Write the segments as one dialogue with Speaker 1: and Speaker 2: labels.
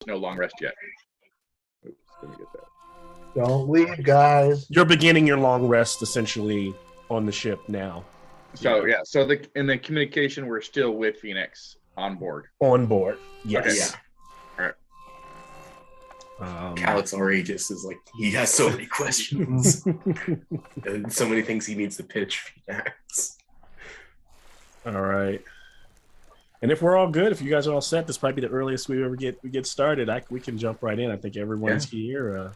Speaker 1: no long rest yet. Oops, let me get that.
Speaker 2: Don't leave, guys.
Speaker 3: You're beginning your long rest essentially on the ship now.
Speaker 1: So so in the communication, we're still with Phoenix on board.
Speaker 3: On board, yes.
Speaker 1: Okay.
Speaker 4: Yeah.
Speaker 1: All right.
Speaker 4: Calix Outrageous is like, he has so many questions and so many things he needs to pitch Phoenix.
Speaker 3: All right. And if we're all good, if you guys are all set, this might be the earliest we ever get started. We can jump right in. I think everyone's here.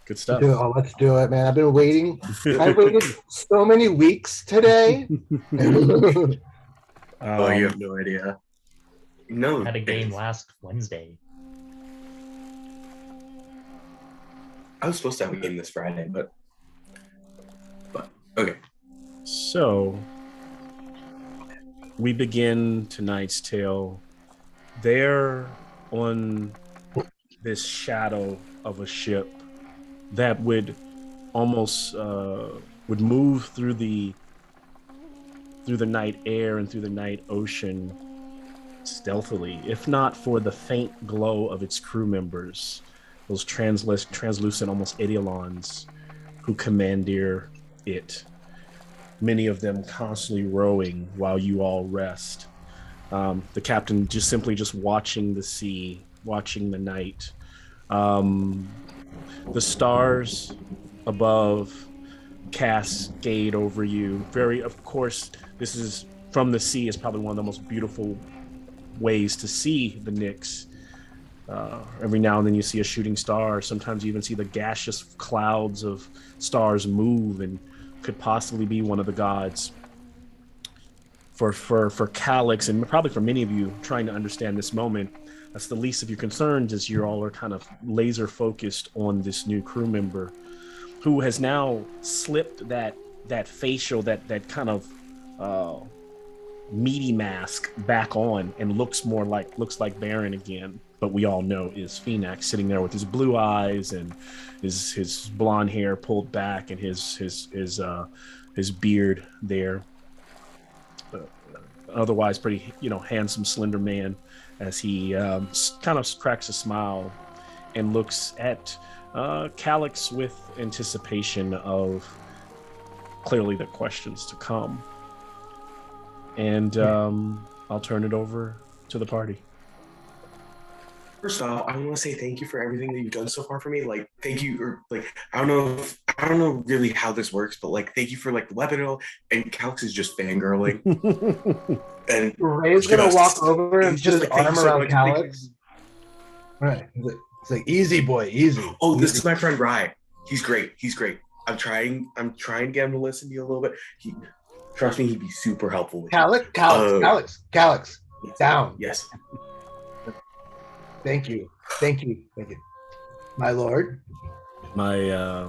Speaker 3: Good stuff.
Speaker 2: Let's do it, man. I've been waiting. I waited so many weeks today.
Speaker 4: You have no idea. No.
Speaker 5: Had a game last Wednesday.
Speaker 4: I was supposed to have a game this Friday, but okay.
Speaker 3: So we begin tonight's tale. There on this shadow of a ship that would almost would move through the night air and through the night ocean stealthily, if not for the faint glow of its crew members, those translucent, almost eidolons who commandeer it. Many of them constantly rowing while you all rest. The captain simply watching the sea, watching the night. The stars above cascade over you. Of course, this is from the sea is probably one of the most beautiful ways to see the Nyx. Every now and then you see a shooting star. Sometimes you even see the gaseous clouds of stars move and could possibly be one of the gods. For Calix, and probably for many of you trying to understand this moment, that's the least of your concerns, as you all are kind of laser focused on this new crew member who has now slipped that facial, that kind of meaty mask back on and looks like Baron again. But we all know is Phoenix, sitting there with his blue eyes and his blonde hair pulled back and his beard there. Otherwise, pretty handsome, slender man, as he kind of cracks a smile and looks at Calix with anticipation of clearly the questions to come. And I'll turn it over to the party.
Speaker 4: First off, I want to say thank you for everything that you've done so far for me. Like, thank you, or like, I don't know really how this works, but like, thank you for like the weapon. And Calix is just fangirling. And
Speaker 2: Ray's gonna walk over and put his
Speaker 4: like,
Speaker 2: arm around Calix. Right. It's like, easy, boy, easy.
Speaker 4: Oh, this is my friend Rye. He's great. I'm trying to get him to listen to you a little bit. Trust me, he'd be super helpful with
Speaker 2: Calix, down.
Speaker 4: Yes.
Speaker 2: Thank you. My lord.
Speaker 3: My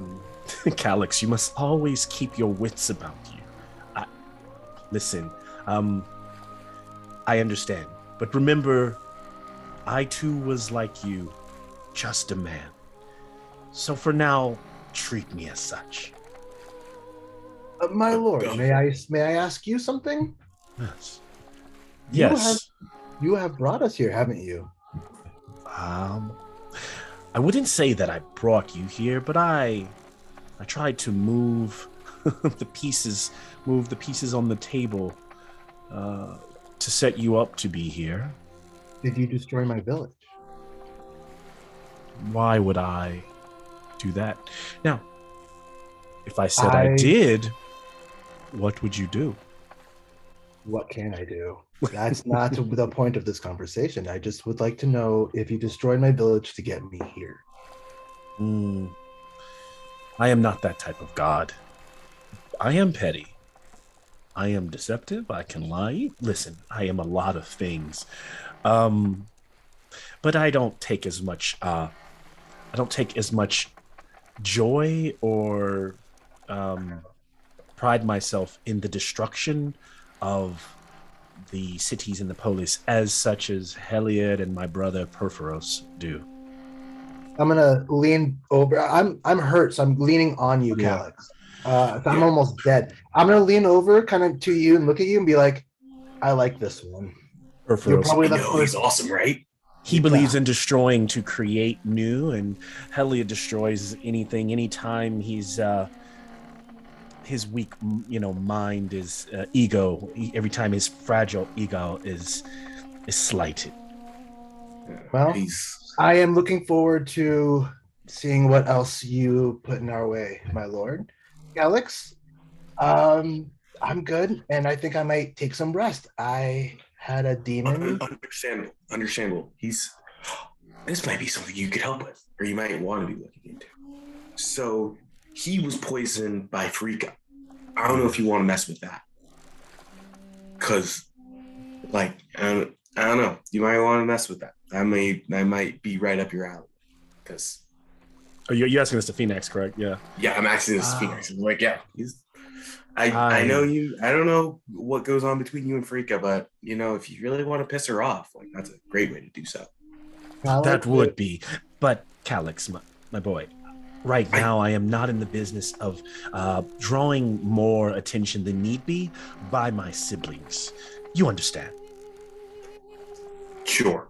Speaker 3: Calix, you must always keep your wits about you. Listen, I understand, but remember, I too was like you, just a man. So for now, treat me as such.
Speaker 2: My lord, may I ask you something?
Speaker 3: Yes.
Speaker 2: You have brought us here, haven't you?
Speaker 3: I wouldn't say that I brought you here, but I tried to move the pieces on the table to set you up to be here.
Speaker 2: Did you destroy my village?
Speaker 3: Why would I do that? Now, if I said I did, what would you do?
Speaker 2: What can I do? That's not the point of this conversation. I just would like to know if you destroyed my village to get me here.
Speaker 3: I am not that type of god. I am petty. I am deceptive. I can lie. Listen, I am a lot of things. But I don't take as much joy or pride myself in the destruction of the cities in the polis as such as Heliod and my brother Perforos do.
Speaker 2: I'm gonna lean over. I'm hurt, so I'm leaning on you, Calix. I'm almost dead. I'm gonna lean over kind of to you and look at you and be like, I like this one.
Speaker 4: You're probably the first. He's awesome, right?
Speaker 3: He believes in destroying to create new, and Heliod destroys anything anytime he's his weak, mind is ego. Every time his fragile ego is slighted.
Speaker 2: Well,
Speaker 4: He's
Speaker 2: I am looking forward to seeing what else you put in our way, my lord. Alex, I'm good, and I think I might take some rest. I had a demon.
Speaker 4: understandable. This might be something you could help with, or you might want to be looking into. So he was poisoned by Freaka. I don't know if you want to mess with that, because, like, I don't know. You might want to mess with that. I might be right up your alley, because.
Speaker 3: Oh, you're asking this to Phoenix, correct? Yeah.
Speaker 4: Yeah, I'm asking this to Phoenix. I'm like, yeah, I know you. I don't know what goes on between you and Freaka, but if you really want to piss her off, like, that's a great way to do so.
Speaker 3: That would be. But Calix, my boy, right now I am not in the business of drawing more attention than need be by my siblings. You understand?
Speaker 4: Sure.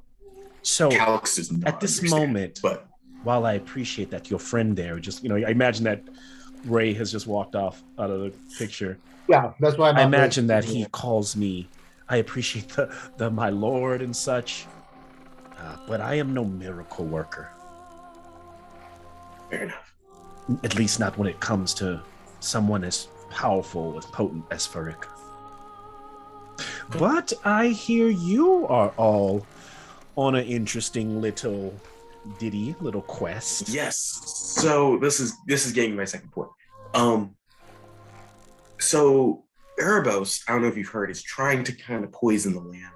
Speaker 3: So
Speaker 4: Calix does not
Speaker 3: at this moment, but while I appreciate that your friend there, just I imagine that Ray has just walked off out of the picture.
Speaker 2: Yeah, that's why
Speaker 3: I imagine that he calls me. I appreciate the my lord and such. But I am no miracle worker.
Speaker 4: Fair enough.
Speaker 3: At least not when it comes to someone as powerful, as potent as Farik. But I hear you are all on an interesting little quest.
Speaker 4: Yes. So this is getting to my second point. So Erebos, I don't know if you've heard, is trying to kind of poison the land.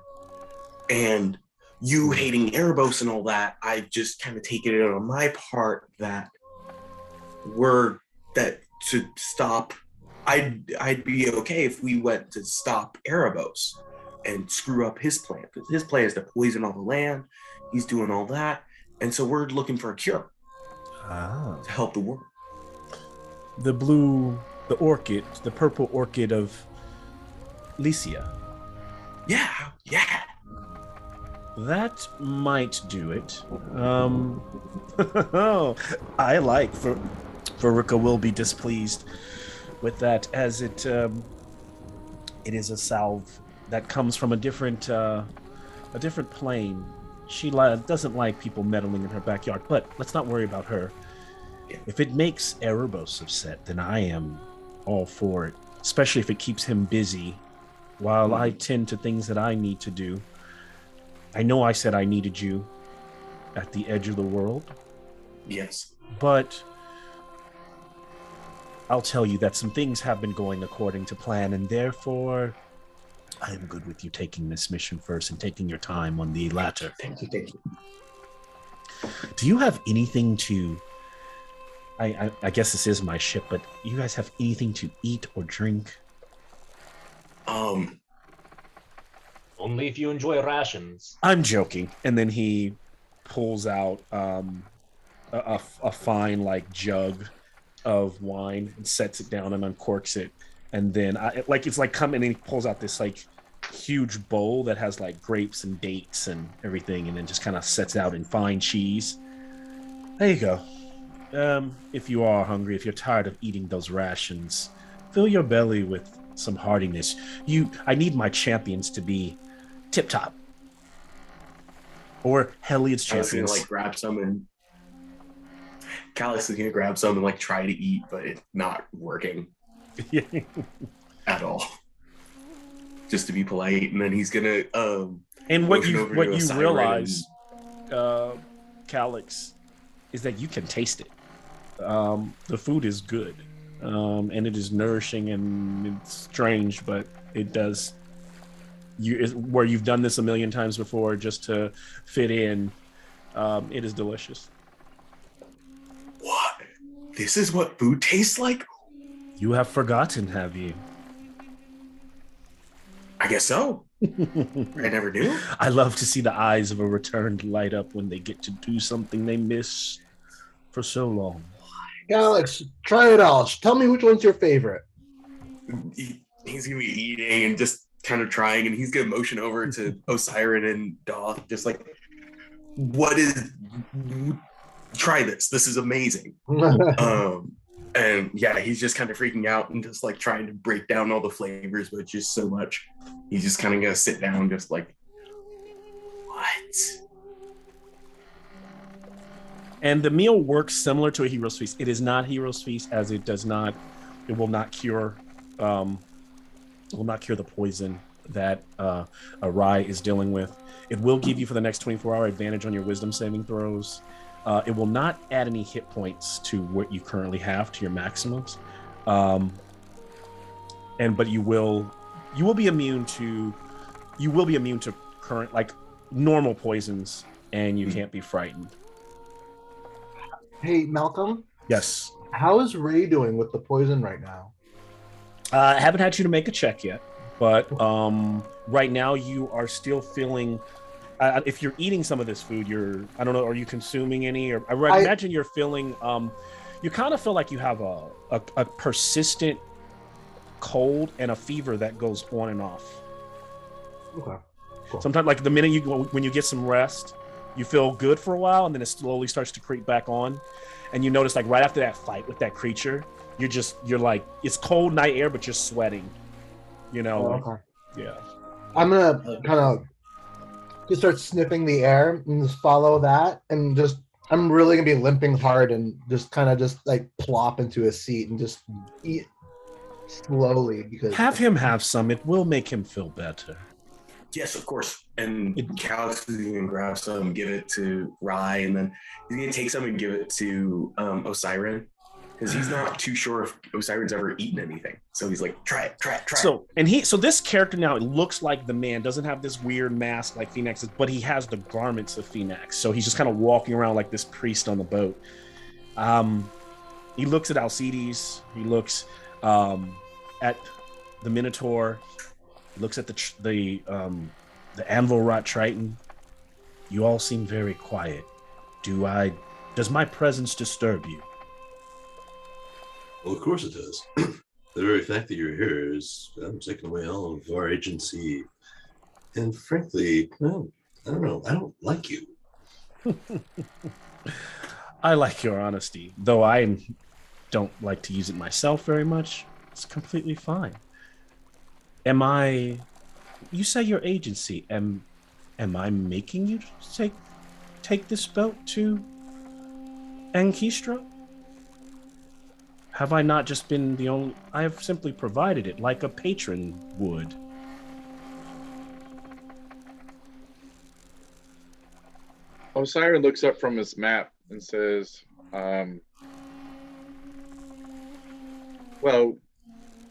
Speaker 4: And you hating Erebos and all that, I just kind of taken it on my part that to stop. I'd be okay if we went to stop Erebos and screw up his plan, because his plan is to poison all the land. He's doing all that, and so we're looking for a cure to help the world.
Speaker 3: The purple orchid of Lycia.
Speaker 4: Yeah.
Speaker 3: That might do it. I like Faruka will be displeased with that, as it is a salve that comes from a different plane. She doesn't like people meddling in her backyard, but let's not worry about her.
Speaker 4: Yeah.
Speaker 3: If it makes Erebos upset, then I am all for it, especially if it keeps him busy while I tend to things that I need to do. I know I said I needed you at the edge of the world.
Speaker 4: Yes.
Speaker 3: But I'll tell you that some things have been going according to plan, and therefore I am good with you taking this mission first and taking your time on the latter.
Speaker 4: Thank you.
Speaker 3: Do you have anything to... I guess this is my ship, but you guys have anything to eat or drink?
Speaker 5: Only if you enjoy rations.
Speaker 3: I'm joking. And then he pulls out a fine jug of wine and sets it down and uncorks it. And then it's like coming, and he pulls out this huge bowl that has grapes and dates and everything, and then just kind of sets out in fine cheese. There you go. If you are hungry, if you're tired of eating those rations, fill your belly with some heartiness. I need my champions to be tip top, or Heliod's champions.
Speaker 4: I was gonna grab some, and Calix is gonna grab some and try to eat, but it's not working at all. Just to be polite, and then he's gonna
Speaker 3: and what you realize, Calix, is that you can taste it. The food is good, and it is nourishing, and it's strange, but it does. Where you've done this a million times before just to fit in, it is delicious.
Speaker 4: What? This is what food tastes like?
Speaker 3: You have forgotten, have you?
Speaker 4: I guess so. I never knew.
Speaker 3: I love to see the eyes of a returned light up when they get to do something they miss for so long.
Speaker 2: Alex, try it all. Tell me which one's your favorite.
Speaker 4: He's gonna be eating and just kind of trying, and he's gonna motion over to Osiris and Doth, just what is? Try this. This is amazing. And yeah, he's just kind of freaking out and just like trying to break down all the flavors, but just so much. He's just kind of gonna sit down, just like, what?
Speaker 3: And the meal works similar to a hero's feast. It is not hero's feast, as it will not cure the poison that a rye is dealing with. It will give you for the next 24-hour advantage on your wisdom saving throws. It will not add any hit points to what you currently have to your maximums. But you will be immune to current, like, normal poisons, and you can't be frightened.
Speaker 2: Hey, Malcolm,
Speaker 3: Yes.
Speaker 2: how is Ray doing with the poison right now?
Speaker 3: I haven't had you to make a check yet, but right now you are still feeling. If you're eating some of this food, I don't know, are you consuming any? Or I imagine you're feeling. You kind of feel like you have a persistent cold and a fever that goes on and off.
Speaker 2: Okay. Cool.
Speaker 3: Sometimes, like the minute when you get some rest, you feel good for a while, and then it slowly starts to creep back on. And you notice, like, right after that fight with that creature, you're like, it's cold night air, but you're sweating. You know?
Speaker 2: Okay.
Speaker 3: Yeah.
Speaker 2: I'm gonna kind of just start sniffing the air and just follow that, and just I'm really gonna be limping hard and just kind of just like plop into a seat and just eat slowly because
Speaker 3: Have him have some. It will make him feel better.
Speaker 4: Yes, of course. And Calix is going to grab some, give it to Rye, and then he's going to take some and give it to Osiren, because he's not too sure if Osiren's ever eaten anything. So he's like, try it.
Speaker 3: So this character now, it looks like the man doesn't have this weird mask like Phoenix, but he has the garments of Phoenix. So he's just kind of walking around like this priest on the boat. He looks at Alcides. He looks at the Minotaur. He looks at the anvil rot Triton. You all seem very quiet. Does my presence disturb you?
Speaker 6: Well, of course it does. The very fact that you're here is taking away all of our agency. And frankly, well, I don't know. I don't like you.
Speaker 3: I like your honesty, though I don't like to use it myself very much. It's completely fine. You say your agency, am I making you take this boat to Ankistra? Have I not just been the only... I have simply provided it like a patron would.
Speaker 1: Osiris looks up from his map and says, well,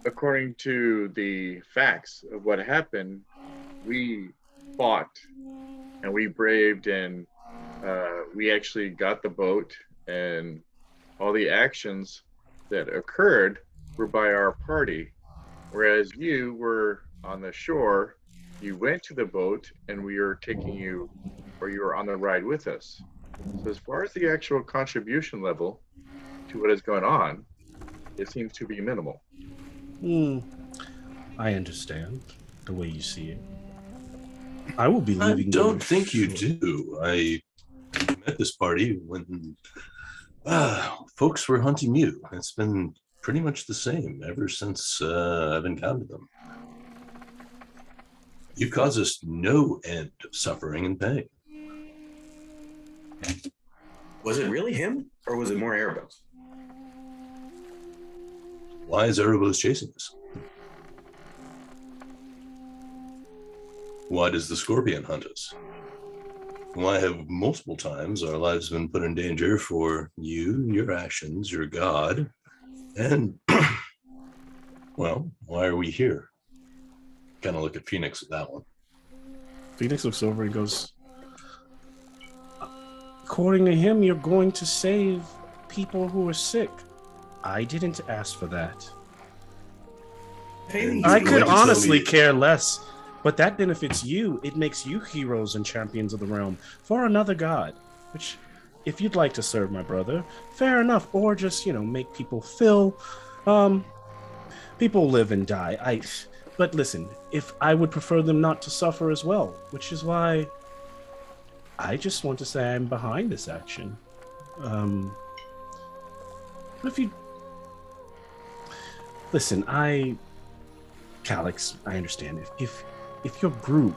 Speaker 1: according to the facts of what happened, we fought and we braved, and we actually got the boat, and all the actions that occurred were by our party, whereas you were on the shore. You went to the boat and we are taking you, or you were on the ride with us. So as far as the actual contribution level to what is going on, it seems to be minimal.
Speaker 3: I understand the way you see it. I will be leaving.
Speaker 6: I don't think you do. I met this party when folks were hunting you. It's been pretty much the same ever since I've encountered them. You caused us no end of suffering and pain.
Speaker 4: Was it really him, or was it more Erebos?
Speaker 6: Why is Erebos chasing us? Why does the Scorpion hunt us? Why have multiple times our lives been put in danger for you, your actions, your God, and, well, why are we here? Kind of look at Phoenix at that one.
Speaker 3: Phoenix looks over and goes, according to him, you're going to save people who are sick. I didn't ask for that. I could honestly care less, but that benefits you. It makes you heroes and champions of the realm for another god, which, if you'd like to serve my brother, fair enough. Or just, make people feel, people live and die. But listen, if I would prefer them not to suffer as well, which is why I just want to say I'm behind this action. But if you listen, Calix, I understand. If your group,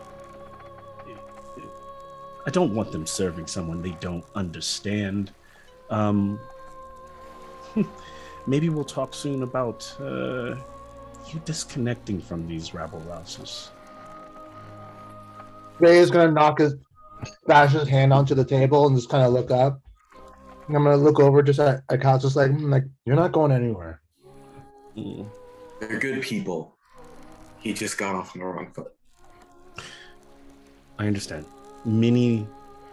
Speaker 3: I don't want them serving someone they don't understand. Maybe we'll talk soon about you disconnecting from these rabble rousers.
Speaker 2: Ray is gonna bash his hand onto the table and just kind of look up. And I'm gonna look over just at Cal, just like you're not going anywhere.
Speaker 3: Mm.
Speaker 4: They're good people. He just got off on the wrong foot.
Speaker 3: I understand. Many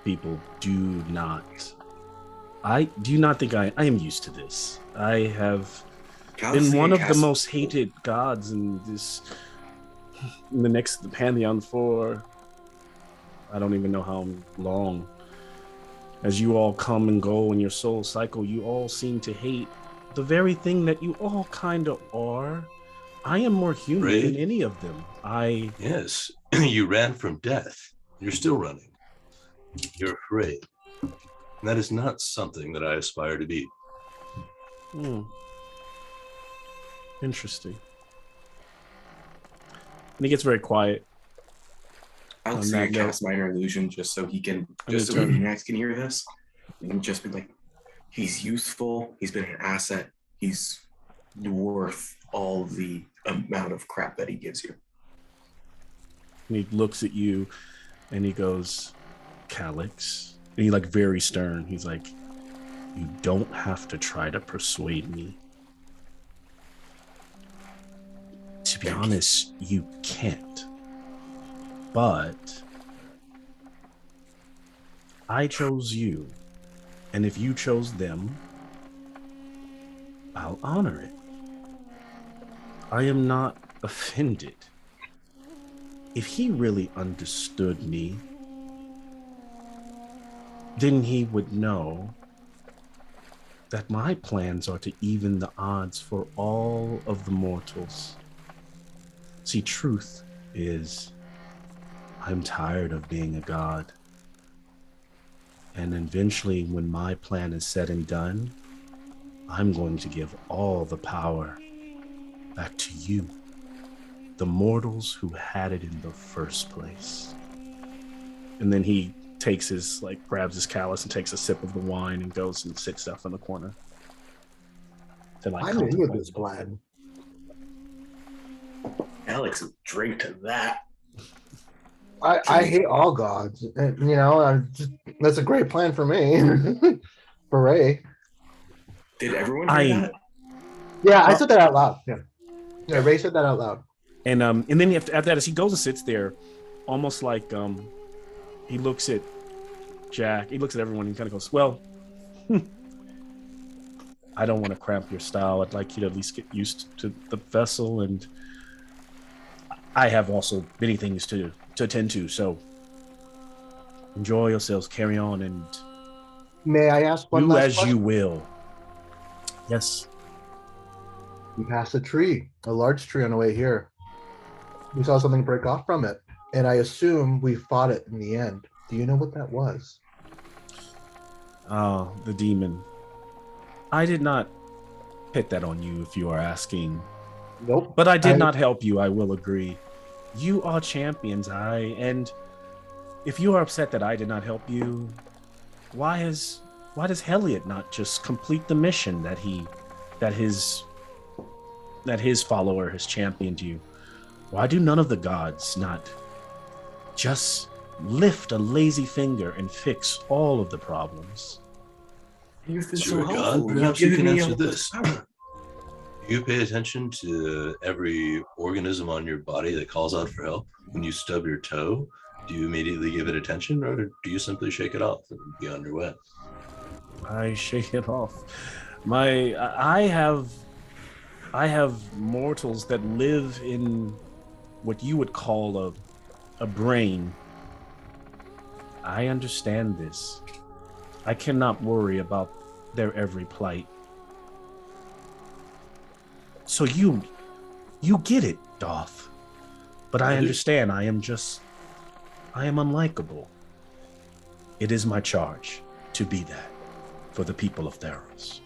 Speaker 3: people do not. I do not think I am used to this. I have been one of the most hated gods in the pantheon for I don't even know how long. As you all come and go in your soul cycle, you all seem to hate the very thing that you all kind of are. I am more human than any of them.
Speaker 6: Yes, you ran from death. You're still running. You're afraid. And that is not something that I aspire to be.
Speaker 3: Interesting. And he gets very quiet.
Speaker 4: I'll cast minor illusion just so he can, just so you guys can hear this. And just be like, he's useful. He's been an asset. He's worth all the amount of crap that he gives you.
Speaker 3: And he looks at you and he goes, Calix. And he's like very stern. He's like, you don't have to try to persuade me. To be honest, you can't. But I chose you. And if you chose them, I'll honor it. I am not offended. If he really understood me, then he would know that my plans are to even the odds for all of the mortals. See, truth is, I'm tired of being a god. And eventually, when my plan is said and done, I'm going to give all the power back to you, the mortals who had it in the first place. And then he takes grabs his callus and takes a sip of the wine and goes and sits up in the corner.
Speaker 2: I'm in with this plan.
Speaker 4: Alex, drink to that.
Speaker 2: I hate all gods. And, that's a great plan for me. For Ray.
Speaker 4: Did everyone hear that?
Speaker 2: Yeah, I said that out loud. Yeah, Ray said that out loud.
Speaker 3: And then after that, as he goes and sits there, almost like he looks at Jack, he looks at everyone and kind of goes, well, I don't want to cramp your style. I'd like you to at least get used to the vessel, and I have also many things to attend to, so enjoy yourselves, carry on, and
Speaker 2: may I ask one last question?
Speaker 3: You will. Yes.
Speaker 2: We passed a large tree on the way here. We saw something break off from it, and I assume we fought it in the end. Do you know what that was?
Speaker 3: The demon. I did not hit that on you, if you are asking.
Speaker 2: Nope.
Speaker 3: But I did not help you, I will agree. You are champions, and if you are upset that I did not help you, why does Heliot not just complete the mission that his follower has championed you? Why do none of the gods not just lift a lazy finger and fix all of the problems?
Speaker 4: You've been
Speaker 6: so helpful. Perhaps you can answer this. You pay attention to every organism on your body that calls out for help. When you stub your toe, do you immediately give it attention, or do you simply shake it off and be on your way?
Speaker 3: I shake it off. I have mortals that live in what you would call a brain. I understand this. I cannot worry about their every plight. So you get it, Doth. But I understand I am unlikable. It is my charge to be that for the people of Theros.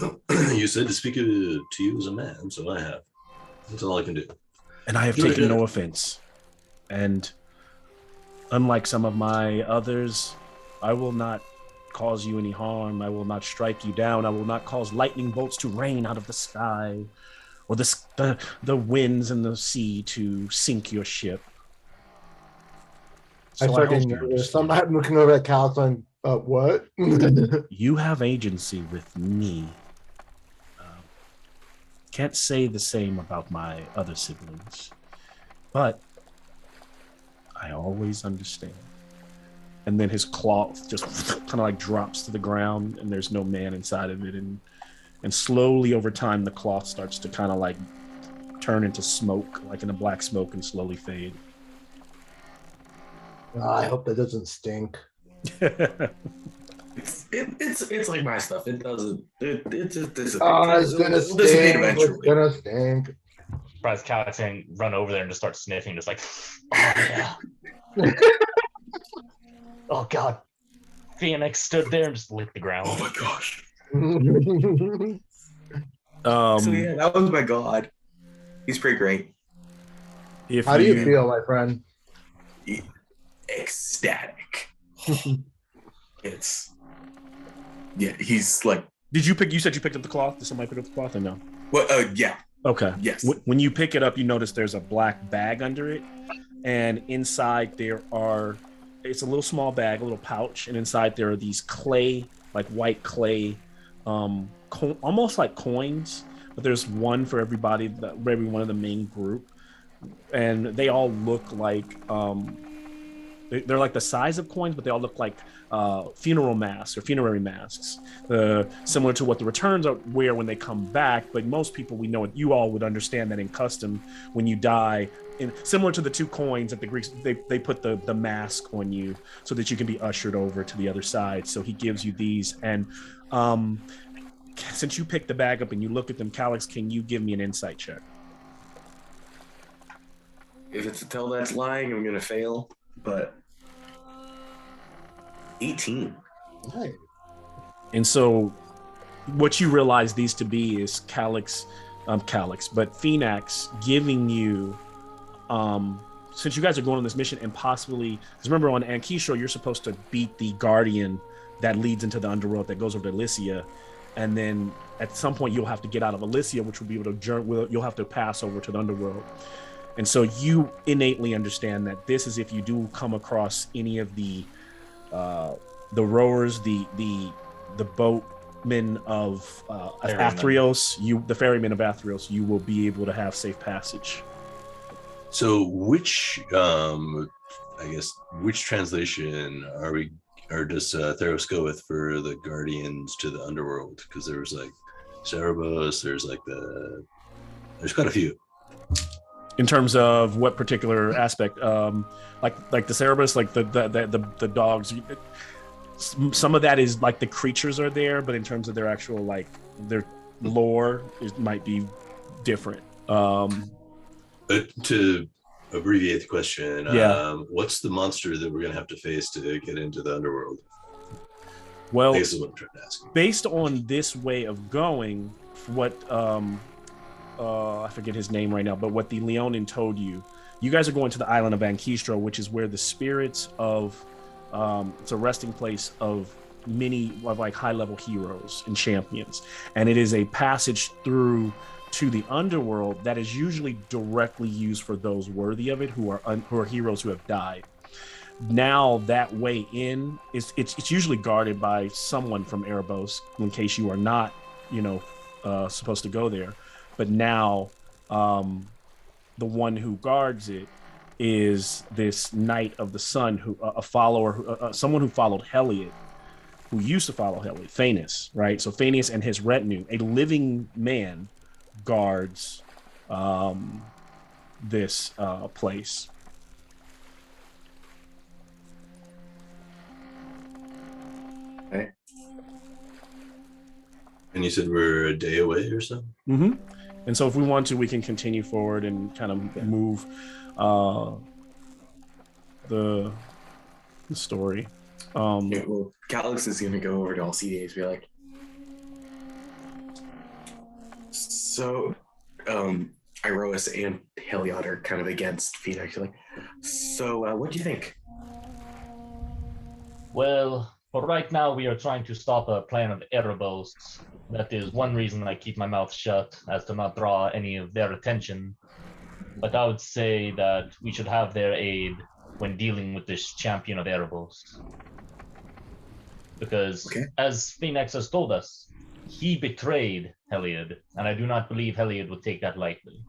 Speaker 6: Well, you said to speak to you as a man, so I have. That's all I can do.
Speaker 3: And I have taken no offense. And unlike some of my others, I will not cause you any harm. I will not strike you down. I will not cause lightning bolts to rain out of the sky, or the winds and the sea to sink your ship.
Speaker 2: I
Speaker 3: So
Speaker 2: start
Speaker 3: hope
Speaker 2: getting
Speaker 3: you
Speaker 2: nervous.
Speaker 3: understand.
Speaker 2: I'm looking over at Cal, going, what?
Speaker 3: You have agency with me. Can't say the same about my other siblings, but I always understand. And then his cloth just kind of like drops to the ground, and there's no man inside of it. And slowly over time, the cloth starts to kind of like turn into smoke, like in a black smoke, and slowly fade.
Speaker 2: I hope that doesn't stink.
Speaker 4: It's like my stuff. It doesn't. It's just
Speaker 2: It's gonna
Speaker 4: it'll dissipate
Speaker 2: stink. It's
Speaker 4: eventually.
Speaker 2: gonna stink.
Speaker 5: Surprise Calix and run over there and just start sniffing, just like, oh yeah. Oh god. Phoenix stood there and just licked the ground.
Speaker 4: Oh my gosh. So yeah, that was my god. He's pretty great.
Speaker 2: How do you feel, my friend?
Speaker 4: Ecstatic. He's like.
Speaker 3: You said you picked up the cloth? Did somebody pick up the cloth or no?
Speaker 4: Well, yeah.
Speaker 3: Okay.
Speaker 4: Yes.
Speaker 3: When you pick it up, you notice there's a black bag under it, and inside it's a little small bag, a little pouch, and inside there are these clay, like white clay, almost like coins, but there's one for everybody, for every one of the main group, and they all look like they're like the size of coins, but they all look like funeral masks or funerary masks, similar to what the returns wear when they come back. But most people, we know it, you all would understand that in custom, when you die, similar to the two coins that the Greeks, they put the mask on you so that you can be ushered over to the other side. So he gives you these, and since you pick the bag up and you look at them, Calix, can you give me an insight check?
Speaker 4: If it's a tell that's lying, I'm gonna fail. But 18.
Speaker 2: Right.
Speaker 3: And so what you realize these to be is but Phoenix giving you, since you guys are going on this mission and possibly, because remember on Ankishro, you're supposed to beat the guardian that leads into the underworld that goes over to Elysia. And then at some point you'll have to get out of Elysia, which will be able to you'll have to pass over to the underworld. And so you innately understand that this is if you do come across any of the rowers, the boatmen of Athreos, the ferrymen of Athreos, you will be able to have safe passage.
Speaker 6: So which translation does Theros go with for the guardians to the underworld? Because there was like Cerebos, there's quite a few.
Speaker 3: In terms of what particular aspect, like the Cerebus, like the dogs. Some of that is like the creatures are there, but in terms of their actual like their lore, it might be different.
Speaker 6: To abbreviate the question, what's the monster that we're gonna have to face to get into the underworld?
Speaker 3: Well,
Speaker 6: this is what I'm trying to ask.
Speaker 3: Based on this way of going, what I forget his name right now, but what the Leonin told you, you guys are going to the island of Ankistro, which is where the spirits of it's a resting place of many of like high-level heroes and champions, and it is a passage through to the underworld that is usually directly used for those worthy of it, who are heroes who have died. Now that way in it's usually guarded by someone from Erebos in case you are not, supposed to go there. But now, the one who guards it is this Knight of the Sun, who a follower, someone who followed Heliot, who used to follow Heliot, Phaneus, right? So Phaneus and his retinue, a living man, guards this place.
Speaker 4: Okay.
Speaker 6: And you said we're a day away or so?
Speaker 3: Mm-hmm. And so if we want to, we can continue forward and kind of move. the story.
Speaker 4: Yeah, well, Calix is gonna go over to all CDAs and be like, so, Iroas and Heliod are kind of against Phoenix. Like, so, what do you think?
Speaker 5: Well, for right now, we are trying to stop a plan of Erebos. That is one reason I keep my mouth shut, as to not draw any of their attention. But I would say that we should have their aid when dealing with this champion of Erebos. Because, as Phoenix has told us, he betrayed Heliod, and I do not believe Heliod would take that lightly.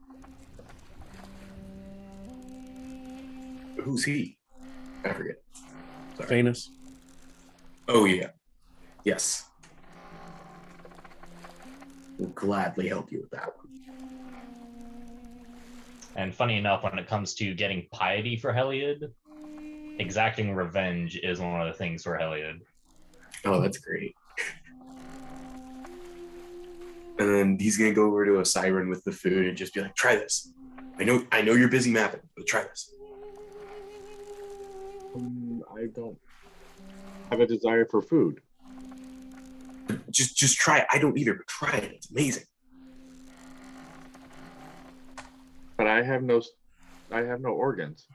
Speaker 4: Who's he? I forget. Sorry.
Speaker 3: Famous.
Speaker 4: Oh, yeah. Yes. We'll gladly help you with that one.
Speaker 5: And funny enough, when it comes to getting piety for Heliod, exacting revenge is one of the things for Heliod.
Speaker 4: Oh, that's great. And then he's gonna go over to a siren with the food and just be like, "Try this. I know you're busy mapping, but try this."
Speaker 1: I don't have a desire for food.
Speaker 4: Just try it. I don't either, but try it. It's amazing.
Speaker 1: But I have no organs.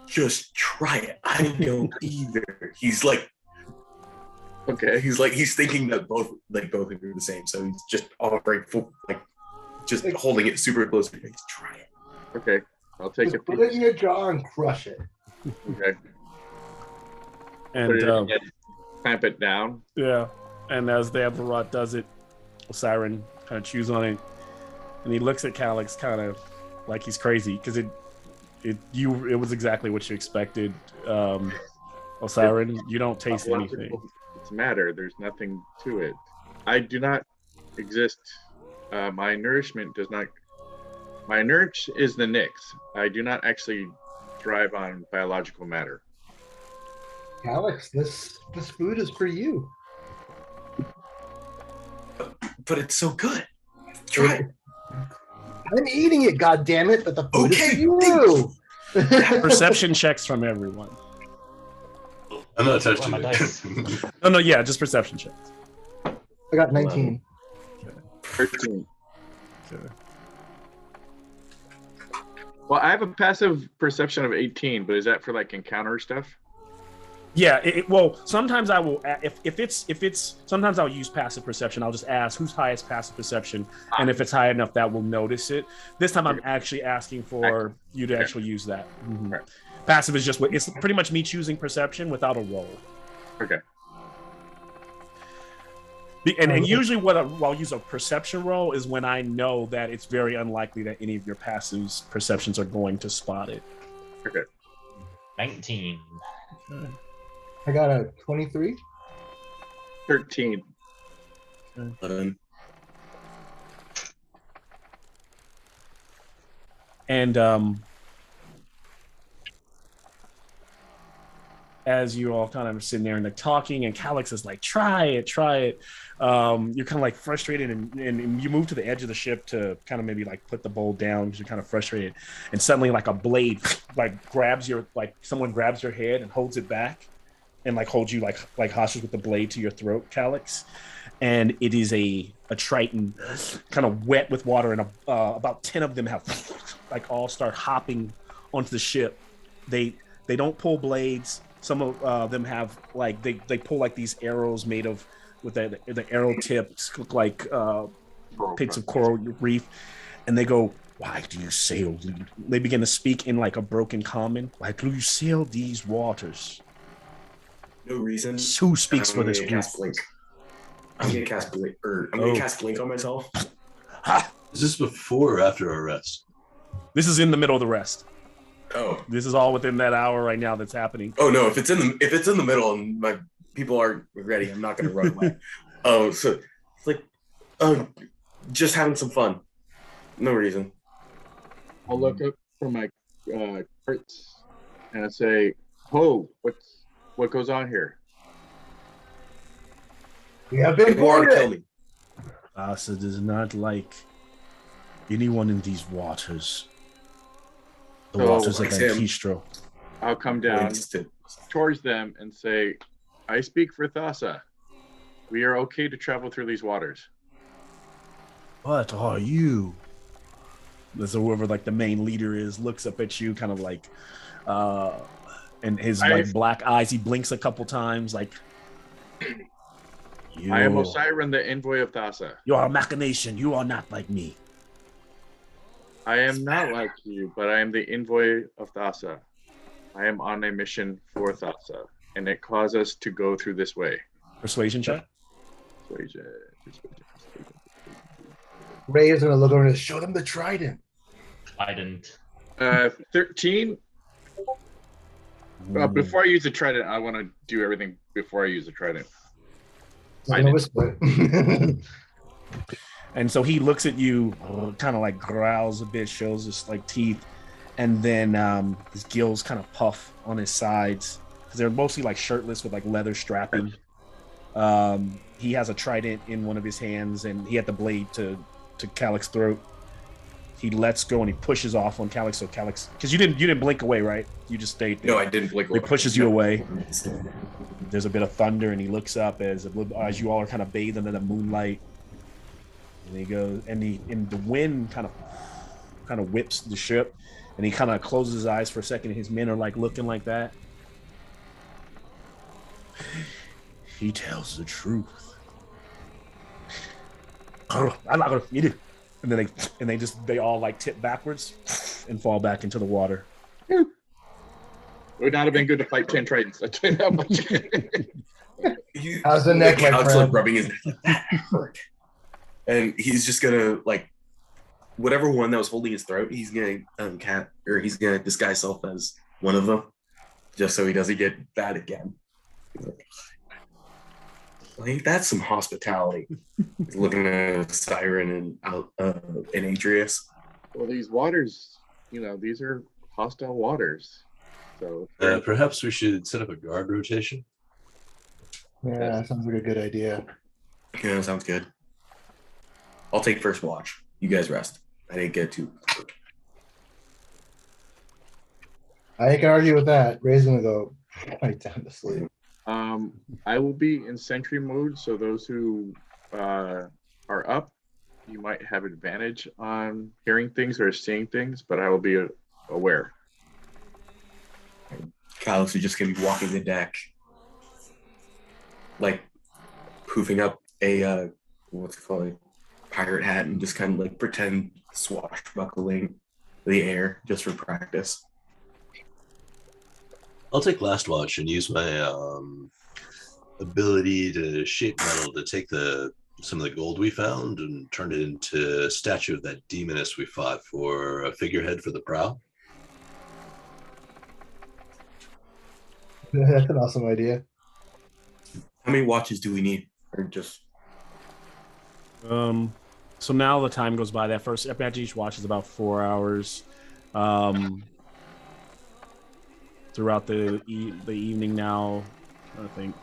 Speaker 4: Just try it. I don't either. He's like,
Speaker 1: Okay.
Speaker 4: he's thinking that both of you are the same. So he's just offering full, just holding it super close to your face. Try it.
Speaker 1: Okay. I'll take
Speaker 2: Just
Speaker 1: a
Speaker 2: put it
Speaker 1: piece.
Speaker 2: in your jaw and crush it.
Speaker 1: Okay.
Speaker 3: And
Speaker 1: Put it in and clamp it down.
Speaker 3: yeah, and as the Aberrot does it, Siren kind of chews on it, and he looks at Calix kind of like he's crazy because it was exactly what you expected. Siren, you don't taste anything.
Speaker 1: It's matter. There's nothing to it. I do not exist. My nourishment does not. My nourish is the Nyx. I do not actually thrive on biological matter.
Speaker 2: Alex, this food is for you.
Speaker 4: But it's so good. Try it.
Speaker 2: I'm eating it, goddammit, but the food is
Speaker 4: Okay,
Speaker 2: for you.
Speaker 3: Perception checks from everyone.
Speaker 6: I'm not touching
Speaker 5: Where are my dice?
Speaker 6: it.
Speaker 3: No, yeah, just perception checks.
Speaker 2: I got 19.
Speaker 1: 13.
Speaker 3: Okay.
Speaker 1: Well, I have a passive perception of 18, but is that for like encounter stuff?
Speaker 3: Yeah, well, sometimes I will if it's sometimes I'll use passive perception. I'll just ask who's highest passive perception, and if it's high enough, that will notice it. This time, I'm actually asking for you to actually use that. Mm-hmm.
Speaker 1: Right.
Speaker 3: Passive is just it's pretty much me choosing perception without a roll.
Speaker 1: Okay.
Speaker 3: And usually, what I'll use a perception roll is when I know that it's very unlikely that any of your passive perceptions are going to spot it.
Speaker 1: Okay.
Speaker 5: 19.
Speaker 3: Okay.
Speaker 2: I got a 23.
Speaker 1: 13.
Speaker 4: 11.
Speaker 3: And as you all kind of sitting there and like talking, and Calix is like, try it. You're kind of like frustrated, and you move to the edge of the ship to kind of maybe like put the bowl down because you're kind of frustrated. And suddenly, like a blade, like someone grabs your head and holds it back, and like holds you like hostage with the blade to your throat, Calix. And it is a Triton, kind of wet with water, and about 10 of them have like all start hopping onto the ship. They don't pull blades. Some of them have like they pull like these arrows made of with the arrow tips look like pits of coral reef, and they go, "Why do you sail?" They begin to speak in like a broken common. Why do you sail these waters?
Speaker 4: No reason.
Speaker 3: Who speaks for this group?
Speaker 4: I'm gonna cast blink, I'm gonna cast blink on myself.
Speaker 3: Ha!
Speaker 6: Is this before or after our rest?
Speaker 3: This is in the middle of the rest.
Speaker 4: Oh.
Speaker 3: This is all within that hour right now that's happening.
Speaker 4: Oh no! If it's in the middle and my people aren't ready, I'm not gonna run away. Oh, so it's like, just having some fun. No reason.
Speaker 1: I'll look up for my crits and I say, "Oh, what goes on here?"
Speaker 2: We have been
Speaker 4: People want to kill me.
Speaker 3: Asa does not like anyone in these waters. The
Speaker 1: So,
Speaker 3: waters of
Speaker 4: like Sam.
Speaker 3: Ankistro.
Speaker 1: I'll come down
Speaker 4: Points to-
Speaker 1: towards them and say, I speak for Thassa. We are okay to travel through these waters.
Speaker 3: What are you? So whoever like the main leader is looks up at you, kind of like, and his like black eyes. He blinks a couple times, like.
Speaker 1: I am Osiron, the envoy of Thassa.
Speaker 3: You are a machination. You are not like me.
Speaker 1: I am not like you, but I am the envoy of Thassa. I am on a mission for Thassa, and it caused us to go through this way.
Speaker 3: Persuasion check.
Speaker 1: Persuasion.
Speaker 2: Ray is going to look over and show them the trident.
Speaker 5: I didn't.
Speaker 1: 13. Before I use the trident, I want to do everything before I use the trident.
Speaker 3: And so he looks at you, kind of like growls a bit, shows his like teeth, and then his gills kind of puff on his sides because they're mostly like shirtless with like leather strapping. He has a trident in one of his hands, and he had the blade to Calix's throat. He lets go and he pushes off on Calix. So Calix, because you didn't blink away, right? You just stayed there.
Speaker 4: No, I didn't blink away.
Speaker 3: He pushes you away. There's a bit of thunder, and he looks up as you all are kind of bathed in the moonlight. And he goes, and the wind kind of whips the ship, and he kind of closes his eyes for a second. And his men are like looking like that. He tells the truth. And then they all like tip backwards and fall back into the water.
Speaker 1: It would not have been good to fight 10 tridents. I tell you that much.
Speaker 2: How's the neck, my
Speaker 4: Alex
Speaker 2: friend?
Speaker 4: like rubbing his neck. That hurt. And he's just gonna like whatever one that was holding his throat, he's gonna he's gonna disguise himself as one of them, just so he doesn't get that again. He's like that's some hospitality. He's looking at Siren and Atreus.
Speaker 1: Well, these waters, these are hostile waters. So
Speaker 6: perhaps we should set up a guard rotation.
Speaker 2: Yeah, that sounds like a good idea.
Speaker 4: Yeah, sounds good. I'll take first watch. You guys rest. I didn't get to.
Speaker 2: I can argue with that. Ray's gonna go right down to sleep.
Speaker 1: I will be in sentry mode, so those who are up, you might have advantage on hearing things or seeing things, but I will be aware.
Speaker 4: Calix is just gonna be walking the deck, like poofing up a what's it called, pirate hat, and just kind of like pretend swashbuckling the air just for practice.
Speaker 6: I'll take last watch and use my ability to shape metal to take some of the gold we found and turn it into a statue of that demoness we fought for a figurehead for the prow.
Speaker 2: That's an awesome idea.
Speaker 4: How many watches do we need? Or just
Speaker 3: So now the time goes by. That first after each watch is about 4 hours. Throughout the evening now, I think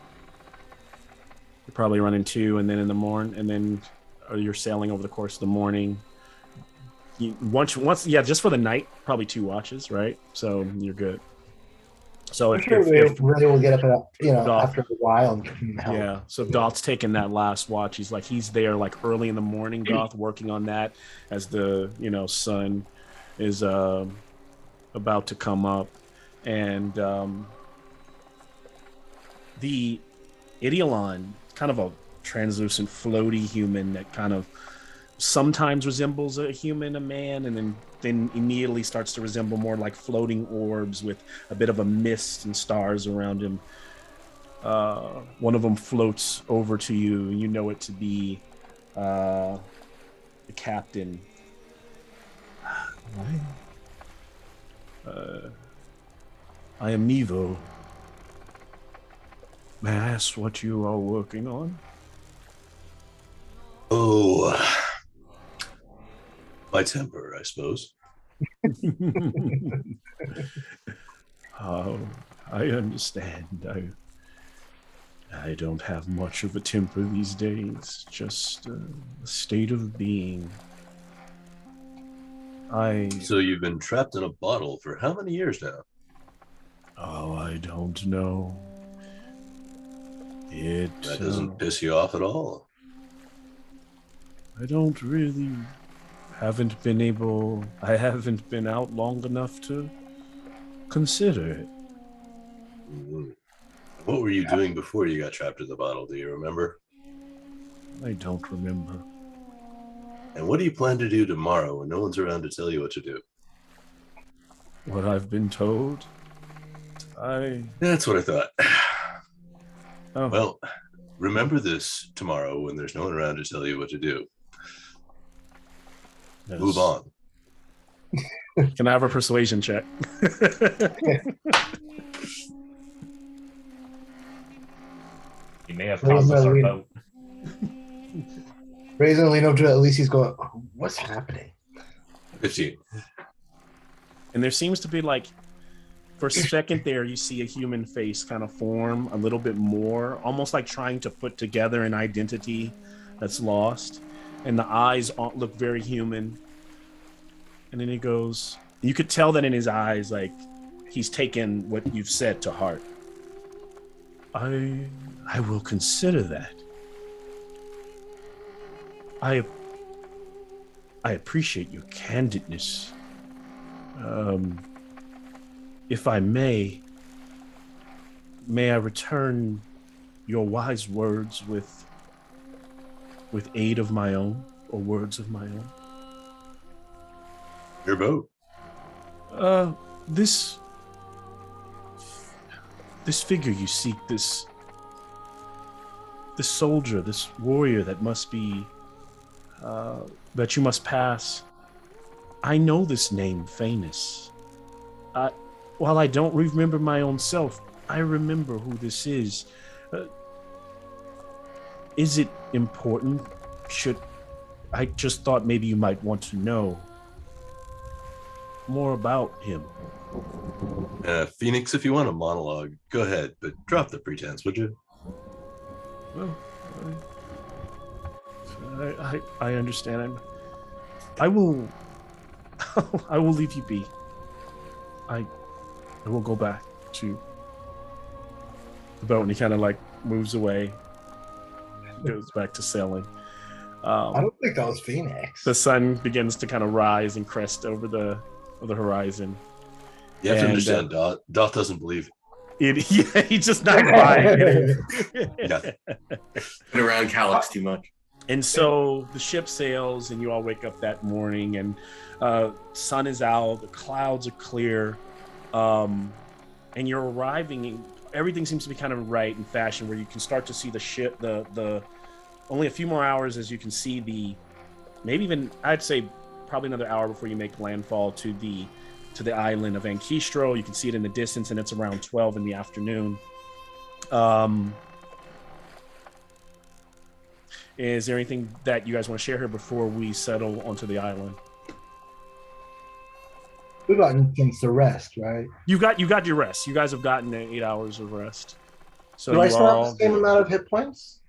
Speaker 3: you're probably running 2, and then in the morning, and then you're sailing over the course of the morning. Once, just for the night, probably 2 watches, right? So you're good. So if
Speaker 2: Ray will get up, after a while. And
Speaker 3: yeah. So Doth's taking that last watch. He's there like early in the morning, Doth, working on that as the sun is about to come up, and the Idiolon, kind of a translucent, floaty human that kind of sometimes resembles a human, a man, and then immediately starts to resemble more like floating orbs with a bit of a mist and stars around him. One of them floats over to you. You know it to be the captain. I am Nevo. May I ask what you are working on?
Speaker 6: Oh, my temper, I suppose.
Speaker 3: Oh, I understand. I don't have much of a temper these days, just a state of being.
Speaker 6: So you've been trapped in a bottle for how many years now?
Speaker 3: Oh, I don't know.
Speaker 6: That doesn't piss you off at all.
Speaker 3: I don't really I haven't been out long enough to consider it.
Speaker 6: Mhm. What were you doing before you got trapped in the bottle? Do you remember?
Speaker 3: I don't remember.
Speaker 6: And what do you plan to do tomorrow when no one's around to tell you what to do?
Speaker 3: What I've been told.
Speaker 6: That's what I thought.
Speaker 3: Oh.
Speaker 6: Well, remember this tomorrow when there's no one around to tell you what to do.
Speaker 3: Yes.
Speaker 6: Move on.
Speaker 3: Can I have a persuasion check?
Speaker 5: He may have caused us our boat.
Speaker 2: Raisin lean over to Elise. He's going, "What's happening?"
Speaker 6: 15.
Speaker 3: And there seems to be like, for a second there, you see a human face kind of form a little bit more, almost like trying to put together an identity that's lost. And the eyes look very human. And then he goes, you could tell that in his eyes, like he's taken what you've said to heart. I will consider that. I appreciate your candidness. If I may I return your wise words with aid of my own, or words of my own?
Speaker 6: Your boat.
Speaker 3: This figure you seek, this soldier, this warrior that must be, that you must pass. I know this name, Famous. While I don't remember my own self, I remember who this is. Is it important? I just thought maybe you might want to know more about him.
Speaker 6: Phoenix, if you want a monologue, go ahead, but drop the pretense, would you?
Speaker 3: Well, I understand. I will I will leave you be. I will go back to the boat, and he kind of like moves away, goes back to sailing.
Speaker 2: I don't think that was Phoenix.
Speaker 3: The sun begins to kind of rise and crest over the horizon.
Speaker 6: You have to understand, Dot doesn't believe
Speaker 3: it. Yeah, he's just not buying it.
Speaker 4: Been around Calyx too much.
Speaker 3: And so the ship sails, and you all wake up that morning, and sun is out, the clouds are clear, and you're arriving. Everything seems to be kind of right in fashion, where you can start to see the ship. The only a few more hours as you can see maybe even I'd say probably another hour before you make landfall to the island of Ankistro. You can see it in the distance, and it's around 12 in the afternoon. Is there anything that you guys want to share here before we settle onto the island?
Speaker 2: We've gotten some rest, right?
Speaker 3: You got your rest. You guys have gotten 8 hours of rest. So
Speaker 2: do I
Speaker 3: you
Speaker 2: still have
Speaker 3: all
Speaker 2: the same amount of hit points?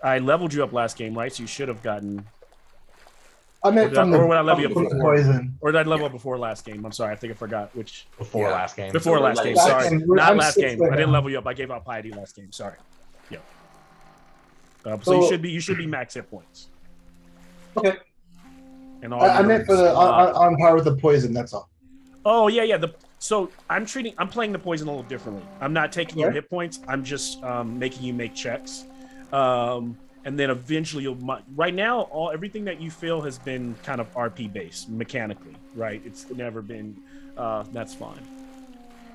Speaker 3: I leveled you up last game, right? So you should have gotten.
Speaker 2: I meant from the
Speaker 3: or would I level you up before?
Speaker 2: Poison.
Speaker 3: Or did I level up before last game? I'm sorry, I think I forgot which.
Speaker 5: Before last game.
Speaker 3: Before last game.
Speaker 2: Last
Speaker 3: Sorry,
Speaker 2: game.
Speaker 3: not
Speaker 2: I'm
Speaker 3: last
Speaker 2: six
Speaker 3: game.
Speaker 2: right
Speaker 3: I didn't
Speaker 2: now.
Speaker 3: level you up. I gave out piety last game. Sorry. Yeah. So you should be max hit points.
Speaker 2: Okay.
Speaker 3: And all
Speaker 2: I meant for the on par with the poison. That's all.
Speaker 3: Oh yeah. So I'm playing the poison a little differently. I'm not taking your hit points. I'm just making you make checks. And then eventually right now, everything that you feel has been kind of RP based mechanically, right? It's never been, that's fine.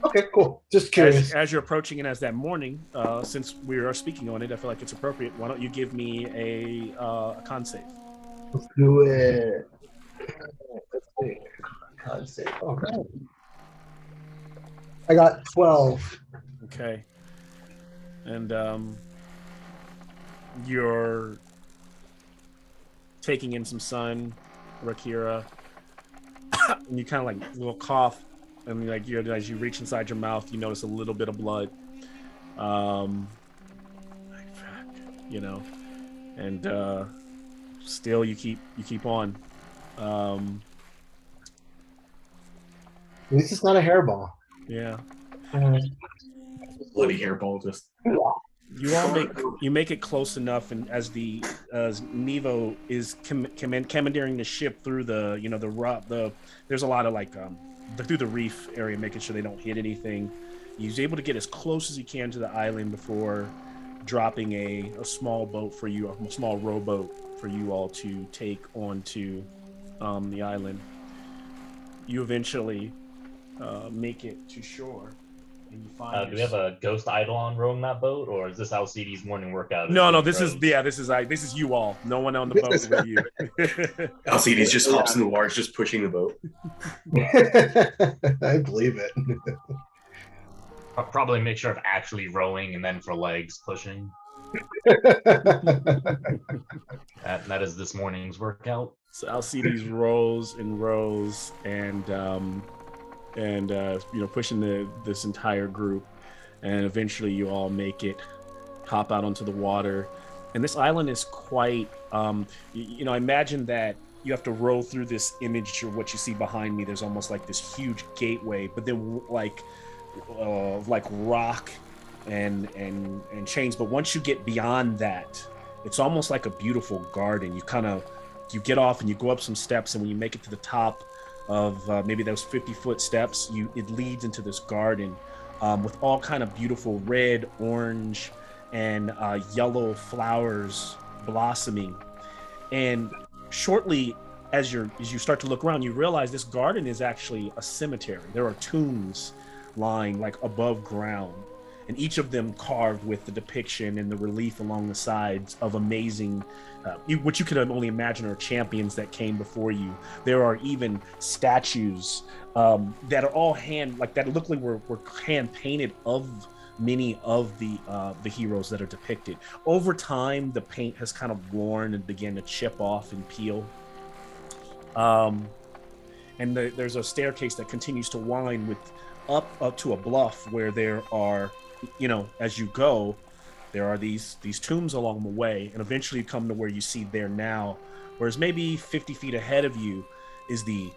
Speaker 2: Okay, cool. Just curious.
Speaker 3: As you're approaching it as that morning, since we are speaking on it, I feel like it's appropriate. Why don't you give me a con save?
Speaker 2: Let's do it. Let's see. Con save. All right. I got 12.
Speaker 3: Okay. And you're taking in some sun, Rakira, and you kind of like a little cough, and like as you reach inside your mouth, you notice a little bit of blood. And still you keep on. Um,
Speaker 2: At least it's not a hairball.
Speaker 3: yeah.
Speaker 4: Bloody hairball just.
Speaker 3: You all make it close enough, and as Nevo is commandeering the ship through there's a lot of through the reef area, making sure they don't hit anything. He's able to get as close as he can to the island before dropping a small boat for you, a small rowboat for you all to take onto the island. You eventually make it to shore. And you find
Speaker 5: do we have a ghost eidolon rowing that boat, or is this Alcides' morning workout?
Speaker 3: No. This is you all. No one on the boat but you.
Speaker 4: Alcides just hops in the water, just pushing the boat.
Speaker 2: I believe it.
Speaker 5: I'll probably make sure of actually rowing and then for legs pushing. That is this morning's workout.
Speaker 3: So Alcides rows and rows and pushing this entire group, and eventually you all make it, hop out onto the water. And this island is quite imagine that you have to row through this image of what you see behind me. There's almost like this huge gateway, but then like rock and chains. But once you get beyond that, it's almost like a beautiful garden. You get off and you go up some steps, and when you make it to the top of maybe those 50-foot steps, it leads into this garden with all kind of beautiful red, orange, and yellow flowers blossoming. And shortly, as you start to look around, you realize this garden is actually a cemetery. There are tombs lying like above ground, and each of them carved with the depiction and the relief along the sides of amazing what you could only imagine are champions that came before you. There are even statues that are all that look like were hand painted of many of the heroes that are depicted. Over time, the paint has kind of worn and began to chip off and peel. And there's a staircase that continues to wind up to a bluff where there are, as you go, there are these tombs along the way, and eventually you come to where you see there now, whereas maybe 50 feet ahead of you is a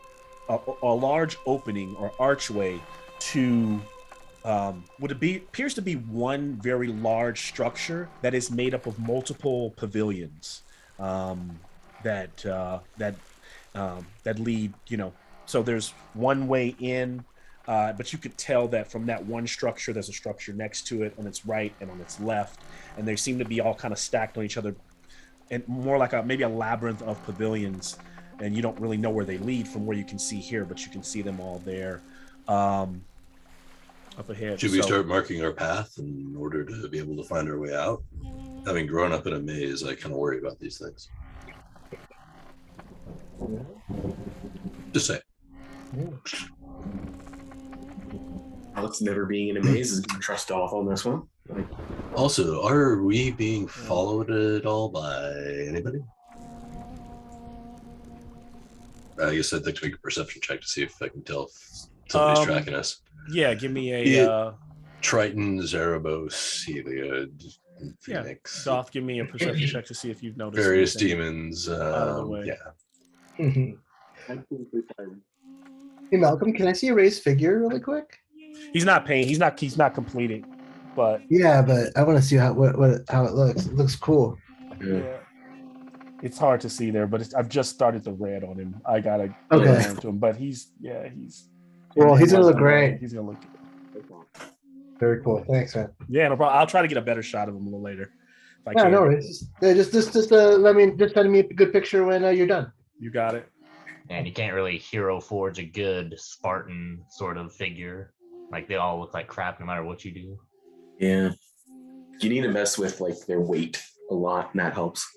Speaker 3: large opening or archway to appears to be one very large structure that is made up of multiple pavilions that lead, so there's one way in. But you could tell that from that one structure, there's a structure next to it on its right and on its left, and they seem to be all kind of stacked on each other, and more like maybe a labyrinth of pavilions, and you don't really know where they lead from where you can see here, but you can see them all there up ahead.
Speaker 6: Should we start marking our path in order to be able to find our way out? Having grown up in a maze, I kind of worry about these things. Just say.
Speaker 4: Alex never being in a maze is going to trust off on this one.
Speaker 6: Also, are we being followed at all by anybody? I guess I'd like to make a perception check to see if I can tell if somebody's tracking us.
Speaker 3: Yeah, give me a
Speaker 6: Triton, Zerabos, Heliod, Phoenix.
Speaker 3: Yeah, Goth, give me a perception check to see if you've noticed
Speaker 6: various
Speaker 3: anything
Speaker 6: demons.
Speaker 3: out of the way.
Speaker 6: Yeah.
Speaker 2: Hey Malcolm, can I see a raised figure really quick?
Speaker 3: He's not paying. He's not completing, but
Speaker 2: yeah, but I want to see how it looks. It looks cool.
Speaker 3: Yeah. It's hard to see there, but I've just started the red on him. I gotta
Speaker 2: Okay.
Speaker 3: get around to him, but he's
Speaker 2: well, he's gonna look great.
Speaker 3: He's gonna look
Speaker 2: very cool. Thanks, man.
Speaker 3: Yeah, no problem. I'll try to get a better shot of him a little later. If I can.
Speaker 2: No, let me just send me a good picture when you're done.
Speaker 3: You got it.
Speaker 5: And you can't really hero forge a good Spartan sort of figure. Like they all look like crap no matter what you do.
Speaker 4: Yeah. You need to mess with like their weight a lot, and that helps.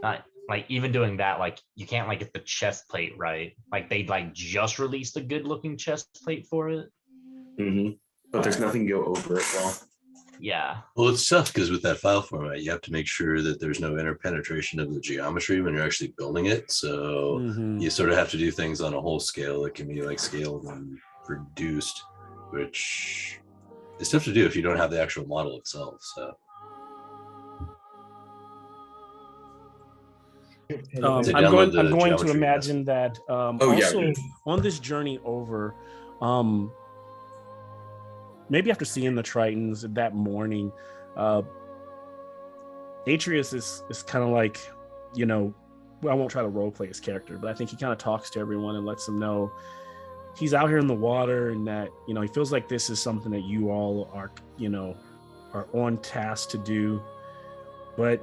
Speaker 5: Not like even doing that, like you can't like get the chest plate right. Like they like just released a good looking chest plate for it.
Speaker 4: Mm-hmm. But there's nothing to go over it well.
Speaker 5: Yeah.
Speaker 6: Well, it's tough because with that file format, you have to make sure that there's no interpenetration of the geometry when you're actually building it. So you sort of have to do things on a whole scale that can be like scaled and reduced, which is tough to do if you don't have the actual model itself. So They
Speaker 3: I'm
Speaker 6: download
Speaker 3: going. I'm
Speaker 6: the
Speaker 3: going to
Speaker 6: geometry
Speaker 3: imagine that.
Speaker 4: Oh, yeah.
Speaker 3: Also, on this journey over, maybe after seeing the Tritons that morning, Atreus is kind of like, well, I won't try to role play his character, but I think he kind of talks to everyone and lets them know he's out here in the water, and that he feels like this is something that you all are are on task to do, but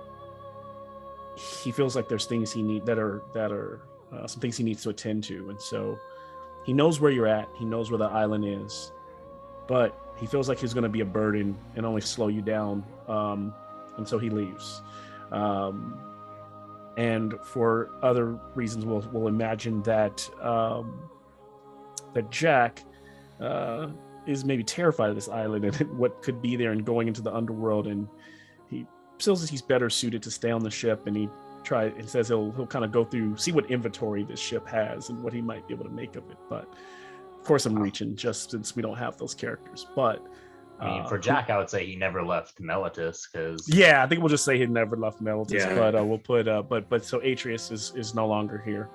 Speaker 3: he feels like there's things he need that are some things he needs to attend to, and so he knows where you're at. He knows where the island is, but he feels like he's going to be a burden and only slow you down, and so he leaves. And for other reasons, we'll imagine that that Jack is maybe terrified of this island and what could be there, and going into the underworld, and he feels that he's better suited to stay on the ship, and he says he'll kind of go through, see what inventory this ship has and what he might be able to make of it. But of course I'm reaching, just since we don't have those characters. But
Speaker 5: I mean, for Jack, I would say he never left Melitus, because
Speaker 3: I think we'll just say he never left Melitus.
Speaker 4: Yeah.
Speaker 3: But we'll put but so Atreus is no longer here.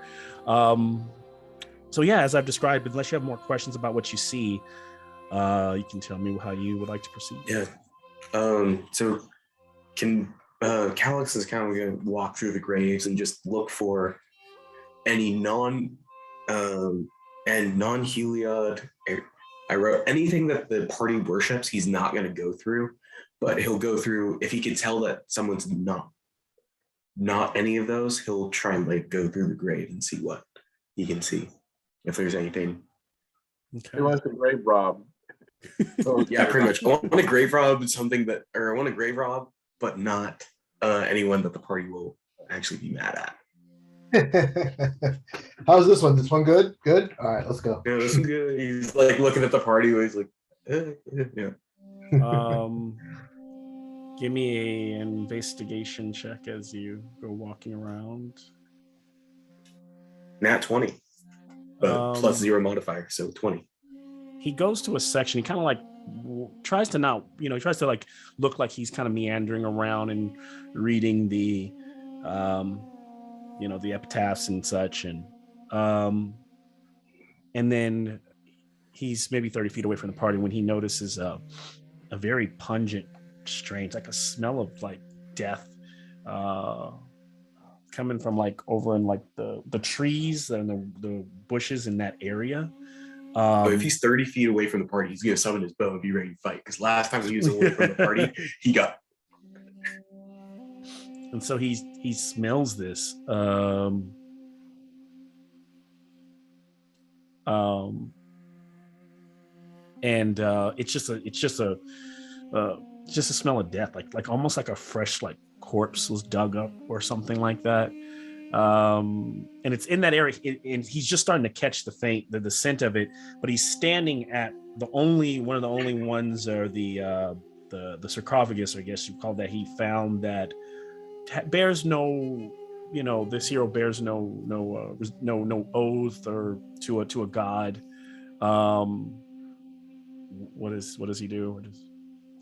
Speaker 3: So yeah, as I've described, unless you have more questions about what you see, you can tell me how you would like to proceed.
Speaker 4: Yeah. So can Calix is kind of going to walk through the graves and just look for any non-Heliod. I wrote anything that the party worships. He's not going to go through, but he'll go through if he can tell that someone's not any of those. He'll try and go through the grave and see what he can see, if there's anything.
Speaker 3: Okay.
Speaker 1: He wants to grave rob.
Speaker 4: Oh, yeah, pretty much. I want to grave rob but not anyone that the party will actually be mad at.
Speaker 2: How's this one? This one good? Good? All right, let's go.
Speaker 4: Yeah, this is good. He's looking at the party. He's like, yeah.
Speaker 3: Give me an investigation check as you go walking around.
Speaker 4: Nat 20. Plus 0 modifier, so 20.
Speaker 3: He goes to a section. He kind of tries to not, he tries to look like he's kind of meandering around and reading the, the epitaphs and such. And then he's maybe 30 feet away from the party when he notices a very pungent, strange, like a smell of death, coming from over in the trees and the bushes in that area.
Speaker 4: But if he's 30 feet away from the party, he's gonna summon his bow and be ready to fight. Because last time he was away from the party, he got.
Speaker 3: And so he smells this. And it's just a smell of death, like almost like a fresh corpse was dug up or something like that. And it's in that area, and he's just starting to catch the scent of it, but he's standing at one of the only ones, or the sarcophagus, I guess you call that, he found that bears no, this hero bears no oath or to a god. What does he do?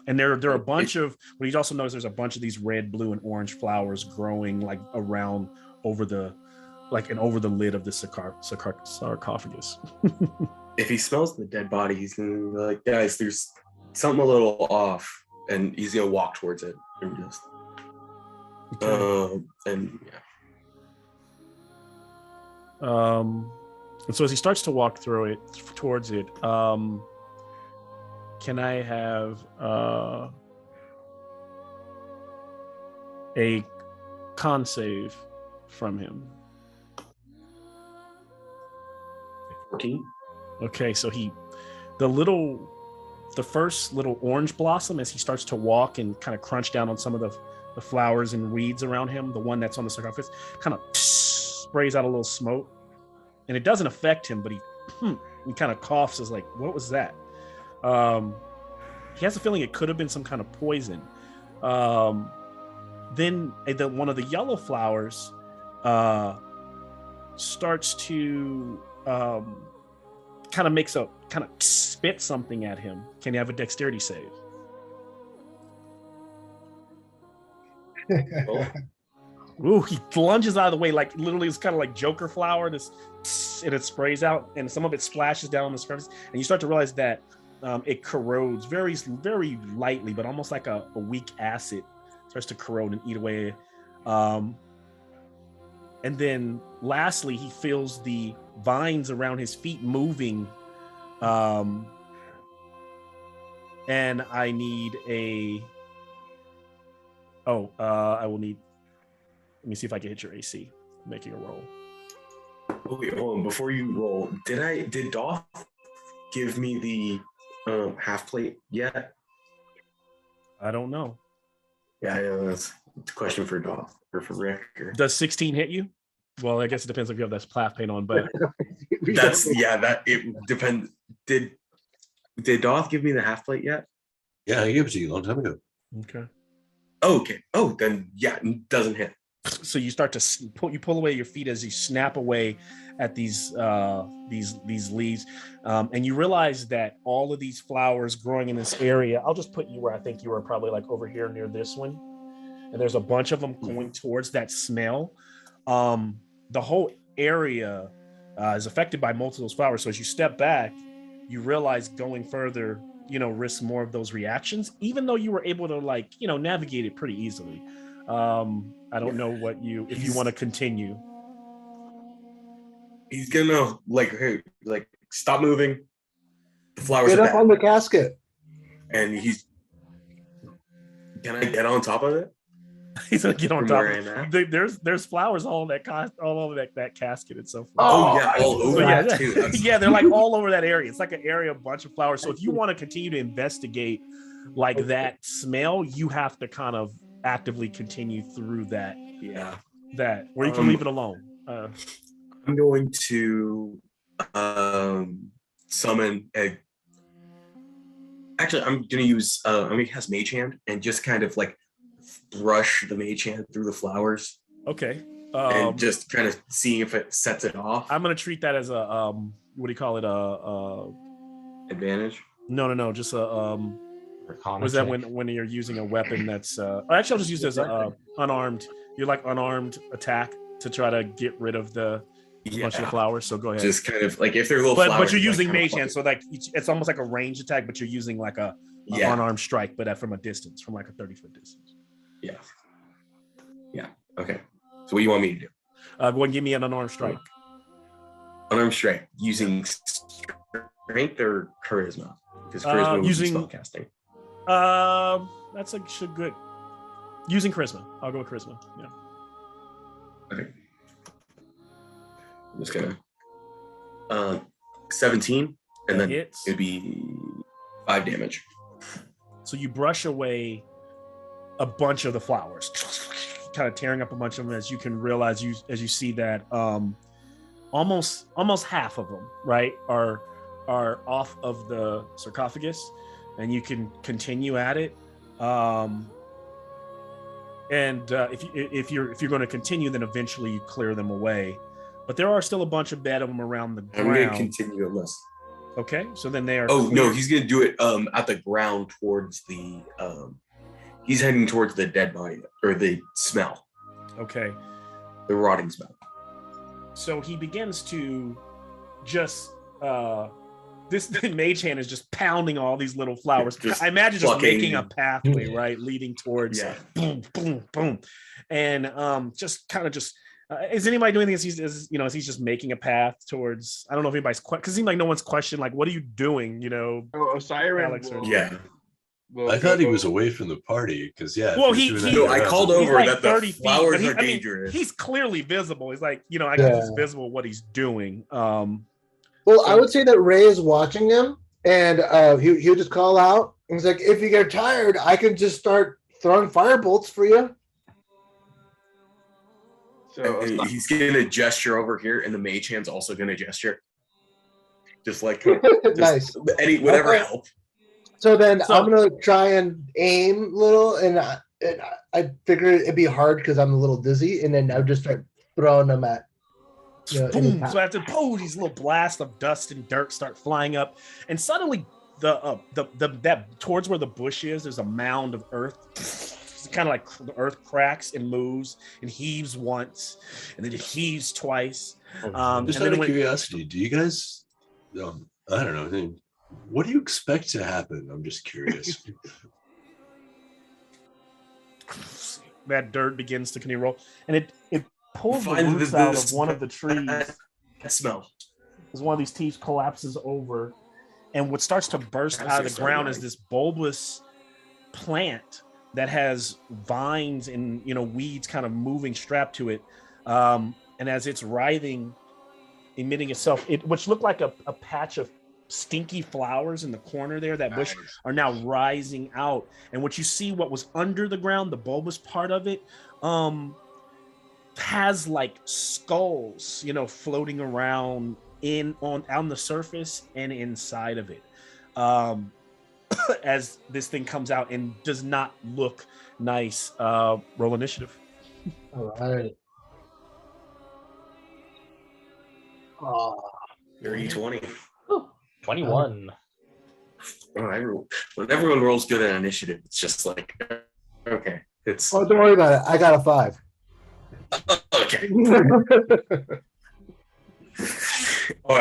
Speaker 3: And there are a bunch of, but he also knows there's a bunch of these red, blue, and orange flowers growing around over the lid of the sarcophagus.
Speaker 4: If he smells the dead body, he's gonna be like, guys, there's something a little off, and he's gonna walk towards it and just.
Speaker 3: Okay.
Speaker 4: And yeah.
Speaker 3: And so as he starts to walk towards it, can I have a con save from him?
Speaker 4: 14.
Speaker 3: Okay, so the first little orange blossom, as he starts to walk and kind of crunch down on some of the flowers and weeds around him, the one that's on the sarcophagus kind of sprays out a little smoke, and it doesn't affect him, but he kind of coughs, as what was that? He has a feeling it could have been some kind of poison. Then one of the yellow flowers starts to kind of spit something at him. Can you have a dexterity save? Ooh, he lunges out of the way, like literally it's kind of like Joker flower, and it sprays out, and some of it splashes down on the surface, and you start to realize that it corrodes very, very lightly, but almost like a weak acid starts to corrode and eat away. And then lastly, he feels the vines around his feet moving. And I need a... I will need... Let me see if I can hit your AC. Making a roll.
Speaker 4: Okay, hold on. Before you roll, did Doth give me the half plate yet?
Speaker 3: I don't know.
Speaker 4: Yeah, that's a question for Doth or for Rick.
Speaker 3: Does 16 hit you? Well, I guess it depends if you have that splash paint on, but
Speaker 4: that it depends. Did Doth give me the half plate yet?
Speaker 6: Yeah, I gave it to you a long time ago.
Speaker 3: okay.
Speaker 4: Okay. Oh, then yeah, it doesn't hit.
Speaker 3: So you start to pull away your feet as you snap away at these leaves, and you realize that all of these flowers growing in this area. I'll just put you where I think you were, probably like over here near this one, and there's a bunch of them going towards that smell. The whole area is affected by most of those flowers. So as you step back, you realize going further, risks more of those reactions, even though you were able to navigate it pretty easily. I don't know if you want to continue.
Speaker 4: He's gonna stop moving. The flowers
Speaker 2: Get
Speaker 4: are
Speaker 2: up
Speaker 4: bad.
Speaker 2: on the casket.
Speaker 4: And can I get on top of it?
Speaker 3: He's gonna get on
Speaker 4: From
Speaker 3: top.
Speaker 4: where I'm at?
Speaker 3: There's flowers all over that casket and so forth.
Speaker 4: Oh yeah, all
Speaker 2: I-
Speaker 4: over
Speaker 3: yeah,
Speaker 4: that too. That's-
Speaker 3: yeah, they're like all over that area. It's like an area, a bunch of flowers. So if you want to continue to investigate that smell, you have to kind of actively continue through that, or you can leave it alone.
Speaker 4: I'm going to summon a. Actually, I'm gonna use. I'm gonna cast Mage Hand and just kind of brush the Mage Hand through the flowers
Speaker 3: Okay.
Speaker 4: and just kind of seeing if it sets it off.
Speaker 3: I'm gonna treat that as a what do you call it?
Speaker 4: Advantage.
Speaker 3: No, just a was that when you're using a weapon that's actually I'll just use it as a unarmed. You're unarmed attack to try to get rid of the bunch of the flowers. So go ahead.
Speaker 4: Just kind of if they're little flowers.
Speaker 3: But you're using Mage Hand, so it's almost like a ranged attack, but you're using a unarmed strike, but from a distance, from a 30-foot distance.
Speaker 4: Yeah. Okay. So what do you want me to do?
Speaker 3: Go ahead and give me an unarmed strike.
Speaker 4: Unarmed strike using strength or charisma? Because charisma would be spellcasting.
Speaker 3: That's good. Using charisma. I'll go with charisma. Yeah.
Speaker 4: Okay. I'm just gonna 17, and then
Speaker 3: hits.
Speaker 4: it'd be 5 damage.
Speaker 3: So you brush away a bunch of the flowers, kind of tearing up a bunch of them, as you can realize as you see that almost half of them, right, are off of the sarcophagus, and you can continue at it. If you're going to continue, then eventually you clear them away. But there are still a bunch of bed of them around the ground.
Speaker 4: I'm going to continue unless.
Speaker 3: Okay, so then they are.
Speaker 4: Oh no, he's going to do it at the ground towards the. He's heading towards the dead body or the smell.
Speaker 3: Okay.
Speaker 4: The rotting smell.
Speaker 3: So he begins to just. This Mage Hand is just pounding all these little flowers. I imagine just making a pathway, right, leading towards boom, boom, boom, and just kind of just. Is anybody doing this? Is he just making a path towards? I don't know if anybody's because it seems like no one's questioned. What are you doing?
Speaker 1: Osiris.
Speaker 6: I thought he was away from the party because
Speaker 3: Well,
Speaker 4: I called over that the flowers are dangerous.
Speaker 3: He's clearly visible. He's I guess he's visible what he's doing.
Speaker 2: Well, I would say that Ray is watching him, and he'll just call out. And he's like, if you get tired, I can just start throwing firebolts for you.
Speaker 4: So he's going to gesture over here, and the Mage Hand's also going to gesture. Just
Speaker 2: nice.
Speaker 4: Whatever help.
Speaker 2: So then I'm going to try and aim a little, and I figure it'd be hard because I'm a little dizzy, and then I'll just start throwing them at.
Speaker 3: Boom! So after these little blasts of dust and dirt start flying up, and suddenly that towards where the bush is, there's a mound of earth kind of like the earth cracks and moves and heaves once, and then it heaves twice.
Speaker 6: Just
Speaker 3: and
Speaker 6: out
Speaker 3: then
Speaker 6: of
Speaker 3: when,
Speaker 6: curiosity, do you guys? I don't know. What do you expect to happen? I'm just curious.
Speaker 3: that dirt begins to continue to roll, and it pulls the
Speaker 4: Find
Speaker 3: roots out of one of the trees.
Speaker 4: That smell.
Speaker 3: As one of these teeth collapses over, and what starts to burst out of the ground is this bulbous plant that has vines and weeds kind of moving strapped to it, and as it's writhing, emitting itself, which looked like a patch of stinky flowers in the corner there, that bush, are now rising out. And what you see, what was under the ground, the bulbous part of it, has like skulls, floating around on the surface and inside of it, as this thing comes out and does not look nice. Roll initiative.
Speaker 2: All right. Oh,
Speaker 4: 30-20.
Speaker 5: 21.
Speaker 4: When everyone rolls good at initiative, it's just like, okay, it's
Speaker 2: don't worry about it. I got a 5.
Speaker 4: okay. Oh,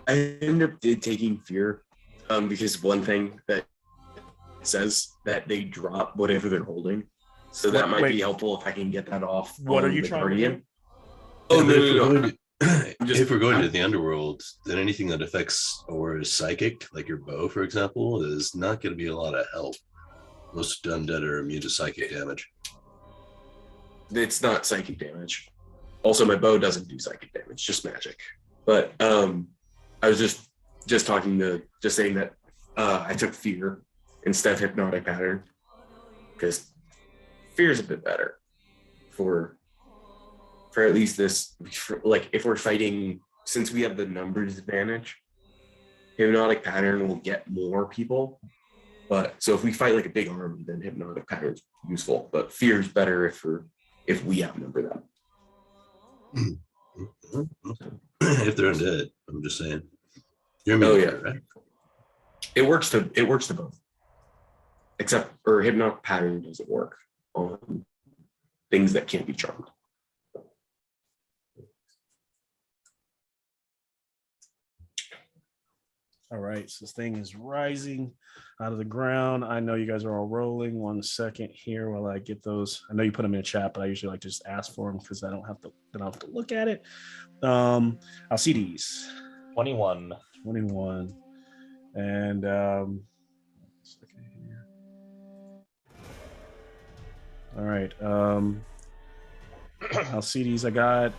Speaker 4: I ended up taking fear, because one thing that says that they drop whatever they're holding, so that might be helpful if I can get that off.
Speaker 3: What are you
Speaker 4: the
Speaker 3: trying
Speaker 4: Guardian.
Speaker 3: to do?
Speaker 4: Oh no.
Speaker 6: If we're going to the underworld, then anything that affects or is psychic, like your bow, for example, is not going to be a lot of help. Most undead are immune to psychic damage.
Speaker 4: It's not psychic damage. Also, my bow doesn't do psychic damage, just magic. But I was just saying that I took fear instead of hypnotic pattern, because fear is a bit better for at least this. Like if we're fighting, since we have the numbers advantage, hypnotic pattern will get more people. But so if we fight like a big army, then hypnotic pattern is useful. But fear is better if we outnumber them.
Speaker 6: If they're undead, I'm just saying. You're immune, right?
Speaker 4: It works to both. Except or hypnotic pattern doesn't work on things that can't be charmed.
Speaker 3: All right, so this thing is rising out of the ground. I know you guys are all rolling. 1 second here while I get those. I know you put them in a chat, but I usually like to just ask for them because I don't have to look at it. I'll see these.
Speaker 5: 21.
Speaker 3: 21. And second here. All right. I'll see these. I got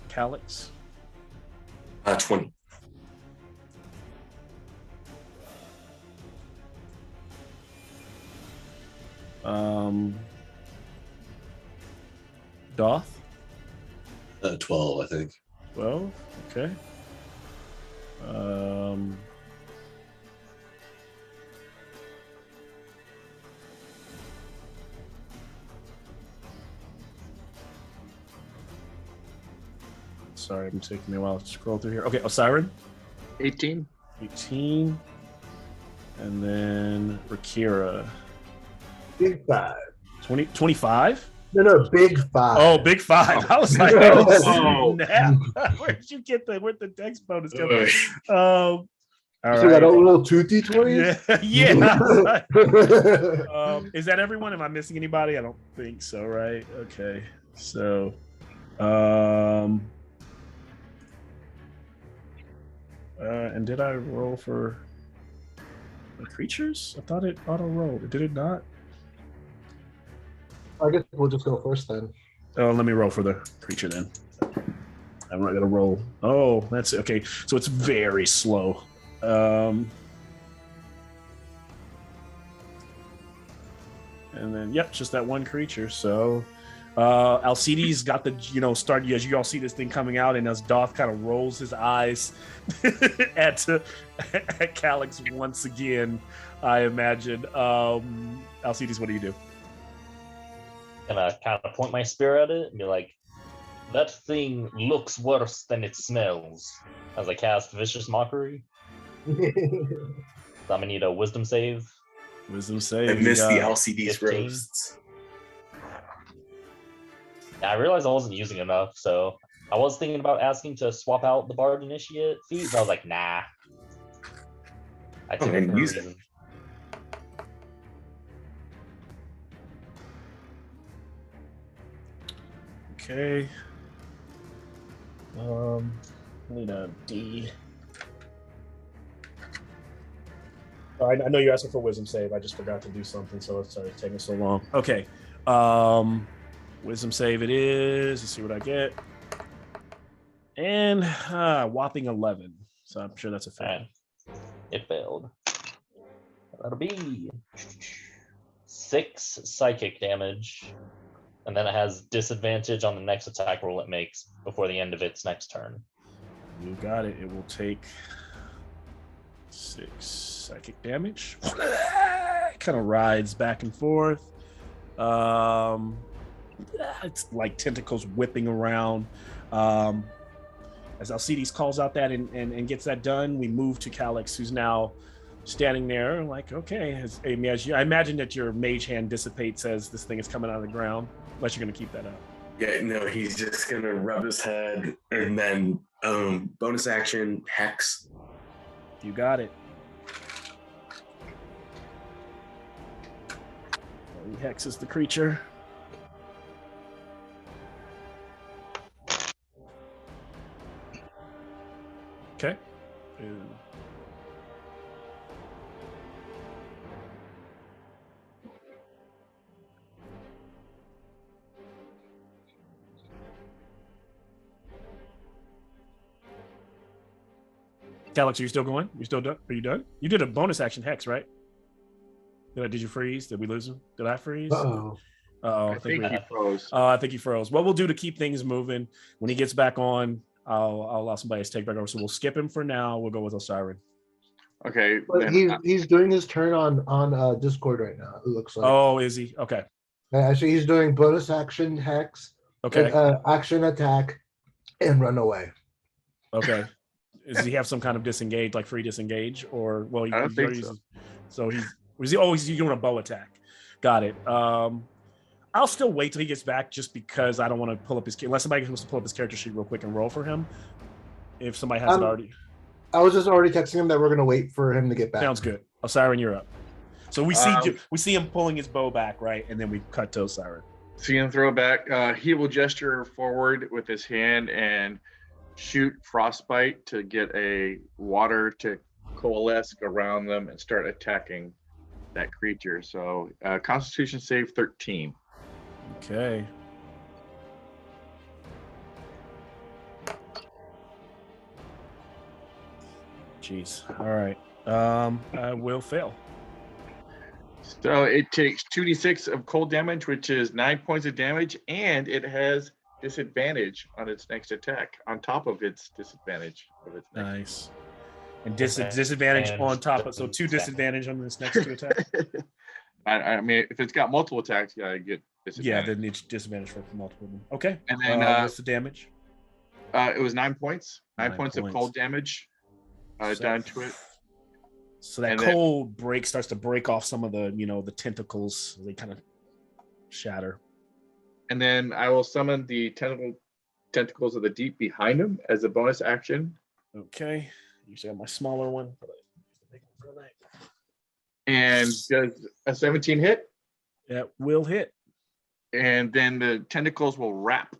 Speaker 3: Calyx.
Speaker 4: 20.
Speaker 3: Doth.
Speaker 6: 12, I think.
Speaker 3: 12. Okay. Sorry, I'm taking me a while to scroll through here. Okay, Osiris.
Speaker 1: 18.
Speaker 3: 18. And then Rakira.
Speaker 2: Big 5.
Speaker 3: 25?
Speaker 2: No, big 5.
Speaker 3: Oh, big 5. I was like, oh, snap. Where'd the dex bonus come? All
Speaker 2: so
Speaker 3: right.
Speaker 2: got a little 2 D20s?
Speaker 3: Yeah. Is that everyone? Am I missing anybody? I don't think so, right? Okay. So, and did I roll for the creatures? I thought it auto rolled. Did it not?
Speaker 2: I guess we'll just go first then.
Speaker 3: Oh, let me roll for the creature then. I'm not gonna roll. Oh, that's it. Okay. So it's very slow. And then yep, just that one creature. So Alcides got the start as you all see this thing coming out, and as Doth kind of rolls his eyes at Calyx once again, I imagine. Alcides, what do you do?
Speaker 5: Gonna kind of point my spear at it and be like, that thing looks worse than it smells, as I cast Vicious Mockery. So I'm gonna need a wisdom save.
Speaker 3: Wisdom save.
Speaker 4: I
Speaker 3: you
Speaker 4: missed the
Speaker 3: got
Speaker 4: LCD's
Speaker 5: 15.
Speaker 4: roasts.
Speaker 5: Yeah, I realized I wasn't using enough, so I was thinking about asking to swap out the Bard Initiate feat, but I was like, nah. I took it
Speaker 4: then
Speaker 5: for a
Speaker 4: use it.
Speaker 5: reason.
Speaker 3: Okay. I need a D. Oh, I know you're asking for wisdom save. I just forgot to do something, so it's sorry it's taking so long. Okay. Wisdom save it is. Let's see what I get. And whopping 11. So I'm sure that's a fail.
Speaker 5: Man, it failed. That'll be 6 psychic damage. And then it has disadvantage on the next attack roll it makes before the end of its next turn.
Speaker 3: You got it. It will take 6 psychic damage. Kind of rides back and forth. It's like tentacles whipping around. As Alcides calls out that and gets that done, we move to Calix, who's now standing there like, okay. I imagine that your mage hand dissipates as this thing is coming out of the ground, unless you're going to keep that up.
Speaker 4: Yeah, no, he's just going to rub his head and then bonus action, Hex.
Speaker 3: You got it. He hexes the creature. Okay. Calix, are you still going? You still done? Are you done? You did a bonus action hex, right? Did you freeze? Did we lose him? Did I freeze?
Speaker 2: Uh-oh.
Speaker 1: I think he froze.
Speaker 3: I think he froze. What we'll do to keep things moving, when he gets back on, I'll allow somebody else to take back over. So we'll skip him for now. We'll go with Osiris.
Speaker 1: Okay.
Speaker 2: But he's doing his turn on Discord right now. It looks like.
Speaker 3: Oh, is he? Okay.
Speaker 2: Actually, he's doing bonus action hex,
Speaker 3: Okay.
Speaker 2: action attack, and run away.
Speaker 3: Okay. Does he have some kind of disengage, like free disengage, or well?
Speaker 1: I don't think so.
Speaker 3: So he's doing a bow attack. Got it. I'll still wait till he gets back, just because I don't want to pull up unless somebody wants to pull up his character sheet real quick and roll for him. If somebody has it already.
Speaker 2: I was just already texting him that we're gonna wait for him to get back.
Speaker 3: Sounds good. Osiris, you're up. So we see him pulling his bow back, right, and then we cut to Osiris.
Speaker 1: See him throw back. He will gesture forward with his hand and shoot frostbite to get a water to coalesce around them and start attacking that creature. So Constitution save 13.
Speaker 3: Okay. Jeez. All right. I will fail.
Speaker 1: So it takes 2d6 of cold damage, which is 9 points of damage, and it has disadvantage on its next attack on top of its disadvantage of its next.
Speaker 3: Nice. And disadvantage on top of, so 2 disadvantage on this next 2 attacks.
Speaker 1: I mean, if it's got multiple attacks, you gotta get disadvantage.
Speaker 3: Yeah, then it's disadvantage for multiple of them. Okay.
Speaker 1: And then
Speaker 3: what's the damage?
Speaker 1: It was 9 points. 9
Speaker 3: 9
Speaker 1: points of
Speaker 3: points.
Speaker 1: cold damage done to it.
Speaker 3: So that
Speaker 1: And
Speaker 3: cold starts to break off some of the, the tentacles. They kind of shatter.
Speaker 1: And then I will summon the tentacles of the deep behind him as a bonus action.
Speaker 3: Okay. Usually I have my smaller one.
Speaker 1: And does a 17 hit?
Speaker 3: That will hit.
Speaker 1: And then the tentacles will wrap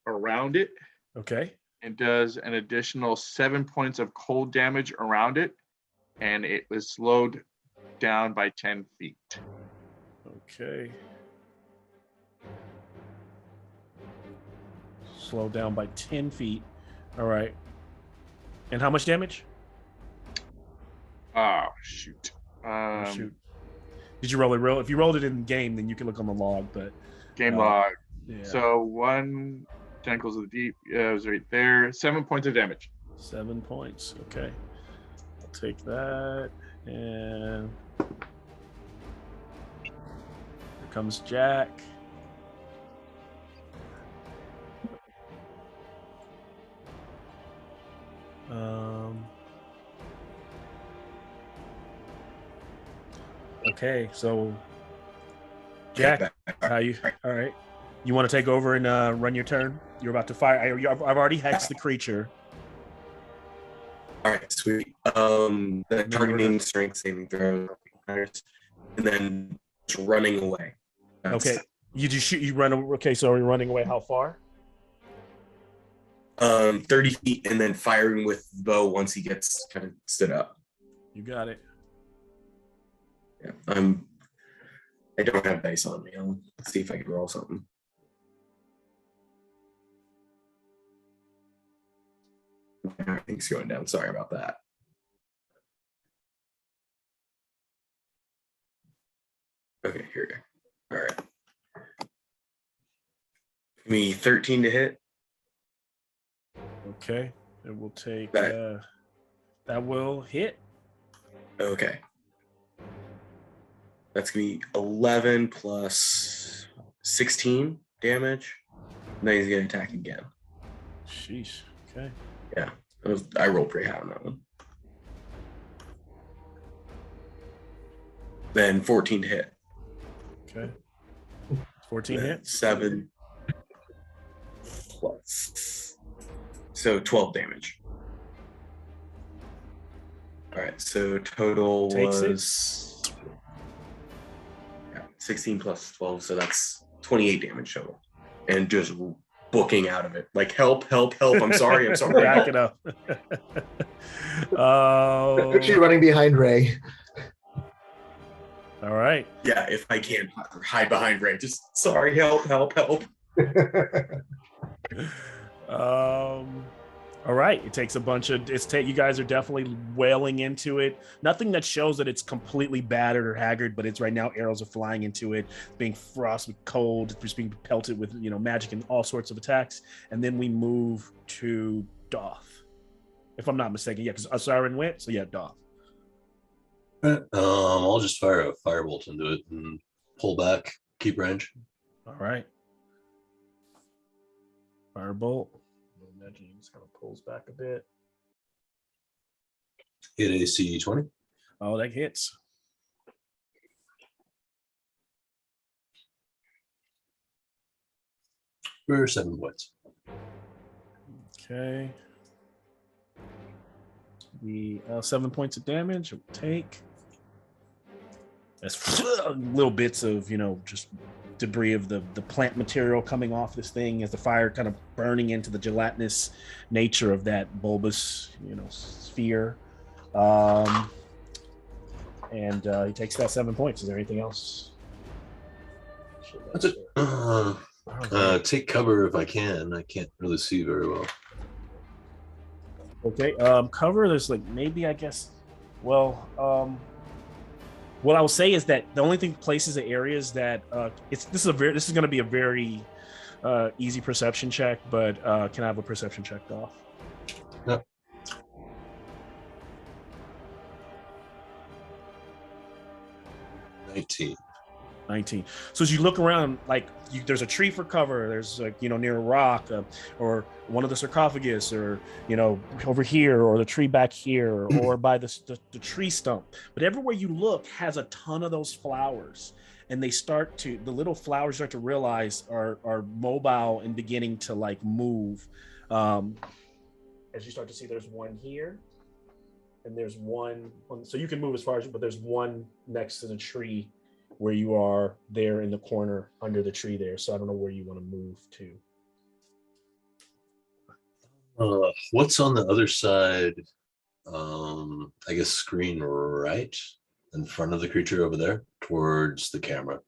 Speaker 1: around it
Speaker 3: Okay.
Speaker 1: and does an additional 7 points of cold damage around it. And it was slowed down by 10 feet.
Speaker 3: Okay. Slow down by 10 feet. All right. And how much damage?
Speaker 1: Oh, shoot.
Speaker 3: Shoot. Did you roll it real? If you rolled it in game, then you can look on the log, but
Speaker 1: Game log.
Speaker 3: yeah.
Speaker 1: So 1 tentacles of the deep. Yeah, it was right there. 7 points of damage.
Speaker 3: 7 points. Okay. I'll take that. And here comes Jack. Okay, so Jack, how you? All right, you want to take over and run your turn? You're about to fire. I've already hexed the creature.
Speaker 4: All right, sweet. The targeting strength saving throw, and then just running away.
Speaker 3: Okay, you just shoot. You run. Okay, so are you running away? How far?
Speaker 4: 30 feet, and then firing with the bow once he gets kind of stood up.
Speaker 3: You got it.
Speaker 4: Yeah, I don't have dice on me. I'll see if I can roll something. Everything's going down. Sorry about that. Okay, here we go. All right. Give me 13 to hit.
Speaker 3: Okay, it will take.
Speaker 4: That
Speaker 3: will hit.
Speaker 4: Okay. That's gonna be 11 plus 16 damage. And then he's gonna attack again.
Speaker 3: Sheesh. Okay.
Speaker 4: Yeah, I rolled pretty high on that one. Then 14 to hit.
Speaker 3: Okay. 14
Speaker 4: Then
Speaker 3: hits.
Speaker 4: 7 plus. So 12 damage. All right, so total
Speaker 3: Takes
Speaker 4: was 16 plus 12, so that's 28 damage total. And just booking out of it. Like, help, help, help. I'm sorry, I'm sorry.
Speaker 3: Back it up.
Speaker 2: She's running behind Ray.
Speaker 3: All right.
Speaker 4: Yeah, if I can hide behind Ray, just sorry, help, help, help.
Speaker 3: All right. It takes a bunch of you guys are definitely wailing into it. Nothing that shows that it's completely battered or haggard, but it's right now arrows are flying into it, being frosted with cold, it's being pelted with magic and all sorts of attacks. And then we move to Doth. If I'm not mistaken. Yeah, because Osiris went, so yeah, Doth.
Speaker 6: I'll just fire a firebolt into it and pull back, keep range.
Speaker 3: All right. Firebolt. Imagine he just kind of pulls back a bit.
Speaker 6: Hit AC 20.
Speaker 3: Oh, that hits.
Speaker 6: For 7 points.
Speaker 3: Okay. The 7 points of damage. It will take. That's little bits of just debris of the plant material coming off this thing as the fire kind of burning into the gelatinous nature of that bulbous sphere. And he takes that 7 points. Is there anything else?
Speaker 6: That's it. Take cover if I can. I can't really see very well.
Speaker 3: Okay. Cover. There's maybe I guess. Well. What I will say is that the only places or areas that this is going to be a very easy perception check, but can I have a perception check off?
Speaker 6: Yep. $19.
Speaker 3: 19. So as you look around, there's a tree for cover. There's near a rock, or one of the sarcophagus, or over here, or the tree back here, or by the tree stump. But everywhere you look has a ton of those flowers, and the little flowers start to realize are mobile and beginning to move. As you start to see, there's one here, and there's one. So you can move as far as, but there's one next to the tree where you are there in the corner under the tree there. So I don't know where you want to move to.
Speaker 6: What's on the other side? I guess screen right in front of the creature over there towards the camera.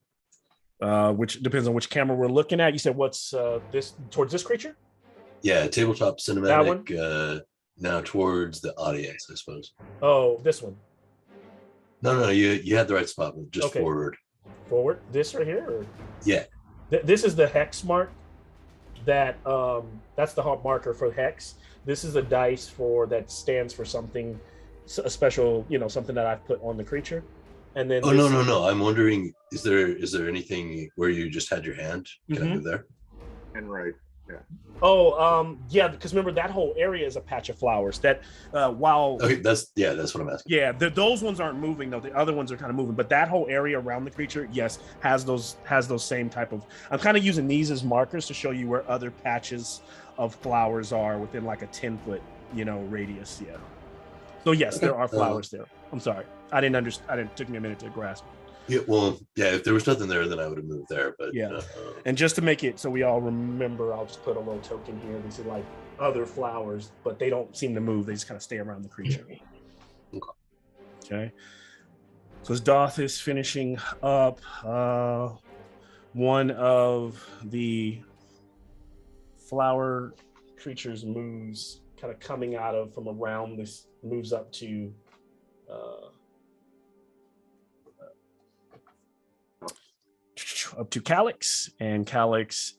Speaker 3: Which depends on which camera we're looking at. You said what's this towards this creature?
Speaker 6: Yeah, tabletop cinematic. Now towards the audience, I suppose.
Speaker 3: Oh, this one.
Speaker 6: No, you had the right spot, but just forward.
Speaker 3: Forward? This right here? Or?
Speaker 6: Yeah.
Speaker 3: This is the hex mark. That's the marker for hex. This is a dice that stands for something, a special, something that I've put on the creature. And then
Speaker 6: no. I'm wondering, is there anything where you just had your hand? Can I move there?
Speaker 1: And right.
Speaker 3: Oh, yeah, because remember that whole area is a patch of flowers. That while
Speaker 6: Okay, that's what I'm asking.
Speaker 3: yeah, those ones aren't moving though. The other ones are kind of moving, but that whole area around the creature, yes, has those same type of. I'm kind of using these as markers to show you where other patches of flowers are within like a 10-foot, radius. Yeah. So yes, there are flowers there. I'm sorry, I didn't understand. It took me a minute to grasp.
Speaker 6: Yeah, well, yeah. If there was nothing there, then I would have moved there. But
Speaker 3: yeah, and just to make it so we all remember, I'll just put a little token here. These are like other flowers, but they don't seem to move. They just kind of stay around the creature. Okay. So as Doth is finishing up, one of the flower creatures moves, kind of coming out of from around this, moves up to Calyx, and Calyx,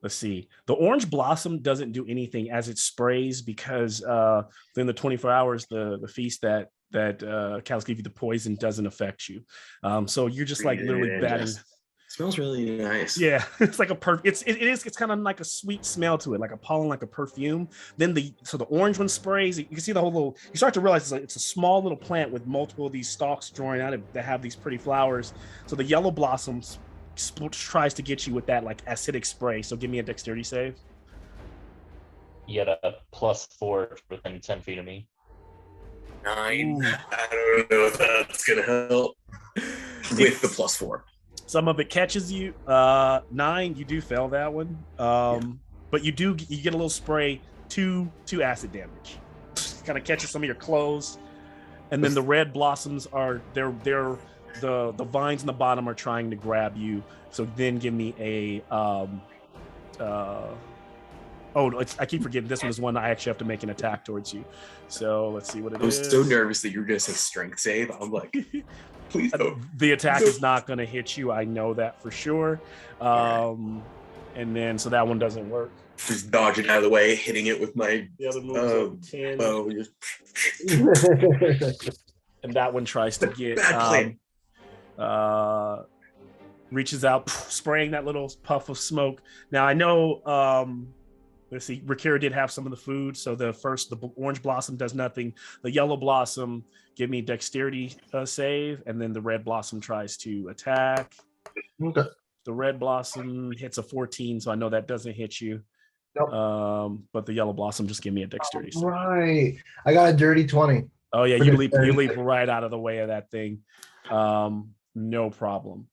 Speaker 3: let's see, the orange blossom doesn't do anything as it sprays, because within the 24 hours the feast that Calyx gives you, the poison doesn't affect you, so you're just like literally batting.
Speaker 4: Smells really nice.
Speaker 3: Yeah, it's like it's kind of like a sweet smell to it, like a pollen, like a perfume. Then the orange one sprays. You can see the whole little. You start to realize it's a small little plant with multiple of these stalks drawing out that have these pretty flowers. So the yellow blossoms tries to get you with that like acidic spray. So give me a dexterity save.
Speaker 5: You get a +4 within 10 feet of me.
Speaker 4: 9. Ooh. I don't know if that's gonna help with the +4.
Speaker 3: Some of it catches you. 9, you do fail that one. But you get a little spray, 2 acid damage. Kind of catches some of your clothes. And then the red blossoms are the vines in the bottom are trying to grab you. So then give me a I keep forgetting this one is one I actually have to make an attack towards you. So let's see what it is.
Speaker 4: I was so nervous that you were gonna say strength save. I'm like, please don't.
Speaker 3: The attack is not going to hit you. I know that for sure. And then, so that one doesn't work.
Speaker 4: Just dodging out of the way, hitting it with my
Speaker 3: the other move 10. And that one tries to get, reaches out, spraying that little puff of smoke. Now, I know, let's see, Rakira did have some of the food. So the orange blossom does nothing. The yellow blossom, give me dexterity save, and then the red blossom tries to attack.
Speaker 2: Okay.
Speaker 3: The red blossom hits a 14, so I know that doesn't hit you.
Speaker 2: Nope.
Speaker 3: But the yellow blossom, just give me a dexterity save.
Speaker 2: Right. I got a dirty 20.
Speaker 3: Oh yeah, you leap right out of the way of that thing. No problem.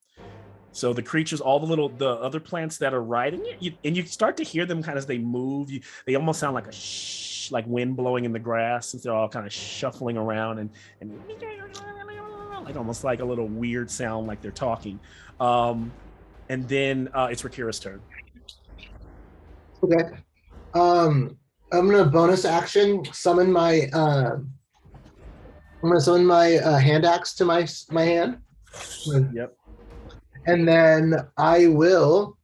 Speaker 3: So the creatures, all the other plants that are riding it, and you start to hear them kind of as they move. They almost sound like like wind blowing in the grass, since they're all kind of shuffling around and like almost like a little weird sound, like they're talking. And then it's Rakira's turn.
Speaker 2: Okay. I'm gonna bonus action summon my. I'm gonna summon my hand axe to my hand.
Speaker 3: Yep.
Speaker 2: And then I will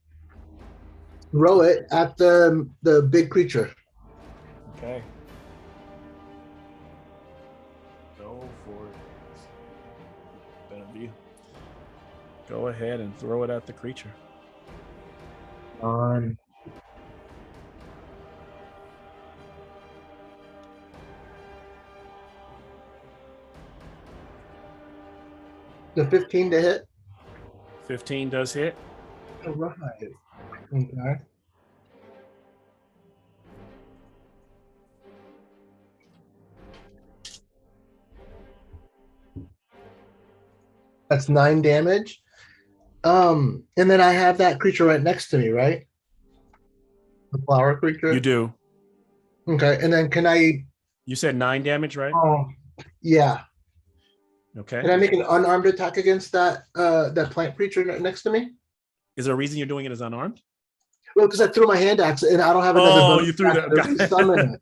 Speaker 2: throw it at the big creature.
Speaker 3: Okay. Go for it. Better view. Go ahead and throw it at the creature.
Speaker 2: On. The 15 to hit.
Speaker 3: 15 does hit.
Speaker 2: All right. Okay. That's 9 damage. And then I have that creature right next to me, right? The flower creature.
Speaker 3: You do.
Speaker 2: Okay, and then can I?
Speaker 3: You said 9 damage, right?
Speaker 2: Oh, yeah.
Speaker 3: Okay.
Speaker 2: Can I make an unarmed attack against that plant creature next to me?
Speaker 3: Is there a reason you're doing it as unarmed?
Speaker 2: Well, because I threw my hand axe and I don't have another.
Speaker 3: Oh, you threw
Speaker 2: that.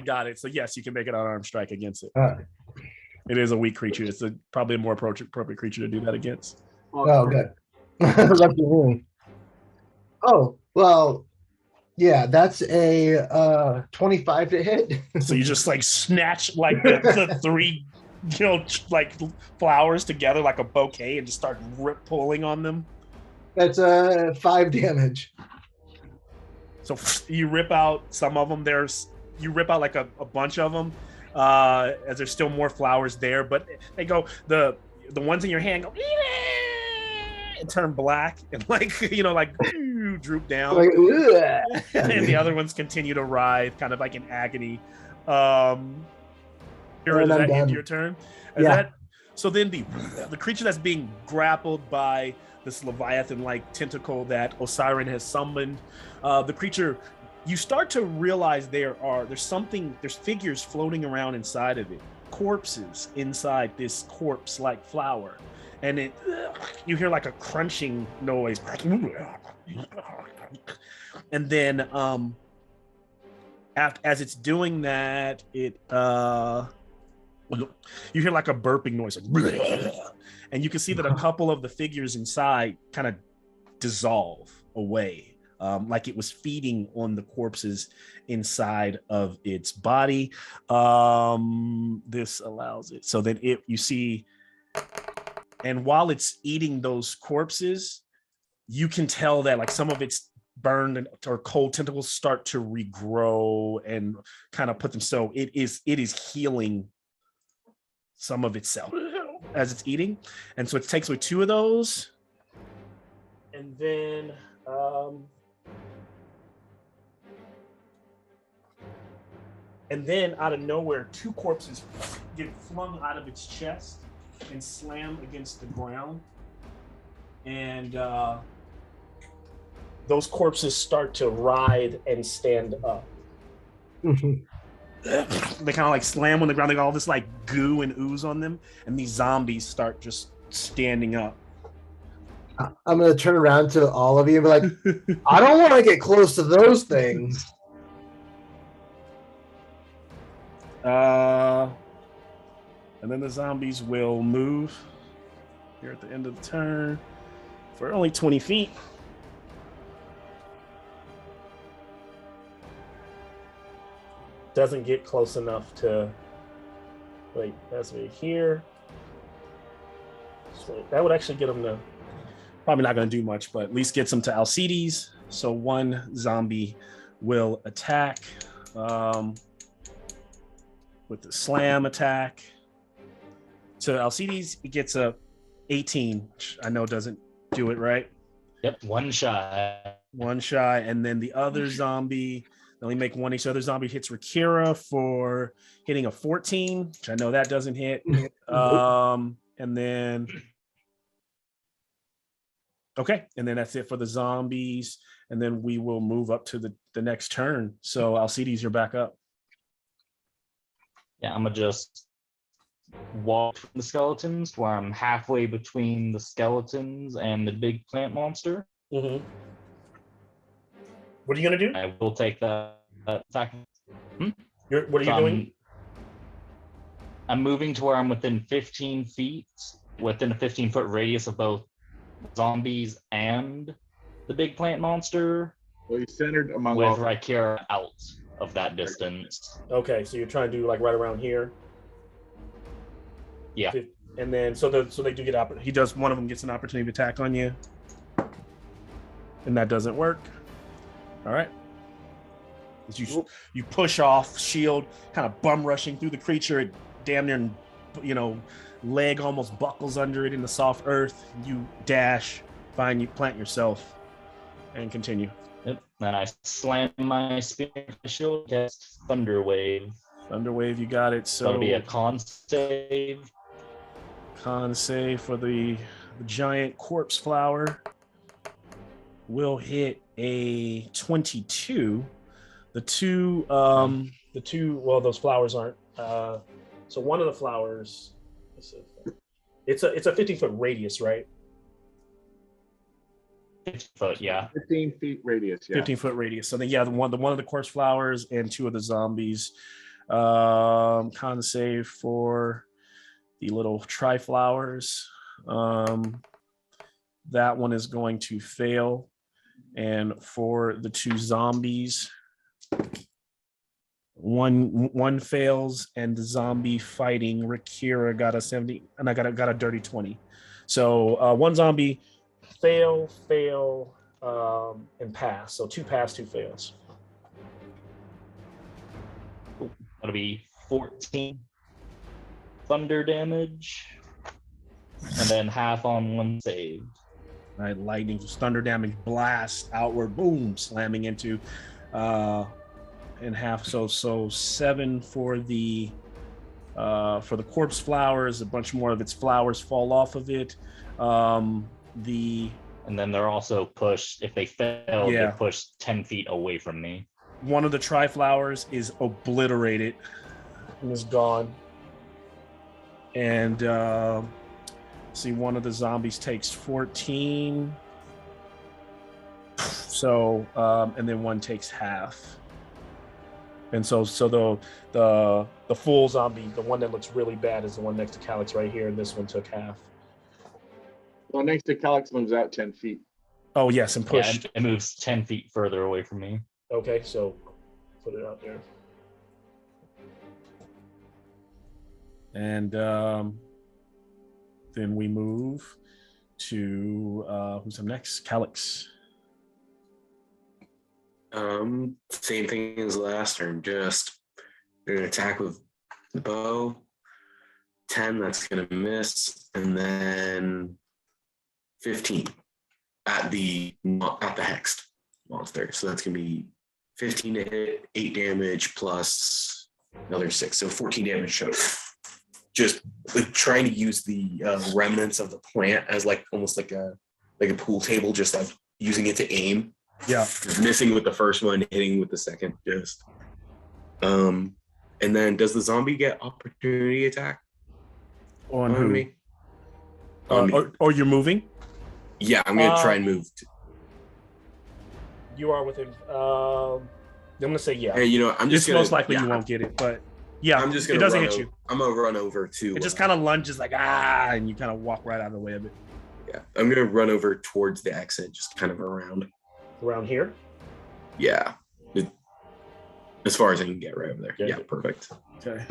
Speaker 3: Got it. So yes, you can make an unarmed strike against it.
Speaker 2: Right.
Speaker 3: It is a weak creature. It's probably a more appropriate creature to do that against.
Speaker 2: Oh, good. Lucky me. Oh, well, yeah, that's a 25 to hit.
Speaker 3: So you just like snatch like the 3, like flowers together like a bouquet and just start pulling on them.
Speaker 2: That's 5 damage.
Speaker 3: So you rip out some of them. You rip out like a bunch of them, as there's still more flowers there. But they go the ones in your hand go and turn black and like droop down,
Speaker 2: Like, ugh.
Speaker 3: and the other ones continue to writhe, kind of like in agony. Kira,
Speaker 2: And
Speaker 3: does
Speaker 2: I'm
Speaker 3: that end
Speaker 2: done.
Speaker 3: your turn?
Speaker 2: Yeah.
Speaker 3: So then the creature that's being grappled by this Leviathan-like tentacle that Osiren has summoned, the creature, you start to realize there's figures floating around inside of it, corpses inside this corpse-like flower, and you hear like a crunching noise, and then as it's doing that, you hear like a burping noise, and you can see that a couple of the figures inside kind of dissolve away, like it was feeding on the corpses inside of its body. This allows it so that you see, and while it's eating those corpses, you can tell that like some of its burned or cold tentacles start to regrow and kind of put them, so it is healing some of itself as it's eating, and so it takes away 2 of those, and then out of nowhere 2 corpses get flung out of its chest and slam against the ground, and those corpses start to writhe and stand up. They kind of like slam on the ground. They got all this like goo and ooze on them, and these zombies start just standing up.
Speaker 2: I'm gonna turn around to all of you and be like, I don't want to get close to those things.
Speaker 3: And then the zombies will move here at the end of the turn for only 20 feet. Doesn't get close enough to, wait, that's me here. So that would actually get them to, probably not going to do much, but at least gets them to Alcides. So 1 zombie will attack with the slam attack. To Alcides, he gets a 18, which I know doesn't do it, right?
Speaker 5: Yep, 1 shy.
Speaker 3: 1 shy, and then the other zombie, they only make 1 each. Other zombie hits Rakira for hitting a 14, which I know that doesn't hit. And then, okay, and then that's it for the zombies, and then we will move up to the next turn. So Alcides, you're back up.
Speaker 5: Yeah, I'm gonna just walk from the skeletons where I'm halfway between the skeletons and the big plant monster.
Speaker 3: Mm-hmm. What are you gonna do?
Speaker 5: I will take that attack.
Speaker 3: What are you doing?
Speaker 5: I'm moving to where I'm within 15 feet, within a 15-foot radius of both zombies and the big plant monster.
Speaker 1: Well, he's centered among
Speaker 5: with
Speaker 1: all.
Speaker 5: Rykira out of that distance.
Speaker 3: Okay, so you're trying to do like right around here.
Speaker 5: Yeah.
Speaker 3: And then so they do get one of them gets an opportunity to attack on you, and that doesn't work. All right. As you push off, shield kind of bum rushing through the creature, it damn near, leg almost buckles under it in the soft earth. You dash, plant yourself, and continue.
Speaker 5: Yep. Then I slam my spear in the shield, cast Thunder Wave.
Speaker 3: Thunder Wave, you got it. So
Speaker 5: that'll be a con save.
Speaker 3: Con save for the giant corpse flower will hit a 22. Those flowers aren't. So one of the flowers, it's a 15-foot radius, right?
Speaker 5: 15 foot, yeah.
Speaker 1: 15 feet radius, yeah.
Speaker 3: 15-foot radius. So then, yeah, the one of the corpse flowers and 2 of the zombies. Con save for the little tri-flowers. That one is going to fail. And for the 2 zombies, one fails, and the zombie fighting Rakira got a 70, and I got a dirty 20. So 1 zombie fail, and pass. So 2 pass, 2 fails.
Speaker 5: That'll be 14 thunder damage, and then half on one save.
Speaker 3: Right, lightning, thunder damage, blast outward, boom, slamming into in half. So 7 for the corpse flowers. A bunch more of its flowers fall off of it. And
Speaker 5: then they're also pushed. If they fail,
Speaker 3: Yeah.
Speaker 5: they're pushed 10 feet away from me.
Speaker 3: one of the tri-flowers is obliterated and is gone. And see, one of the zombies takes 14. So and then one takes half. And so the full zombie, the one that looks really bad, is the one next to Calyx right here, and this one took half.
Speaker 1: Well, next to Calyx moves out 10 feet.
Speaker 3: Oh yes, and push.
Speaker 5: Yeah, it moves 10 feet further away from me.
Speaker 3: Okay, so put it out there. And then we move to who's up next? Calyx.
Speaker 4: Same thing as last turn. Just gonna attack with the bow. 10, that's gonna miss, and then 15 at the hexed monster. So that's gonna be 15 to hit, 8 damage plus another 6, so 14 damage. So just trying to use the remnants of the plant as like almost like a pool table, just like using it to aim.
Speaker 3: Yeah.
Speaker 4: Just missing with the first one, hitting with the second. Just and then does the zombie get opportunity attack
Speaker 3: On who?
Speaker 4: me? On me.
Speaker 3: Or you're moving?
Speaker 4: Yeah, I'm gonna try and move.
Speaker 3: You are within. I'm gonna say yeah.
Speaker 4: And I'm just gonna,
Speaker 3: most likely you won't get it, but yeah,
Speaker 4: I'm just gonna.
Speaker 3: It doesn't hit you.
Speaker 4: I'm gonna run over to.
Speaker 3: It just kind of lunges like and you kind of walk right out of the way of it.
Speaker 4: Yeah, I'm gonna run over towards the exit, just kind of around.
Speaker 3: Around here?
Speaker 4: Yeah, as far as I can get right over there.
Speaker 3: Okay.
Speaker 4: Yeah, perfect.
Speaker 3: Okay.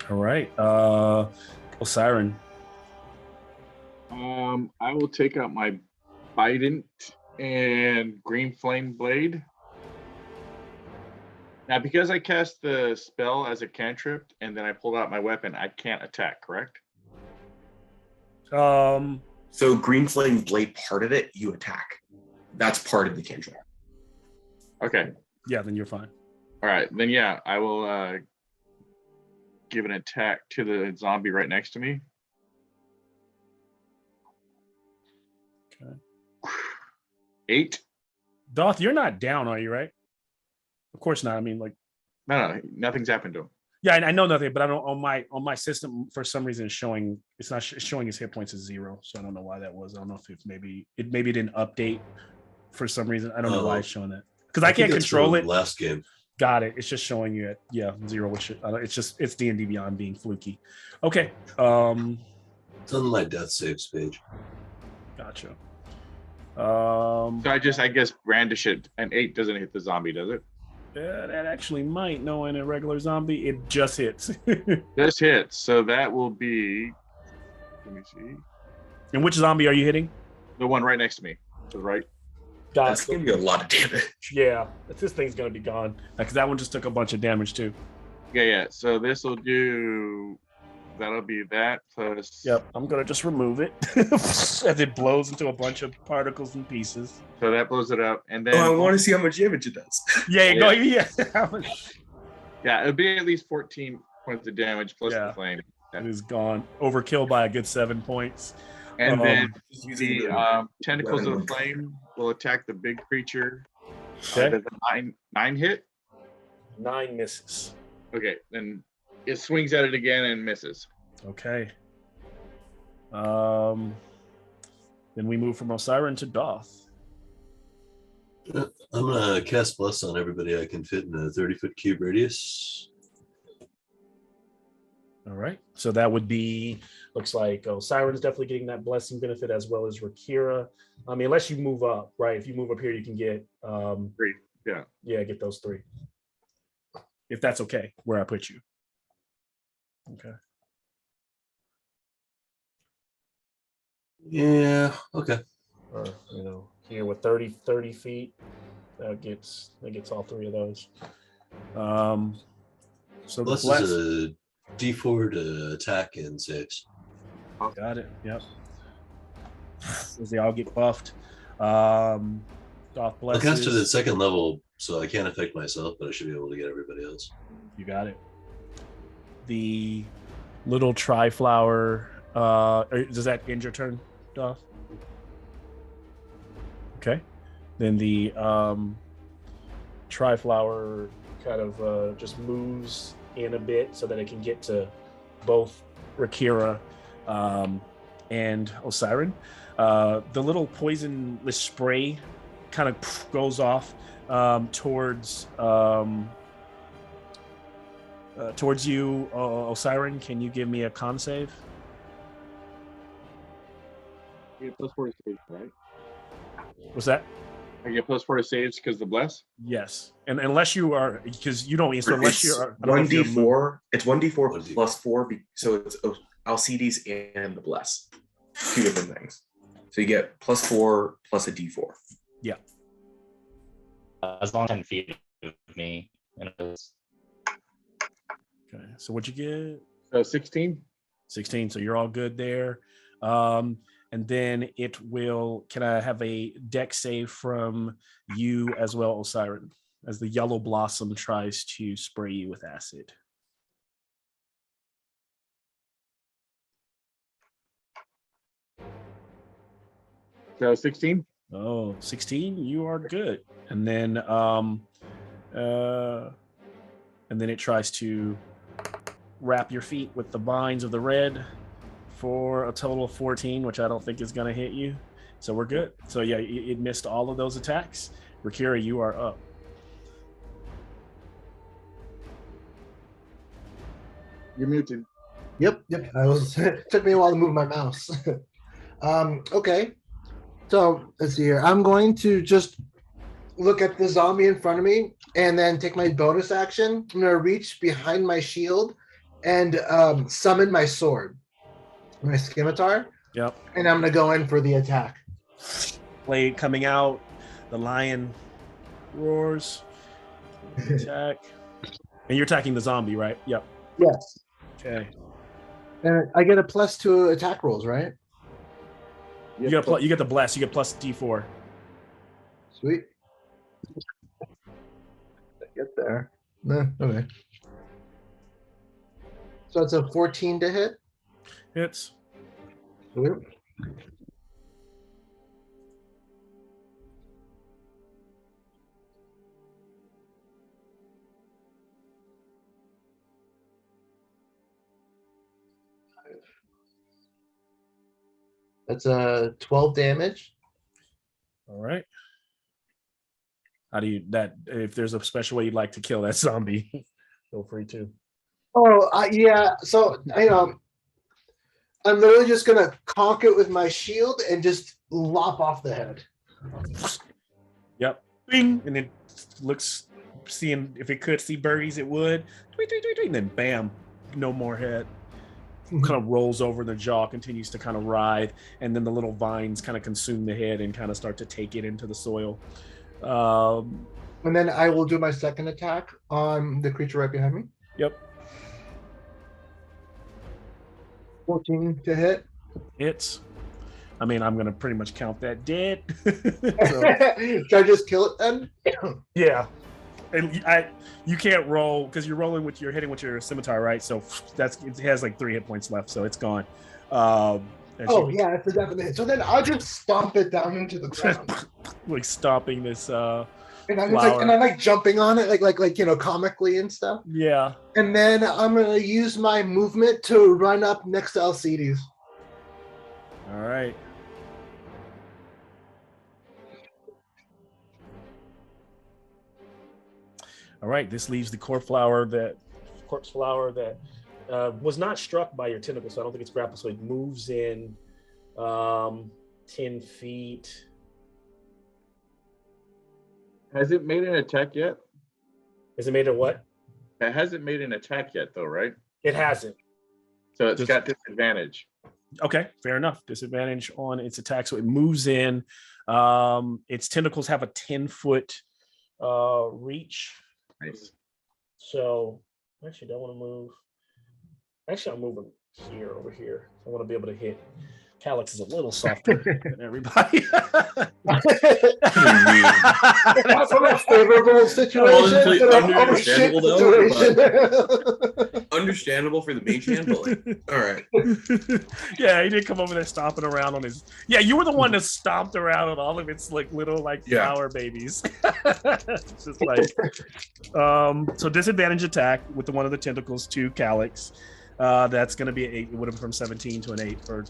Speaker 3: All right. Osiren.
Speaker 1: I will take out my Bident and Green Flame Blade. Now, because I cast the spell as a cantrip and then I pulled out my weapon, I can't attack, correct?
Speaker 4: So Green Flame Blade, part of it, you attack. That's part of the cantrip.
Speaker 1: Okay.
Speaker 3: Yeah, then you're fine.
Speaker 1: All right. Then, yeah, I will give an attack to the zombie right next to me.
Speaker 3: Okay.
Speaker 1: 8.
Speaker 3: Doth, you're not down, are you, right? Of course not. I mean, like,
Speaker 1: No, nothing's happened to him.
Speaker 3: yeah, I know nothing, but I don't on my system for some reason it's not showing his hit points as 0, so I don't know why that was. I don't know if maybe it didn't update for some reason. I don't know why it's showing that, because I can't control it.
Speaker 6: Last game.
Speaker 3: Got it. It's just showing you at 0, which it's D&D Beyond being fluky. Okay.
Speaker 6: It's on my death saves page.
Speaker 3: Gotcha.
Speaker 1: So I guess brandish it, and 8 doesn't hit the zombie, does it?
Speaker 3: That actually might. No, in a regular zombie, it just hits.
Speaker 1: Just hits. So that will be. Let me see.
Speaker 3: And which zombie are you hitting?
Speaker 1: The one right next to me. To the right.
Speaker 4: That's gonna be a lot of damage.
Speaker 3: Yeah, this thing's gonna be gone because that one just took a bunch of damage too.
Speaker 1: Yeah. So this will do. That'll be that plus.
Speaker 3: Yep, I'm gonna just remove it as it blows into a bunch of particles and pieces.
Speaker 1: So that blows it up, and then.
Speaker 4: I want to see how much damage it does.
Speaker 3: Yeah,
Speaker 1: Yeah.
Speaker 3: go. Yeah.
Speaker 1: Yeah, it'll be at least 14 points of damage plus the flame.
Speaker 3: It is gone. Overkill by a good 7 points.
Speaker 1: And then
Speaker 4: using
Speaker 1: the tentacles of the
Speaker 4: weapon.
Speaker 1: flame will attack the big creature.
Speaker 3: Okay.
Speaker 1: Does a 9 hit?
Speaker 3: 9 misses.
Speaker 1: Okay, then it swings at it again and misses.
Speaker 3: Okay. Then we move from Osiren to Doth.
Speaker 6: I'm gonna cast Bless on everybody I can fit in a 30-foot cube radius.
Speaker 3: All right. So that would be, looks like Osiren's definitely getting that blessing benefit, as well as Rakira. I mean, unless you move up, right? If you move up here, you can get
Speaker 1: 3. Yeah.
Speaker 3: Yeah, get those 3. If that's okay, where I put you. Okay.
Speaker 6: Yeah. Okay.
Speaker 3: Or here with 30 feet, that gets all three of those. So the
Speaker 6: Bless
Speaker 3: bless.
Speaker 6: is a D4 to attack and saves.
Speaker 3: Got it. Yep. As they all get buffed. Doth
Speaker 6: I'll
Speaker 3: blesses.
Speaker 6: cast it at second level, so I can't affect myself, but I should be able to get everybody else.
Speaker 3: You got it. The little tri-flower. Does that end your turn, Doth? Okay. Then the tri-flower kind of just moves in a bit so that it can get to both Rakira and Osiren. The little poisonless spray kind of goes off towards you, Osiren. Can you give me a con save?
Speaker 1: You get +4 to saves, right?
Speaker 3: What's that?
Speaker 1: I get +4 to saves because the bless.
Speaker 3: Yes, and unless you are, because you don't. So unless
Speaker 4: It's
Speaker 3: you're
Speaker 4: 1d4. It's 1d4
Speaker 6: 1d4.
Speaker 4: plus 4. So it's Alcides and the bless. Two different things. So you get +4 plus a d4.
Speaker 3: Yeah.
Speaker 5: As long as 10 feet of me. And it's
Speaker 3: Okay. So what'd you get?
Speaker 1: 16.
Speaker 3: 16. So you're all good there. And then it will. Can I have a deck save from you as well, Osiren, as the yellow blossom tries to spray you with acid?
Speaker 1: So 16.
Speaker 3: Oh, 16. You are good. And then it tries to wrap your feet with the vines of the red for a total of 14, which I don't think is going to hit you. So we're good. So yeah, it missed all of those attacks. Rakira, you are up.
Speaker 1: You're muted.
Speaker 2: Yep. I was. It took me a while to move my mouse. Okay. So let's see here. I'm going to just look at the zombie in front of me and then take my bonus action. I'm going to reach behind my shield and summon my sword, my scimitar.
Speaker 3: Yep.
Speaker 2: And I'm going to go in for the attack.
Speaker 3: Blade coming out. The lion roars. Attack. And you're attacking the zombie, right? Yep.
Speaker 2: Yes.
Speaker 3: Okay.
Speaker 2: And I get a +2 attack rolls, right?
Speaker 3: You get the bless. You get plus D4.
Speaker 2: Sweet. Get there. No, okay. So it's a 14 to hit.
Speaker 3: Hits.
Speaker 2: Sweet. That's a 12 damage.
Speaker 3: All right. How do you that? If there's a special way you'd like to kill that zombie, feel free to.
Speaker 2: Oh, yeah. So, I'm literally just going to conk it with my shield and just lop off the head.
Speaker 3: Yep. Bing. And then looks, seeing if it could see birdies, it would. Tweet, tweet, tweet, tweet, and then bam, no more head. Kind of rolls over, the jaw continues to kind of writhe, and then the little vines kind of consume the head and kind of start to take it into the soil.
Speaker 2: And then I will do my second attack on the creature right behind me.
Speaker 3: Yep.
Speaker 2: 14 to hit.
Speaker 3: Hits. I mean, I'm going to pretty much count that dead.
Speaker 2: Should I just kill it then?
Speaker 3: Yeah. And you can't roll because you're rolling with, you're hitting with your scimitar, right? So it has like 3 hit points left, so it's gone.
Speaker 2: Yeah, it's a definite hit. So then I'll just stomp it down into the ground.
Speaker 3: Like stomping this
Speaker 2: and I'm like jumping on it like comically and stuff.
Speaker 3: Yeah.
Speaker 2: And then I'm gonna use my movement to run up next to Alcides.
Speaker 3: All right. All right, this leaves the corpse flower that was not struck by your tentacle, so I don't think it's grappled. So it moves in 10 feet.
Speaker 1: Has it made an attack yet?
Speaker 3: Has it made a what?
Speaker 1: It hasn't made an attack yet, though, right?
Speaker 3: It hasn't.
Speaker 1: So it's got disadvantage.
Speaker 3: Okay, fair enough. Disadvantage on its attack, so it moves in. Its tentacles have a 10-foot reach.
Speaker 1: Nice.
Speaker 3: So actually, don't want to move. Actually, I'm moving here over here. I want to be able to hit. Calyx is a little softer than everybody.
Speaker 2: Not from a favorable situation
Speaker 4: Honestly,
Speaker 2: to a shit
Speaker 4: understandable though,
Speaker 2: situation.
Speaker 4: Understandable for the mage hand, but like, all right.
Speaker 3: Yeah, he did come over there stomping around on his. Yeah, you were the one that stomped around on all of its like little like flower babies. It's just like, so disadvantage attack with the one of the tentacles to Calyx. That's going to be an 8. It would have been from 17 to an 8. For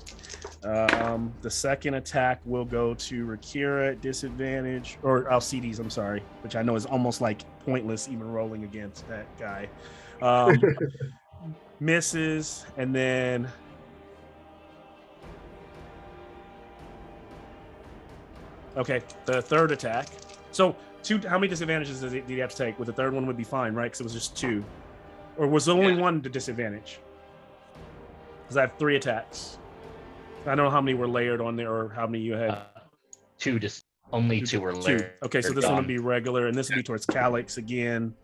Speaker 3: the second attack will go to Rakira at disadvantage, or Alcides, I'm sorry, which I know is almost like pointless even rolling against that guy. Misses, and then okay, the third attack. So two. How many disadvantages did he have to take? With the third one would be fine, right? Because it was just 2, or was there only one to disadvantage? Because I have 3 attacks. I don't know how many were layered on there, or how many you had.
Speaker 5: 2, just only 2 were layered.
Speaker 3: Okay, so this one will be regular, and this will be towards Calyx again.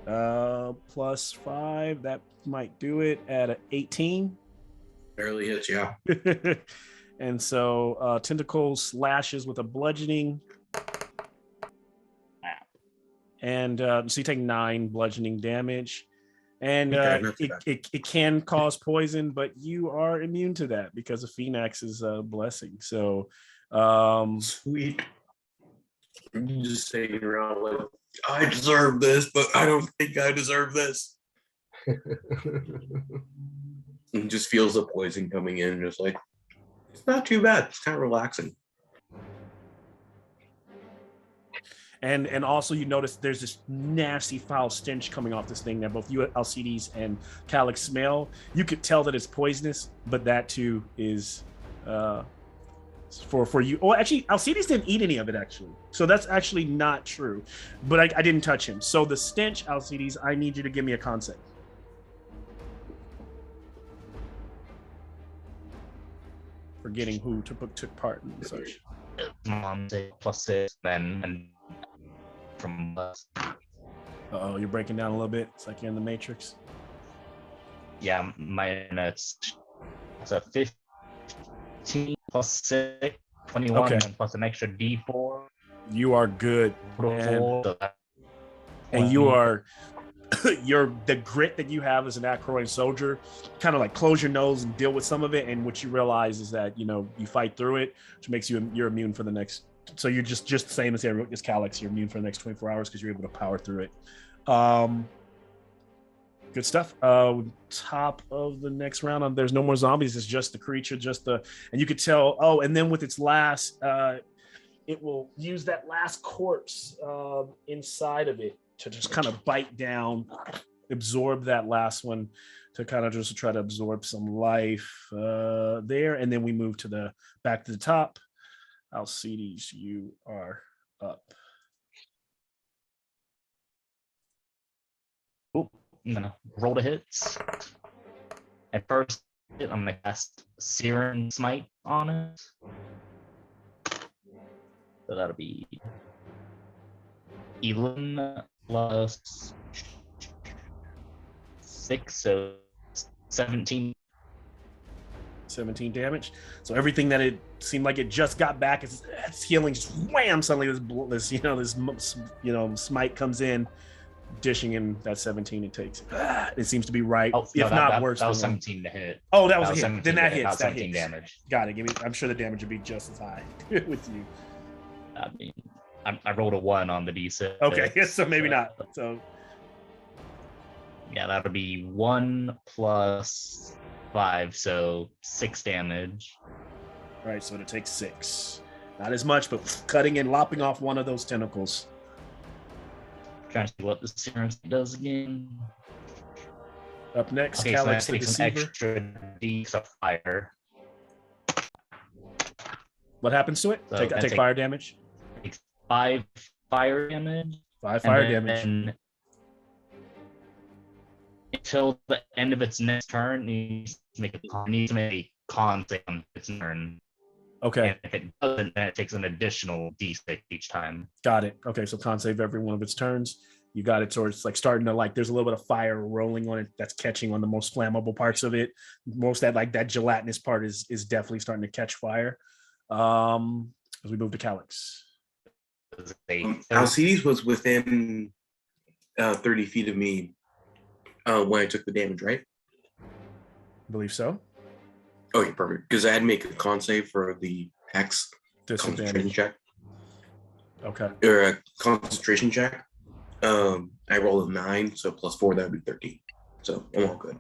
Speaker 3: Plus 5, that might do it at an 18.
Speaker 4: Barely hits, yeah.
Speaker 3: And so Tentacle slashes with a bludgeoning. And so you take 9 bludgeoning damage. And it can cause poison, but you are immune to that because of Phoenix's blessing. So
Speaker 4: sweet. You just saying around like, I deserve this, but I don't think I deserve this. And just feels the poison coming in, just like, it's not too bad. It's kind of relaxing.
Speaker 3: And also you notice there's this nasty foul stench coming off this thing that both you, Alcides, and Calyx smell. You could tell that it's poisonous, but that too is for you. Oh, actually, Alcides didn't eat any of it, actually. So that's actually not true. But I didn't touch him. So the stench, Alcides, I need you to give me a con save. Forgetting who took part in such.
Speaker 5: +6, then from us.
Speaker 3: Oh, you're breaking down a little bit. It's like you're in the Matrix.
Speaker 5: Yeah, it's a 15 +6, 21,
Speaker 3: okay.
Speaker 5: And plus an extra D4.
Speaker 3: You are good. And you are the grit that you have as an Acroian soldier, kind of like close your nose and deal with some of it. And what you realize is that, you fight through it, which makes you're immune for the next. So you're just the same as Calyx. You're immune for the next 24 hours because you're able to power through it. Good stuff. Top of the next round, there's no more zombies. It's just the creature, and you could tell. Oh, and then with its last, it will use that last corpse inside of it to just kind of bite down, absorb that last one to kind of just try to absorb some life there. And then we move back to the top. Alcides, you are up.
Speaker 5: Oh, I'm gonna roll the hits. At first, I'm gonna cast Searing Smite on it. So that'll be 11 plus 6, so 17.
Speaker 3: 17 damage. So everything that it seemed like it just got back, it's healing. Just wham! Suddenly this smite comes in, dishing in that 17 it takes. It seems to be right, not worse.
Speaker 5: That was 17 to hit.
Speaker 3: Oh, that was a hit. Then that hits. That
Speaker 5: 17
Speaker 3: hits.
Speaker 5: Damage.
Speaker 3: Got it. I'm sure the damage would be just as high with you.
Speaker 5: I mean, I rolled a 1 on the D6.
Speaker 3: Okay, so maybe not. So
Speaker 5: yeah, that'll be 1 plus 5, so 6 damage.
Speaker 3: Right, so it takes 6. Not as much, but cutting and lopping off one of those tentacles.
Speaker 5: Trying to see what the serum does again.
Speaker 3: Up next,
Speaker 5: okay,
Speaker 3: Calyx
Speaker 5: so
Speaker 3: the
Speaker 5: some
Speaker 3: Deceiver.
Speaker 5: extra D of fire.
Speaker 3: What happens to it?
Speaker 5: So
Speaker 3: I take fire damage.
Speaker 5: 5 fire damage.
Speaker 3: 5 fire damage.
Speaker 5: Until the end of its next turn, it needs to make con save on its turn.
Speaker 3: Okay,
Speaker 5: And if it doesn't, then it takes an additional d6 each time.
Speaker 3: got it. Okay, so con save every one of its turns. You got it. So it's like starting to like. There's a little bit of fire rolling on it. That's catching on the most flammable parts of it. Most that like that gelatinous part is definitely starting to catch fire. As we move to Calyx.
Speaker 4: Alcides was within 30 feet of me when I took the damage, right?
Speaker 3: I believe so.
Speaker 4: Okay, perfect. Because I had to make a con save for the Hex concentration
Speaker 3: Disadvantage.
Speaker 4: check.
Speaker 3: Okay.
Speaker 4: Or a concentration check. I rolled a 9, so plus 4, that would be 13. So I'm all good.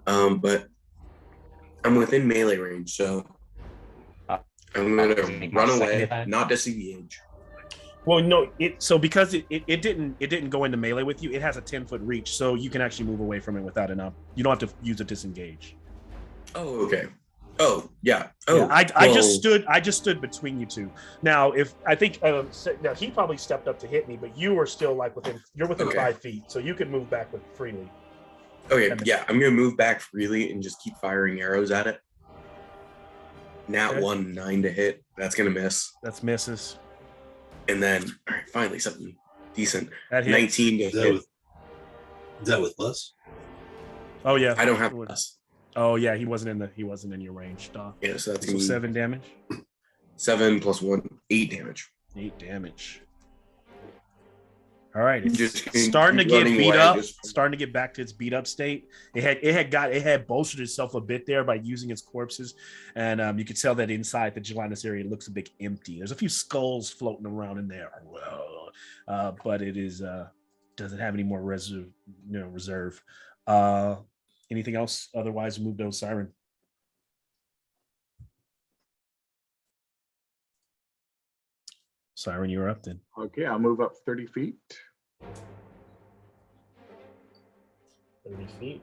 Speaker 4: But I'm within melee range, so I'm going to run away, not disengage.
Speaker 3: Well, no, because it didn't go into melee with you. It has a 10-foot reach, so you can actually move away from it without enough. You don't have to use a disengage.
Speaker 4: Oh, okay. Oh, yeah. Oh,
Speaker 3: yeah, I just stood between you two. Now, if I think now he probably stepped up to hit me, but you are still like within 5 feet, so you can move back with freely.
Speaker 4: Okay, yeah, I'm gonna move back freely and just keep firing arrows at it. Nat 1, 9 to hit. That's gonna miss.
Speaker 3: That's misses.
Speaker 4: And then, all right, finally something decent.
Speaker 3: That hits.
Speaker 4: 19 to hit.
Speaker 6: Is that with plus?
Speaker 3: Oh yeah.
Speaker 4: I don't have plus.
Speaker 3: Oh yeah, he wasn't in your range.
Speaker 4: Yeah, so that's
Speaker 3: so 7 damage.
Speaker 4: 7 plus 1, 8 damage.
Speaker 3: 8 damage. All right, it's
Speaker 4: Just
Speaker 3: starting to get beat
Speaker 4: away,
Speaker 3: up. Starting to get back to its beat up state. It had bolstered itself a bit there by using its corpses, and you could tell that inside the gelatinous area it looks a bit empty. There's a few skulls floating around in there, but it is doesn't have any more reserve. Anything else? Otherwise, move to Siren. Siren, you're up then.
Speaker 1: Okay, I'll move up 30 feet.
Speaker 3: 30 feet.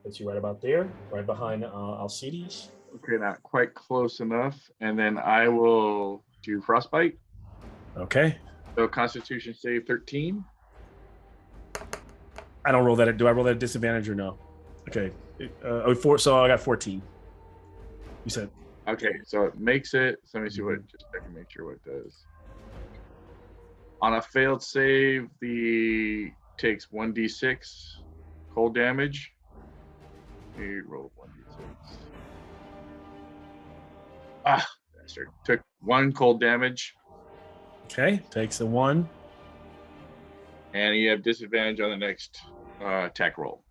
Speaker 3: Puts you right about there, right behind Alcides.
Speaker 1: Okay, not quite close enough. And then I will do Frostbite.
Speaker 3: Okay.
Speaker 1: So Constitution save 13.
Speaker 3: I don't roll that. Do I roll that at disadvantage or no? Okay. So I got 14. You said.
Speaker 1: Okay, so it makes it. So let me see what. Just I can make sure what it does. On a failed save, the takes 1d6 cold damage. You roll 1d6. Ah, bastard! Took 1 cold damage.
Speaker 3: Okay, takes a 1.
Speaker 1: And you have disadvantage on the next attack roll.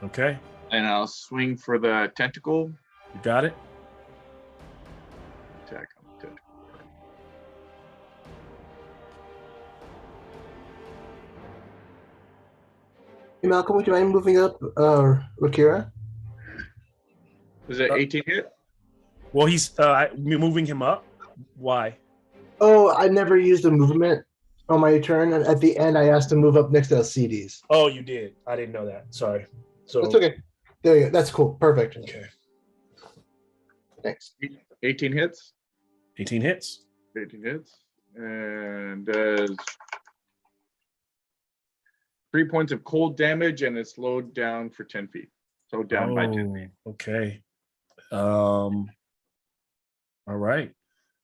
Speaker 3: Okay.
Speaker 1: And I'll swing for the tentacle.
Speaker 3: You got it.
Speaker 1: Attack on the tentacle.
Speaker 2: Hey, Malcolm, would you mind moving up Rakira?
Speaker 1: Is it 18 hit?
Speaker 3: Well, he's moving him up. Why?
Speaker 2: Oh, I never used a movement on my turn, and at the end, I asked to move up next to Alcides.
Speaker 3: Oh, you did. I didn't know that. Sorry. So
Speaker 2: that's okay. There you go. That's cool. Perfect.
Speaker 3: Okay.
Speaker 2: Thanks.
Speaker 1: 18 hits.
Speaker 3: 18 hits.
Speaker 1: 18 hits. And does 3 points of cold damage, and it's slowed down for 10 feet. So down by 10 feet.
Speaker 3: Okay. All right.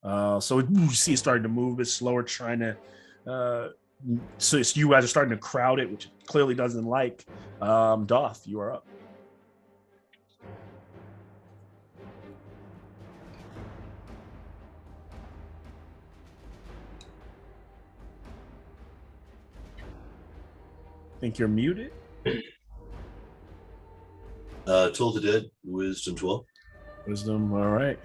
Speaker 3: So you see it starting to move a bit slower, trying to so it's you guys are starting to crowd it, which it clearly doesn't like. Doth, you are up. Think you're muted?
Speaker 6: Toll the Dead, Wisdom 12.
Speaker 3: Wisdom, all right.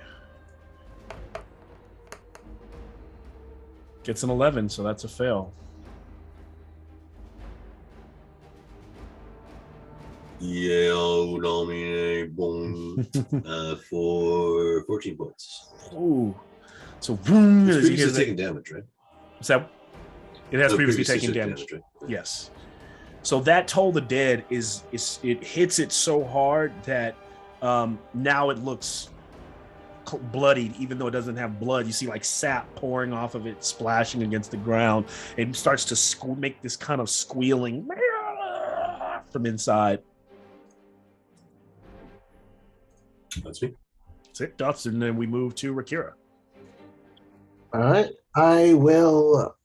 Speaker 3: Gets an 11, so that's a fail.
Speaker 6: Yeah, for 14 points.
Speaker 3: Ooh. So boom,
Speaker 6: It's previously taking damage, right?
Speaker 3: Is that it has previously taken damage?
Speaker 6: Right?
Speaker 3: Yes. So that Toll the Dead is it hits it so hard that now it looks bloodied, even though it doesn't have blood. You see like sap pouring off of it, splashing against the ground. It starts to make this kind of squealing from inside.
Speaker 6: That's me.
Speaker 3: That's it, Dots, and then we move to Rakira.
Speaker 2: All right. I will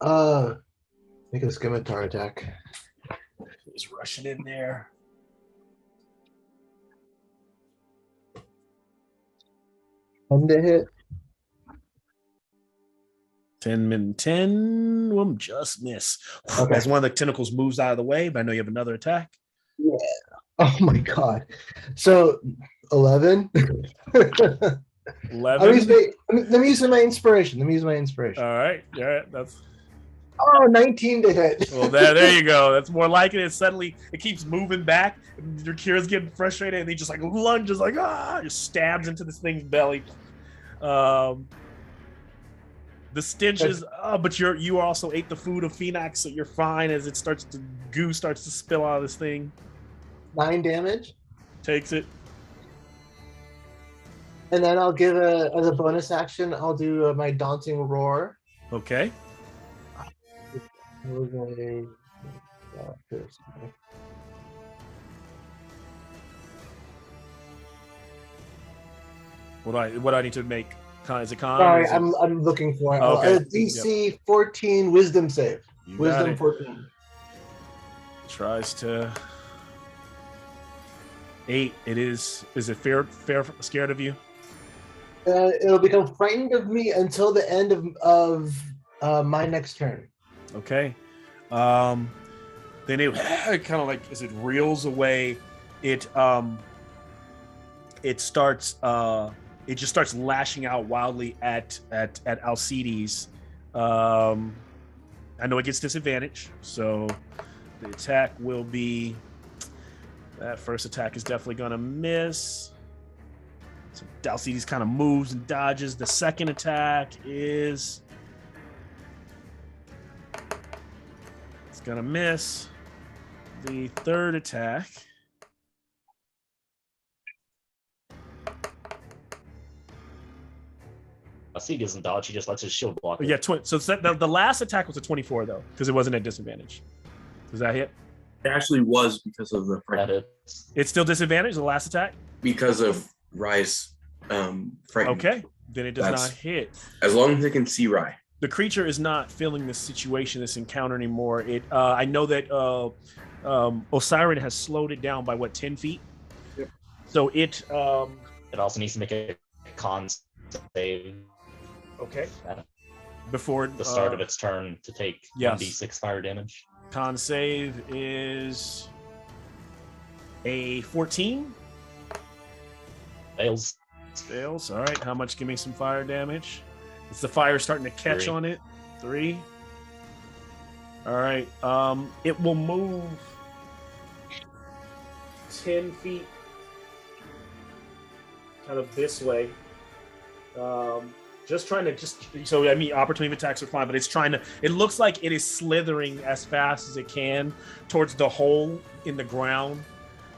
Speaker 2: make a scimitar attack.
Speaker 3: He's rushing in there.
Speaker 2: And to hit.
Speaker 3: 10 will just miss.
Speaker 2: Okay.
Speaker 3: As one of the tentacles moves out of the way, but I know you have another attack.
Speaker 2: Yeah. Oh my god. So 11.
Speaker 3: 11.
Speaker 2: Let me use my inspiration.
Speaker 3: All right. Yeah, that's.
Speaker 2: Oh, 19 to hit.
Speaker 3: Well, there you go. That's more like it. It keeps moving back. Rakira's getting frustrated, and he just like lunges, like just stabs into this thing's belly. The stench is, but you also ate the food of Phoenix, so you're fine as goo starts to spill out of this thing.
Speaker 2: 9 damage.
Speaker 3: Takes it.
Speaker 2: And then I'll give as a bonus action, I'll do my daunting roar.
Speaker 3: Okay. What do I need to make? Is it con?
Speaker 2: Sorry, I'm looking for it.
Speaker 3: Okay.
Speaker 2: DC 14 wisdom save.
Speaker 3: You got
Speaker 2: Wisdom
Speaker 3: it.
Speaker 2: 14.
Speaker 3: Tries to 8. It is. Is it fair? Scared of you?
Speaker 2: It'll become frightened of me until the end of my next turn.
Speaker 3: Okay. Then it kind of like as it reels away, it starts it just starts lashing out wildly at Alcides. I know it gets disadvantage, so the attack will be, that first attack is definitely gonna miss. So Alcides kind of moves and dodges. The second attack is, it's gonna miss. The third attack,
Speaker 5: He doesn't dodge, he just lets his shield block.
Speaker 3: yeah, so the last attack was a 24 though, because it wasn't at disadvantage. Does that hit?
Speaker 4: It actually was because of the
Speaker 5: That hits.
Speaker 3: It's still disadvantage, the last attack?
Speaker 4: because of Rye's frightened.
Speaker 3: Okay, then it does
Speaker 4: That's-
Speaker 3: not hit.
Speaker 4: As long as they can see Rye.
Speaker 3: The creature is not feeling this situation, this encounter anymore. I know that Osiren has slowed it down by 10 feet?
Speaker 1: Yep.
Speaker 3: So it
Speaker 5: It also needs to make a con save
Speaker 3: okay.
Speaker 5: at
Speaker 3: Before
Speaker 5: the start of its turn to take
Speaker 3: yes.
Speaker 5: 1d6 fire damage.
Speaker 3: Con save is a 14.
Speaker 5: Fails.
Speaker 3: Fails. All right. How much? Give me some fire damage. Is the fire starting to catch
Speaker 5: 3.
Speaker 3: on it? 3. All right. It will move 10 feet kind of this way. Just trying to so I mean opportunity attacks are fine, but it looks like it is slithering as fast as it can towards the hole in the ground.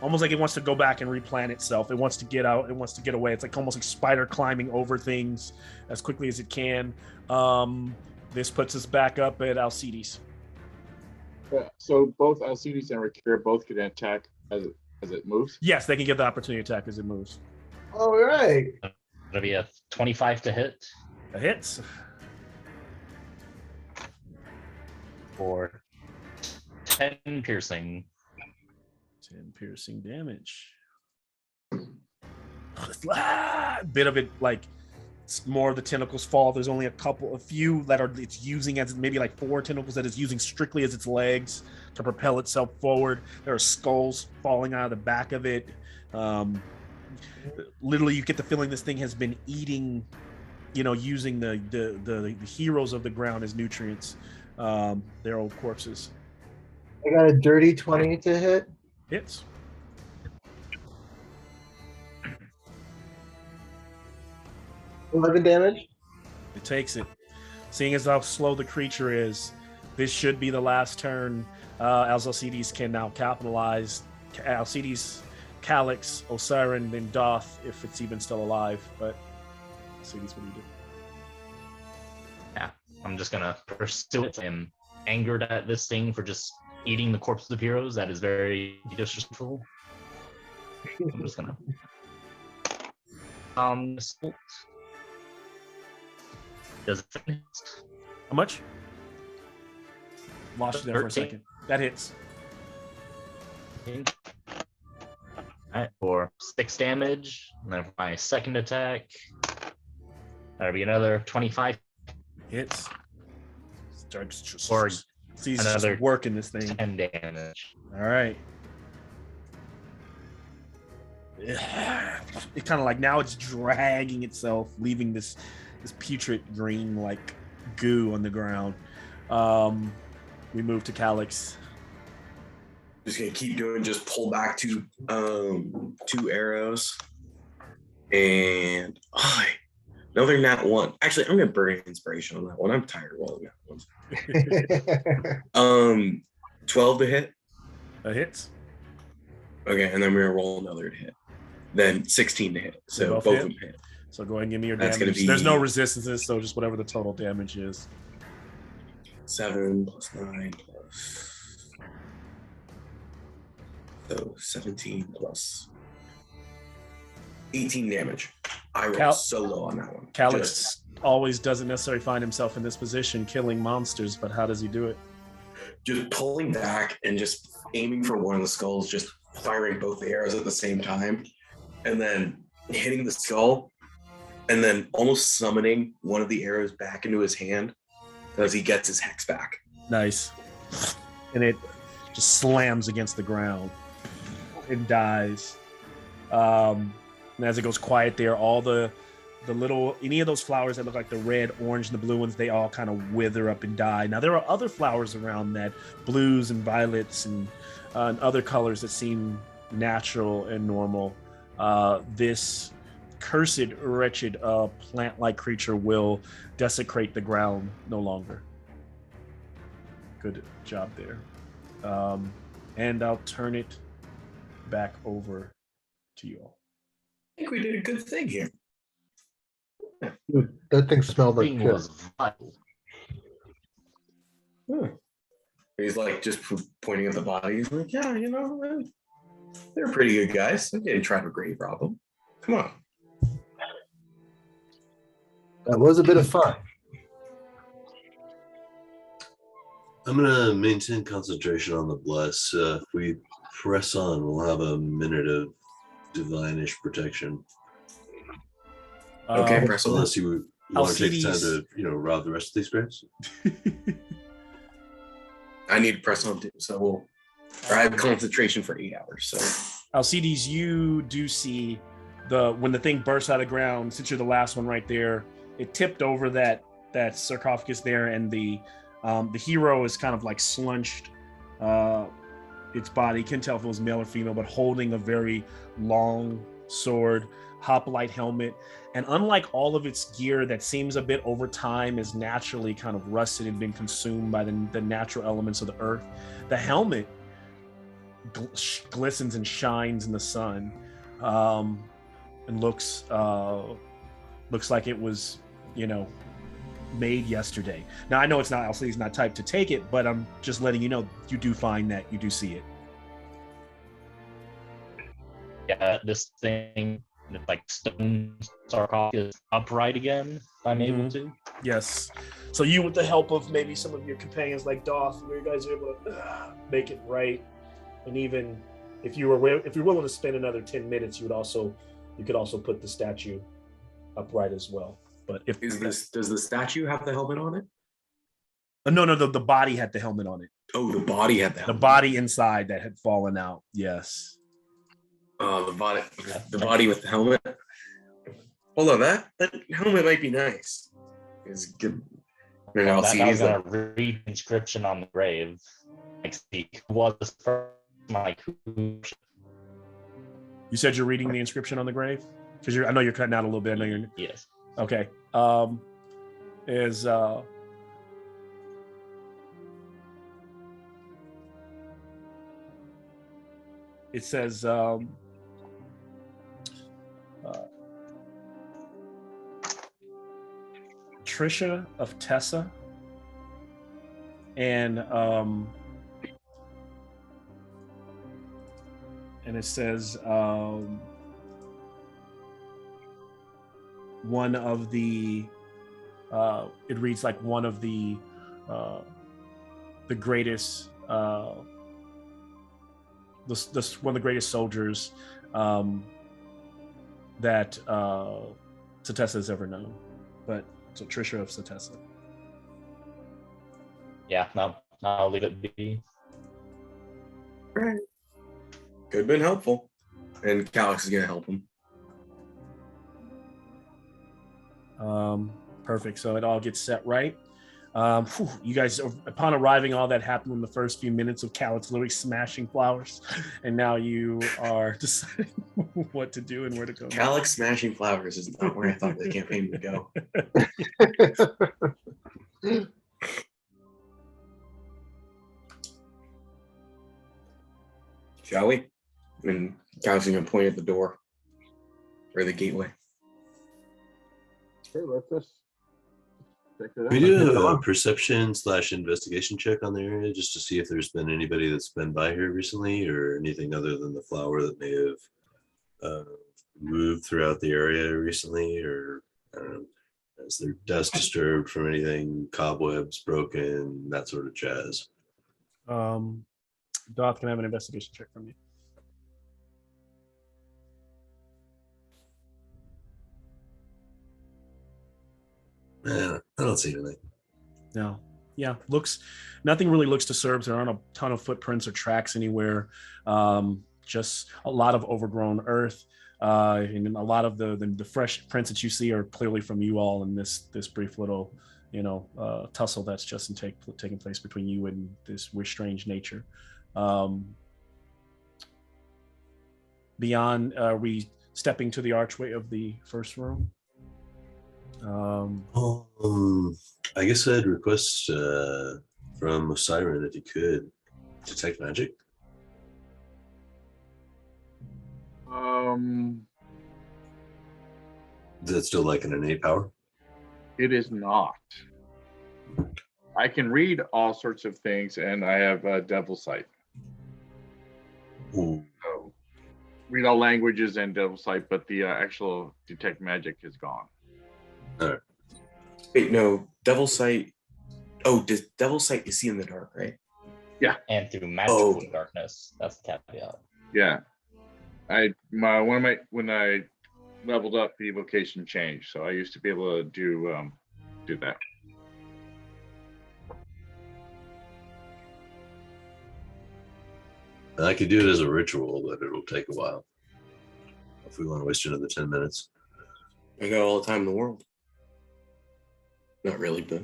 Speaker 3: Almost like it wants to go back and replant itself. It wants to get out. It wants to get away. It's like almost like spider climbing over things as quickly as it can. This puts us back up at Alcides.
Speaker 1: So both Alcides and Rakira both can attack as it moves.
Speaker 3: Yes, they can get the opportunity attack as it moves.
Speaker 2: All right.
Speaker 5: It'll be a 25 to hit
Speaker 3: That hits.
Speaker 5: for 10 piercing.
Speaker 3: 10 piercing damage. Bit of it, like it's more of the tentacles fall. There's only a few that it's using as maybe like 4 tentacles that it's using strictly as its legs to propel itself forward. There are skulls falling out of the back of it. Literally, you get the feeling this thing has been eating, using the heroes of the ground as nutrients. Their old corpses.
Speaker 2: I got a dirty 20 to hit.
Speaker 3: Hits.
Speaker 2: $11 damage.
Speaker 3: It takes it. Seeing as how slow the creature is, this should be the last turn. Alcides can now capitalize. Alcides, Calyx, Osiren, then Doth, if it's even still alive. But Alcides, what do you do?
Speaker 5: Yeah, I'm just gonna pursue it. I'm angered at this thing for just eating the corpses of heroes. That is very disrespectful. I'm just gonna assault. Does it finish?
Speaker 3: How much? Lost you there for a
Speaker 5: 13.
Speaker 3: second. That hits.
Speaker 5: Alright, for 6 damage. And then for my second attack, that'll be another 25
Speaker 3: Hits. Starts just
Speaker 5: or
Speaker 3: sees
Speaker 5: another
Speaker 3: just working this thing.
Speaker 5: 10 damage.
Speaker 3: All right. It kind of like now it's dragging itself, leaving this putrid green like goo on the ground. We move to Calyx.
Speaker 4: Just gonna keep doing. Just pull back 2 arrows, and another nat 1. Actually, I'm gonna burn inspiration on that one. I'm tired of rolling that one. 12 to hit.
Speaker 3: That hits.
Speaker 4: Okay, and then we're gonna roll another to hit. Then 16 to hit. So
Speaker 3: both
Speaker 4: both
Speaker 3: hit?
Speaker 4: of them hit.
Speaker 3: So go ahead and give me your
Speaker 4: That's
Speaker 3: damage.
Speaker 4: gonna be-
Speaker 3: There's no resistances, so just whatever the total damage is.
Speaker 4: 7 plus 9 plus. So 17 plus 18 damage. I rolled so low on that one.
Speaker 3: Calyx always doesn't necessarily find himself in this position, killing monsters, but how does he do it?
Speaker 4: Just pulling back and just aiming for one of the skulls, just firing both the arrows at the same time, and then hitting the skull, and then almost summoning one of the arrows back into his hand as he gets his hex back.
Speaker 3: Nice. And it just slams against the ground. It dies. And as it goes quiet there, all the little, any of those flowers that look like the red, orange, and the blue ones, they all kind of wither up and die. Now, there are other flowers around that, blues and violets and other colors that seem natural and normal. This cursed, wretched plant-like creature will desecrate the ground no longer. Good job there. And I'll turn it back over to you all.
Speaker 4: I think we did a good thing here.
Speaker 2: Dude, that thing smelled like
Speaker 5: Thing
Speaker 2: shit.
Speaker 5: was vital.
Speaker 4: He's like just pointing at the body. He's like, yeah, they're pretty good guys. They didn't try to grave rob them. Come on.
Speaker 2: That was a bit of fun.
Speaker 6: I'm gonna maintain concentration on the bless. If we press on, we'll have a minute of divine-ish protection.
Speaker 4: Okay, press on.
Speaker 6: Unless you want to take the time
Speaker 3: Alcides-
Speaker 6: to, rob the rest of these graves.
Speaker 4: I need to press on too, so I have concentration for 8 hours. So
Speaker 3: Alcides, you do see when the thing bursts out of the ground, since you're the last one right there, it tipped over that sarcophagus there, and the hero is kind of like slunched its body. You can't tell if it was male or female, but holding a very long sword, hoplite helmet, and unlike all of its gear that seems a bit over time is naturally kind of rusted and been consumed by the natural elements of the earth, the helmet glistens and shines in the sun, and looks like it was made yesterday. Now I know it's not Alcides not typed to take it, but I'm just letting you know you do find that, you do see it.
Speaker 5: Yeah, this thing, it's like stone sarcophagus upright again, if I'm able to.
Speaker 3: Yes. So you, with the help of maybe some of your companions like Doth, you guys are able to make it right. And even if you're willing to spend another 10 minutes, you could also put the statue upright as well. But if
Speaker 4: does the statue have the helmet on it?
Speaker 3: no, the body had the helmet on it.
Speaker 4: Oh, the body had the helmet.
Speaker 3: The body inside that had fallen out. Yes.
Speaker 4: Oh, the body with the helmet. Hold on, that helmet might be nice. It's good. And
Speaker 5: Well, I was
Speaker 4: LCDs
Speaker 5: gonna read the inscription on the grave. Like, see who was this first? Like, who?
Speaker 3: You said you're reading the inscription on the grave? Because I know you're cutting out a little bit. I know you're
Speaker 5: Yes.
Speaker 3: okay. It says Trisha of Tessa, and it says one of the it reads like one of the greatest one of the greatest soldiers that Satessa has ever known. But so Trisha of Satessa.
Speaker 5: Yeah, no, I'll leave it be.
Speaker 4: Right. Could have been helpful. And Calix is going to help him.
Speaker 3: Perfect. So it all gets set right. You guys, upon arriving, all that happened in the first few minutes of Calix literally smashing flowers, and now you are deciding what to do and where to go.
Speaker 4: Calix smashing flowers is not where I thought the campaign would go. Shall we? And Calix is going to point at the door or the gateway.
Speaker 1: Okay, let's just check it out.
Speaker 6: We do a perception/investigation check on the area just to see if there's been anybody that's been by here recently or anything other than the flower that may have moved throughout the area recently, or I don't know, has their dust disturbed from anything, cobwebs broken, that sort of jazz.
Speaker 3: Doth, can I have an investigation check from you?
Speaker 6: I don't see anything.
Speaker 3: No. Yeah, nothing really looks disturbed. There aren't a ton of footprints or tracks anywhere. Just a lot of overgrown earth. And a lot of the fresh prints that you see are clearly from you all in this brief little, tussle that's just taking place between you and this strange nature. Beyond, are we stepping to the archway of the first room?
Speaker 6: I guess I'd request from Siren if you could detect magic. Is that still like an innate power?
Speaker 1: It is not. I can read all sorts of things, and I have devil sight.
Speaker 6: Ooh.
Speaker 1: So, read all languages and devil sight, but the actual detect magic is gone.
Speaker 6: All right.
Speaker 4: Wait, no, devil sight. Oh, does devil sight you see in the dark, right?
Speaker 1: Yeah.
Speaker 5: And through magical darkness. That's the caveat.
Speaker 1: Yeah. When I leveled up, the evocation changed, so I used to be able to do that.
Speaker 6: I could do it as a ritual, but it'll take a while. If we want to waste another 10 minutes.
Speaker 4: I got all the time in the world. Not really, but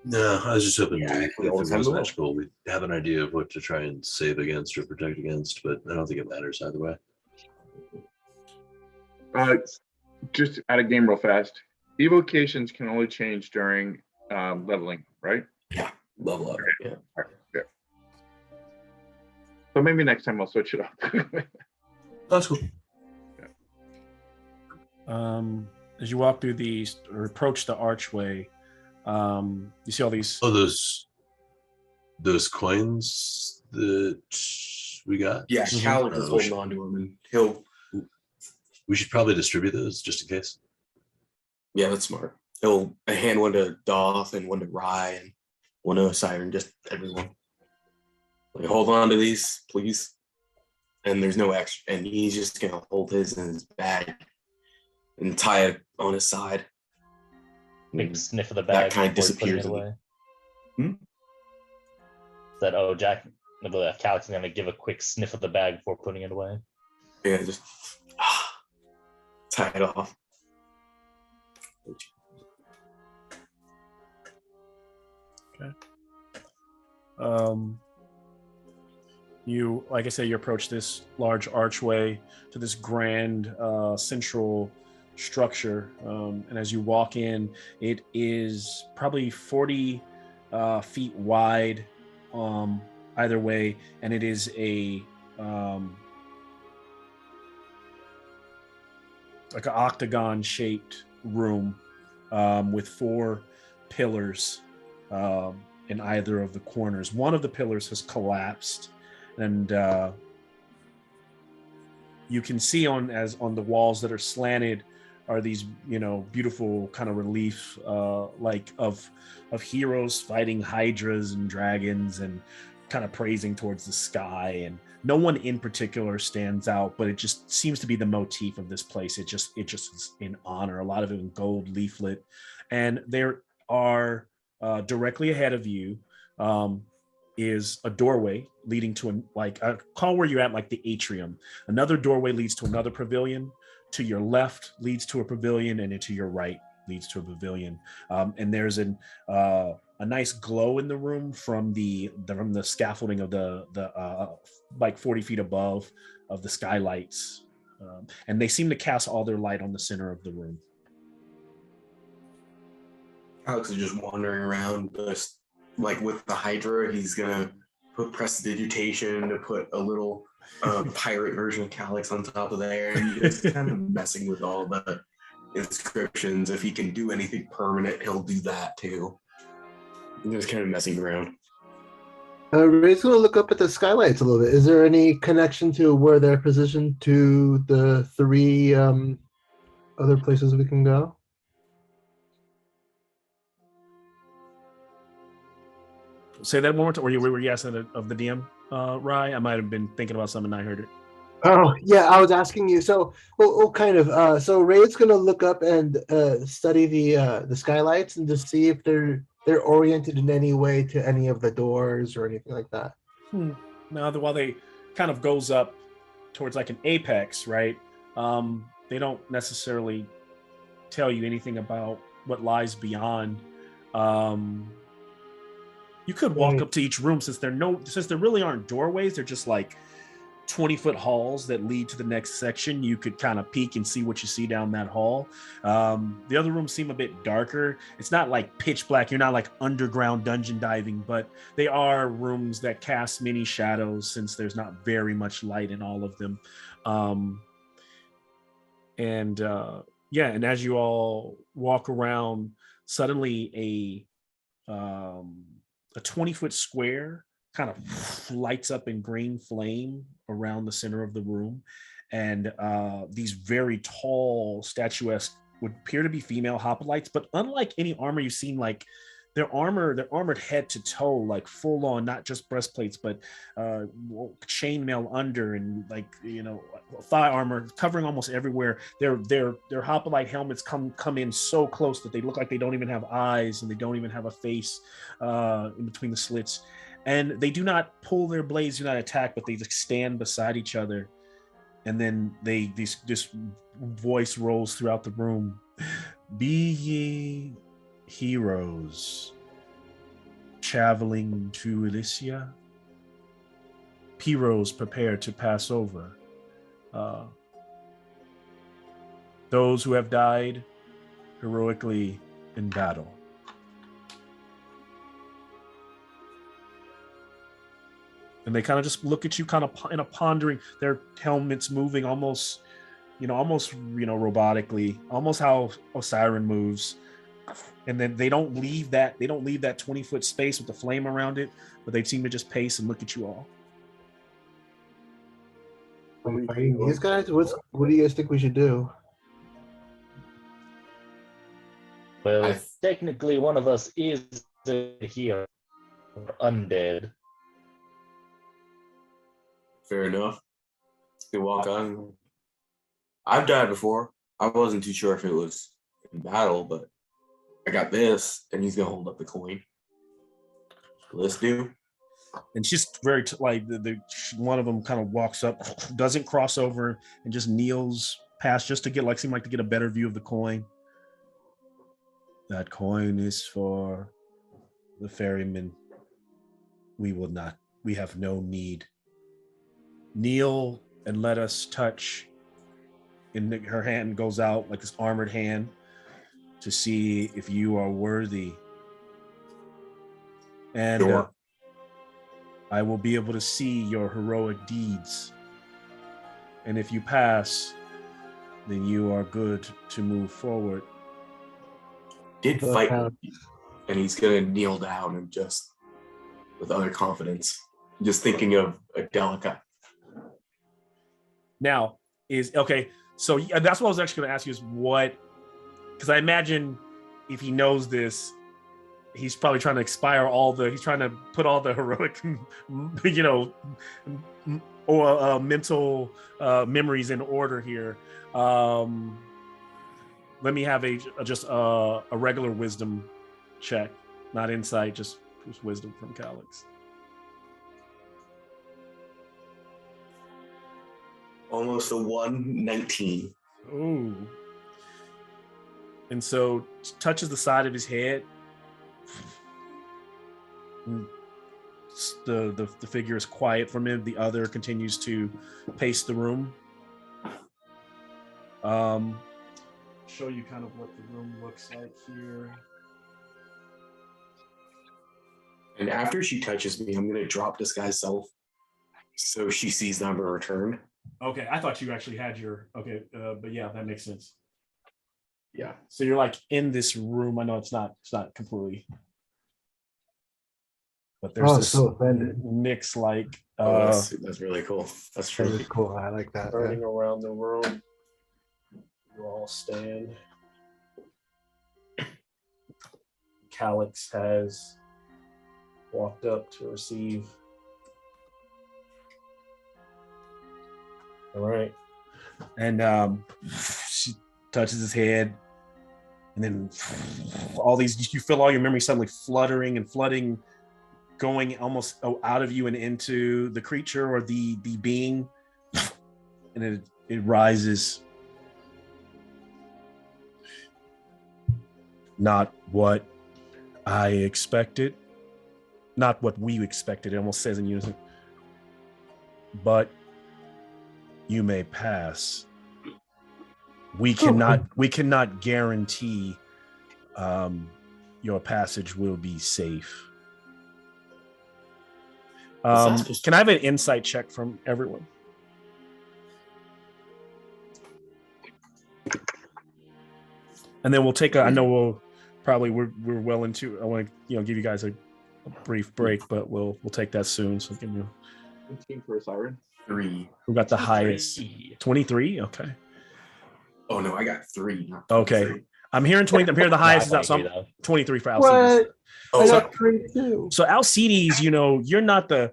Speaker 6: No, I was just hoping
Speaker 4: Yeah,
Speaker 6: if
Speaker 4: we
Speaker 6: it
Speaker 4: always have
Speaker 6: was
Speaker 4: the will.
Speaker 6: magical, we'd have an idea of what to try and save against or protect against, but I don't think it matters either way.
Speaker 1: Just out of game real fast. Evocations can only change during leveling, right?
Speaker 4: yeah, level up. Yeah.
Speaker 1: So maybe next time I'll switch it up.
Speaker 6: That's cool.
Speaker 3: As you walk through or approach the archway, you see all these.
Speaker 6: Oh, those coins that we got?
Speaker 4: Yeah,
Speaker 3: Mhm.
Speaker 4: Calix is holding on to him, and he'll.
Speaker 6: We should probably distribute those just in case.
Speaker 4: Yeah, that's smart. He'll hand one to Doth and one to Rye and one to Siren, just everyone. Like, hold on to these, please. And there's no extra, and he's just gonna hold his in his bag and tie it on his side.
Speaker 5: Big sniff of the
Speaker 4: That
Speaker 5: bag.
Speaker 4: kind of
Speaker 5: before putting
Speaker 4: disappears
Speaker 5: it
Speaker 4: in the-
Speaker 5: away. Said, Jack, Calix is gonna give a quick sniff of the bag before putting it away.
Speaker 4: Yeah, just tie it off.
Speaker 3: You, like I said, you approach this large archway to this grand central structure, and as you walk in, it is probably 40 feet wide either way, and it is a like an octagon shaped room with 4 pillars in either of the corners. One of the pillars has collapsed, and you can see on the walls that are slanted are these, beautiful kind of relief, like of heroes fighting hydras and dragons and kind of praising towards the sky. And no one in particular stands out, but it just seems to be the motif of this place. It just is in honor. A lot of it in gold leaflet, and there are directly ahead of you. Is a doorway leading to call where you're at, like the atrium. Another doorway leads to another pavilion. To your left leads to a pavilion, and to your right leads to a pavilion. And there's a nice glow in the room from the scaffolding of the like 40 feet above of the skylights, and they seem to cast all their light on the center of the room.
Speaker 4: Alex is just wandering around, just like with the Hydra. He's gonna put prestidigitation to put a little pirate version of Calyx on top of there, and he's kind of messing with all the inscriptions. If he can do anything permanent, he'll do that too. And just kind of messing around.
Speaker 2: Ray's going to look up at the skylights a little bit. Is there any connection to where they're positioned to the 3 other places we can go?
Speaker 3: Say that one more time. Were you asking of the DM, Rye? I might have been thinking about something and I heard it.
Speaker 2: Oh, yeah, I was asking you. So, kind of. So Ray's going to look up and study the skylights and just see if they're oriented in any way to any of the doors or anything like that.
Speaker 3: Now, while they kind of goes up towards like an apex, right? They don't necessarily tell you anything about what lies beyond. You could walk up to each room, since there really aren't doorways. They're just like 20-foot halls that lead to the next section. You could kind of peek and see what you see down that hall. The other rooms seem a bit darker. It's not like pitch black. You're not like underground dungeon diving, but they are rooms that cast many shadows, since there's not very much light in all of them. And as you all walk around, suddenly a 20-foot square kind of lights up in green flame around the center of the room, and these very tall, statuesque, would appear to be female hoplites, but unlike any armor you've seen, like they're armored head to toe, like full on, not just breastplates, but chainmail under, and thigh armor covering almost everywhere. Their hoplite helmets come in so close that they look like they don't even have eyes, and they don't even have a face in between the slits. And they do not pull their blades, do not attack, but they just stand beside each other. And then this voice rolls throughout the room. Be ye heroes traveling to Elysia? Heroes prepare to pass over. Those who have died heroically in battle. And they kind of just look at you kind of in a pondering, their helmets moving almost robotically, almost how Osiren moves. And then they don't leave that 20-foot space with the flame around it, but they seem to just pace and look at you all.
Speaker 2: These guys, what do you guys think we should do?
Speaker 5: Well, technically one of us is a hero, or undead.
Speaker 4: Fair enough. You walk on. I've died before. I wasn't too sure if it was in battle, but I got this, and he's gonna hold up the coin. Let's do.
Speaker 3: And she's very one of them kind of walks up, doesn't cross over, and just kneels past just to get to get a better view of the coin. That coin is for the ferryman. We have no need. Kneel and let us touch. And her hand goes out like this armored hand to see if you are worthy. And
Speaker 4: sure.
Speaker 3: I will be able to see your heroic deeds. And if you pass, then you are good to move forward.
Speaker 4: Did fight, and he's gonna kneel down and just, with utter confidence, just thinking of Adelica.
Speaker 3: Now, is okay. So yeah, that's what I was actually going to ask you is what, because I imagine if he knows this, he's probably trying to he's trying to put all the heroic, or mental memories in order here. Let me have just a regular wisdom check, not insight, just wisdom from Calix.
Speaker 4: Almost a 119.
Speaker 3: Ooh. And so touches the side of his head. The figure is quiet for a minute. The other continues to pace the room. Show you kind of what the room looks like here.
Speaker 4: And after she touches me, I'm gonna drop disguise self, so she sees I'm a return.
Speaker 3: Okay, I thought you actually had your but yeah, that makes sense.
Speaker 4: Yeah.
Speaker 3: So you're like in this room. I know it's not completely, but there's this
Speaker 2: so offended.
Speaker 3: mix like
Speaker 4: That's really cool. That's
Speaker 2: That
Speaker 4: true.
Speaker 2: is cool. I like that.
Speaker 3: turning around the room. You all stand. Calix has walked up to receive. All right. And she touches his head, and then all these, you feel all your memories suddenly fluttering and flooding, going almost out of you and into the creature or the being, and it rises. Not what I expected, not what we expected. It almost says in unison. But you may pass. We cannot guarantee your passage will be safe. Can I have an insight check from everyone? And then we'll take I know we're well into, I want to give you guys a brief break, but we'll take that soon. So give me
Speaker 1: 15 for a siren.
Speaker 4: 3.
Speaker 3: who got the highest? 23? Okay.
Speaker 4: Oh no, I got 3. Not
Speaker 3: Okay. I'm hearing 20. I'm hearing the highest is out. So I'm 23 for Alcides.
Speaker 2: I got 3 too.
Speaker 3: So Alcides, you're not I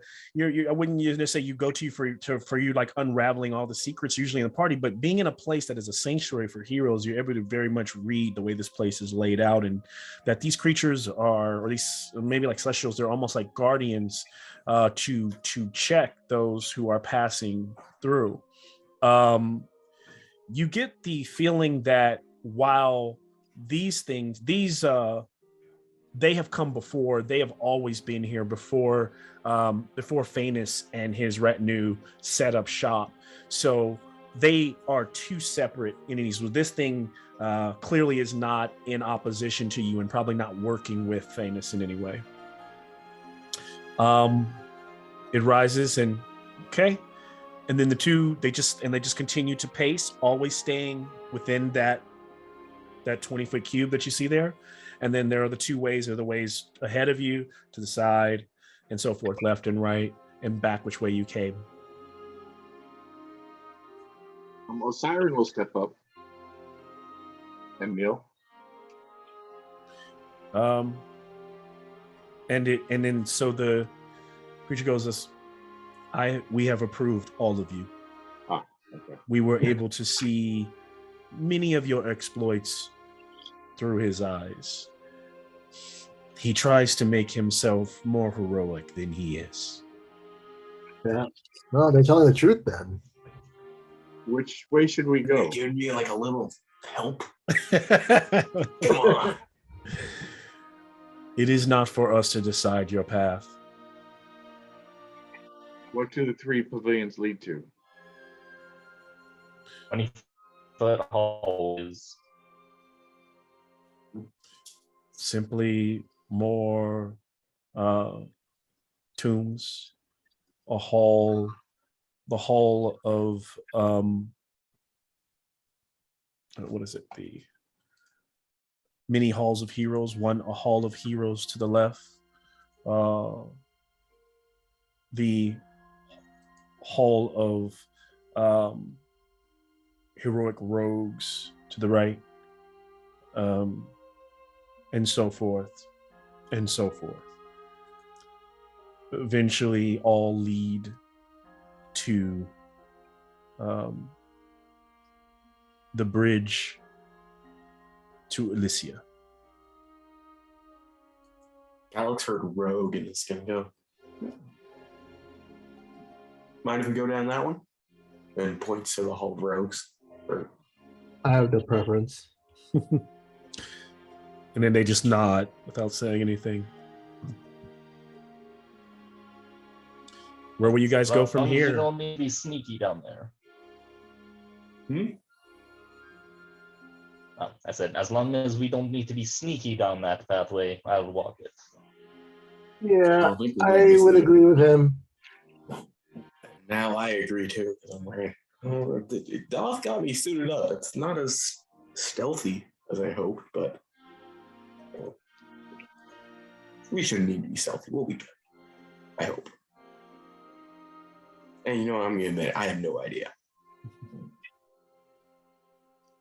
Speaker 3: wouldn't just say you go to for you like unraveling all the secrets usually in the party, but being in a place that is a sanctuary for heroes, you're able to very much read the way this place is laid out, and that these creatures are, or these maybe like celestials, they're almost like guardians to check those who are passing through. You get the feeling that while these things, they have come before, they have always been here before Phaenus and his retinue set up shop. So they are two separate entities. Well, this thing clearly is not in opposition to you and probably not working with Phaenus in any way. It rises and okay. And then the two, they just continue to pace, always staying within that 20-foot cube that you see there. And then there are the two ways, the ways ahead of you, to the side, and so forth, left and right, and back which way you came.
Speaker 1: Osiren will step up and kneel.
Speaker 3: And then so the creature goes this, we have approved all of you.
Speaker 1: Okay.
Speaker 3: We were able to see many of your exploits through his eyes. He tries to make himself more heroic than he is.
Speaker 2: Yeah. Well, they're telling the truth then.
Speaker 1: Which way should we go?
Speaker 4: Give me like a little help. Come on.
Speaker 3: It is not for us to decide your path.
Speaker 1: What do the 3 pavilions lead to?
Speaker 5: 20-foot hall is
Speaker 3: Simply more tombs, a hall, the hall of what is it? The many halls of heroes. A hall of heroes to the left. The hall of heroic rogues to the right, and so forth, and so forth. Eventually, all lead to the bridge to Elysia.
Speaker 4: Alex heard rogue and is gonna go. Mind if we go down that one? And points to the Hall of Rogues. Or,
Speaker 2: I have no preference.
Speaker 3: And then they just nod without saying anything. Where will you guys go from
Speaker 5: You
Speaker 3: here?
Speaker 5: don't need to be sneaky down there. Oh, I said, as long as we don't need to be sneaky down that pathway, I will walk it.
Speaker 2: Yeah, I would agree with him.
Speaker 4: Now I agree too, because I'm like, oh, Doth got me suited up. It's not as stealthy as I hoped, but we shouldn't need to be stealthy. We'll be good. I hope. And you know what, I'm gonna admit, I have no idea.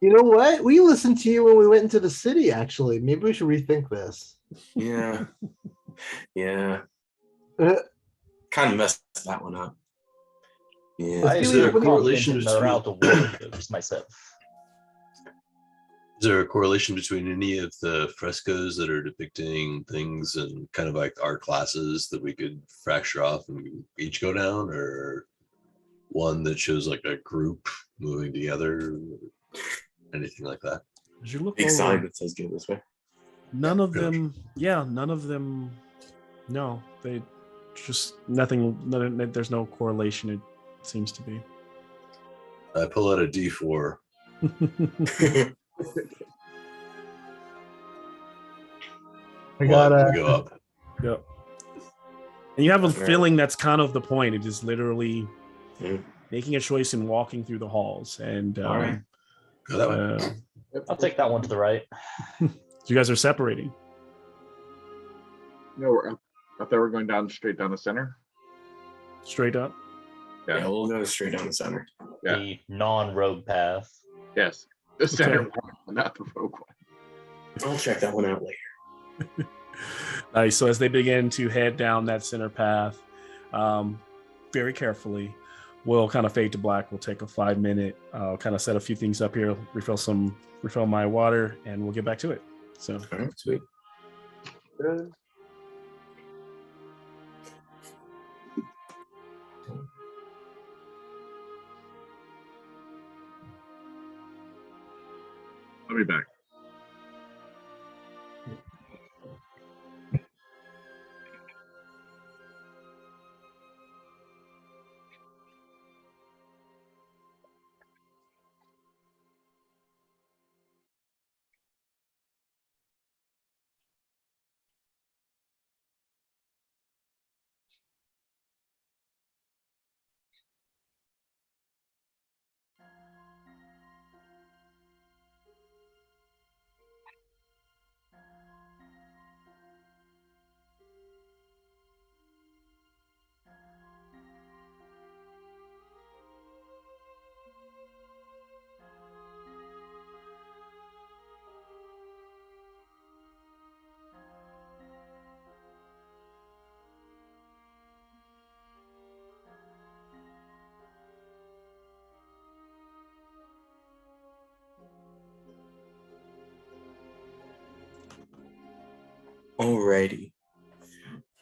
Speaker 2: You know what? We listened to you when we went into the city, actually. Maybe we should rethink this.
Speaker 4: Yeah. Yeah.
Speaker 2: Uh,
Speaker 4: Kind of messed that one up. Yeah.
Speaker 2: Let's
Speaker 6: Is
Speaker 2: do
Speaker 6: there
Speaker 2: it.
Speaker 6: a
Speaker 2: What do you-
Speaker 6: correlation
Speaker 5: Confident in the route of warriors myself.
Speaker 6: Is there a correlation between any of the frescoes that are depicting things and kind of like our classes that we could fracture off and each go down, or one that shows like a group moving together, anything like that?
Speaker 3: As you look
Speaker 4: Big
Speaker 3: over,
Speaker 4: sign that says go this way.
Speaker 3: none of
Speaker 6: Really?
Speaker 3: them. Yeah, none of them. No, they just nothing. There's no correlation. It seems to be.
Speaker 6: I pull out a D4.
Speaker 2: I got
Speaker 6: We
Speaker 2: a.
Speaker 6: go up.
Speaker 3: Yep. And you have a
Speaker 4: Right.
Speaker 3: feeling that's kind of the point. It is literally
Speaker 4: Yeah.
Speaker 3: making a choice and walking through the halls. And
Speaker 4: All right.
Speaker 6: Go that way.
Speaker 5: I'll take that one to the right.
Speaker 3: So you guys are separating.
Speaker 1: No, we're up. I thought we were going down straight down the center.
Speaker 3: Straight up.
Speaker 1: Yeah.
Speaker 4: Yeah, we'll go straight down the center.
Speaker 1: Yeah.
Speaker 5: The non-rogue path.
Speaker 1: Yes, the center
Speaker 3: Okay.
Speaker 1: one, not the rogue one.
Speaker 4: I'll check that one out later.
Speaker 3: Nice. So as they begin to head down that center path, very carefully, we'll kind of fade to black. We'll take a 5-minute, kind of set a few things up here, refill my water, and we'll get back to it. So
Speaker 4: All right, sweet.
Speaker 1: I'll be back.
Speaker 4: Alrighty.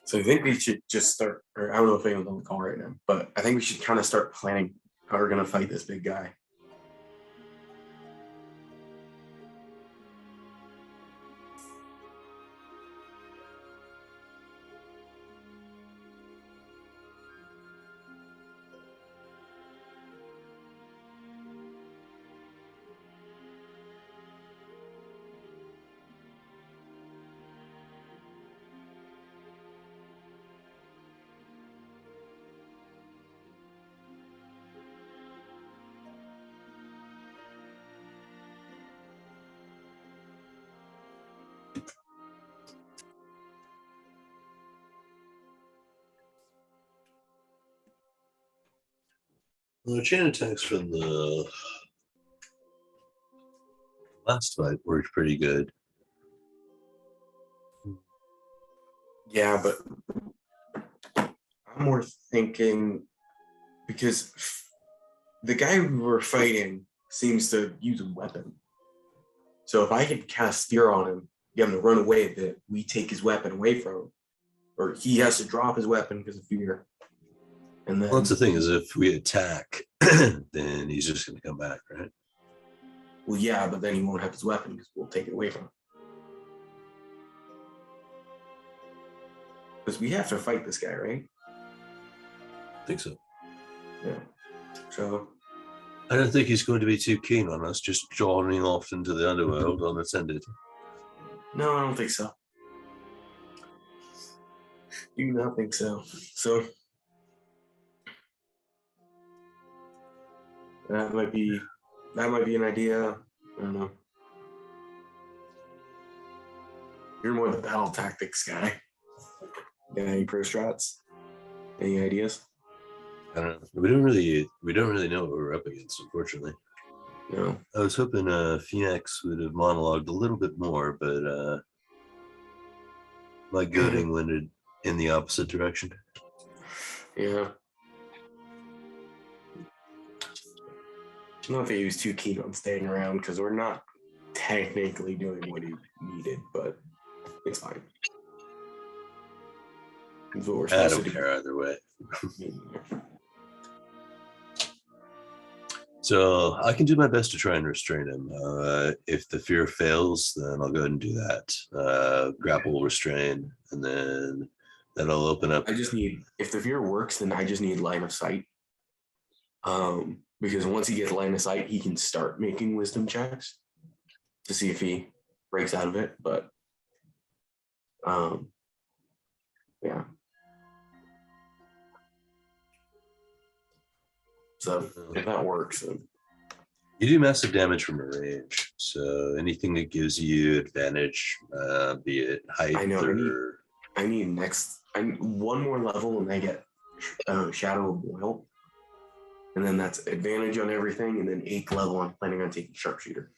Speaker 4: So I think we should just start, or I don't know if anyone's on the call right now, but I think we should kind of start planning how we're gonna fight this big guy.
Speaker 6: The chain attacks from the Last fight worked pretty good.
Speaker 4: Yeah, but I'm more thinking because the guy we were fighting seems to use a weapon. So if I can cast fear on him, get him to run away a bit, we take his weapon away from him. Or he has to drop his weapon because of fear. And then
Speaker 6: Well, that's the thing is if we attack, then he's just going to come back, right?
Speaker 4: well, yeah, but then he won't have his weapon because we'll take it away from him. Because we have to fight this guy, right?
Speaker 6: I think so.
Speaker 4: Yeah. So
Speaker 6: I don't think he's going to be too keen on us just joining off into the underworld unattended.
Speaker 4: no, I don't think so. Do not think so. So that might be an idea. I don't know. You're more the battle tactics guy. Got any pro strats? Any ideas?
Speaker 6: I don't know. We don't really know what we're up against, unfortunately.
Speaker 4: No.
Speaker 6: I was hoping Phoenix would have monologued a little bit more, but my goading went in the opposite direction.
Speaker 4: Yeah. I don't think he was too keen on staying around because we're not technically doing what he needed, but it's fine. It's what we're
Speaker 6: I
Speaker 4: supposed
Speaker 6: don't
Speaker 4: to do.
Speaker 6: care either way. So I can do my best to try and restrain him. If the fear fails, then I'll go ahead and do that. Grapple, restrain, and then that'll open up.
Speaker 4: I just need, if the fear works, then I just need line of sight. Because once he gets line of sight, he can start making wisdom checks to see if he breaks out of it. But yeah. So if that works, then
Speaker 6: You do massive damage from a range, so anything that gives you advantage, be it height
Speaker 4: I know,
Speaker 6: or
Speaker 4: I need one more level and I get Shadow of Boil. And then that's advantage on everything, and then 8th level I'm planning on taking Sharpshooter.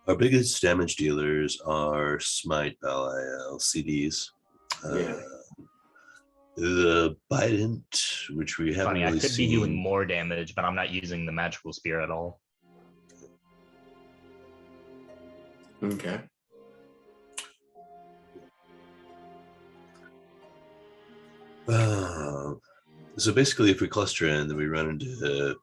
Speaker 6: our biggest damage dealers are Smite, Belial, CDs.
Speaker 4: Yeah.
Speaker 6: The Bident, which we haven't
Speaker 5: Funny,
Speaker 6: really
Speaker 5: I could
Speaker 6: seen.
Speaker 5: be doing more damage, but I'm not using the magical spear at all.
Speaker 4: Okay.
Speaker 6: So basically, if we cluster in, then we run into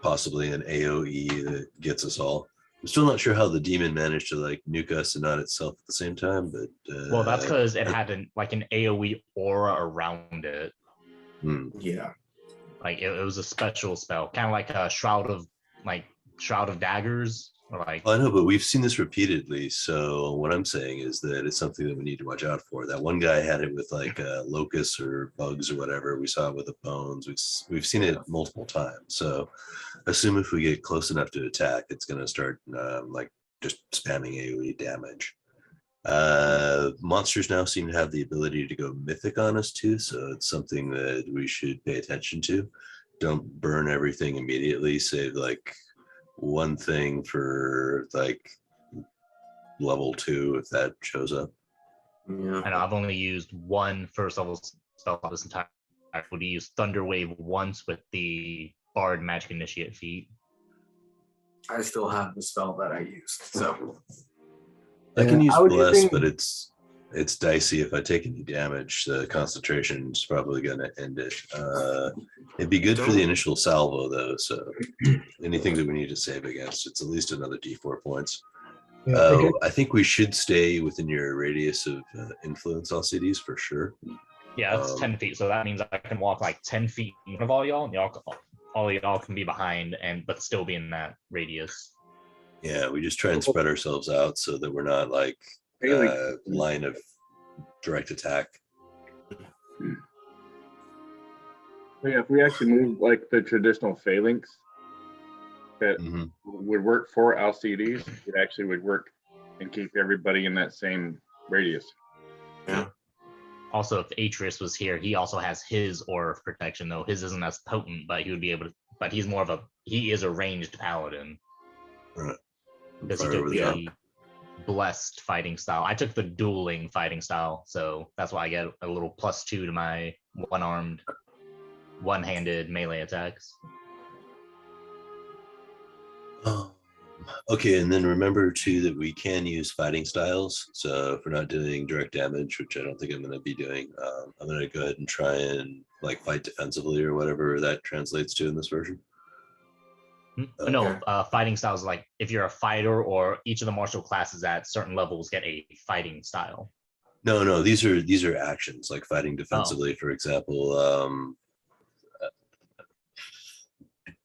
Speaker 6: possibly an AoE that gets us all. I'm still not sure how the demon managed to like nuke us and not itself at the same time, but
Speaker 5: Well, that's because it had an AoE aura around it.
Speaker 4: Yeah.
Speaker 5: Like it was a special spell, kind of like a Shroud of Daggers, or like.
Speaker 6: I know, but we've seen this repeatedly. So what I'm saying is that it's something that we need to watch out for. That one guy had it with like locusts or bugs or whatever. We saw it with the bones. We've seen it multiple times. So assume if we get close enough to attack, it's going to start like just spamming AoE damage. Monsters now seem to have the ability to go mythic on us too, so it's something that we should pay attention to. Don't burn everything immediately. Save like one thing for like level 2 if that shows up.
Speaker 4: Yeah.
Speaker 5: And I've only used one first level spell this entire. I would use Thunder Wave once with the Bard Magic Initiate feat.
Speaker 4: I still have the spell that I used, so
Speaker 6: I can use
Speaker 2: I was
Speaker 6: bless,
Speaker 2: using-
Speaker 6: but it's dicey. If I take any damage, the concentration is probably going to end it. It'd be good for the initial salvo though. So anything that we need to save against, it's at least another D4 points. I think we should stay within your radius of influence on CDs for sure.
Speaker 5: Yeah, that's 10 feet, so that means I can walk like 10 feet in front of all y'all, and all y'all can be behind but still be in that radius.
Speaker 6: Yeah, we just try and spread ourselves out so that we're not like line of direct attack.
Speaker 1: Yeah, if we actually move like the traditional phalanx that would work for LCDs, it actually would work and keep everybody in that same radius.
Speaker 4: yeah.
Speaker 5: Also, if Atreus was here, he also has his aura of protection, though his isn't as potent, but he would be able to. But he is a ranged paladin.
Speaker 6: Right.
Speaker 5: Because he
Speaker 6: Fire
Speaker 5: took
Speaker 6: over the top.
Speaker 5: the blessed fighting style. I took the dueling fighting style, so that's why I get a little +2 to my one-armed, one-handed melee attacks.
Speaker 6: Okay, and then remember too that we can use fighting styles. So if we're not doing direct damage, which I don't think I'm going to be doing, I'm going to go ahead and try and like fight defensively or whatever that translates to in this version.
Speaker 5: No, fighting styles like if you're a fighter or each of the martial classes at certain levels get a fighting style.
Speaker 6: No, these are actions like fighting defensively, for example.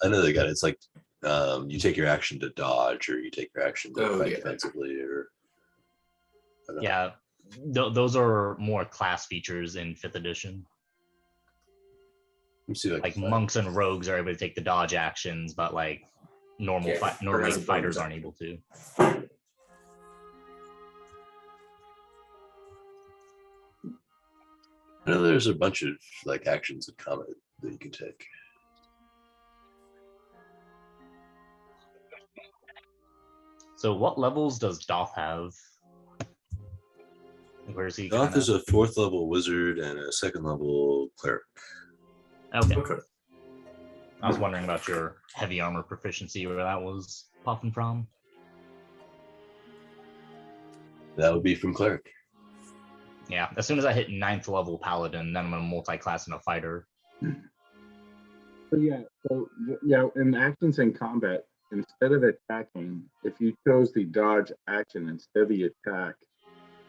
Speaker 6: I know they got it. It's like you take your action to dodge, or you take your action to fight defensively, or
Speaker 5: yeah, those are more class features in 5th edition.
Speaker 6: Let me see if I
Speaker 5: Like
Speaker 6: can find
Speaker 5: monks and rogues are able to take the dodge actions, but like normal fighters aren't able to.
Speaker 6: I know there's a bunch of like actions in combat that you can take.
Speaker 5: So what levels does Doth have? Where is he?
Speaker 6: Doth is a 4th level wizard and a 2nd level cleric.
Speaker 5: Okay. I was wondering about your heavy armor proficiency, where that was popping from.
Speaker 6: That would be from cleric.
Speaker 5: Yeah, as soon as I hit 9th level paladin, then I'm gonna multi-class in a fighter.
Speaker 1: So in actions in combat, instead of attacking, if you chose the dodge action instead of the attack,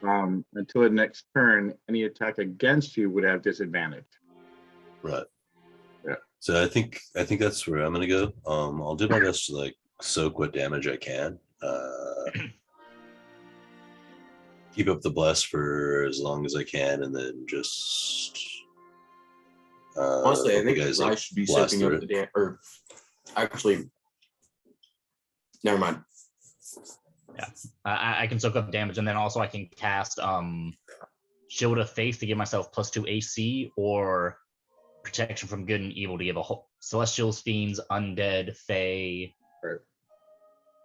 Speaker 1: until the next turn, any attack against you would have disadvantage.
Speaker 6: Right.
Speaker 1: Yeah.
Speaker 6: So I think that's where I'm gonna go. I'll do my best to like soak what damage I can. Keep up the bless for as long as I can, and then just
Speaker 4: honestly, I think
Speaker 6: guys
Speaker 4: I
Speaker 6: like
Speaker 4: should be
Speaker 6: blast
Speaker 4: soaking
Speaker 6: through
Speaker 4: up
Speaker 6: it.
Speaker 4: the damage. Or actually, never mind.
Speaker 5: Yeah, I can soak up damage, and then also I can cast Shield of Faith to give myself +2 AC, or Protection from Good and Evil to give a whole Celestials, Fiends, Undead, Fae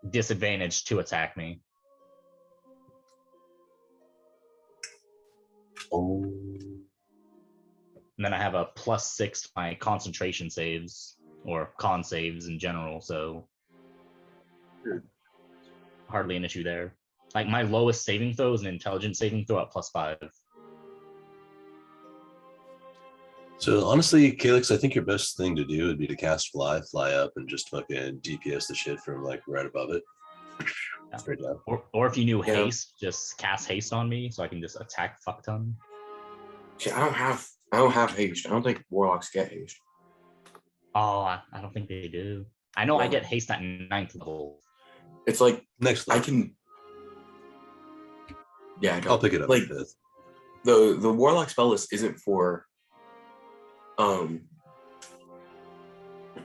Speaker 5: disadvantage to attack me.
Speaker 6: Oh.
Speaker 5: And then I have a +6 to my concentration saves, or con saves in general, so hardly an issue there. Like my lowest saving throw is an intelligence saving throw at +5.
Speaker 6: So honestly, Calyx, I think your best thing to do would be to cast fly up, and just fucking DPS the shit from like right above it.
Speaker 5: Yeah.
Speaker 6: Straight down.
Speaker 5: Or if you knew haste, just cast haste on me so I can just attack fuck ton.
Speaker 4: See, I don't have haste. I don't think warlocks get haste.
Speaker 5: Oh, I don't think they do. I know I get haste at 9th level.
Speaker 4: It's like
Speaker 6: Next level.
Speaker 4: I can. Yeah,
Speaker 6: I'll pick it up.
Speaker 4: Like the warlock spell list isn't for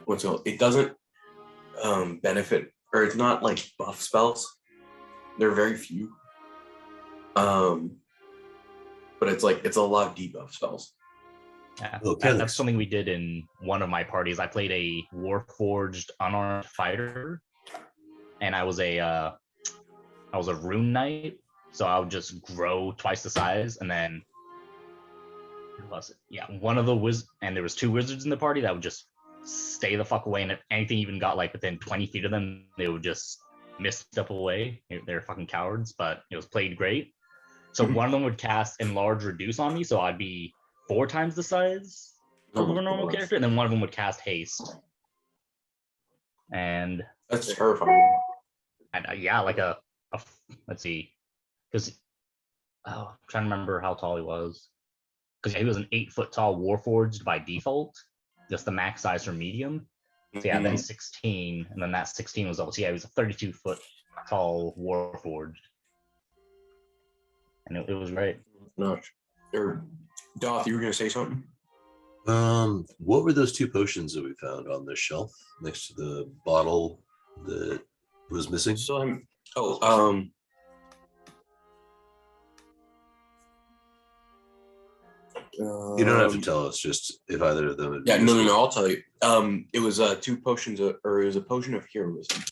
Speaker 4: what's it called? It doesn't benefit, or it's not like buff spells. There are very few. But it's a lot of debuff spells.
Speaker 5: Yeah,
Speaker 6: Oh,
Speaker 5: that's something we did in one of my parties. I played a Warforged unarmed fighter, and I was a rune knight, so I would just grow twice the size, and then one of the and there was 2 wizards in the party that would just stay the fuck away, and if anything even got like within 20 feet of them, they would just misstep away. They're fucking cowards, but it was played great. So one of them would cast Enlarge Reduce on me, so I'd be 4 times the size of a normal character, and then one of them would cast Haste. And
Speaker 4: that's terrifying.
Speaker 5: And like a let's see, because I'm trying to remember how tall he was, because he was an 8-foot tall Warforged by default, just the max size for medium. So then 16, and then that 16 was also he was a 32-foot tall Warforged, and it was great.
Speaker 4: No, or Doth, you were gonna say something?
Speaker 6: What were those 2 potions that we found on the shelf next to the bottle that was missing?
Speaker 4: So you
Speaker 6: don't have to tell us, just if either of them.
Speaker 4: Yeah, no, I'll tell you. It was 2 potions, or it was a potion of heroism.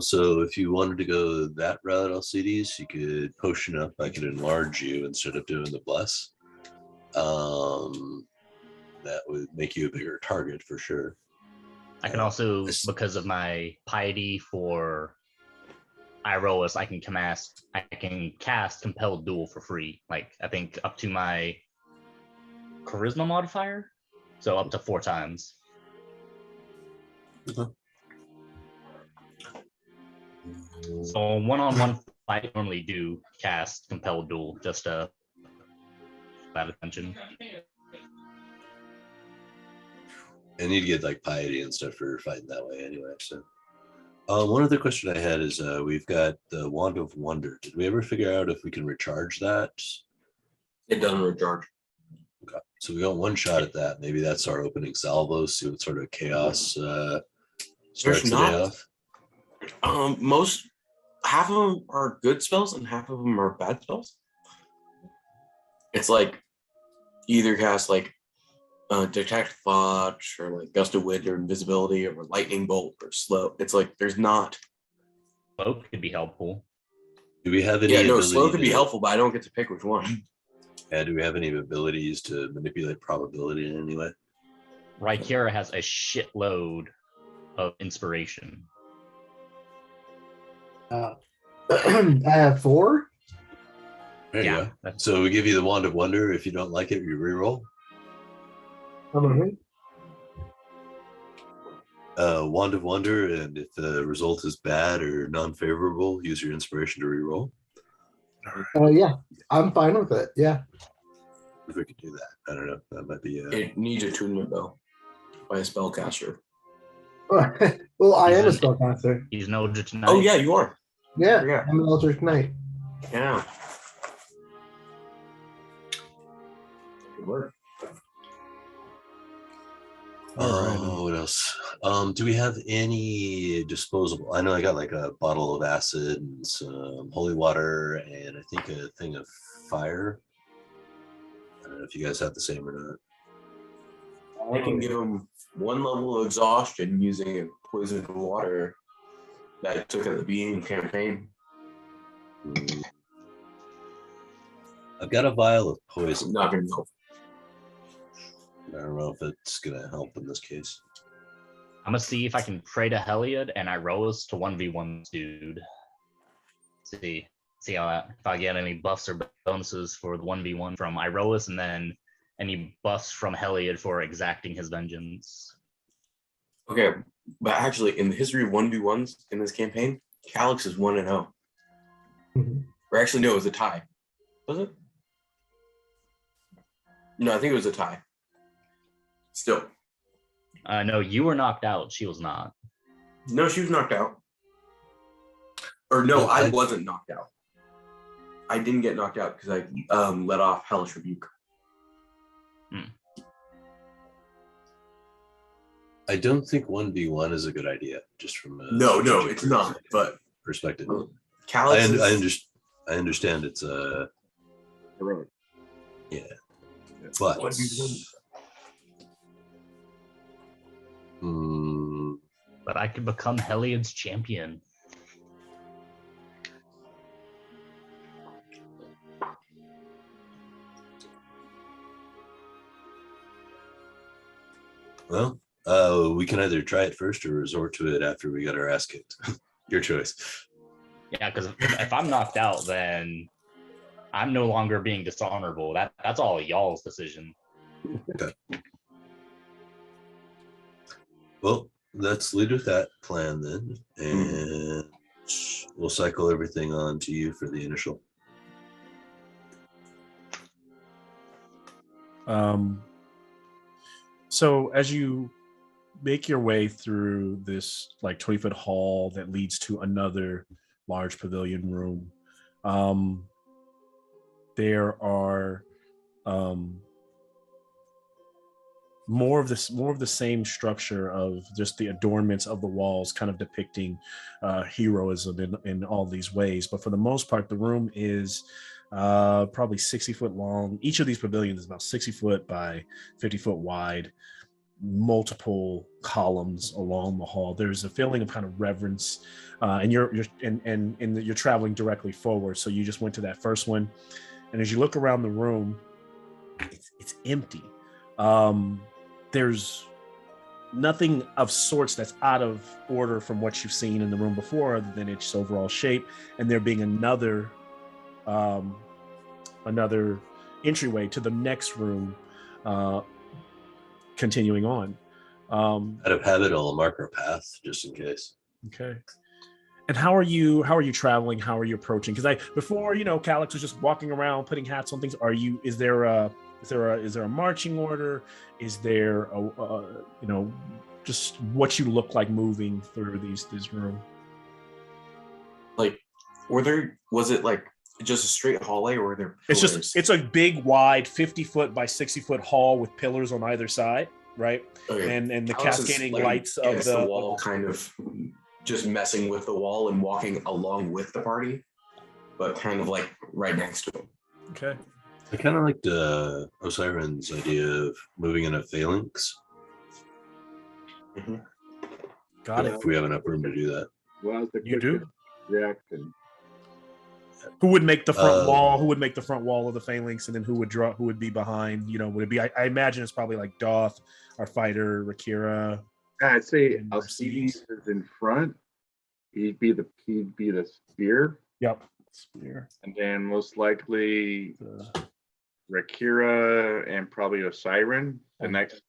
Speaker 6: So if you wanted to go that route, LCDs, you could potion up. I could enlarge you instead of doing the bless. That would make you a bigger target for sure.
Speaker 7: I can also, because of my piety for Iroas, I can cast Compelled Duel for free. Like, I think up to my charisma modifier, so up to 4 times.
Speaker 6: Okay.
Speaker 7: So one-on-one fight, I normally do cast Compelled Duel just to that attention.
Speaker 6: And you'd get like piety and stuff for fighting that way anyway. So one other question I had is we've got the Wand of Wonder. Did we ever figure out if we can recharge that?
Speaker 4: It doesn't recharge.
Speaker 6: Okay. So we got one shot at that. Maybe that's our opening salvo. See what sort of chaos starts the day off.
Speaker 4: Half of them are good spells and half of them are bad spells. It's like you either cast like detect thought or like gust of wind or invisibility or lightning bolt or slow. It's like there's not.
Speaker 7: Slow could be helpful.
Speaker 6: Do we have any?
Speaker 4: Yeah, no, slow could be helpful, but I don't get to pick which one.
Speaker 6: Yeah, do we have any abilities to manipulate probability in any way?
Speaker 7: Rykira has a shitload of inspiration.
Speaker 2: I have 4.
Speaker 6: There you
Speaker 7: Yeah.
Speaker 6: go. So we give you the Wand of Wonder. If you don't like it, you reroll. Wand of Wonder, and if the result is bad or non-favorable, use your inspiration to reroll.
Speaker 2: Yeah, I'm fine with it. Yeah.
Speaker 6: If we could do that, I don't know. That might be.
Speaker 4: It needs attunement though by a spellcaster.
Speaker 2: Well, I am a spellcaster.
Speaker 7: He's an Eldritch Knight.
Speaker 4: Oh yeah, you are.
Speaker 2: Yeah, I'm an Eldritch Knight.
Speaker 4: Yeah. Good work.
Speaker 6: What else? Do we have any disposable? I know I got like a bottle of acid and some holy water and I think a thing of fire. I don't know if you guys have the same or not.
Speaker 4: I can give him 1 level of exhaustion using poisoned water that I took at the beginning of the campaign.
Speaker 6: I've got a vial of poison.
Speaker 4: Not gonna help.
Speaker 6: I don't know if it's gonna help in this case.
Speaker 7: I'm gonna see if I can pray to Heliod and I rose to 1v1 dude. See how if I get any buffs or bonuses for the 1v1 from Iroas, and then any buffs from Heliod for exacting his vengeance.
Speaker 4: Okay, but actually, in the history of 1v1s in this campaign, Calix is 1-0. Or actually, no, it was a tie. Was it? No, I think it was a tie. Still.
Speaker 7: No, you were knocked out. She was not.
Speaker 4: No, she was knocked out. Or no, I wasn't knocked out. I didn't get knocked out because I let off Hellish Rebuke.
Speaker 6: I don't think 1v1 is a good idea, just from a
Speaker 4: No, it's not. But
Speaker 6: perspective.
Speaker 4: Calix
Speaker 6: I understand it's
Speaker 4: heroic.
Speaker 6: Yeah, but
Speaker 7: But I could become Heliod's champion.
Speaker 6: well, we can either try it first or resort to it after we got our ass kicked. Your choice.
Speaker 7: Yeah, because if I'm knocked out, then I'm no longer being dishonorable. That's all y'all's decision.
Speaker 6: Okay. Well, let's lead with that plan then, and we'll cycle everything on to you for the initial.
Speaker 3: So as you make your way through this like 20-foot hall that leads to another large pavilion room, there are more of the same structure of just the adornments of the walls, kind of depicting heroism in all these ways. But for the most part, the room is probably 60 foot long. Each of these pavilions is about 60 foot by 50 foot wide. multiple columns along the hall. There's a feeling of kind of reverence, and you're traveling directly forward. So you just went to that first one, and as you look around the room, it's empty. There's nothing of sorts that's out of order from what you've seen in the room before, other than its overall shape, and there being another entryway to the next room, continuing on.
Speaker 6: Out of habit, I'll mark our path just in case.
Speaker 3: Okay. And how are you traveling? How are you approaching? Because before, Calix was just walking around putting hats on things. Is there a marching order? Is there just what you look like moving through this room?
Speaker 4: Like, was it like just a straight hallway, or were there pillars?
Speaker 3: It's a big, wide 50-foot by 60-foot hall with pillars on either side, right?
Speaker 4: Okay.
Speaker 3: And the
Speaker 4: Alex is,
Speaker 3: cascading
Speaker 4: like,
Speaker 3: lights of
Speaker 4: against the wall, kind of just messing with the wall and walking along with the party, but kind of like right next to him.
Speaker 3: Okay.
Speaker 6: I kind of liked Osiren's idea of moving in a phalanx.
Speaker 4: Mm-hmm.
Speaker 3: Got it.
Speaker 6: If we have enough room to do that.
Speaker 1: Well, the
Speaker 3: You do?
Speaker 1: reaction.
Speaker 3: Who would make the front wall? Who would make the front wall of the phalanx, and then who would be behind? Would it be? I imagine it's probably like Doth, our fighter, Rakira.
Speaker 1: I'd say
Speaker 3: and
Speaker 1: Alcides is in front. He'd be the spear,
Speaker 3: Yep. Spear.
Speaker 1: and then most likely Rakira and probably Osiren. The next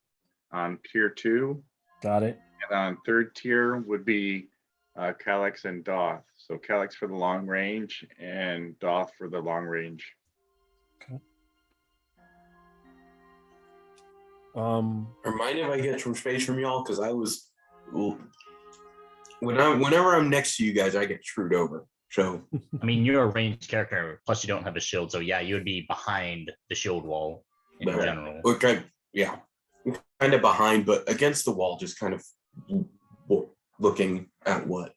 Speaker 1: on tier 2,
Speaker 3: Got it.
Speaker 1: and on third tier would be Calix and Doth. So Calix for the long range and Doth for the long range.
Speaker 3: Okay.
Speaker 4: Remind me if I get some space from y'all, because I was whenever I'm next to you guys, I get screwed over. So
Speaker 7: I mean, you're a ranged character, plus you don't have a shield, so yeah, you would be behind the shield wall in general.
Speaker 4: Kind of behind, but against the wall, just kind of looking at what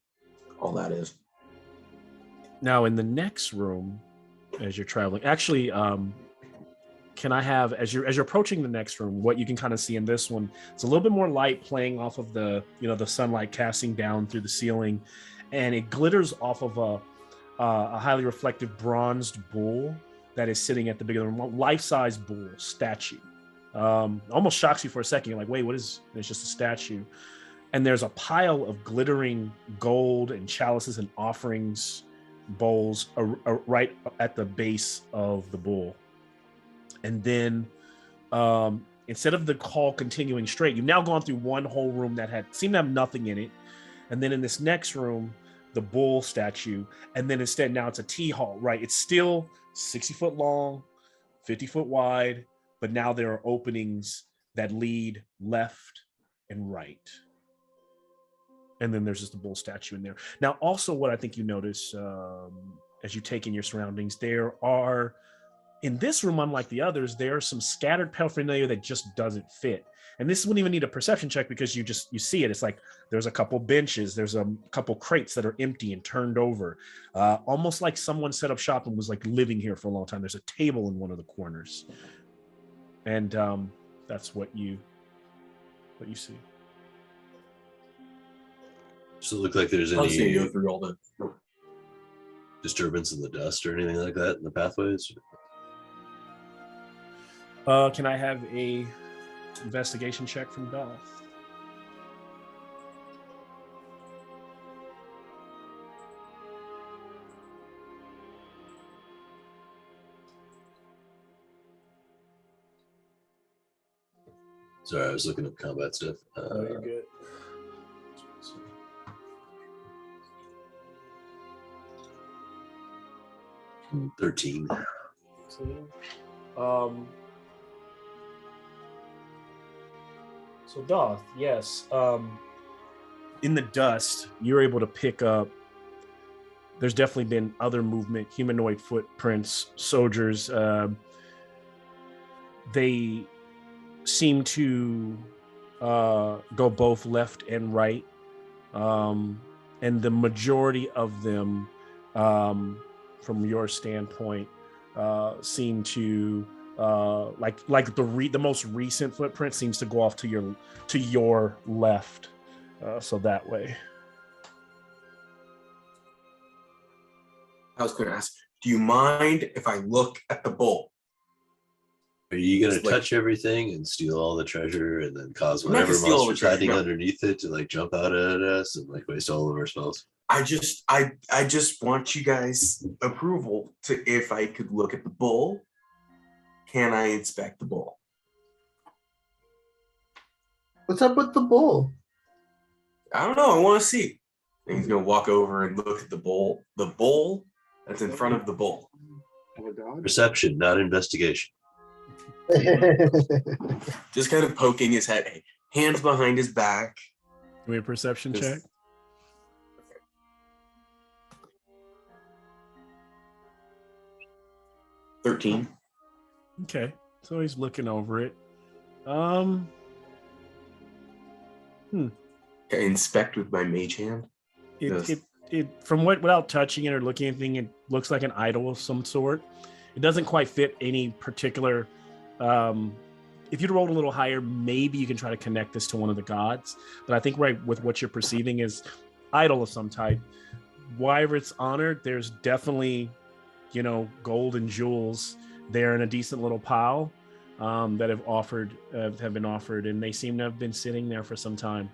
Speaker 4: all that is.
Speaker 3: Now, in the next room, as you're traveling, actually, can I have, as you're approaching the next room, what you can kind of see in this one? It's a little bit more light playing off of the sunlight casting down through the ceiling, and it glitters off of a highly reflective bronzed bull that is sitting at the beginning of the room, life-size bull statue. Almost shocks you for a second. You're like, wait, what is? And it's just a statue. And there's a pile of glittering gold and chalices and offerings bowls right at the base of the bull. And then instead of the hall continuing straight, you've now gone through one whole room that seemed to have nothing in it. And then in this next room, the bull statue. And then instead now it's a tea hall, right? It's still 60-foot long, 50-foot wide, but now there are openings that lead left and right. And then there's just a bull statue in there. Now, also what I think you notice as you take in your surroundings, there are, in this room, unlike the others, there are some scattered paraphernalia that just doesn't fit. And this wouldn't even need a perception check because you see it. It's like there's a couple benches, there's a couple crates that are empty and turned over. Almost like someone set up shop and was like living here for a long time. There's a table in one of the corners. And that's what you see.
Speaker 6: Does it look like there's
Speaker 4: I was gonna
Speaker 6: any
Speaker 4: go through all the
Speaker 6: disturbance in the dust or anything like that in the pathways?
Speaker 3: Can I have a investigation check from Doth?
Speaker 6: Sorry, I was looking up combat stuff.
Speaker 3: Oh, you're good.
Speaker 6: 13.
Speaker 3: So Doth, yes. In the dust, you're able to pick up. There's definitely been other movement, humanoid footprints, soldiers. They seem to go both left and right, and the majority of them, from your standpoint, seem to like the most recent footprint seems to go off to your left, so that way.
Speaker 4: I was going to ask, do you mind if I look at the bowl?
Speaker 6: Are you gonna
Speaker 4: It's like-
Speaker 6: touch everything and steal all the treasure and then cause
Speaker 4: I'm not gonna
Speaker 6: whatever
Speaker 4: steal all the
Speaker 6: monsters
Speaker 4: treasure,
Speaker 6: hiding
Speaker 4: no.
Speaker 6: underneath it to like jump out at us and like waste all of our spells?
Speaker 4: I just want you guys approval to if I could look at the bowl. Can I inspect the bowl?
Speaker 2: What's up with the bull?
Speaker 4: I don't know. I want to see. And he's gonna walk over and look at the bowl. The bowl that's in front of the bowl.
Speaker 1: Oh God.
Speaker 6: Perception, not investigation.
Speaker 4: Just kind of poking his head, hands behind his back.
Speaker 3: Give me a perception
Speaker 4: Just-
Speaker 3: check.
Speaker 4: Okay. 13.
Speaker 3: Okay, so he's looking over it.
Speaker 4: Okay, inspect with my mage hand. Yes.
Speaker 3: It from without touching it or looking at anything, it looks like an idol of some sort. It doesn't quite fit any particular. If you'd rolled a little higher, maybe you can try to connect this to one of the gods. But I think right with what you're perceiving is idol of some type. Wherever it's honored, there's definitely, gold and jewels there in a decent little pile that have been offered, and they seem to have been sitting there for some time.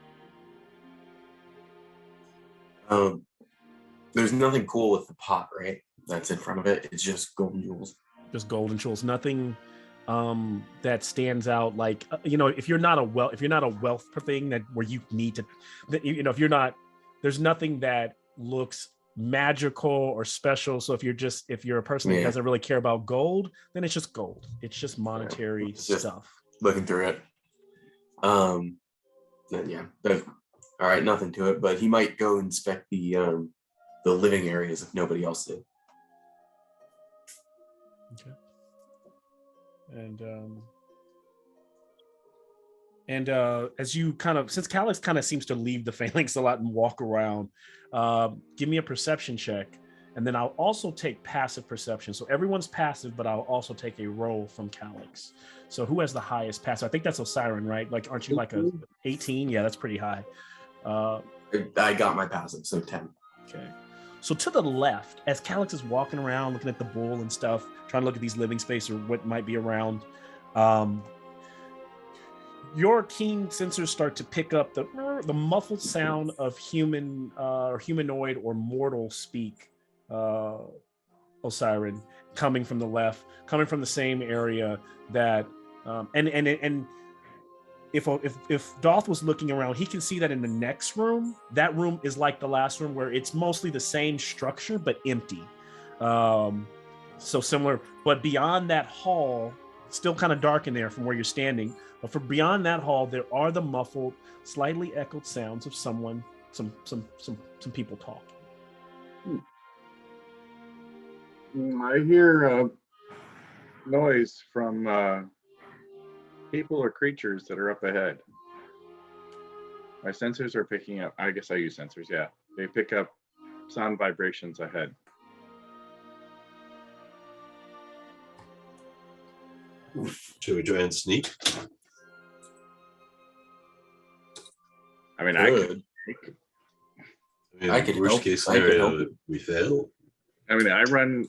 Speaker 4: There's nothing cool with the pot, right? That's in front of it. It's just golden jewels.
Speaker 3: Just gold and jewels. Nothing that stands out. Like if you're not a wealth thing that where you need to, if you're not, there's nothing that looks magical or special. So if you're a person that doesn't really care about gold, then it's just gold. It's just monetary stuff.
Speaker 4: Looking through it. Then all right, nothing to it. But he might go inspect the living areas if nobody else did.
Speaker 3: Okay. And as you since Calix kind of seems to leave the phalanx a lot and walk around, give me a perception check, and then I'll also take passive perception. So everyone's passive, but I'll also take a roll from Calix. So who has the highest passive? I think that's Osiris, right? Like, aren't you like a 18? Yeah, that's pretty high.
Speaker 4: I got my passive, so 10.
Speaker 3: Okay. So to the left, as Calix is walking around, looking at the bull and stuff, trying to look at these living space or what might be around, your keen sensors start to pick up the muffled sound of human or humanoid or mortal speak, Osiris, coming from the left, coming from the same area that, and if Doth was looking around, he can see that in the next room, that room is like the last room where it's mostly the same structure but empty. So similar, but beyond that hall, still kind of dark in there from where you're standing. But for beyond that hall, there are the muffled, slightly echoed sounds of some people talking.
Speaker 1: I hear noise from people or creatures that are up ahead. My sensors are picking up. I guess I use sensors. Yeah, they pick up sound vibrations ahead.
Speaker 6: Should we try and sneak?
Speaker 1: I mean,
Speaker 4: I could
Speaker 6: worst
Speaker 4: help.
Speaker 6: case
Speaker 4: I could
Speaker 6: scenario,
Speaker 4: help.
Speaker 6: we fail.
Speaker 1: I run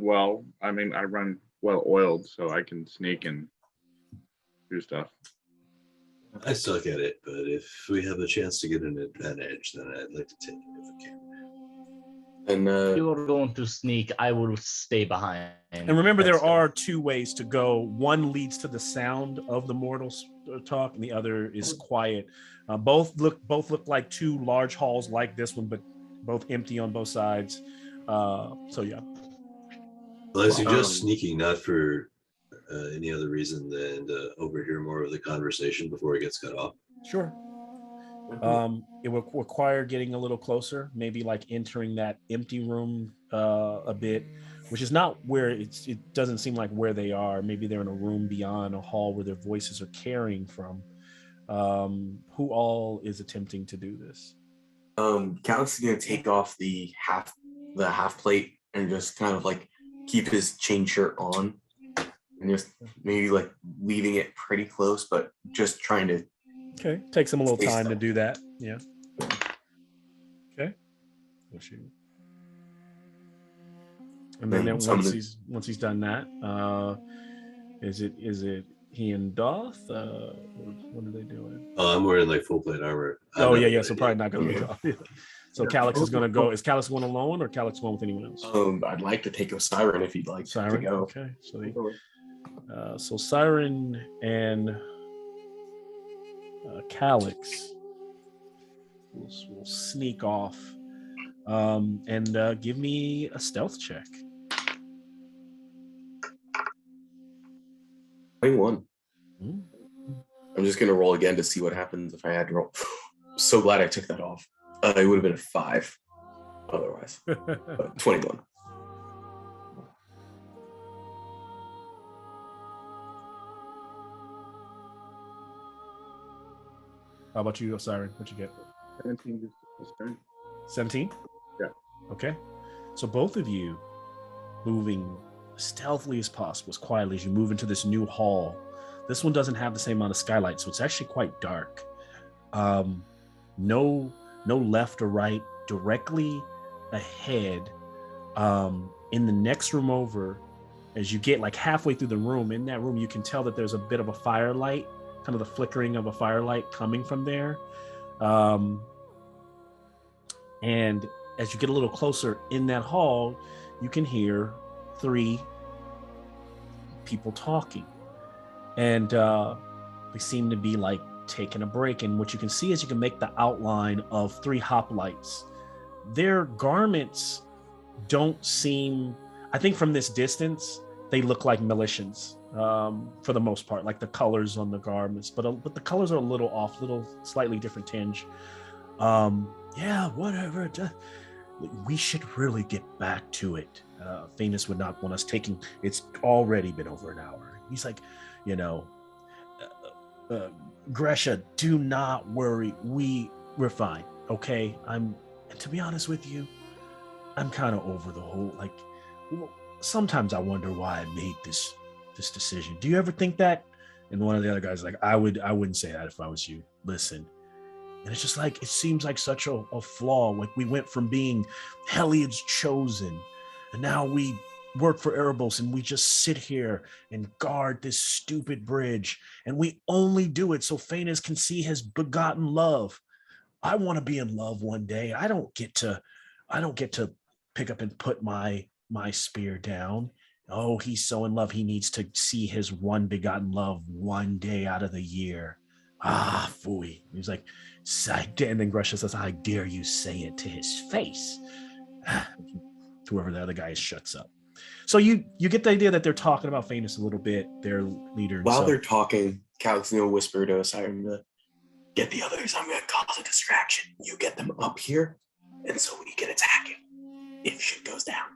Speaker 1: well. I mean, I run well oiled, so I can sneak and do stuff.
Speaker 6: I suck at it, but if we have a chance to get an advantage, then I'd like to take it if I can.
Speaker 4: And
Speaker 7: If you're going to sneak, I will stay behind.
Speaker 3: And remember, there are two ways to go. One leads to the sound of the mortals talk, and the other is quiet. Both look like two large halls like this one, but both empty on both sides. So yeah.
Speaker 6: Well, I suggest sneaking, not for any other reason than to overhear more of the conversation before it gets cut off.
Speaker 3: Sure. It will require getting a little closer, maybe like entering that empty room a bit, which is not where it doesn't seem like where they are. Maybe they're in a room beyond a hall where their voices are carrying from. Who all is attempting to do this?
Speaker 4: Calix is gonna take off the half plate and just kind of like keep his chain shirt on, and and just maybe like leaving it pretty close, but just trying to.
Speaker 3: Okay, takes him a little
Speaker 4: Stay
Speaker 3: time to
Speaker 4: still.
Speaker 3: do that. Yeah. Okay. We'll shoot. And then once he's done that, is it he and Doth? What are they doing?
Speaker 6: I'm wearing like full plate armor.
Speaker 3: Oh yeah. So probably not gonna be
Speaker 4: Okay.
Speaker 3: Doth. So Calyx is gonna go. Is Calyx going alone or Calyx going with anyone else?
Speaker 4: I'd like to take a Siren if you'd like
Speaker 3: Siren.
Speaker 4: to go.
Speaker 3: Okay. So Siren and Calyx will sneak off and give me a stealth check.
Speaker 4: 21.
Speaker 3: Mm.
Speaker 4: I'm just gonna roll again to see what happens if I had to roll. So glad I took that off. It would have been a 5 otherwise. But 21.
Speaker 3: How about you, Siren? What'd you get?
Speaker 1: 17 just to start.
Speaker 3: 17?
Speaker 1: Yeah.
Speaker 3: Okay. So both of you moving as stealthily as possible, as quietly as you move into this new hall. This one doesn't have the same amount of skylight, so it's actually quite dark. No left or right. Directly ahead, in the next room over, as you get like halfway through the room, in that room you can tell that there's a bit of a firelight, kind of the flickering of a firelight coming from there. And as you get a little closer in that hall, you can hear 3 people talking. And they seem to be like taking a break. And what you can see is you can make the outline of 3 hoplites. Their garments don't seem, I think from this distance, they look like militians for the most part, like the colors on the garments, but the colors are a little off, little slightly different tinge. Yeah, whatever. We should really get back to it. Famous would not want us taking, it's already been over an hour. He's like, Gresha, do not worry. We're fine. Okay. And to be honest with you, I'm kind of over the whole, like, sometimes I wonder why I made this decision. Do you ever think that? And one of the other guys like, I wouldn't say that if I was you. Listen. And it's just like, it seems like such a flaw. Like we went from being Heliod's chosen, and now we work for Erebos, and we just sit here and guard this stupid bridge, and we only do it so Phanes can see his begotten love. I want to be in love one day. I don't get to pick up and put my spear down. Oh, he's so in love. He needs to see his one begotten love one day out of the year. Ah, phooey. He's like, and then Gresha says, I dare you say it to his face. Whoever the other guy is shuts up. So you get the idea that they're talking about Phanes a little bit, their leader.
Speaker 4: While they're talking, Calyx will whisper to Siren, get the others. I'm going to cause a distraction. You get them up here, and so we can attack him if shit goes down.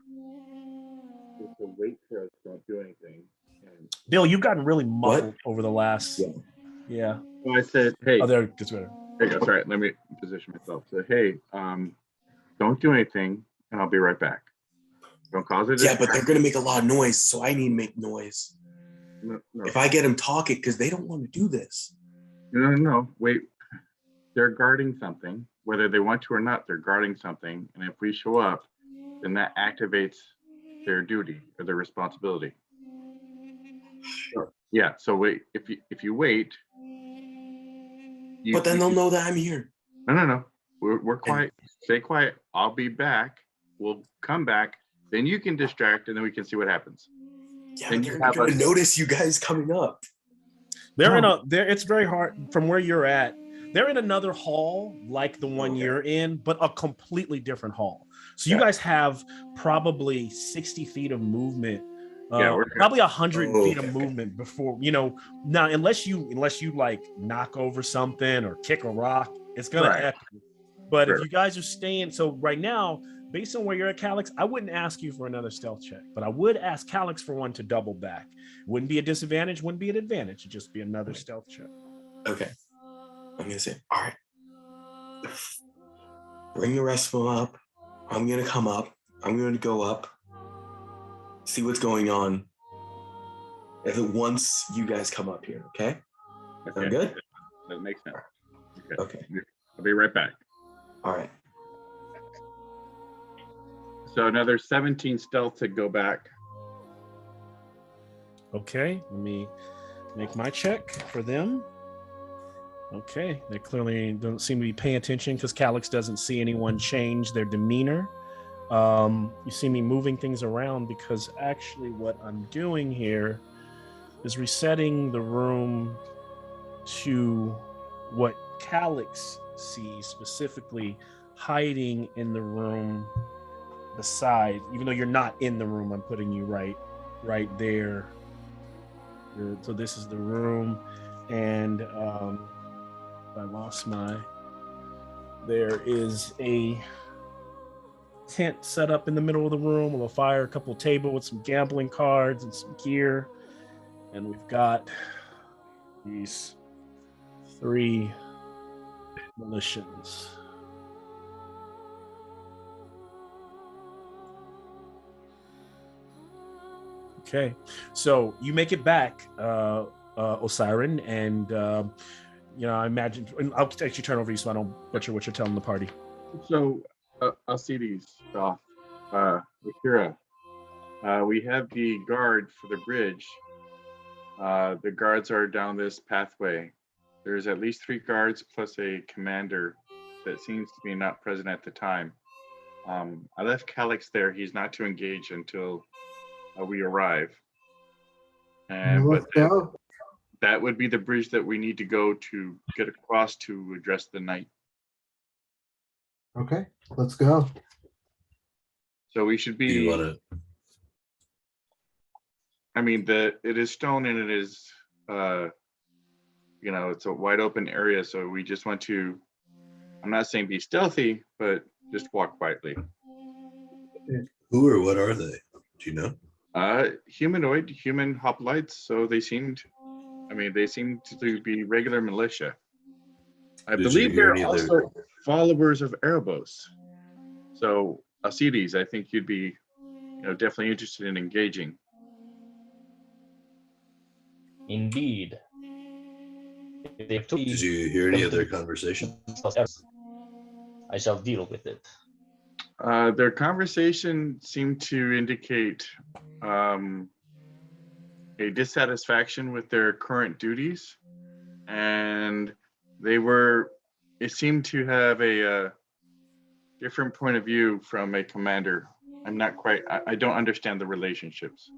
Speaker 1: So wait for us, don't do anything. And
Speaker 3: Bill, you've gotten really muffled over the last. Yeah.
Speaker 1: so I said, hey.
Speaker 3: Oh, there it gets better.
Speaker 1: There you go. Sorry, let me position myself. So, hey, don't do anything, and I'll be right back. Don't cause it.
Speaker 4: Yeah, but they're going to make a lot of noise, so I need to make noise.
Speaker 1: No.
Speaker 4: If I get them talking, because they don't want to do this.
Speaker 1: No. Wait. They're guarding something. Whether they want to or not, they're guarding something. And if we show up, then that activates their duty or their responsibility.
Speaker 4: Sure.
Speaker 1: Yeah. So wait. If you wait.
Speaker 4: But then they'll know that I'm here.
Speaker 1: No. We're quiet. Stay quiet. I'll be back. We'll come back. Then you can distract, and then we can see what happens.
Speaker 4: Yeah, but they're going to notice you guys coming up.
Speaker 3: It's very hard from where you're at. They're in another hall like the one you're in, but a completely different hall. So you guys have probably 60 feet of movement. Probably 100 feet of movement before, now, unless you like knock over something or kick a rock, it's going to happen. But if you guys are staying, so right now, based on where you're at, Calyx, I wouldn't ask you for another stealth check, but I would ask Calyx for one to double back. Wouldn't be a disadvantage, wouldn't be an advantage. It'd just be another stealth check.
Speaker 4: Okay. I'm going to say, all right. Bring the rest of them up. I'm going to come up. I'm going to go up. See what's going on. once you guys come up here, okay? Sound good?
Speaker 1: That makes sense.
Speaker 4: Okay.
Speaker 1: I'll be right back.
Speaker 4: All right.
Speaker 1: So another 17 stealth to go back.
Speaker 3: Okay, let me make my check for them. Okay, they clearly don't seem to be paying attention because Calyx doesn't see anyone change their demeanor. You see me moving things around because actually what I'm doing here is resetting the room to what Calyx sees, specifically hiding in the room beside, even though you're not in the room, I'm putting you right there. So this is the room, and I lost there is a tent set up in the middle of the room with a fire, a couple of tables with some gambling cards and some gear, and we've got these 3 militians. Okay, so you make it back, Osiren, and I imagine I'll actually turn over to you so I don't butcher what you're telling the party.
Speaker 1: So I'll see these off. Akira, we have the guard for the bridge. The guards are down this pathway. There's at least 3 guards plus a commander that seems to be not present at the time. I left Calyx there. He's not to engage until we arrive. And
Speaker 2: Let's go.
Speaker 1: that would be the bridge that we need to go to get across to address the knight.
Speaker 2: Okay, let's go.
Speaker 1: So we should be.
Speaker 6: Do you want to?
Speaker 1: I mean, it is stone and it is, it's a wide open area. So we just want to. I'm not saying be stealthy, but just walk quietly.
Speaker 6: Who or what are they? Do you know?
Speaker 1: Humanoid, human hoplites. So they seem to be regular militia. I believe they're also followers of Erebos. So Alcides, I think you'd be, definitely interested in engaging.
Speaker 5: Indeed.
Speaker 6: Did you hear any of their conversation?
Speaker 5: I shall deal with it.
Speaker 1: Their conversation seemed to indicate a dissatisfaction with their current duties, and it seemed to have a different point of view from a commander. I don't understand the relationships.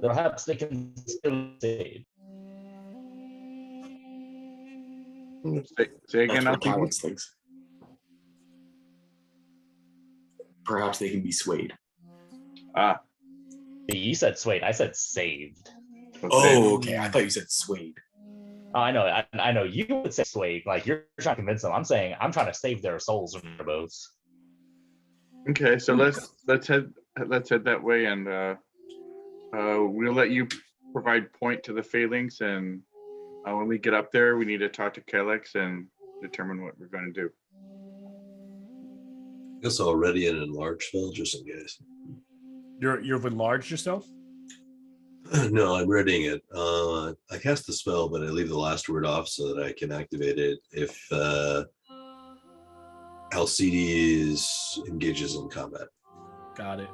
Speaker 5: Perhaps they can still say.
Speaker 1: Say again,
Speaker 4: That's what
Speaker 1: Alcides?
Speaker 4: Calyx thinks. Perhaps they can be swayed.
Speaker 5: You said swayed. I said saved.
Speaker 4: Oh, okay. I thought you said swayed.
Speaker 5: Oh, I know. I know. You would say swayed. Like you're trying to convince them. I'm saying I'm trying to save their souls from their boats.
Speaker 1: Okay, so let's head that way, and we'll let you provide point to the phalanx, and when we get up there, we need to talk to Calyx and determine what we're going to do.
Speaker 6: I guess I'll ready an enlarge spell just in case.
Speaker 3: You've enlarged yourself?
Speaker 6: No, I'm readying it. I cast the spell, but I leave the last word off so that I can activate it if Alcides engages in combat.
Speaker 3: Got it.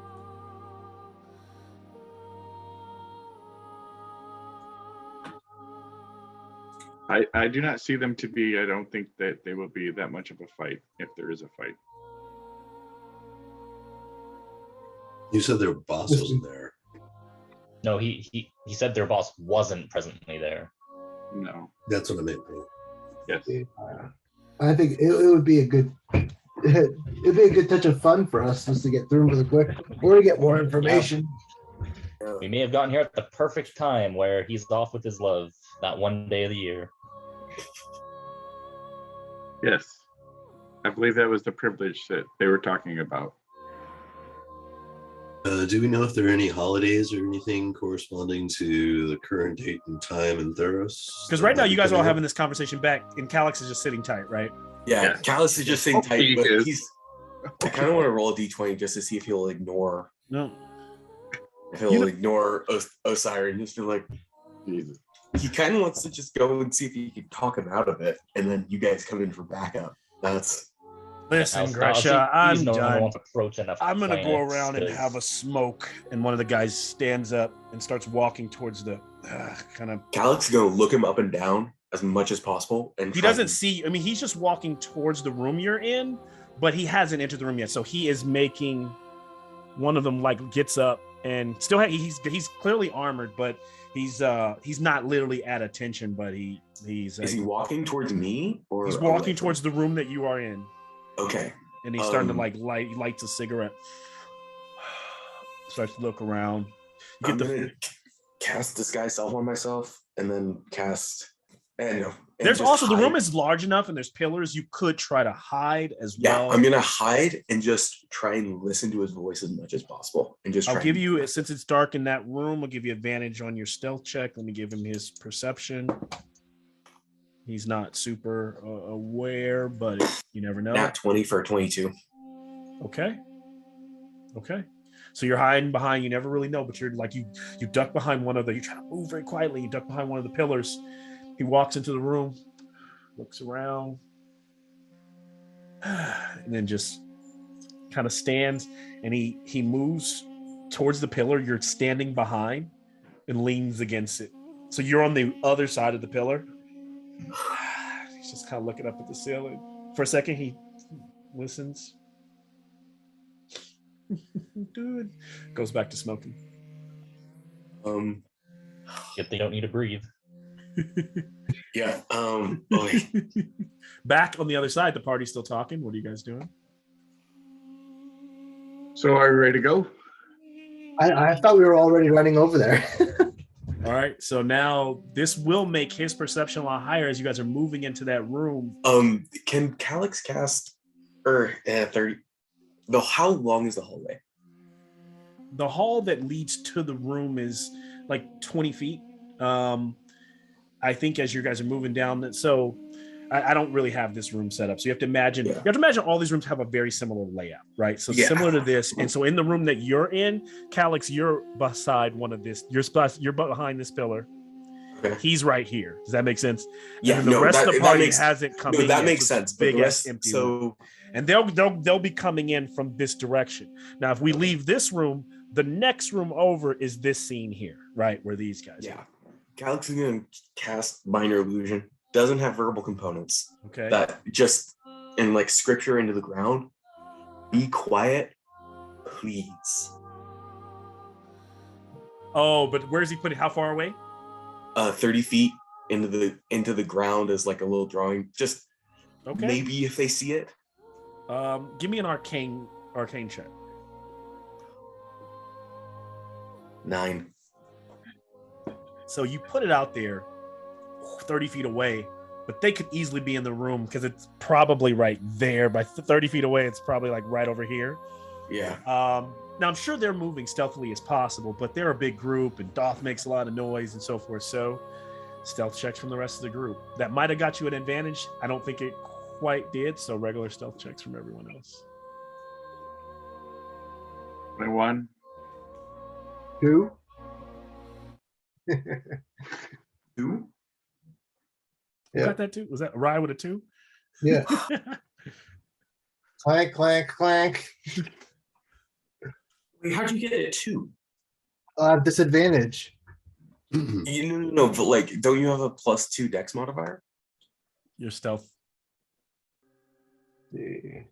Speaker 1: I do not see them to be. I don't think that they will be that much of a fight if there is a fight.
Speaker 6: You said their boss wasn't there.
Speaker 5: No, he said their boss wasn't presently there.
Speaker 1: No.
Speaker 6: That's what I meant.
Speaker 1: Yes.
Speaker 2: I think it would be a good touch of fun for us just to get through really quick or to get more information.
Speaker 5: We may have gotten here at the perfect time where he's off with his love that one day of the year.
Speaker 1: Yes. I believe that was the privilege that they were talking about.
Speaker 6: Do we know if there are any holidays or anything corresponding to the current date and time in Theros?
Speaker 3: Because right now you guys are all having this conversation back, and Calyx is just sitting tight, right?
Speaker 4: Yeah, Calyx is just sitting tight,
Speaker 1: He
Speaker 4: but
Speaker 1: is.
Speaker 4: I kind of want to roll a d20 just to see if he'll ignore.
Speaker 3: No.
Speaker 4: He'll ignore Osira and just be like,
Speaker 1: Jesus.
Speaker 4: he kind of wants to just go and see if he can talk him out of it, and then you guys come in for backup. That's
Speaker 3: Listen,
Speaker 5: Now,
Speaker 3: Grisha, I'm
Speaker 5: no
Speaker 3: done.
Speaker 5: one to approach enough.
Speaker 3: I'm gonna go
Speaker 5: planets,
Speaker 3: around and
Speaker 5: 'cause
Speaker 3: have a smoke. And one of the guys stands up and starts walking towards the kind of.
Speaker 4: Calyx is gonna look him up and down as much as possible, and
Speaker 3: He doesn't see. I mean, he's just walking towards the room you're in, but he hasn't entered the room yet. So he is making. One of them like gets up and still he's clearly armored, but he's not literally at attention. But he's.
Speaker 4: Is he walking towards me, or
Speaker 3: He's walking towards the room that you are in.
Speaker 4: Okay.
Speaker 3: And he's starting to lights a cigarette. Starts to look around.
Speaker 4: I'm gonna cast disguise self on myself, and then cast.
Speaker 3: There's also the room is large enough, and there's pillars. You could try to hide as well.
Speaker 4: Yeah, I'm gonna hide and just try and listen to his voice as much as possible, and just.
Speaker 3: I'll give you, since it's dark in that room, I'll give you advantage on your stealth check. Let me give him his perception. He's not super aware, but you never know.
Speaker 4: Nat 20 for a 22.
Speaker 3: Okay. So you're hiding behind, you never really know, but you're like, you duck behind one of the, you try to move very quietly, you duck behind one of the pillars. He walks into the room, looks around, and then just kind of stands, and he moves towards the pillar you're standing behind and leans against it. So you're on the other side of the pillar. He's just kind of looking up at the ceiling. For a second, he listens. Dude, goes back to smoking.
Speaker 5: If they don't need to breathe.
Speaker 4: Yeah.
Speaker 3: Back on the other side, the party's still talking. What are you guys doing?
Speaker 1: So are you ready to go?
Speaker 2: I thought we were already running over there.
Speaker 3: All right, so now this will make his perception a lot higher as you guys are moving into that room.
Speaker 4: Can Calyx cast 30? How long is the hallway?
Speaker 3: The hall that leads to the room is like 20 feet. I think as you guys are moving down, so I don't really have this room set up. So you have to imagine, all these rooms have a very similar layout, right? So similar to this. And so in the room that you're in, Calyx, you're beside one of this. You're behind this pillar. Okay. He's right here. Does that make sense?
Speaker 4: Yeah.
Speaker 3: And the rest of the party hasn't come in.
Speaker 4: No, that
Speaker 3: yet,
Speaker 4: makes sense.
Speaker 3: Big ass empty room. And they'll be coming in from this direction. Now, if we leave this room, the next room over is this scene here, right? Where these guys are.
Speaker 4: Calyx is going to cast minor illusion. Doesn't have verbal components.
Speaker 3: Okay.
Speaker 4: That just in like scripture into the ground. Be quiet, please.
Speaker 3: Oh, but where's he putting? How far away?
Speaker 4: 30 feet into the ground as like a little drawing. Just maybe if they see it.
Speaker 3: Give me an arcane check.
Speaker 4: 9.
Speaker 3: So you put it out there 30 feet away, but they could easily be in the room because it's probably right there. By 30 feet away, it's probably like right over here.
Speaker 4: Yeah.
Speaker 3: Now I'm sure they're moving stealthily as possible, but they're a big group and Doth makes a lot of noise and so forth. So stealth checks from the rest of the group. That might have got you an advantage. I don't think it quite did. So regular stealth checks from everyone else.
Speaker 1: 21.
Speaker 2: 2.
Speaker 4: 2?
Speaker 3: Yeah. Got that too? Was that Rye with a 2?
Speaker 2: Yeah. Clank, clank, clank.
Speaker 4: Wait, how'd you get it 2?
Speaker 2: Disadvantage.
Speaker 4: No, but like, don't you have a +2 dex modifier?
Speaker 3: Your stealth.
Speaker 2: Let's see.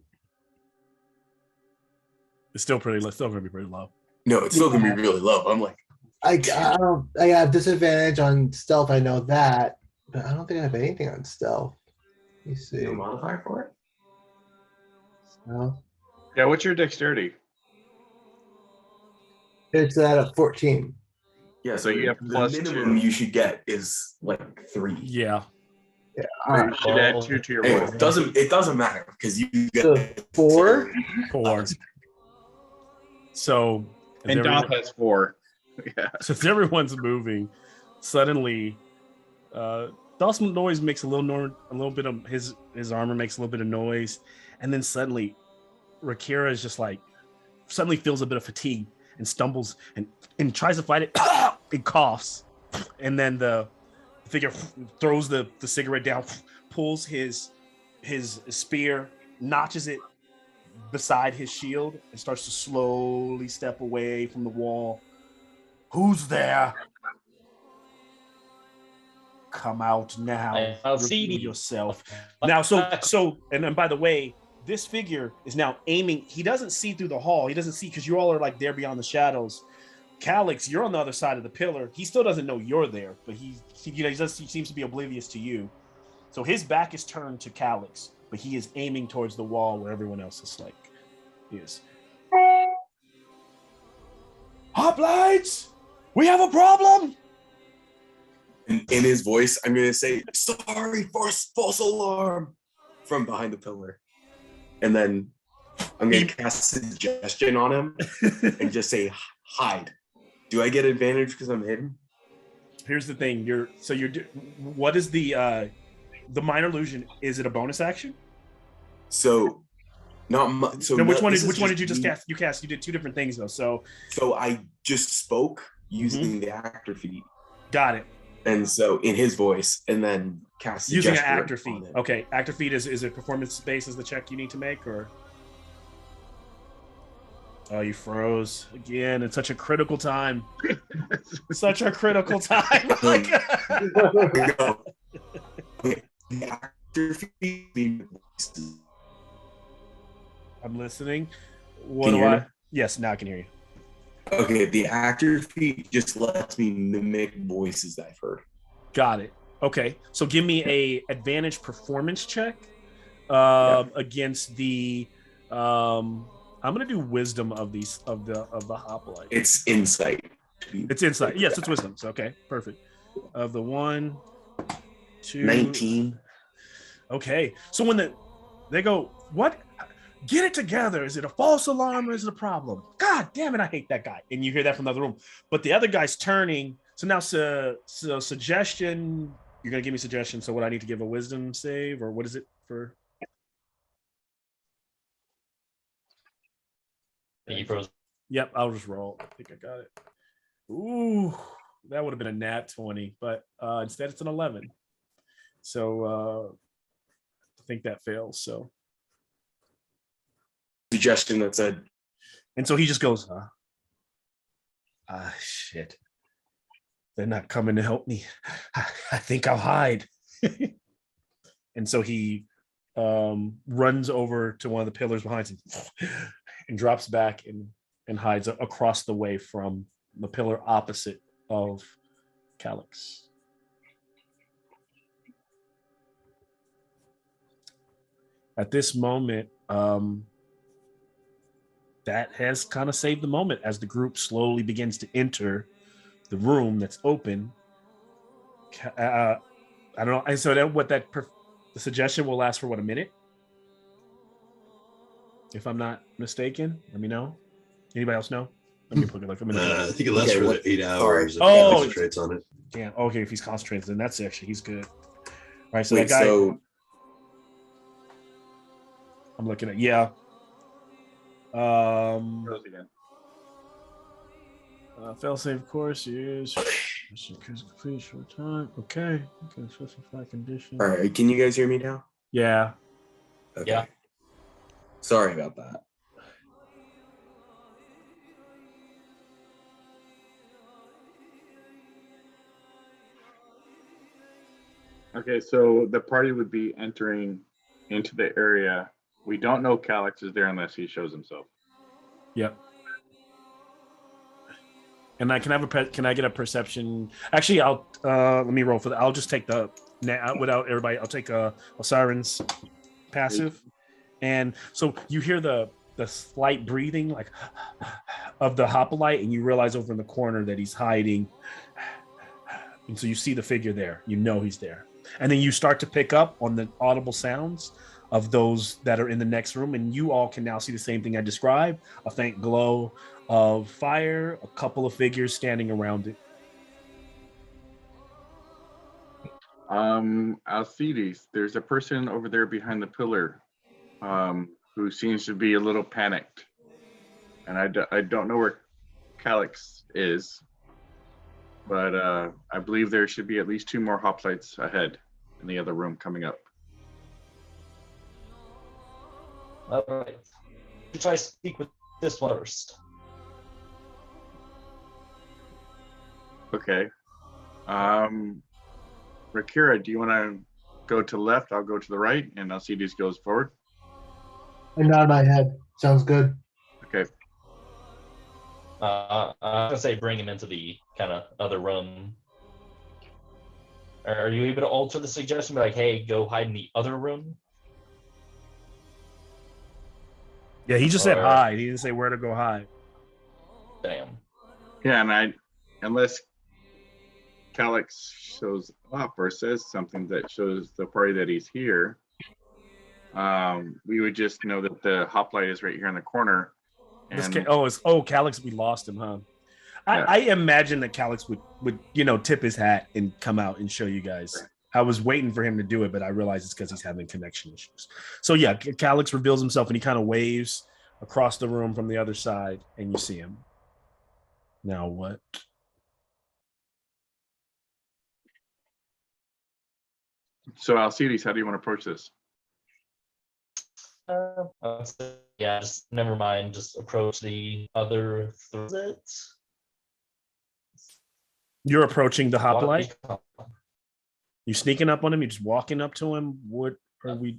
Speaker 3: It's still pretty low. Still gonna be pretty low.
Speaker 4: No, it's still gonna be really low. I'm like,
Speaker 2: I have disadvantage on stealth. I know that, but I don't think I have anything on stealth. Let me see.
Speaker 4: no modifier for it?
Speaker 2: No.
Speaker 1: Yeah, what's your dexterity?
Speaker 2: It's at a 14.
Speaker 4: Yeah,
Speaker 1: So you have
Speaker 4: the
Speaker 1: +2.
Speaker 4: minimum you should get is like 3.
Speaker 3: Yeah.
Speaker 2: Yeah.
Speaker 1: So you should add 2 to your
Speaker 4: Anyway,
Speaker 1: roll.
Speaker 4: it doesn't matter because you
Speaker 2: So
Speaker 4: get
Speaker 2: 4.
Speaker 3: 4. So
Speaker 1: And Doth has 4. Yeah.
Speaker 3: since everyone's moving, suddenly Doth's noise makes a little bit of his armor makes a little bit of noise, and then suddenly Rakira is just like suddenly feels a bit of fatigue, and stumbles and tries to fight it. It coughs, and then the figure throws the cigarette down, pulls his spear, notches it beside his shield, and starts to slowly step away from the wall. Who's there? Come out now.
Speaker 5: I'll
Speaker 3: Reveal
Speaker 5: see
Speaker 3: yourself. Now, so, and by the way, this figure is now aiming. He doesn't see through the hall. He doesn't see because you all are like there beyond the shadows. Calix, you're on the other side of the pillar. He still doesn't know you're there, but he seems to be oblivious to you. So his back is turned to Calix, but he is aiming towards the wall where everyone else is. Hoplites, we have a problem.
Speaker 4: And in his voice, I'm gonna say, "Sorry, false alarm," from behind the pillar, and then I'm gonna cast suggestion on him and just say, "Hide." Do I get advantage because I'm hidden?
Speaker 3: Here's the thing. What is the minor illusion? Is it a bonus action?
Speaker 4: So, not much. So
Speaker 3: then which one
Speaker 4: this is
Speaker 3: did you just cast? You did two different things though. So
Speaker 4: I just spoke using the actor feat.
Speaker 3: Got it.
Speaker 4: And so in his voice, and then cast
Speaker 3: using an
Speaker 4: gesture
Speaker 3: actor feat. Okay, actor feat is it performance based as the check you need to make, or? Oh, you froze again. It's such a critical time. Such a critical time. Like,
Speaker 4: the actor feat.
Speaker 3: I'm listening.
Speaker 4: Can you hear me?
Speaker 3: Yes, now I can hear you.
Speaker 4: Okay, the actor feat just lets me mimic voices that I've heard.
Speaker 3: Got it. Okay, so give me a advantage performance check against the. I'm gonna do wisdom of the hoplite.
Speaker 4: It's insight.
Speaker 3: It's insight. Yes, it's wisdom. So okay, perfect. Of the 1, 2,
Speaker 4: 19.
Speaker 3: Okay, so when they go, what? Get it together. Is it a false alarm or is it a problem? God damn it, I hate that guy. And you hear that from the other room. But the other guy's turning. So now, so suggestion. You're gonna give me suggestion. So what I need to give a wisdom save, or what is it for?
Speaker 5: He froze.
Speaker 3: Yep, I'll just roll. I think I got it. Ooh, that would have been a nat 20, but instead it's an 11. So I think that fails. So
Speaker 4: Suggestion that said,
Speaker 3: and so he just goes, shit. They're not coming to help me. I think I'll hide. And so he runs over to one of the pillars behind him and drops back and hides across the way from the pillar opposite of Calix. At this moment, that has kind of saved the moment as the group slowly begins to enter the room that's open. I don't know. And so the suggestion will last for what, a minute? If I'm not mistaken, let me know. Anybody else know? Let me put it like a minute.
Speaker 6: I think it lasts for like 8 hours.
Speaker 4: Sorry.
Speaker 6: If he concentrates on it.
Speaker 3: Damn. Okay, if he's concentrated, then that's actually he's good. All right, so
Speaker 4: wait,
Speaker 3: that guy.
Speaker 4: so
Speaker 3: I'm looking at
Speaker 1: Froze again.
Speaker 3: fail safe course is complete short time. Okay. Specify condition.
Speaker 4: all right, can you guys hear me now?
Speaker 3: Yeah.
Speaker 4: Okay.
Speaker 5: Yeah.
Speaker 4: Sorry about that.
Speaker 1: Okay, so the party would be entering into the area. We don't know Calix is there unless he shows himself.
Speaker 3: Yep. And I can I get a perception? Actually, I'll let me roll for that. I'll just take the without everybody. I'll take a Osiris passive, and so you hear the slight breathing like of the hoplite, and you realize over in the corner that he's hiding, and so you see the figure there. You know he's there, and then you start to pick up on the audible sounds of those that are in the next room, and you all can now see the same thing I described: a faint glow of fire, a couple of figures standing around it.
Speaker 1: Alcides, there's a person over there behind the pillar who seems to be a little panicked. And I don't know where Calyx is, but I believe there should be at least 2 more hoplites ahead in the other room coming up.
Speaker 5: All right. You try to speak with this one first.
Speaker 1: Okay. Rakira, do you want to go to the left? I'll go to the right, and Alcides goes forward.
Speaker 2: I nod my head. Sounds good.
Speaker 1: Okay.
Speaker 5: I'm gonna say bring him into the kind of other room. Are you able to alter the suggestion? Be like, hey, go hide in the other room.
Speaker 3: Yeah, he just said
Speaker 5: Or-
Speaker 3: hide. He didn't say where to go hide.
Speaker 5: Damn.
Speaker 1: Yeah, and unless Calyx shows up or says something that shows the party that he's here, we would just know that the hoplite is right here in the corner. And
Speaker 3: Calyx, we lost him, huh?
Speaker 1: Yeah.
Speaker 3: I imagine that Calyx would tip his hat and come out and show you guys. I was waiting for him to do it, but I realized it's because he's having connection issues. So yeah, Calyx reveals himself and he kind of waves across the room from the other side, and you see him. Now what?
Speaker 1: so Alcides, how do you want to approach this?
Speaker 5: Yeah, just never mind. Just approach the other threat.
Speaker 3: You're approaching the hoplite? You sneaking up on him? You just walking up to him? What are we?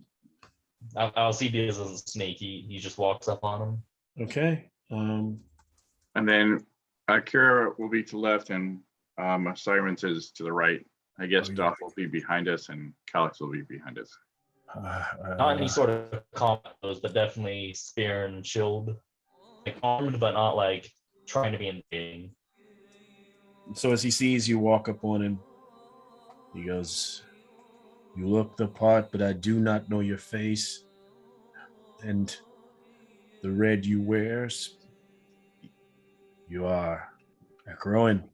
Speaker 5: Alcides isn't sneaky. He just walks up on him.
Speaker 3: Okay.
Speaker 1: And then Kira will be to the left, and Sirens is to the right. I guess Doth will be behind us, and Calyx will be behind us.
Speaker 5: Not any sort of combat moves, but definitely spear and shield. Like armed, but not like trying to be invading.
Speaker 3: So as he sees you walk up on him, he goes, "You look the part, but I do not know your face. And the red you wear, you are a Groen.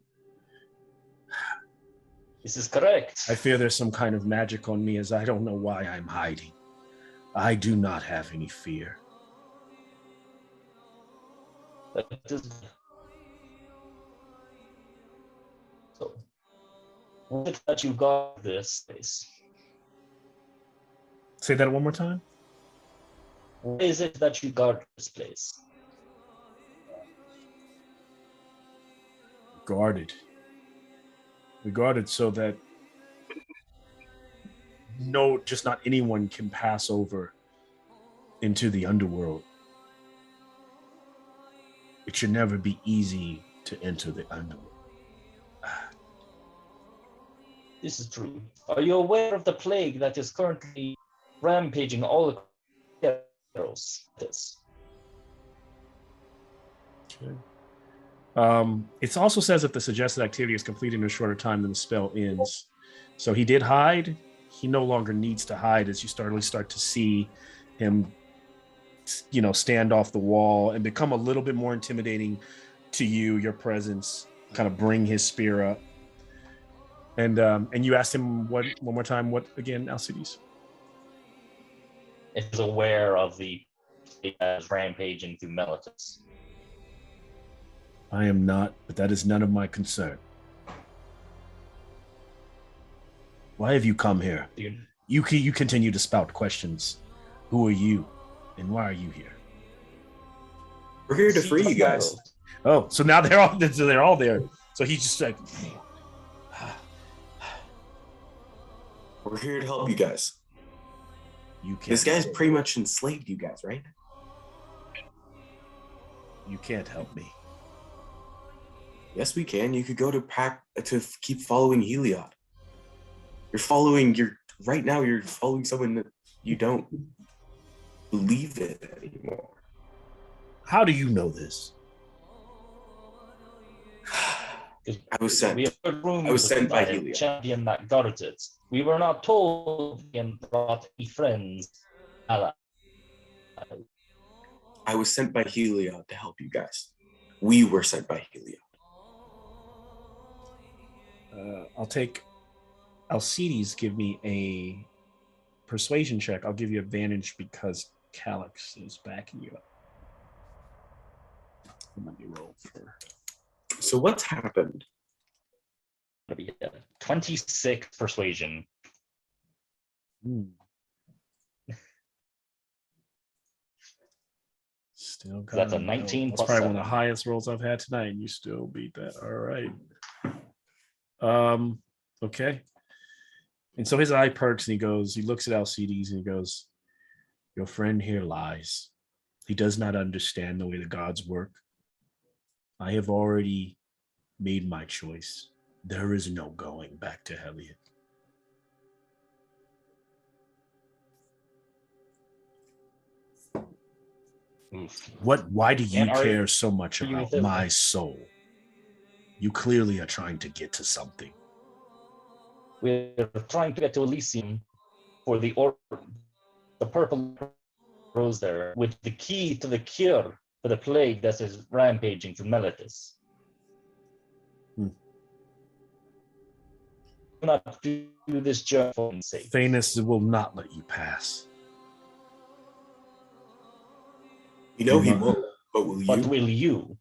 Speaker 5: This is correct.
Speaker 3: I fear there's some kind of magic on me, as I don't know why I'm hiding. I do not have any fear."
Speaker 5: That is... So, what is it that you got this place?
Speaker 3: Say that one more time.
Speaker 5: What is it that you got this place?
Speaker 3: Guarded. We guarded so that not anyone can pass over into the underworld. It should never be easy to enter the underworld.
Speaker 5: This is true. Are you aware of the plague that is currently rampaging all the THEROS?
Speaker 3: Okay. It also says that the suggested activity is completed in a shorter time than the spell ends. So he did hide. He no longer needs to hide as you start to see him, stand off the wall and become a little bit more intimidating to you. Your presence kind of bring his spear up. And you asked him one more time, what again, Alcides?
Speaker 5: Is aware of the as rampaging through Melitus.
Speaker 3: I am not, but that is none of my concern. Why have you come here? You continue to spout questions. Who are you, and why are you here?
Speaker 4: We're here to free you guys.
Speaker 3: Oh, so now they're all there. So he's just like,
Speaker 4: we're here to help you guys.
Speaker 3: You can't.
Speaker 4: This guy's pretty much enslaved you guys, right?
Speaker 3: You can't help me.
Speaker 4: Yes, we can. You could go to keep following Heliod. Right now you're following someone that you don't believe in anymore.
Speaker 3: How do you know this?
Speaker 4: I was sent by Heliod.
Speaker 5: Champion that got it. We were not told and brought any friends.
Speaker 4: I was sent by Heliod to help you guys. We were sent by Heliod.
Speaker 3: I'll take Alcides. Give me a persuasion check. I'll give you advantage because Calyx is backing you up. Let me roll for
Speaker 4: So what's happened?
Speaker 7: It'll be 26 persuasion.
Speaker 3: Still
Speaker 7: So that's a
Speaker 3: coming.
Speaker 7: 19
Speaker 3: That's
Speaker 7: plus
Speaker 3: probably one
Speaker 7: 7.
Speaker 3: of the highest rolls I've had tonight, and you still beat that. All right. Okay. And so his eye perks and he looks at Alcides and he goes, your friend here lies. He does not understand the way the gods work. I have already made my choice. There is no going back to Heliod. Why do you
Speaker 7: And
Speaker 3: care so much
Speaker 7: you
Speaker 3: about
Speaker 7: with
Speaker 3: my soul? You clearly are trying to get to something.
Speaker 7: We're trying to get to Elysium for the purple rose there, with the key to the cure for the plague that is rampaging through Meletis. Do not do this journey for one's sake.
Speaker 3: Thanos will not let you pass.
Speaker 4: You know he won't, but will you?
Speaker 7: But will you?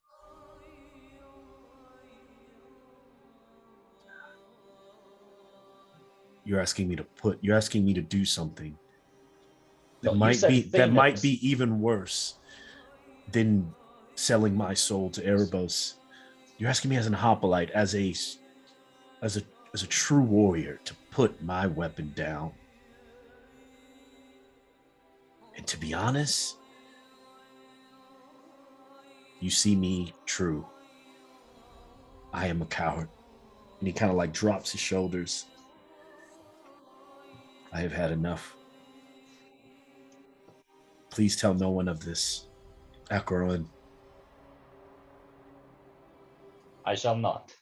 Speaker 3: You're asking me to do something that
Speaker 7: No,
Speaker 3: might be even worse than selling my soul to Erebos. You're asking me as an hoplite, as a true warrior, to put my weapon down. And to be honest, you see me true. I am a coward. And he kind of like drops his shoulders. I have had enough. Please tell no one of this. Acheron.
Speaker 7: I shall not.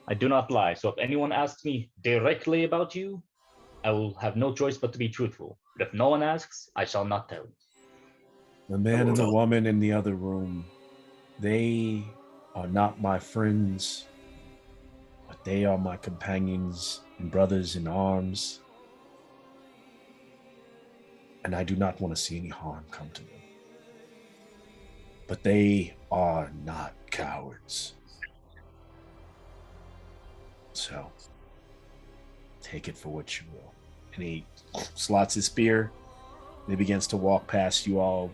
Speaker 7: I do not lie. So if anyone asks me directly about you, I will have no choice but to be truthful. But if no one asks, I shall not tell.
Speaker 3: The man and the woman in the other room, they are not my friends, but they are my companions and brothers in arms. And I do not want to see any harm come to them. But they are not cowards. So, take it for what you will. And he slots his spear. And he begins to walk past you all,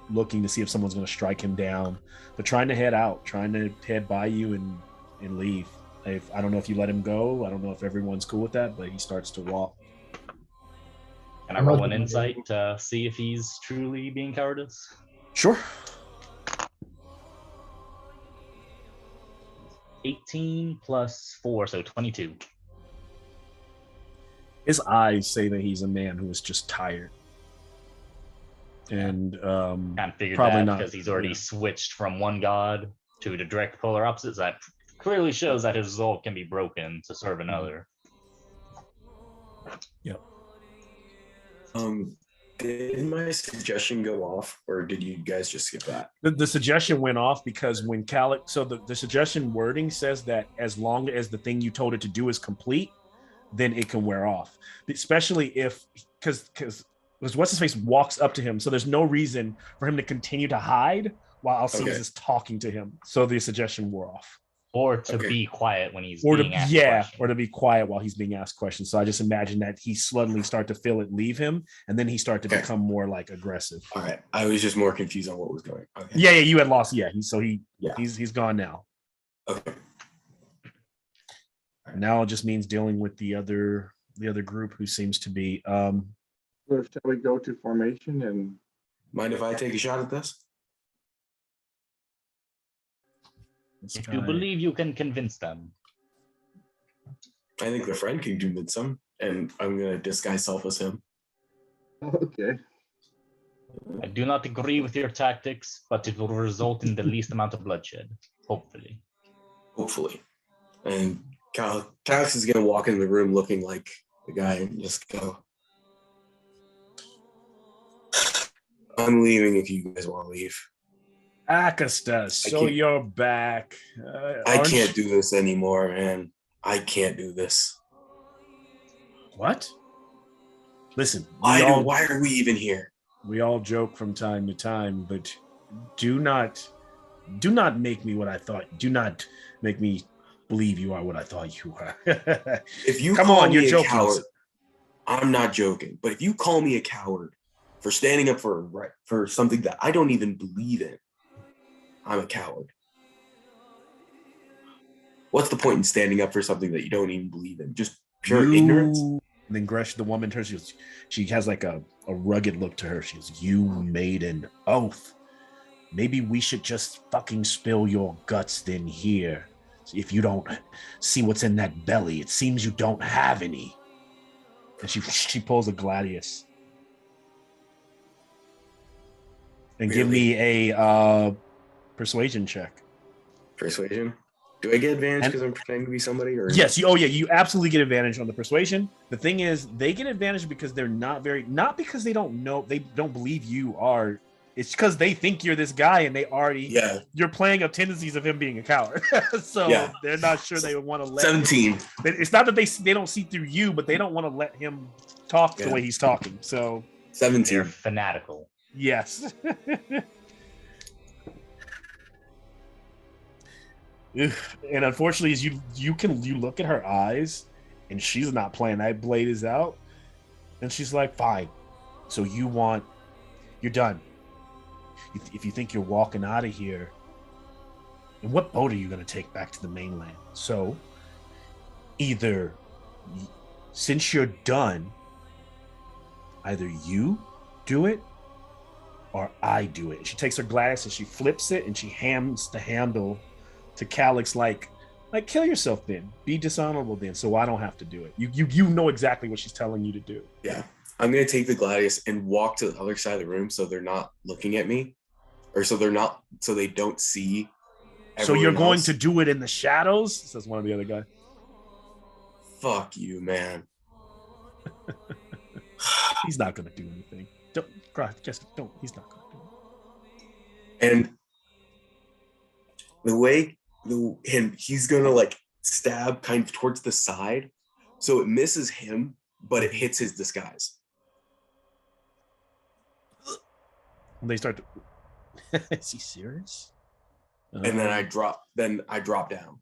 Speaker 3: looking to see if someone's going to strike him down, but trying to head out, trying to head by you and leave. I don't know if you let him go. I don't know if everyone's cool with that, but he starts to walk.
Speaker 7: Can I roll an insight to see if he's truly being cowardice?
Speaker 3: Sure.
Speaker 7: 18 plus 4, so 22.
Speaker 3: His eyes say that he's a man who is just tired. And
Speaker 7: Can't figure
Speaker 3: probably
Speaker 7: that
Speaker 3: not,
Speaker 7: because he's already switched from one god to the direct polar opposites. That clearly shows that his resolve can be broken to serve another.
Speaker 3: Yep.
Speaker 4: Did my suggestion go off, or did you guys just skip that?
Speaker 3: The suggestion went off because when the suggestion wording says that as long as the thing you told it to do is complete, then it can wear off. Especially if, because what's his face walks up to him, so there's no reason for him to continue to hide while Alcides is talking to him. So the suggestion wore off.
Speaker 7: Or to be quiet when he's being asked questions.
Speaker 3: Or to be quiet while he's being asked questions. So I just imagine that he suddenly start to feel it leave him, and then he start to become more like aggressive.
Speaker 4: All right, I was just more confused on what was going on. Okay.
Speaker 3: Yeah, you had lost. Yeah, he's gone now.
Speaker 4: Okay.
Speaker 3: Now it just means dealing with the other group who seems to be.
Speaker 1: So shall we go to formation and?
Speaker 4: Mind if I take a shot at this?
Speaker 7: If you believe you can convince them.
Speaker 4: I think the friend can convince them, and I'm going to disguise self as him.
Speaker 1: Okay.
Speaker 7: I do not agree with your tactics, but it will result in the least amount of bloodshed. Hopefully.
Speaker 4: And Calix is going to walk in the room looking like the guy and just go, I'm leaving if you guys want to leave.
Speaker 3: Akastas, so you're back.
Speaker 4: I can't do this anymore, man. I can't do this.
Speaker 3: What? Listen,
Speaker 4: why are we even here?
Speaker 3: We all joke from time to time, but do not Do not make me what I thought. Do not make me believe you are what I thought you were.
Speaker 4: If you
Speaker 3: Come
Speaker 4: call
Speaker 3: on,
Speaker 4: me
Speaker 3: you're
Speaker 4: a
Speaker 3: joking.
Speaker 4: coward, I'm not joking. But if you call me a coward for standing up for something that I don't even believe in, I'm a coward. What's the point in standing up for something that you don't even believe in? Just pure ignorance?
Speaker 3: And then Gresh, the woman, turns. She has like a rugged look to her. She goes, "You made an oath. Maybe we should just fucking spill your guts then here. If you don't see what's in that belly, it seems you don't have any." And she pulls a gladius. And give me a persuasion check.
Speaker 4: Persuasion? Do I get advantage because I'm pretending to be somebody? Or
Speaker 3: yes, you absolutely get advantage on the persuasion. The thing is, they get advantage because they're not because they don't know, they don't believe you are. It's because they think you're this guy and they already you're playing up tendencies of him being a coward. So they're not sure they would want to let
Speaker 4: 17.
Speaker 3: Him, it's not that they don't see through you, but they don't want to let him talk the way he's talking. So
Speaker 4: 17.
Speaker 7: They're fanatical.
Speaker 3: Yes. And unfortunately, as you look at her eyes, and she's not playing. That blade is out, and she's like, "Fine. So you're done. If you think you're walking out of here, and what boat are you going to take back to the mainland? So either, since you're done, either you do it, or I do it." She takes her glass and she flips it, and she hands the handle to Calix, like kill yourself then, be dishonorable then, so I don't have to do it. You know exactly what she's telling you to do.
Speaker 4: Yeah, I'm gonna take the gladius and walk to the other side of the room so they're not looking at me, or so they don't see.
Speaker 3: So you're going to do it in the shadows, says one of the other guys.
Speaker 4: Fuck you, man.
Speaker 3: He's not gonna do anything. Don't cry, just don't. He's not gonna do it.
Speaker 4: And the way he's gonna like stab kind of towards the side, so it misses him, but it hits his disguise.
Speaker 3: When they start to, is he serious?
Speaker 4: And then I drop down.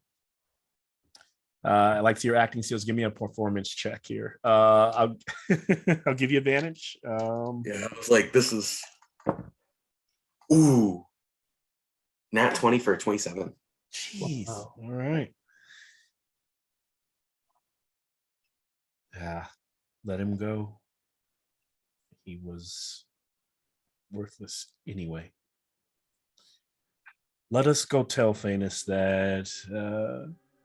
Speaker 3: I like your acting skills. Give me a performance check here. I'll give you advantage.
Speaker 4: I was like, this is nat 20 for 27.
Speaker 3: Jeez. Wow. All right. Yeah. Let him go. He was worthless anyway. Let us go tell Phaenus that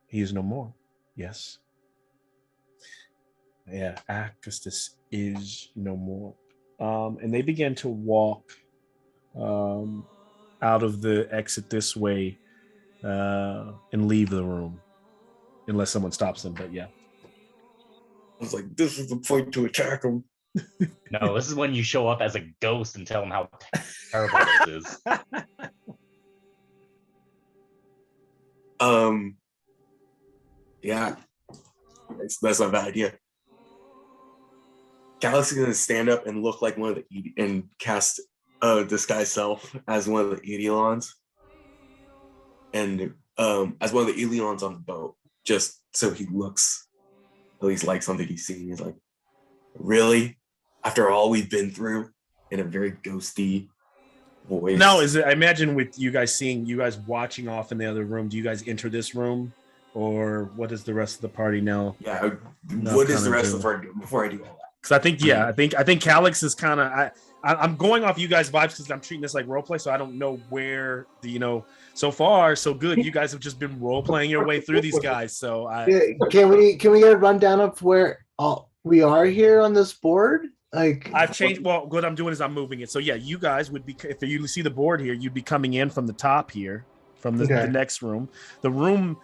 Speaker 3: he is no more. Yes. Yeah, Acustus is no more. And they began to walk out of the exit this way and leave the room, unless someone stops them. But yeah,
Speaker 4: I was like, this is the point to attack him.
Speaker 7: No, this is when you show up as a ghost and tell them how terrible this is.
Speaker 4: Yeah, that's not a bad idea. Calix is gonna stand up and look like one of the and cast disguise self as one of the Eidolons, and as one of the Eidolons on the boat, just so he looks at least like something he's seen. He's like, really? After all we've been through, in a very ghosty voice.
Speaker 3: No, I imagine with you guys watching off in the other room, do you guys enter this room, or what is the rest of the party now?
Speaker 4: Yeah, what is the rest of the party doing before I do all that?
Speaker 3: Because I think Calix is kind of I'm going off you guys' vibes because I'm treating this like role play, so I don't know where so far so good. You guys have just been role playing your way through these guys. So
Speaker 2: can we get a rundown of where we are here on this board? Like
Speaker 3: I've changed. Well, what I'm doing is I'm moving it. So yeah, you guys would be, if you see the board here, you'd be coming in from the top here, from the next room. The room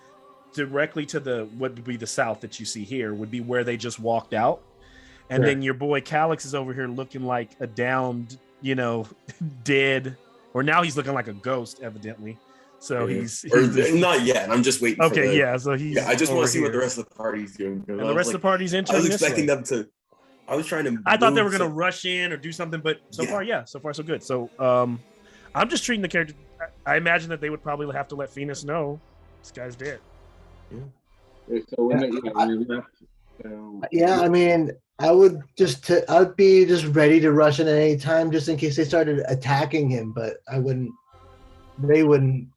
Speaker 3: directly to what would be the south that you see here would be where they just walked out. And then your boy Calix is over here looking like a downed, dead, or now he's looking like a ghost, evidently. So he's
Speaker 4: not yet. I'm just waiting.
Speaker 3: Okay, so he's.
Speaker 4: Yeah, I just want to see what the rest of the party's doing.
Speaker 3: And the rest of the party's entering.
Speaker 4: I was expecting them to. I was trying to.
Speaker 3: I thought they were going to rush in or do something, but so far so good. So I'm just treating the character. I imagine that they would probably have to let Phoenix know this guy's dead.
Speaker 1: Okay, so when we left,
Speaker 2: Yeah, I mean, I would I'd be just ready to rush in at any time, just in case they started attacking him. But I wouldn't. They wouldn't.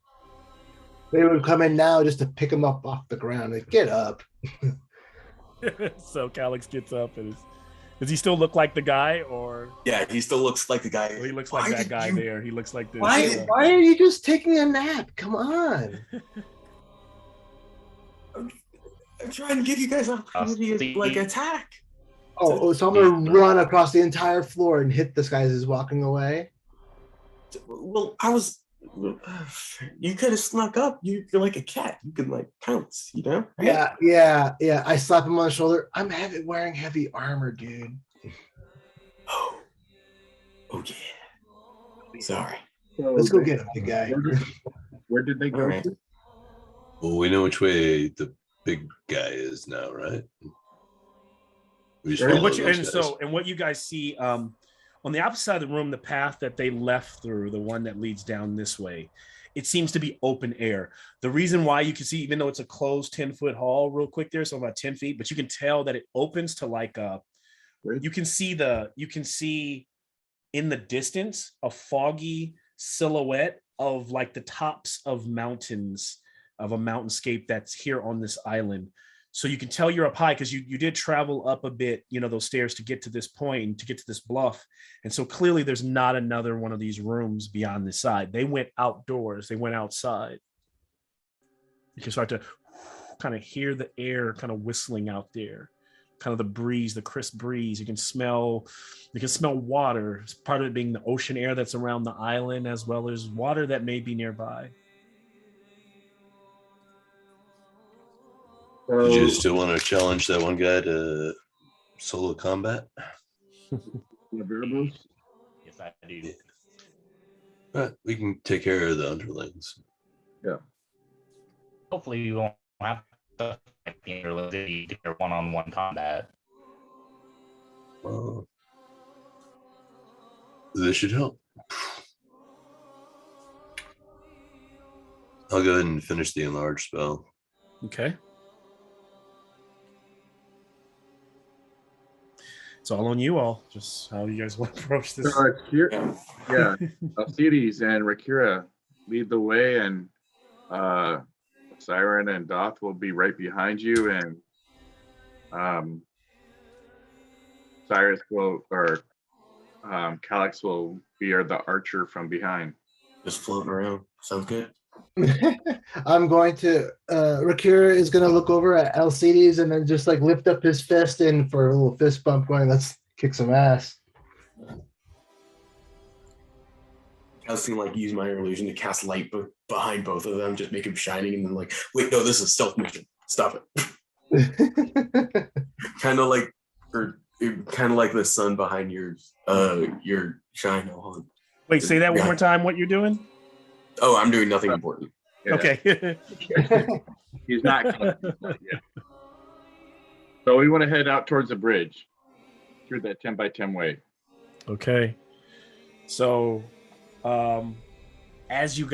Speaker 2: They would come in now just to pick him up off the ground. Like, get up.
Speaker 3: So Calix gets up and does he still look like the guy, or
Speaker 4: Yeah, he still looks like the guy.
Speaker 3: he looks like that guy there? He looks like this.
Speaker 2: Why are you just taking a nap? Come on.
Speaker 4: I'm trying to give you guys an opportunity to like attack.
Speaker 2: So I'm gonna run across the entire floor and hit this guy as he's walking away.
Speaker 4: Well, you could have snuck up. You're like a cat. You could like pounce, you know? Right?
Speaker 2: Yeah. I slap him on the shoulder. I'm wearing heavy armor, dude.
Speaker 4: Oh yeah. Sorry.
Speaker 1: so
Speaker 2: Let's go get him, big guy.
Speaker 1: Where did they go?
Speaker 4: All right.
Speaker 1: to?
Speaker 6: Well, we know which way the big guy is now, right? We just
Speaker 1: And
Speaker 6: follow
Speaker 3: what
Speaker 6: those guys.
Speaker 3: what you guys see on the opposite side of the room, the path that they left through, the one that leads down this way, it seems to be open air. The reason why you can see, even though it's a closed 10-foot hall real quick there, so about 10 feet, but you can tell that it opens to like you can see in the distance a foggy silhouette of like the tops of mountains, of a mountainscape that's here on this island. So you can tell you're up high because you did travel up a bit, those stairs to get to this point, to get to this bluff. And so clearly there's not another one of these rooms beyond this side. They went outdoors. They went outside. You can start to kind of hear the air kind of whistling out there, kind of the breeze, the crisp breeze. You can smell water. Part of it being the ocean air that's around the island, as well as water that may be nearby.
Speaker 6: Did you still want to challenge that one guy to solo combat?
Speaker 1: Variables?
Speaker 7: Yes, I do.
Speaker 6: We can take care of the underlings.
Speaker 7: Hopefully, we won't have to fight the underlings to their one-on-one combat.
Speaker 6: Well, this should help. I'll go ahead and finish the enlarge spell.
Speaker 3: Okay. It's all on you all. Just how you guys want to approach this.
Speaker 1: Alcides and Rakira lead the way, and Siren and Doth will be right behind you, and Cyrus Calix will be the archer from behind.
Speaker 4: Just floating around. Sounds good.
Speaker 2: I'm going to Rakira is gonna look over at Alcides and then just like lift up his fist and for a little fist bump going, let's kick some ass.
Speaker 4: I was like use my illusion to cast light behind both of them, just make them shining, and then like, wait, no, this is stealth mission. Stop it. kind of like the sun behind your shine.
Speaker 3: Wait, say that one more time. What you're doing?
Speaker 4: Oh, I'm doing nothing important.
Speaker 1: Yeah.
Speaker 3: Okay.
Speaker 1: He's not coming. Yeah. So we want to head out towards the bridge through that 10 by 10 way.
Speaker 3: Okay. So, as you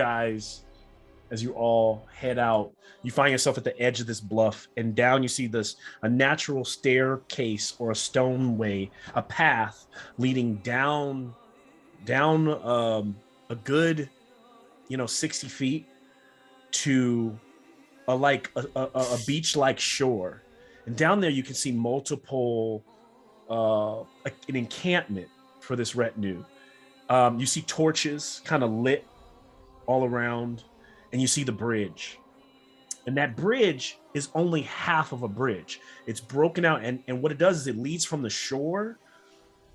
Speaker 3: all head out, you find yourself at the edge of this bluff, and down you see a natural staircase or a stoneway, a path leading down a good 60 feet to a beach-like shore. And down there you can see multiple an encampment for this retinue. You see torches kind of lit all around, and you see the bridge. And that bridge is only half of a bridge. It's broken out, and what it does is it leads from the shore,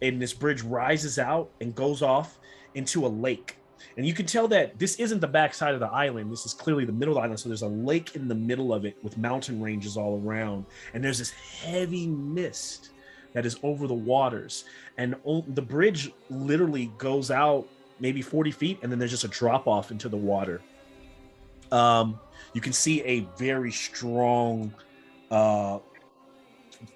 Speaker 3: and this bridge rises out and goes off into a lake. And you can tell that this isn't the backside of the island. This is clearly the middle of the island. So there's a lake in the middle of it with mountain ranges all around. And there's this heavy mist that is over the waters. And the bridge literally goes out maybe 40 feet, and then there's just a drop off into the water. You can see a very strong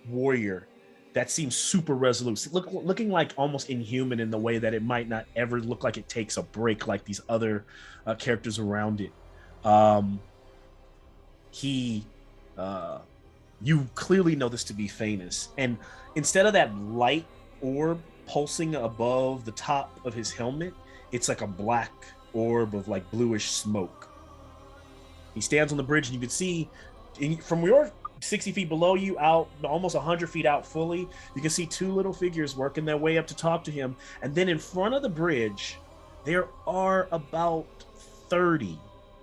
Speaker 3: warrior that seems super resolute, looking like almost inhuman in the way that it might not ever look like it takes a break like these other characters around it. You clearly know this to be Thanos, and instead of that light orb pulsing above the top of his helmet, it's like a black orb of like bluish smoke. He stands on the bridge, and you can see from your 60 feet below you, out almost 100 feet out fully, you can see two little figures working their way up to talk to him. And then in front of the bridge, there are about 30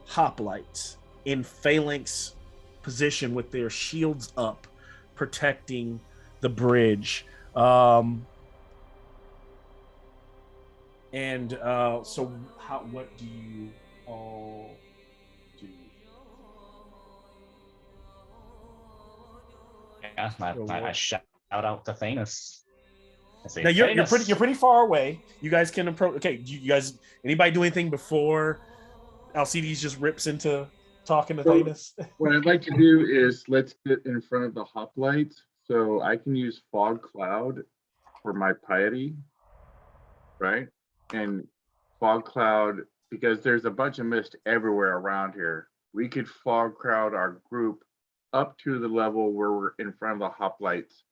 Speaker 3: hoplites in phalanx position with their shields up, protecting the bridge. So what do you all do?
Speaker 7: Yeah, I shout out to Thanos. I say,
Speaker 3: Now you're
Speaker 7: "Thanos."
Speaker 3: pretty far away. You guys can approach. Okay, you guys, anybody do anything before Alcides just rips into talking to Thanos?
Speaker 1: What I'd like to do is let's get in front of the hoplites so I can use fog cloud for my piety, right? And fog cloud, because there's a bunch of mist everywhere around here. We could fog cloud our group up to the level where we're in front of the hoplites,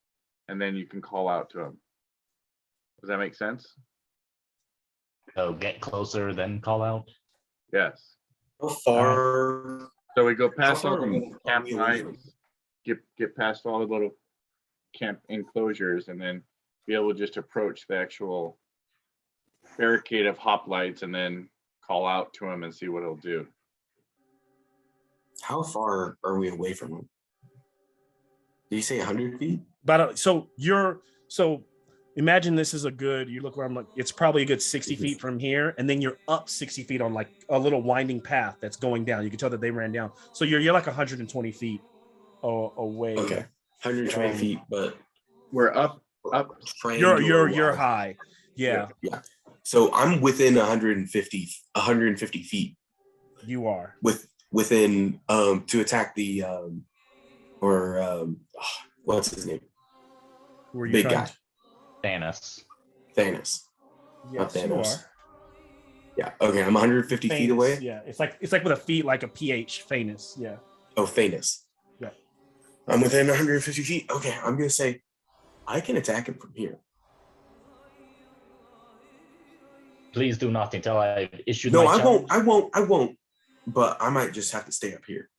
Speaker 1: and then you can call out to them. Does that make sense?
Speaker 7: So get closer, then call out.
Speaker 1: Yes.
Speaker 4: How far?
Speaker 1: So we go past all
Speaker 4: How far
Speaker 1: the
Speaker 4: are
Speaker 1: camp
Speaker 4: we away from-
Speaker 1: lights, get past all the little camp enclosures, and then be able to just approach the actual barricade of hoplites and then call out to him and see what he'll do.
Speaker 4: How far are we away from him? Did you say 100 feet?
Speaker 3: But so imagine this is you look around, like it's probably a good 60 feet from here, and then you're up 60 feet on like a little winding path that's going down. You can tell that they ran down. So you're like 120 feet away.
Speaker 4: Okay, 120 feet, but
Speaker 1: We're up.
Speaker 3: You're high. Yeah,
Speaker 4: So I'm within 150 feet.
Speaker 3: You are
Speaker 4: within to attack the what's his name?
Speaker 3: Who are you
Speaker 4: Big
Speaker 3: trying
Speaker 4: guy.
Speaker 7: Thanos.
Speaker 4: Thanos.
Speaker 3: Yes,
Speaker 4: Not
Speaker 3: you
Speaker 4: Thanos.
Speaker 3: are.
Speaker 4: Yeah. Okay, I'm 150 feet
Speaker 3: Thanos,
Speaker 4: away.
Speaker 3: Yeah, it's like with a feet, like a PH. Thanos. Yeah.
Speaker 4: Oh, Thanos.
Speaker 3: Yeah.
Speaker 4: I'm within 150 feet. Okay, I'm gonna say I can attack him from here.
Speaker 7: Please do not until I've issued
Speaker 4: No,
Speaker 7: my
Speaker 4: I
Speaker 7: challenge.
Speaker 4: I won't. But I might just have to stay up here.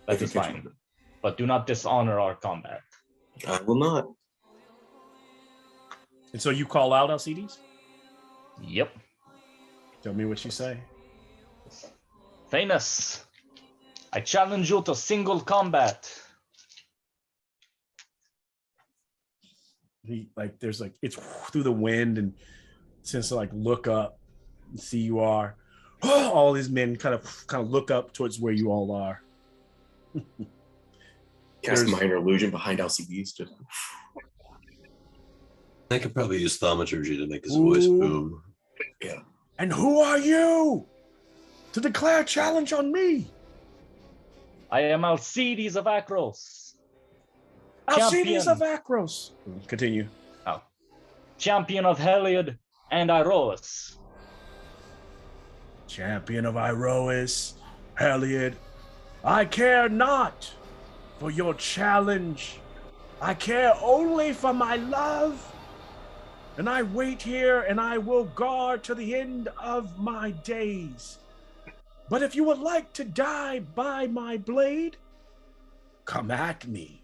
Speaker 7: That is fine. But do not dishonor our combat.
Speaker 4: I will not.
Speaker 3: And so you call out Alcides?
Speaker 7: Yep.
Speaker 3: Tell me what you say.
Speaker 7: Thanos, I challenge you to single combat.
Speaker 3: There's it's through the wind, and since to look up and see you are, all these men kind of look up towards where you all are.
Speaker 4: Cast minor illusion behind LCDs. Just
Speaker 6: I could probably use thaumaturgy to make his voice boom.
Speaker 4: Yeah.
Speaker 3: And who are you to declare challenge on me?
Speaker 7: I am Alcides of Akros.
Speaker 3: Alcides of Akros. Continue.
Speaker 7: Oh. Champion of Heliod and Iroas.
Speaker 3: Champion of Iroas, Heliod, I care not for your challenge. I care only for my love. And I wait here, and I will guard to the end of my days. But if you would like to die by my blade, come at me.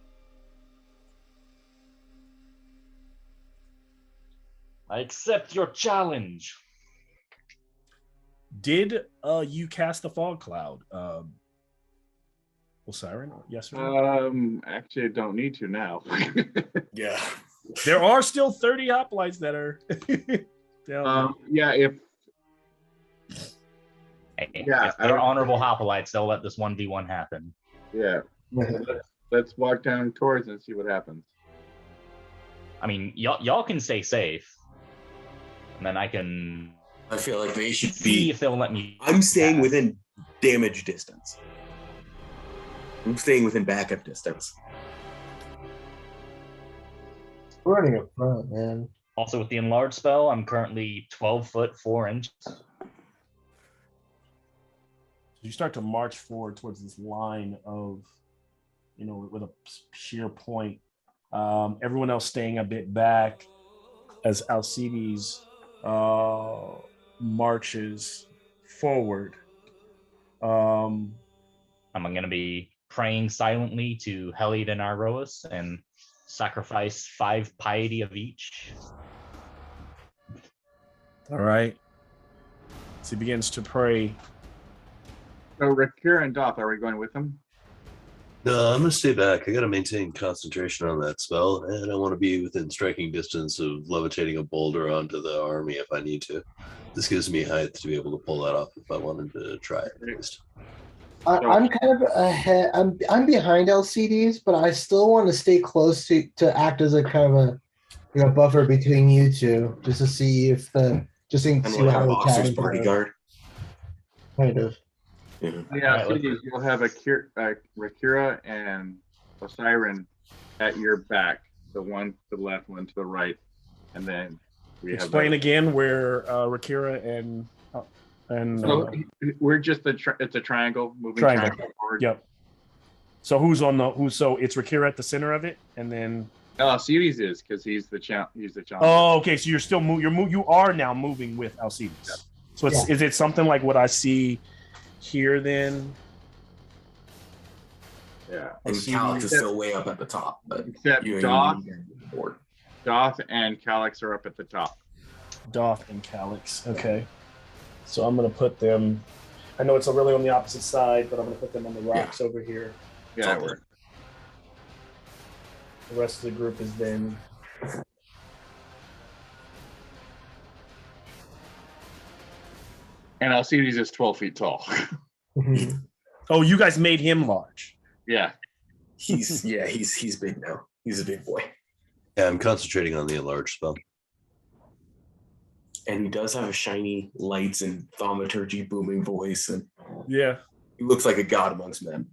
Speaker 7: I accept your challenge.
Speaker 3: Did you cast the fog cloud? Siren, yes or
Speaker 1: no? Actually, I don't need to now.
Speaker 4: Yeah.
Speaker 3: There are still 30 hoplites that are
Speaker 1: if
Speaker 7: they're honorable hoplites, they'll let this 1v1 happen.
Speaker 1: Yeah. Let's walk down towards and see what happens.
Speaker 7: I mean, y'all can stay safe. And then I
Speaker 4: feel like they should
Speaker 7: see
Speaker 4: be
Speaker 7: if they'll let me.
Speaker 4: I'm staying within damage distance. I'm staying within backup distance.
Speaker 2: We're running up front, man.
Speaker 7: Also, with the enlarged spell, I'm currently 12 foot 4 inches.
Speaker 3: You start to march forward towards this line of, with a sheer point. Everyone else staying a bit back as Alcides marches forward.
Speaker 7: I'm going to be praying silently to Heliod and Iroas and sacrifice 5 piety of each.
Speaker 3: All right. So he begins to pray.
Speaker 1: So Rakira and Doth, are we going with him?
Speaker 6: No, I'm gonna stay back. I gotta maintain concentration on that spell, and I want to be within striking distance of levitating a boulder onto the army if I need to. This gives me height to be able to pull that off if I wanted to try it at least.
Speaker 2: I'm kind of ahead. I'm behind LCDs, but I still want to stay close to act as a kind of a buffer between you two, just to see if see
Speaker 4: And
Speaker 2: how
Speaker 4: like a
Speaker 2: the
Speaker 4: boxer's
Speaker 2: challenge
Speaker 4: bodyguard.
Speaker 2: kind of.
Speaker 4: Yeah.
Speaker 1: Yeah,
Speaker 7: Alright,
Speaker 1: cities, you'll have Rakira and Osiren at your back. The one to the left, one to the right, and then we
Speaker 3: Explain
Speaker 1: have
Speaker 3: again where Rakira and
Speaker 1: So we're just it's a triangle, moving
Speaker 3: Triangle.
Speaker 1: forward.
Speaker 3: Yep. So so it's Rakira at the center of it, and then
Speaker 1: Alcides is because he's the challenger.
Speaker 3: oh, okay. So you're still you are now moving with Alcides.
Speaker 1: Yeah.
Speaker 3: So is it something like what I see here then?
Speaker 1: Yeah.
Speaker 4: And Calix is still way up at the top, but
Speaker 1: Except
Speaker 4: you
Speaker 1: Doth
Speaker 4: board.
Speaker 1: and Calix are up at the top.
Speaker 3: Doth and Calix. Okay. So I'm gonna put them. I know it's really on the opposite side, but I'm gonna put them on the rocks over here.
Speaker 1: Yeah, that works.
Speaker 3: The rest of the group is then.
Speaker 1: And Alcides is 12 feet tall.
Speaker 3: Oh, you guys made him large.
Speaker 1: Yeah.
Speaker 4: He's big now. He's a big boy.
Speaker 6: Yeah, I'm concentrating on the enlarged spell.
Speaker 4: And he does have a shiny lights and thaumaturgy booming voice, and
Speaker 3: Yeah.
Speaker 4: he looks like a god amongst men.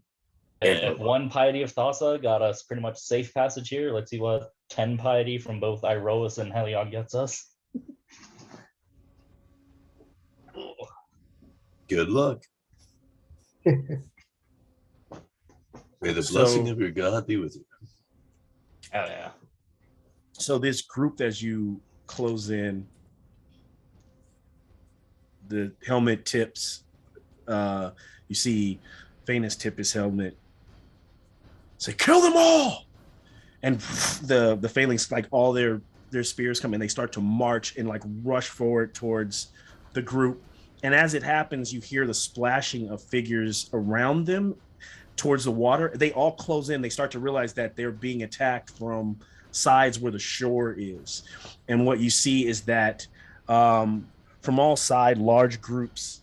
Speaker 7: If 1 piety of Thassa got us pretty much safe passage here, let's see what 10 piety from both Iroas and Heliod gets us.
Speaker 6: Good luck. May the blessing of your God be with you.
Speaker 7: Oh yeah.
Speaker 3: So this group, as you close in, the helmet tips. You see Phaenus tip his helmet. Say, kill them all! And the phalanx, like all their spears come in, they start to march and like rush forward towards the group. And as it happens, you hear the splashing of figures around them towards the water. They all close in. They start to realize that they're being attacked from sides where the shore is. And what you see is that from all sides, large groups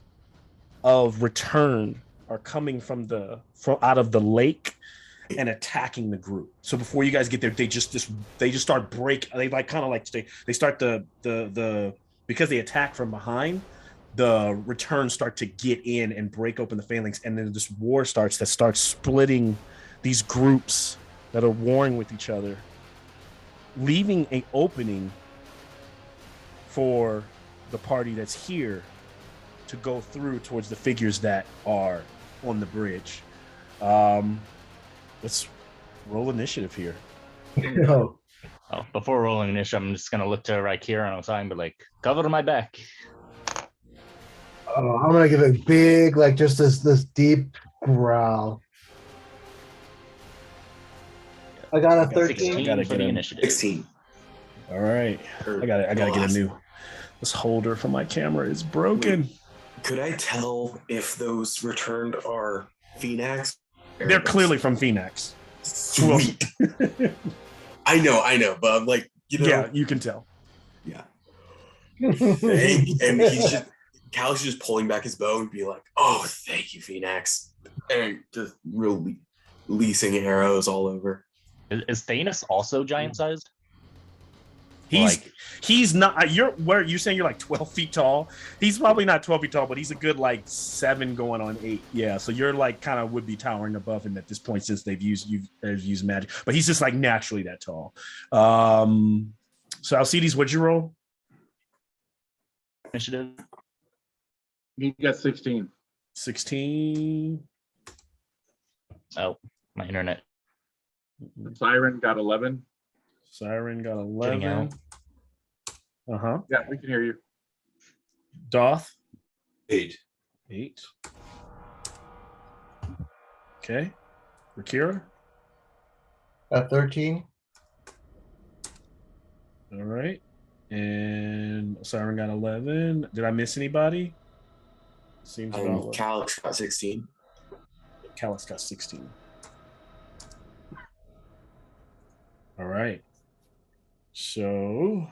Speaker 3: of return are coming from out of the lake and attacking the group. So before you guys get there, they just start they start the because they attack from behind. The returns start to get in and break open the phalanx, and then this war starts splitting these groups that are warring with each other, leaving an opening for the party that's here to go through towards the figures that are on the bridge. Let's roll initiative here.
Speaker 2: No.
Speaker 7: Oh, before rolling initiative, I'm just gonna look to Rakira and Osai and be like, cover my back.
Speaker 2: Oh, I'm gonna give it big, like just this deep growl. I got a 13.
Speaker 7: 16
Speaker 3: Gotta
Speaker 7: for
Speaker 3: get
Speaker 7: the
Speaker 3: him.
Speaker 7: initiative.
Speaker 4: 16.
Speaker 3: All right, I gotta get a new. This holder for my camera is broken.
Speaker 4: Could I tell if those returned are Phoenix?
Speaker 3: They're clearly from Phoenix.
Speaker 4: Sweet. I know, but I'm like,
Speaker 3: Yeah, you can tell.
Speaker 4: Yeah. and he's just Cal's just pulling back his bow and be like, "Oh, thank you, Phoenix," and just releasing arrows all over.
Speaker 7: Is Thanos also giant sized?
Speaker 3: He's not. You're saying you're like 12 feet tall. He's probably not 12 feet tall, but he's a good like 7 going on 8. Yeah, so you're like kind of would be towering above him at this point since they've used magic. But he's just like naturally that tall. So Alcides, what'd you roll?
Speaker 7: Initiative.
Speaker 1: He got 16.
Speaker 3: 16.
Speaker 7: Oh, my internet.
Speaker 1: Siren got 11.
Speaker 3: Siren got
Speaker 7: Getting
Speaker 3: 11.
Speaker 7: out.
Speaker 1: Yeah, we can hear you.
Speaker 3: Doth
Speaker 6: 8.
Speaker 3: 8. Okay. Rakira.
Speaker 2: 13.
Speaker 3: All right. And Siren got 11. Did I miss anybody? Seems about
Speaker 4: Calix got 16.
Speaker 3: Calix got 16. All right. So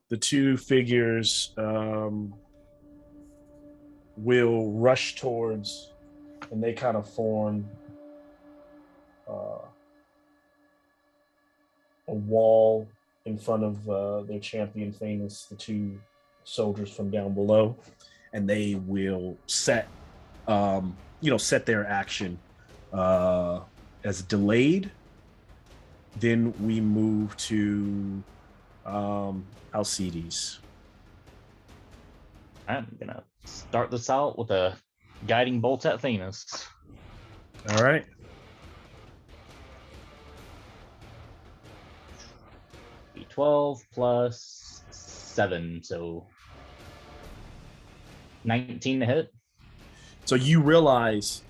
Speaker 3: the two figures will rush towards, and they kind of form a wall in front of their champion, famous, the two soldiers from down below, and they will set their action as delayed. Then we move to Alcides.
Speaker 7: I'm gonna start this out with a guiding bolt at Theros.
Speaker 3: All right.
Speaker 7: D12 plus 7, so 19 to hit.
Speaker 3: So you realize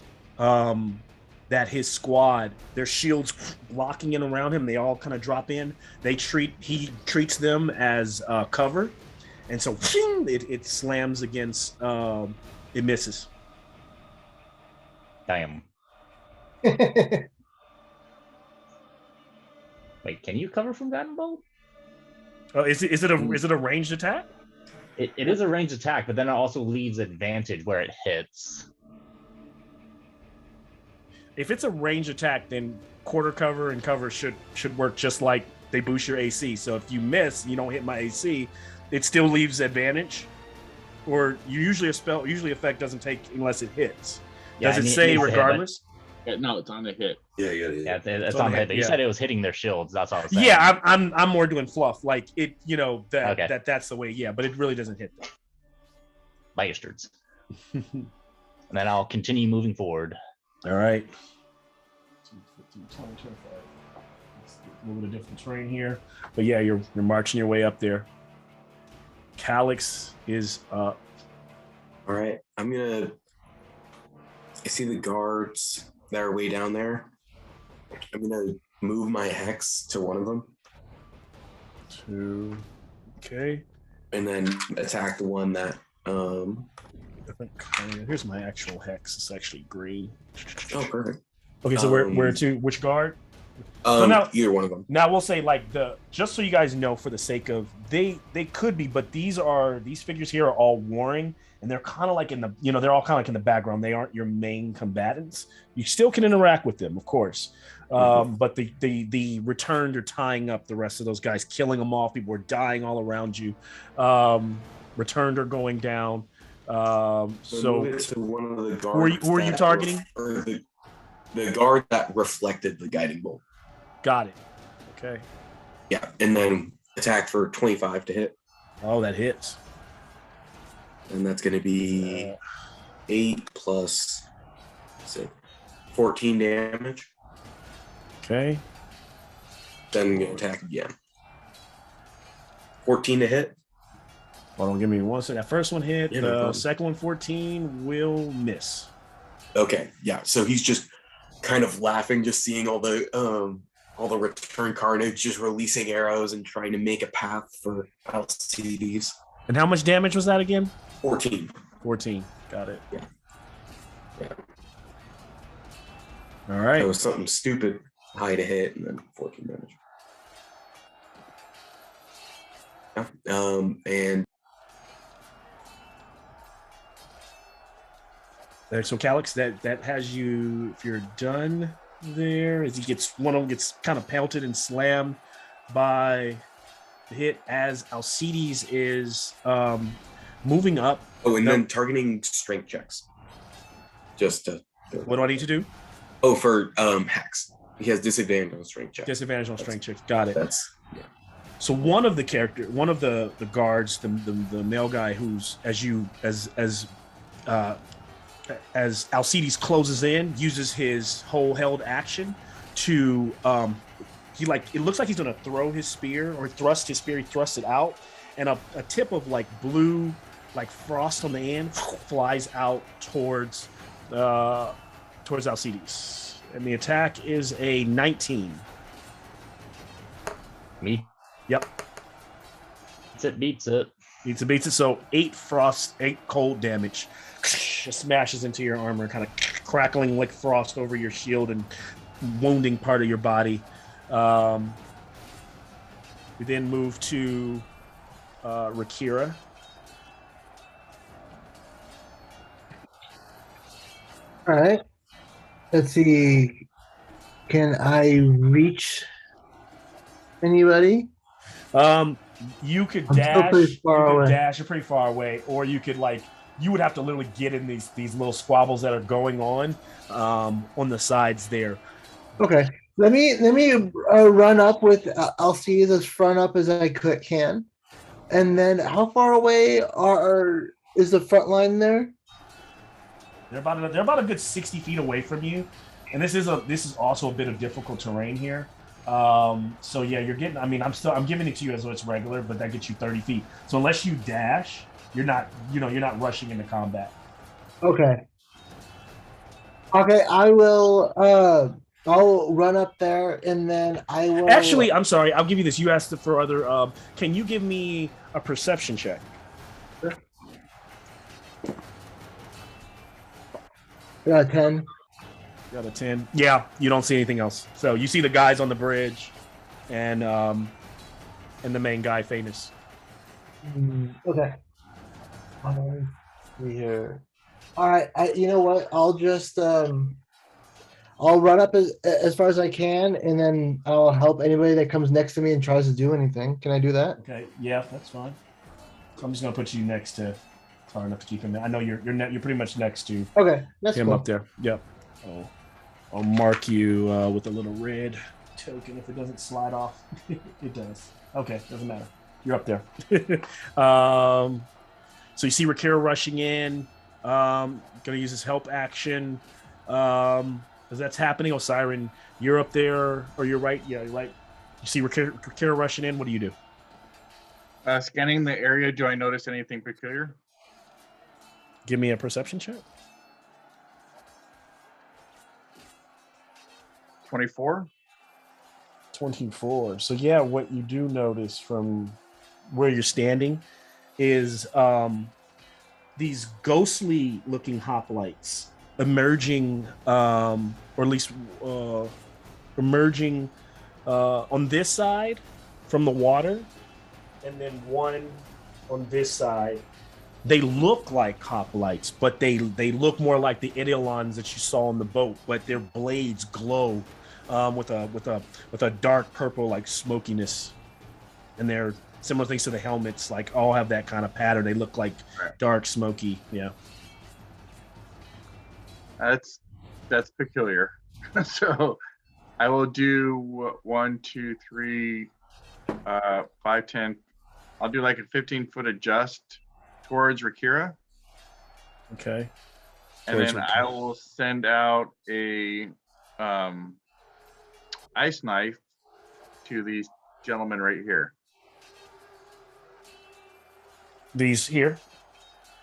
Speaker 3: that his squad, their shields blocking in around him, they all kind of drop in. He treats them as cover, and so it slams against. It misses.
Speaker 7: Damn. Wait, can you cover from guiding bolt?
Speaker 3: Oh, is it a ranged attack?
Speaker 7: It is a ranged attack, but then it also leaves advantage where it hits.
Speaker 3: If it's a range attack, then quarter cover and cover should work just like they boost your AC. So if you miss, you don't hit my AC, it still leaves advantage. Or usually effect doesn't take unless it hits.
Speaker 7: Yeah,
Speaker 3: Does it say regardless?
Speaker 1: No, it's on the hit.
Speaker 6: Yeah, you got it.
Speaker 7: Yeah, it's on the hit. You said it was hitting their shields. That's all I was saying.
Speaker 3: Yeah, I'm more doing fluff. Like it,
Speaker 7: Okay.
Speaker 3: that's the way. Yeah, but it really doesn't hit them.
Speaker 7: Bastards. And then I'll continue moving forward.
Speaker 3: All right. 15, 20, 25. Let's get a little bit of different terrain here. But yeah, you're marching your way up there. Calix is up.
Speaker 4: All right, I see the guards that are way down there. I'm gonna move my hex to one of them.
Speaker 3: 2. Okay.
Speaker 4: And then attack the one that
Speaker 3: I think here's my actual hex. It's actually green.
Speaker 4: oh, perfect.
Speaker 3: Okay, so where to which guard?
Speaker 4: Now, either one of them.
Speaker 3: Now we'll say just so you guys know, for the sake of they could be, but these figures here are all warring, and they're kind of like they're all kind of like in the background. They aren't your main combatants. You still can interact with them, of course, but the returned are tying up the rest of those guys, killing them off. People are dying all around you. Returned are going down. So
Speaker 4: move it to one of the guards.
Speaker 3: Who are you targeting?
Speaker 4: Or the guard that reflected the guiding bolt.
Speaker 3: Got it. Okay.
Speaker 4: Yeah, and then attack for 25 to hit.
Speaker 3: Oh, that hits.
Speaker 4: And that's going to be 8 plus 14 damage.
Speaker 3: Okay.
Speaker 4: Then I'm going to attack again. 14 to hit.
Speaker 3: Hold on, give me one second. That first one hit.
Speaker 4: Yeah, no
Speaker 3: The
Speaker 4: problem.
Speaker 3: second one, 14, will miss.
Speaker 4: Okay, yeah. So he's just kind of laughing, just seeing all the return carnage, just releasing arrows and trying to make a path for Alcides.
Speaker 3: And how much damage was that again?
Speaker 4: 14.
Speaker 3: 14. Got it.
Speaker 4: Yeah.
Speaker 3: All right.
Speaker 4: That was something stupid high to hit, and then 14 damage. Yeah. And
Speaker 3: So Calix, that has you. If you're done there, as one of them gets kind of pelted and slammed by hit as Alcides is moving up.
Speaker 4: Oh, and then targeting strength checks. Just to.
Speaker 3: What do I need to do?
Speaker 4: Oh, for Hex. He has disadvantage on strength checks.
Speaker 3: Disadvantage on strength checks. Got it.
Speaker 4: That's
Speaker 3: So one of the guards, the male guy who's as Alcides closes in, uses his whole held action to it looks like he's gonna throw his spear or thrust his spear. He thrusts it out, and a tip of like blue, like frost on the end, flies out towards Alcides, and the attack is a 19.
Speaker 7: Me?
Speaker 3: Yep.
Speaker 7: Beats it.
Speaker 3: Beats it. So 8 cold damage. Just smashes into your armor, kind of crackling like frost over your shield and wounding part of your body. We then move to Rakira.
Speaker 2: All right. Let's see. Can I reach anybody?
Speaker 3: You could
Speaker 2: I'm still
Speaker 3: dash.
Speaker 2: pretty far away.
Speaker 3: Dash. You're pretty far away, or you could you would have to literally get in these little squabbles that are going on the sides there.
Speaker 2: Okay. Let me run up with Alcides as front up as I can, and then how far away is the front line there?
Speaker 3: They're about a good 60 feet away from you, and this is also a bit of difficult terrain here. So yeah, you're getting. I mean, I'm giving it to you as though it's regular, but that gets you 30 feet. So unless you dash, you're not rushing into combat.
Speaker 2: Okay. Okay, I will. I'll run up there, and then I will.
Speaker 3: Actually, I'm sorry. I'll give you this. You asked for other. Can you give me a perception check?
Speaker 2: Sure. 10.
Speaker 3: Got a 10. Yeah, you don't see anything else. So you see the guys on the bridge, and the main guy, famous.
Speaker 2: Okay. Here. All right. You know what? I'll just I'll run up as far as I can, and then I'll help anybody that comes next to me and tries to do anything. Can I do that?
Speaker 3: Okay. Yeah, that's fine. So I'm just gonna put you next to. Far enough to keep him there. I know you're pretty much next to.
Speaker 2: Okay, that's
Speaker 3: him
Speaker 2: cool.
Speaker 3: Up there. Yep. I'll mark you with a little red token if it doesn't slide off. It does. Okay, doesn't matter. You're up there. So you see Rakira rushing in. Gonna use his help action. As that's happening, Osiren, you're up there, or you're right. Yeah, you're right. You see Rakira rushing in. What do you do?
Speaker 1: Scanning the area, do I notice anything peculiar?
Speaker 3: Give me a perception check.
Speaker 1: 24.
Speaker 3: 24. So yeah, what you do notice from where you're standing is these ghostly looking hoplites emerging, or at least emerging on this side from the water, and then one on this side. They look like hoplites, but they look more like the Eidolons that you saw on the boat, but their blades glow with a dark purple like smokiness, and they're similar things to the helmets, like all have that kind of pattern. They look like dark smoky. Yeah,
Speaker 1: that's peculiar. So I will do 1, 2, 3, 5, 10. I'll do like a 15-foot adjust towards Rakira.
Speaker 3: Okay.
Speaker 1: And then I will send out a ice knife to these gentlemen right here.
Speaker 3: These here?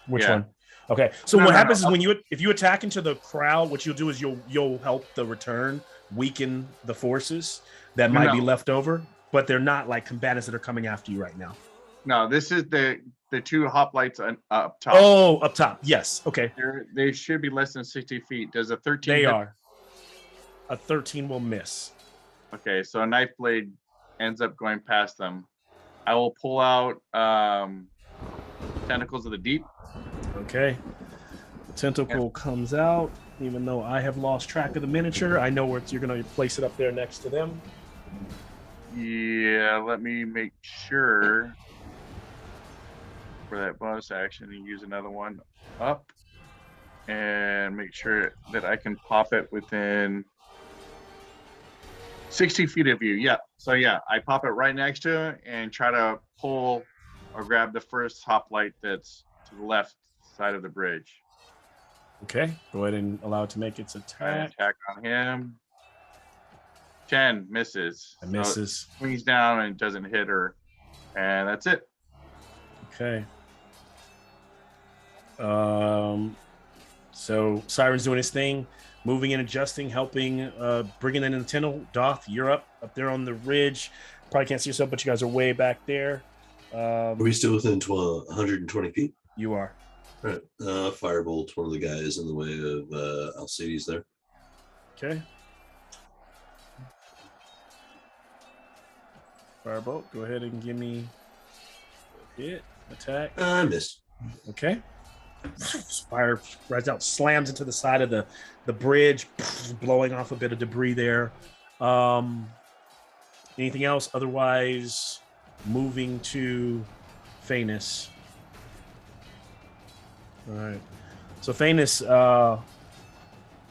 Speaker 3: Which
Speaker 1: Yeah.
Speaker 3: one? Okay. So
Speaker 1: No,
Speaker 3: what
Speaker 1: no,
Speaker 3: happens
Speaker 1: no.
Speaker 3: is if you attack into the crowd, what you'll do is you'll help the return weaken the forces that might be left over, but they're not like combatants that are coming after you right now.
Speaker 1: No, this is the 2 hoplites up top.
Speaker 3: Oh, up top. Yes. Okay.
Speaker 1: They should be less than 60 feet. Does a 13?
Speaker 3: They are. A 13 will miss.
Speaker 1: Okay, so a knife blade ends up going past them. I will pull out Tentacles of the Deep.
Speaker 3: Okay. The tentacle comes out. Even though I have lost track of the miniature, I know where you're going to place it up there next to them.
Speaker 1: Yeah, let me make sure for that bonus action and use another one up and make sure that I can pop it within 60 feet of you. Yeah. So yeah, I pop it right next to it and try to pull or grab the first hoplite that's to the left side of the bridge.
Speaker 3: Okay, go ahead and allow it to make its
Speaker 1: Try to
Speaker 3: attack.
Speaker 1: attack on him. 10 misses.
Speaker 3: It misses.
Speaker 1: So it swings down and doesn't hit her. And that's it.
Speaker 3: Okay. So Siren's doing his thing, moving and adjusting, helping, bringing in the tunnel. Doth, you're up there on the ridge. Probably can't see yourself, but you guys are way back there.
Speaker 6: Are we still within 120 feet?
Speaker 3: You are.
Speaker 6: All right. Firebolt one of the guys in the way of Alcides there.
Speaker 3: Okay. Firebolt, go ahead and give me a hit, attack.
Speaker 6: I missed.
Speaker 3: Okay. Fire spreads out, slams into the side of the bridge, blowing off a bit of debris there. Anything else? Otherwise, moving to Phaenus. All right. So Phaenus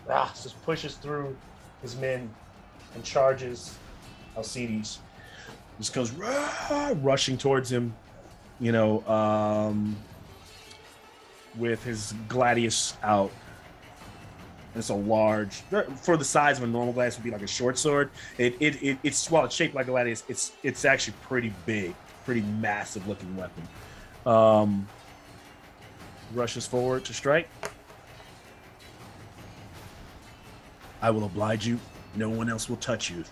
Speaker 3: just pushes through his men and charges Alcides. Just goes rushing towards him, with his gladius out. And it's a large, for the size of a normal gladius would be like a short sword. It's while it's shaped like a gladius, it's actually pretty big, pretty massive looking weapon. Rushes forward to strike. I will oblige you. No one else will touch you.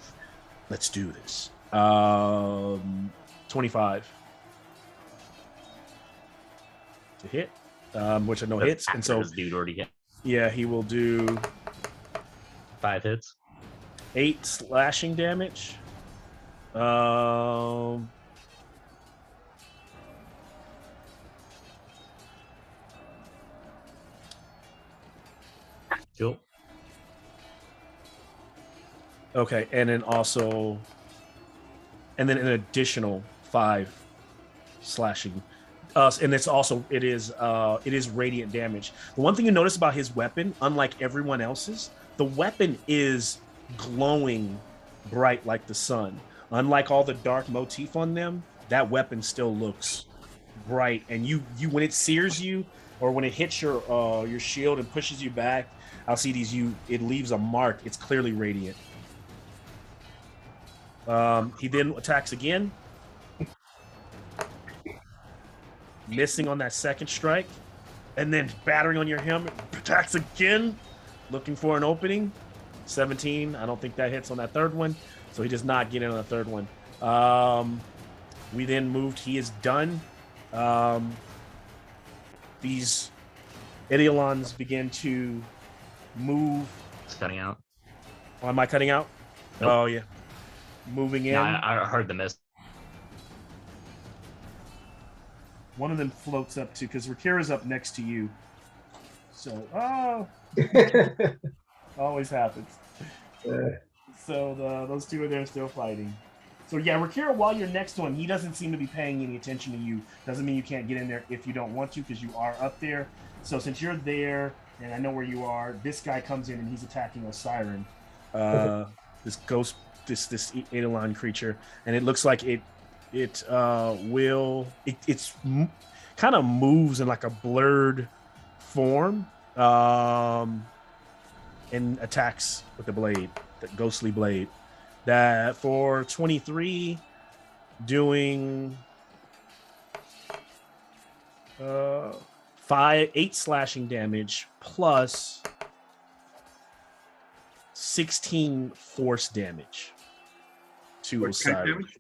Speaker 3: Let's do this. 25 to hit, which I know hits, and so
Speaker 7: this dude already hit.
Speaker 3: Yeah, he will do
Speaker 7: 5 hits.
Speaker 3: 8 slashing damage.
Speaker 7: Cool.
Speaker 3: Okay, and then an additional 5 slashing. And it is radiant damage. The one thing you notice about his weapon, unlike everyone else's, the weapon is glowing bright like the sun. Unlike all the dark motif on them, that weapon still looks bright. And you when it sears you, or when it hits your shield and pushes you back, Alcides, it leaves a mark. It's clearly radiant. He then attacks again. Missing on that second strike, and then battering on your helmet, attacks again, looking for an opening. 17. I don't think that hits on that third one, so he does not get in on the third one. We then moved. He is done. These Eidolons begin to move.
Speaker 7: It's cutting out.
Speaker 3: Oh, am I cutting out?
Speaker 7: Nope.
Speaker 3: Oh yeah. Moving in.
Speaker 7: Yeah, I heard the miss.
Speaker 3: One of them floats up too, because Rakira's up next to you. So, always happens. So those two are there still fighting. So yeah, Rakira, while you're next to him, he doesn't seem to be paying any attention to you. Doesn't mean you can't get in there if you don't want to, because you are up there. So since you're there, and I know where you are, this guy comes in and he's attacking a siren. This ghost, this Eidolon creature, and it looks like it kind of moves in like a blurred form, and attacks with the blade, the ghostly blade. That for 23, doing 8 slashing damage plus 16 force damage to Osiris.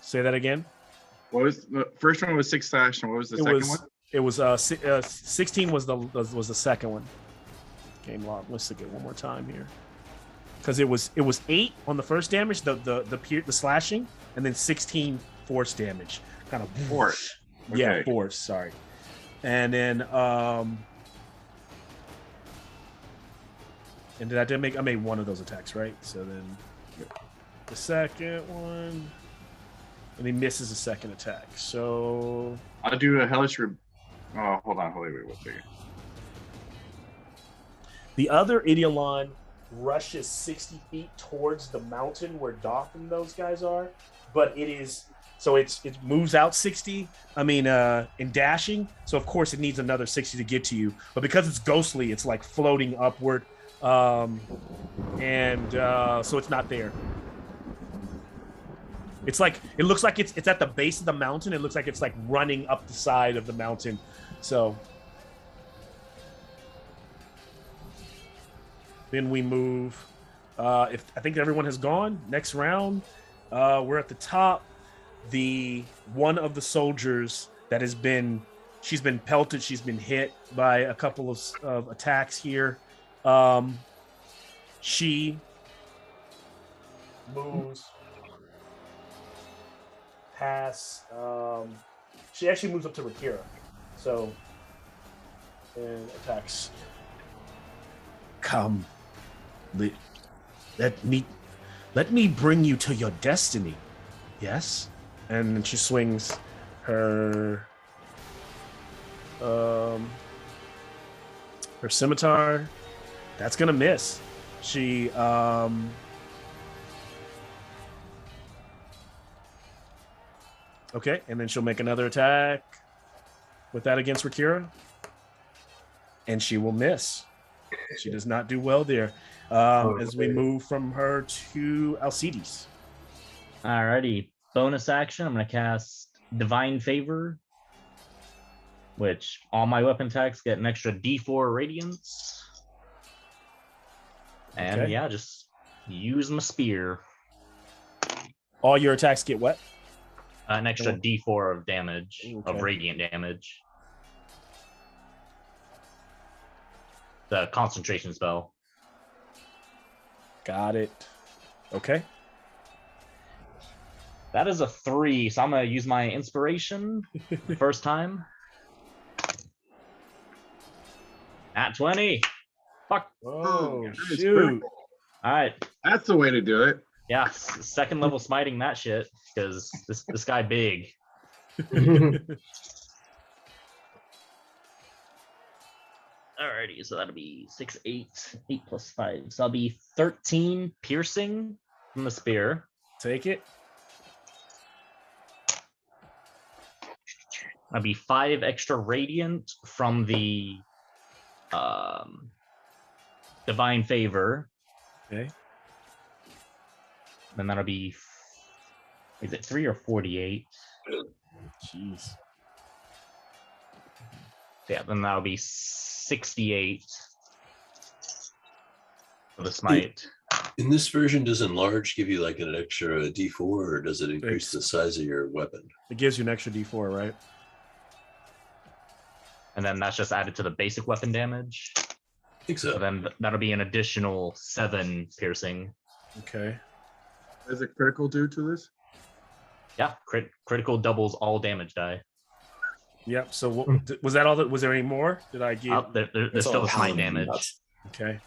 Speaker 3: Say that again.
Speaker 1: What was the first one? Was 6 slash, and what was the second one?
Speaker 3: It was 16 was the second one. Game log. Let's look at it one more time here, because it was 8 on the first damage, the slashing, and then 16 force damage. Kind of
Speaker 1: force. Okay.
Speaker 3: Yeah, force. Sorry, and then and did I make one of those attacks right? So then the second one, and he misses the second attack. So
Speaker 1: I'll do a hellish. Oh, hold on, wait, 1 second.
Speaker 3: the other Idiolon rushes 60 feet towards the mountain where Doth and those guys are, but it moves out 60. In dashing, so of course it needs another 60 to get to you. But because it's ghostly, it's like floating upward, so it's not there. It looks like it's at the base of the mountain. It looks like it's like running up the side of the mountain. So then we move. I think everyone has gone. Next round, we're at the top. The one of the soldiers that she's been pelted. She's been hit by a couple of attacks here. She moves past. She actually moves up to Rakira, so and attacks. Come, let me bring you to your destiny. Yes, and then she swings her scimitar. That's gonna miss. She okay, and then she'll make another attack with that against Rakira, and she will miss. She does not do well there. As we move from her to Alcides.
Speaker 7: Alrighty. Bonus action. I'm going to cast Divine Favor, which all my weapon attacks get an extra D4 Radiance. And
Speaker 3: Okay.
Speaker 7: yeah, just use my spear.
Speaker 3: All your attacks get what?
Speaker 7: An extra D4 of damage,
Speaker 3: Okay.
Speaker 7: of radiant damage. The concentration spell.
Speaker 3: Got it. Okay.
Speaker 7: That is a 3, so I'm going to use my inspiration the first time. At 20. Fuck.
Speaker 3: Oh,
Speaker 1: Nice,
Speaker 3: shoot.
Speaker 7: All right.
Speaker 1: That's the way to do it.
Speaker 7: Yeah, second level smiting that shit, because this guy big. Alrighty, so that'll be 6, 8 plus 5. So that'll be 13 piercing from the spear.
Speaker 3: Take it.
Speaker 7: That'll be 5 extra radiant from the divine favor.
Speaker 3: Okay.
Speaker 7: Then that'll be, is it 3 or 48?
Speaker 3: Jeez.
Speaker 7: Yeah, then that'll be 68 for the smite.
Speaker 6: In this version, does enlarge give you like an extra D4, or does it increase the size of your weapon?
Speaker 3: It gives you an extra D4, right?
Speaker 7: And then that's just added to the basic weapon damage.
Speaker 6: I think so.
Speaker 7: So then that'll be an additional 7 piercing.
Speaker 3: Okay.
Speaker 1: Does it critical do to this?
Speaker 7: Yeah, critical doubles all damage die.
Speaker 3: Yep. So what, was that all? Was there any more? Did I get?
Speaker 7: There's still smite damage.
Speaker 3: Okay.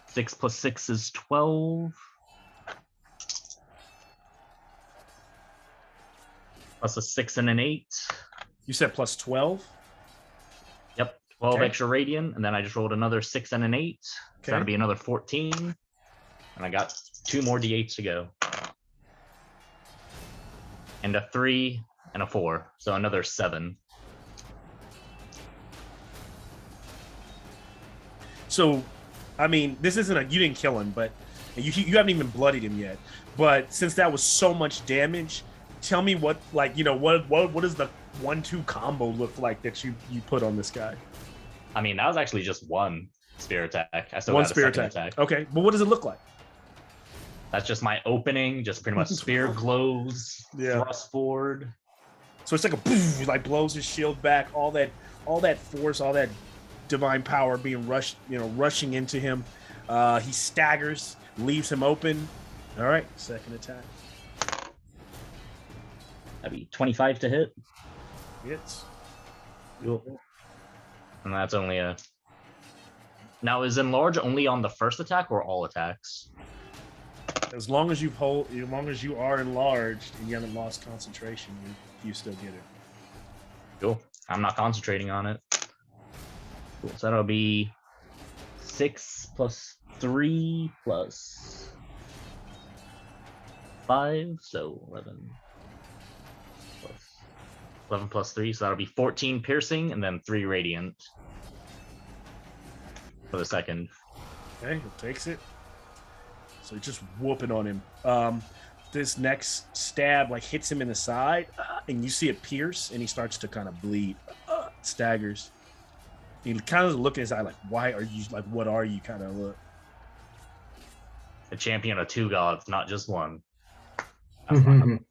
Speaker 7: 6 plus 6 is 12. Plus a 6 and an 8.
Speaker 3: You said plus 12?
Speaker 7: Yep, 12
Speaker 3: Okay.
Speaker 7: extra radiant, and then I just rolled another 6 and an 8. So
Speaker 3: Okay.
Speaker 7: that'll be another 14. And I got 2 more d8s to go. And a 3 and a 4. So another 7.
Speaker 3: So, I mean, this isn't a, you didn't kill him, but you haven't even bloodied him yet. But since that was so much damage, tell me what, like, you know, what does the 1-2 combo look like that you put on this guy?
Speaker 7: I mean, that was actually just one spear attack. I still
Speaker 3: One
Speaker 7: got a
Speaker 3: spear
Speaker 7: second
Speaker 3: attack. Okay, but what does it look like?
Speaker 7: That's just my opening, just pretty much spear glows,
Speaker 3: Yeah.
Speaker 7: thrust forward.
Speaker 3: So it's like a poof, like blows his shield back, all that force, all that divine power being rushing into him. He staggers, leaves him open. All right, second attack.
Speaker 7: That'd be 25 to hit.
Speaker 3: Hits.
Speaker 7: And that's only a... Now, is enlarge only on the first attack or all attacks?
Speaker 3: as long as you are enlarged and you haven't lost concentration, you still get it.
Speaker 7: Cool. I'm not concentrating on it. Cool. So that'll be 6 plus 3 plus 5, so 11 plus 3, so that'll be 14 piercing and then 3 radiant for the second.
Speaker 3: Okay, he takes it. So he's just whooping on him. This next stab like hits him in the side, and you see it pierce, and he starts to kind of bleed, staggers. He kind of look in his eye like, "Why are you like? What are you?" Kind of look.
Speaker 7: A champion of 2 gods, not just one.
Speaker 2: Mhm.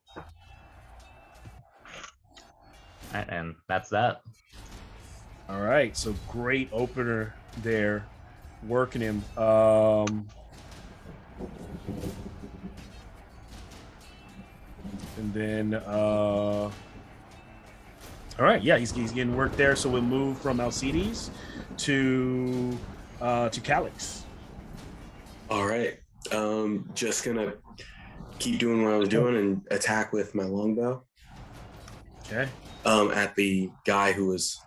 Speaker 7: And that's that.
Speaker 3: All right, so great opener there, working him. And then, all right, yeah, he's getting work there. So we'll move from Alcides to Calix.
Speaker 4: All right. Just gonna keep doing what I was doing and attack with my longbow.
Speaker 3: Okay.
Speaker 4: At the guy who was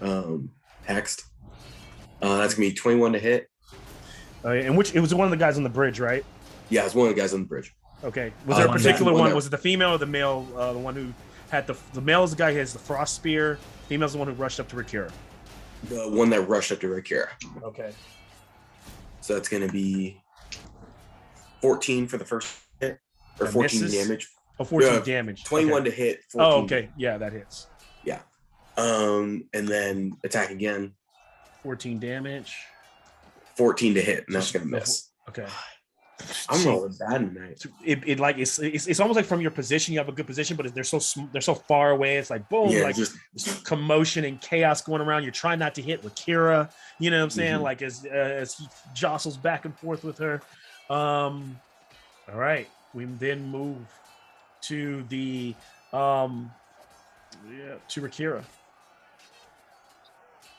Speaker 4: hexed. That's gonna be 21 to hit.
Speaker 3: And which it was one of the guys on the bridge, right?
Speaker 4: Yeah, it's one of the guys on the bridge.
Speaker 3: Okay. Was there a
Speaker 4: One
Speaker 3: particular
Speaker 4: that-
Speaker 3: one? Was it the female or the male? The one who had the male is the guy who has the frost spear. Female's the one who rushed up to Rakira.
Speaker 4: The one that rushed up to Rakira.
Speaker 3: Okay.
Speaker 4: So that's gonna be 14 for the first hit, or
Speaker 3: That
Speaker 4: 14
Speaker 3: misses?
Speaker 4: damage.
Speaker 3: Oh, 14
Speaker 4: Yeah,
Speaker 3: damage.
Speaker 4: 21
Speaker 3: Okay.
Speaker 4: to hit. 14
Speaker 3: Oh, okay. Yeah, that hits.
Speaker 4: Yeah. And then attack again.
Speaker 3: 14 damage.
Speaker 4: 14 to hit, and that's gonna miss.
Speaker 3: Okay.
Speaker 4: I'm rolling bad tonight.
Speaker 3: It like it's almost like from your position, you have a good position, but they're so far away. It's like boom,
Speaker 4: Yeah,
Speaker 3: like
Speaker 4: just
Speaker 3: commotion and chaos going around. You're trying not to hit with Kira. You know what I'm saying?
Speaker 4: Mhm.
Speaker 3: Like as he jostles back and forth with her. All right, we then move to the to Rakira.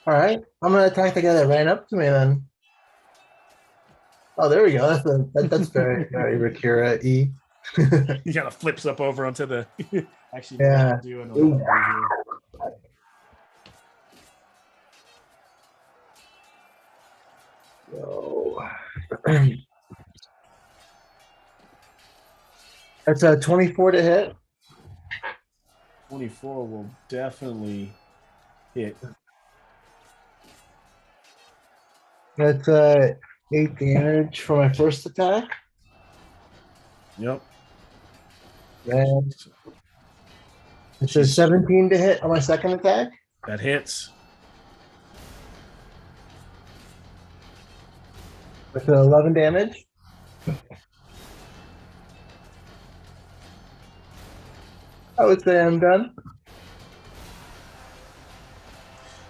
Speaker 2: All right, I'm gonna attack the guy that ran up to me then. Oh, there we go. That's very very Rakira E.
Speaker 3: He kind of flips up over onto the. Actually,
Speaker 2: Yeah.
Speaker 3: do an
Speaker 2: Ooh. So, that's a 24 to hit.
Speaker 3: 24 will definitely hit.
Speaker 2: That's 8 damage for my first attack.
Speaker 3: Yep.
Speaker 2: Then it's a 17 to hit on my second attack.
Speaker 3: That hits.
Speaker 2: With 11 damage. I would say I'm done.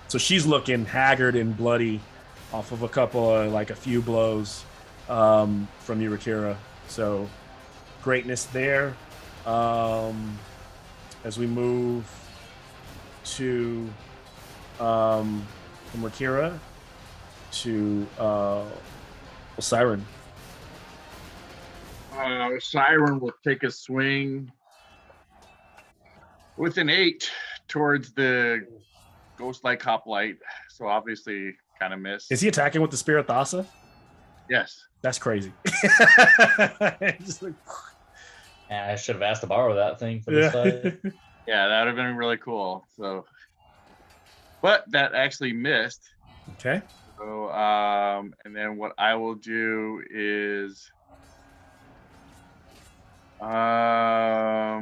Speaker 3: So she's looking haggard and bloody off of a few blows from Yurakira. So greatness there. As we move to from Rakira to Siren.
Speaker 1: Siren will take a swing with an 8 towards the ghost-like hoplite. So obviously, kind of missed.
Speaker 3: Is he attacking with the Spirit Thassa?
Speaker 1: Yes.
Speaker 3: That's crazy. Just like,
Speaker 5: I should have asked to borrow that thing for this fight.
Speaker 1: Yeah, that would have been really cool. So, but that actually missed.
Speaker 3: Okay.
Speaker 1: So, and then what I will do is, I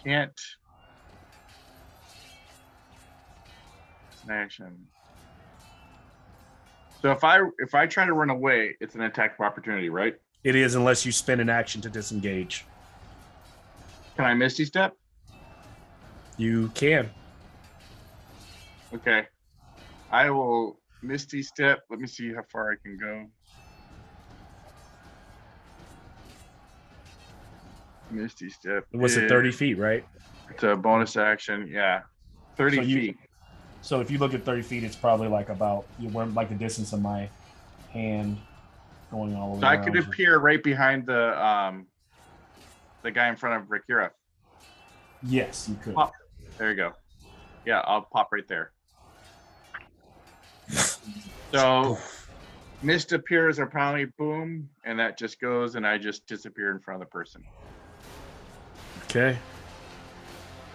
Speaker 1: can't. It's an action. So if I try to run away, it's an attack of opportunity, right?
Speaker 3: It is, unless you spend an action to disengage.
Speaker 1: Can I Misty Step?
Speaker 3: You can.
Speaker 1: Okay. I will Misty Step. Let me see how far I can go. Misty Step.
Speaker 3: Was it 30 feet, right?
Speaker 1: It's a bonus action. Yeah. 30
Speaker 3: So you-
Speaker 1: feet.
Speaker 3: So if you look at 30 feet, it's probably like about the distance of my hand going all the way
Speaker 1: So I
Speaker 3: around
Speaker 1: could
Speaker 3: you.
Speaker 1: appear right behind the guy in front of Rakira.
Speaker 3: Yes, you could.
Speaker 1: Pop. There you go. Yeah, I'll pop right there. So mist appears apparently, boom, and that just goes, and I just disappear in front of the person.
Speaker 3: Okay.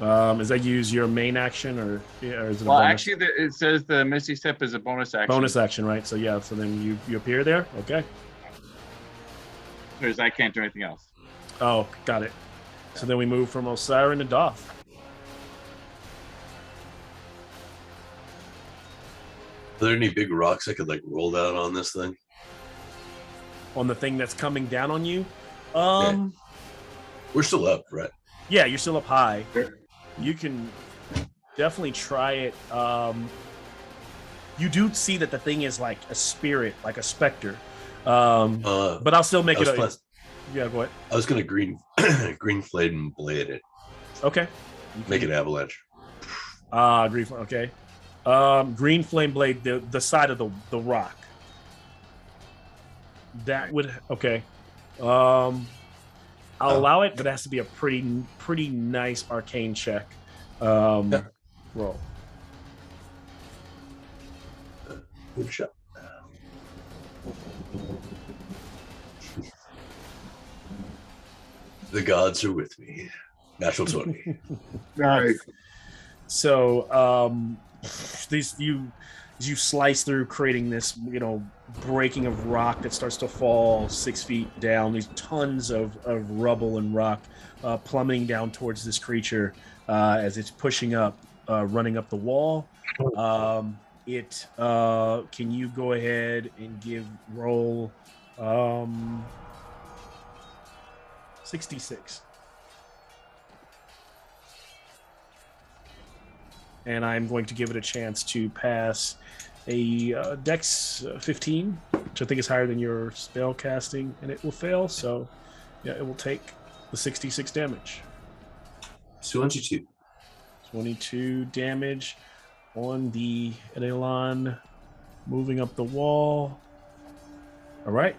Speaker 3: Is that use your main action or is it a
Speaker 1: Well,
Speaker 3: bonus?
Speaker 1: actually, it says the Misty Step is a bonus action.
Speaker 3: Bonus action, right? So yeah, so then you appear there. Okay.
Speaker 1: Because I can't do anything else.
Speaker 3: Oh, got it. So then we move from Osiris to Doth.
Speaker 6: Are there any big rocks I could like roll down on this thing?
Speaker 3: On the thing that's coming down on you.
Speaker 6: We're still up, right?
Speaker 3: Yeah, you're still up high.
Speaker 1: Sure.
Speaker 3: You can definitely try it. You do see that the thing is like a spirit, like a specter. But I'll still make it. Yeah, go ahead.
Speaker 6: I was gonna green flame and blade it.
Speaker 3: Okay.
Speaker 6: Make it avalanche.
Speaker 3: Green flame. Okay. Green flame blade, the side of the rock. That would okay. I'll allow it, but it has to be a pretty nice arcane check. Roll.
Speaker 6: Good shot. The gods are with me. Natural 20.
Speaker 1: Nice.
Speaker 3: So you slice through, creating this breaking of rock that starts to fall 6 feet down. These tons of rubble and rock plummeting down towards this creature as it's pushing up, running up the wall. Can you go ahead and roll 66? And I'm going to give it a chance to pass a Dex 15, which I think is higher than your spell casting, and it will fail. So, yeah, it will take the 66 damage.
Speaker 6: 22.
Speaker 3: 22 damage on the Edelon moving up the wall. All right.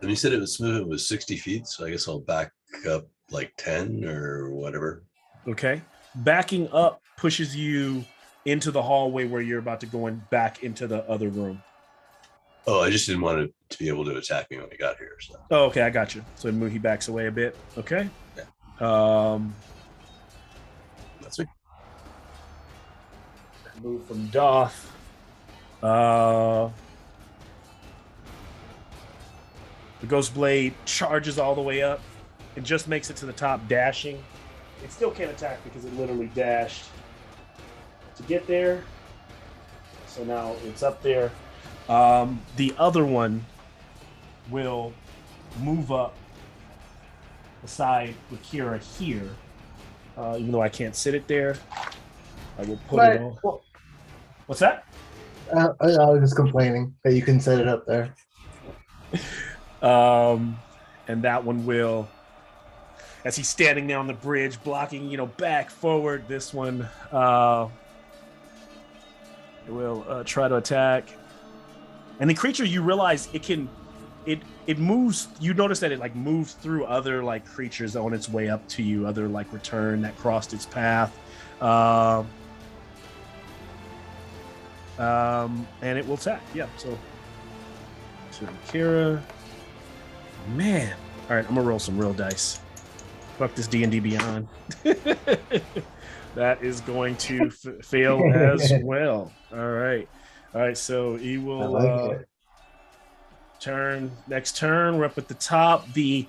Speaker 6: And you said it was 60 feet, so I guess I'll back up like 10 or whatever.
Speaker 3: Okay. Backing up pushes you into the hallway where you're about to go back into the other room.
Speaker 6: Oh, I just didn't want it to be able to attack me when we got here. So.
Speaker 3: Oh, okay, I got you. So he backs away a bit. Okay.
Speaker 6: Yeah. That's me.
Speaker 3: Move from Doth. The Ghost Blade charges all the way up. It just makes it to the top, dashing. It still can't attack because it literally dashed to get there. So now it's up there. The other one will move up beside with Kira here. Even though I can't sit it there, I will put it on. What's that?
Speaker 2: I was just complaining that you can set it up there.
Speaker 3: And that one will, as he's standing there on the bridge, blocking, back, forward. This one will try to attack. And the creature, you realize it moves. You notice that it moves through other creatures on its way up to you, other return that crossed its path. And it will attack. Yeah. So Kira. Man. All right, I'm gonna roll some real dice. Fuck this D&D Beyond. That is going to fail as well. All right. So he will next turn. We're up at the top. The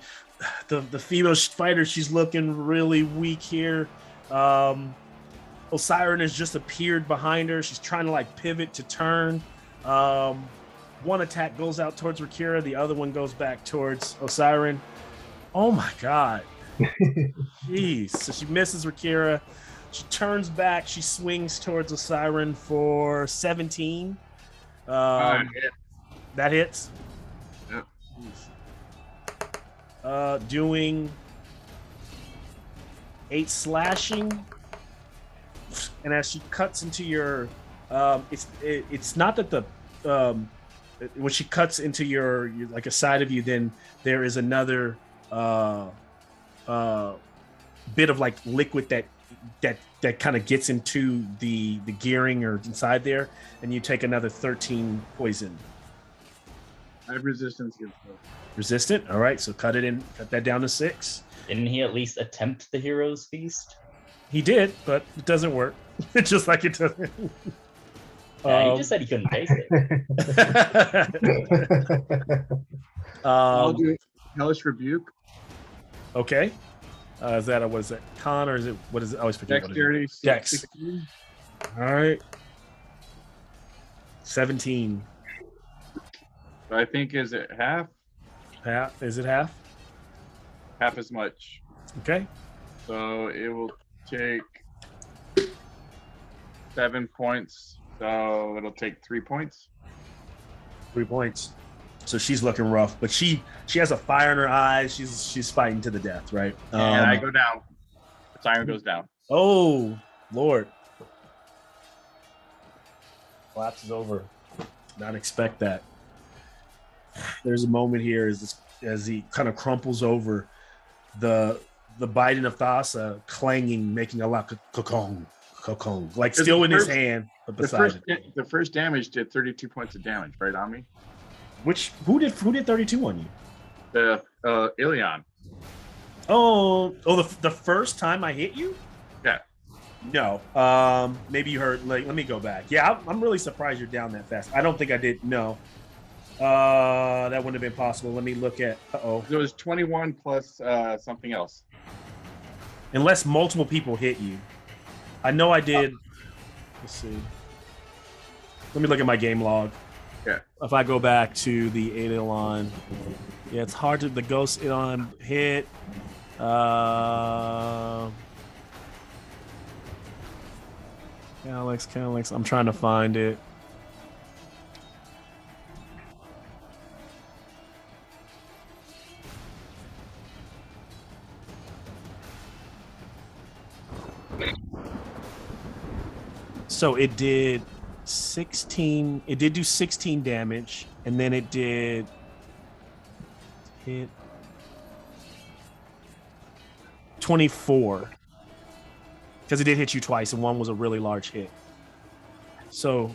Speaker 3: female fighter, she's looking really weak here. Osiris has just appeared behind her. She's trying to pivot to turn. One attack goes out towards Rakira. The other one goes back towards Osiris. Oh my God. Jeez. So she misses Rakira. She turns back. She swings towards Osiris for 17. That hits.
Speaker 1: Yep.
Speaker 3: Doing 8 slashing. And as she cuts into your, it's not that the when she cuts into your like a side of you, then there is another bit of like liquid that kind of gets into the gearing or inside there, and you take another 13 poison.
Speaker 1: I have resistance against those.
Speaker 3: Resistant. All right, so cut that down to 6.
Speaker 7: Didn't he at least attempt the hero's feast?
Speaker 3: He did, but it doesn't work. Just like it doesn't.
Speaker 7: Yeah, he just said he couldn't taste it.
Speaker 1: I'll do Hellish Rebuke.
Speaker 3: Okay. Is that what is that? Con or is it what is it? I always forget.
Speaker 1: Dexterity.
Speaker 3: Dex.
Speaker 1: 16.
Speaker 3: All right. 17.
Speaker 1: So I think is it half?
Speaker 3: Half? Is it half?
Speaker 1: Half as much.
Speaker 3: Okay.
Speaker 1: So it will take 7 points. So it'll take 3 points.
Speaker 3: 3 points. So she's looking rough, but she has a fire in her eyes. She's fighting to the death, right?
Speaker 1: And I go down. The siren goes down.
Speaker 3: Oh Lord! Collapse is over. Not expect that. There's a moment here as he kind of crumples over, the biding of Thassa clanging, making a lot of cocong, like still in his hand, but beside it.
Speaker 1: The first damage did 32 points of damage, right on me.
Speaker 3: Who did 32 on you?
Speaker 1: The Ilion.
Speaker 3: Oh, the first time I hit you?
Speaker 1: Yeah.
Speaker 3: No. Maybe you heard. Like, let me go back. Yeah, I'm really surprised you're down that fast. I don't think I did. No. That wouldn't have been possible. Let me look at.
Speaker 1: It was 21 plus something else.
Speaker 3: Unless multiple people hit you. I know I did. Let's see. Let me look at my game log.
Speaker 1: Yeah.
Speaker 3: If I go back to the Aeolon, yeah, it's hard to the Ghost Aeolon hit. Calyx. I'm trying to find it. So it did 16. It did do 16 damage, and then it did hit 24 because it did hit you twice, and one was a really large hit. So,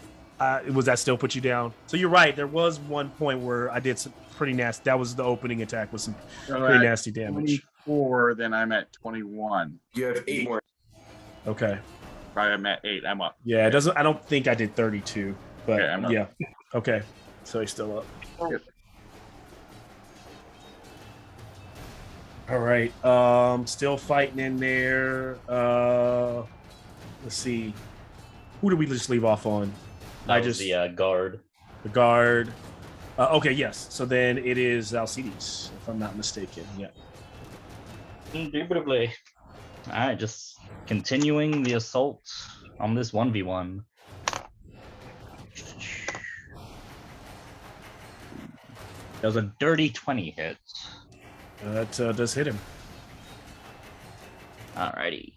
Speaker 3: was that still put you down? So you're right. There was one point where I did some pretty nasty. That was the opening attack with some pretty nasty damage.
Speaker 1: 24, then I'm at 21.
Speaker 4: You have 8 more.
Speaker 3: Okay.
Speaker 1: Right, I'm at 8. I'm up.
Speaker 3: Yeah, it doesn't. I don't think I did 32, but
Speaker 1: Okay, I'm up.
Speaker 3: yeah. Okay, so he's still up.
Speaker 1: Good.
Speaker 3: All right. Still fighting in there. Let's see. Who did we just leave off on?
Speaker 7: That was the guard.
Speaker 3: The guard. Okay, yes. So then it is Alcides, if I'm not mistaken. Yeah.
Speaker 7: Indubitably. All right, just continuing the assault on this 1v1. Does a dirty 20 hit?
Speaker 3: That does hit him.
Speaker 7: Alrighty.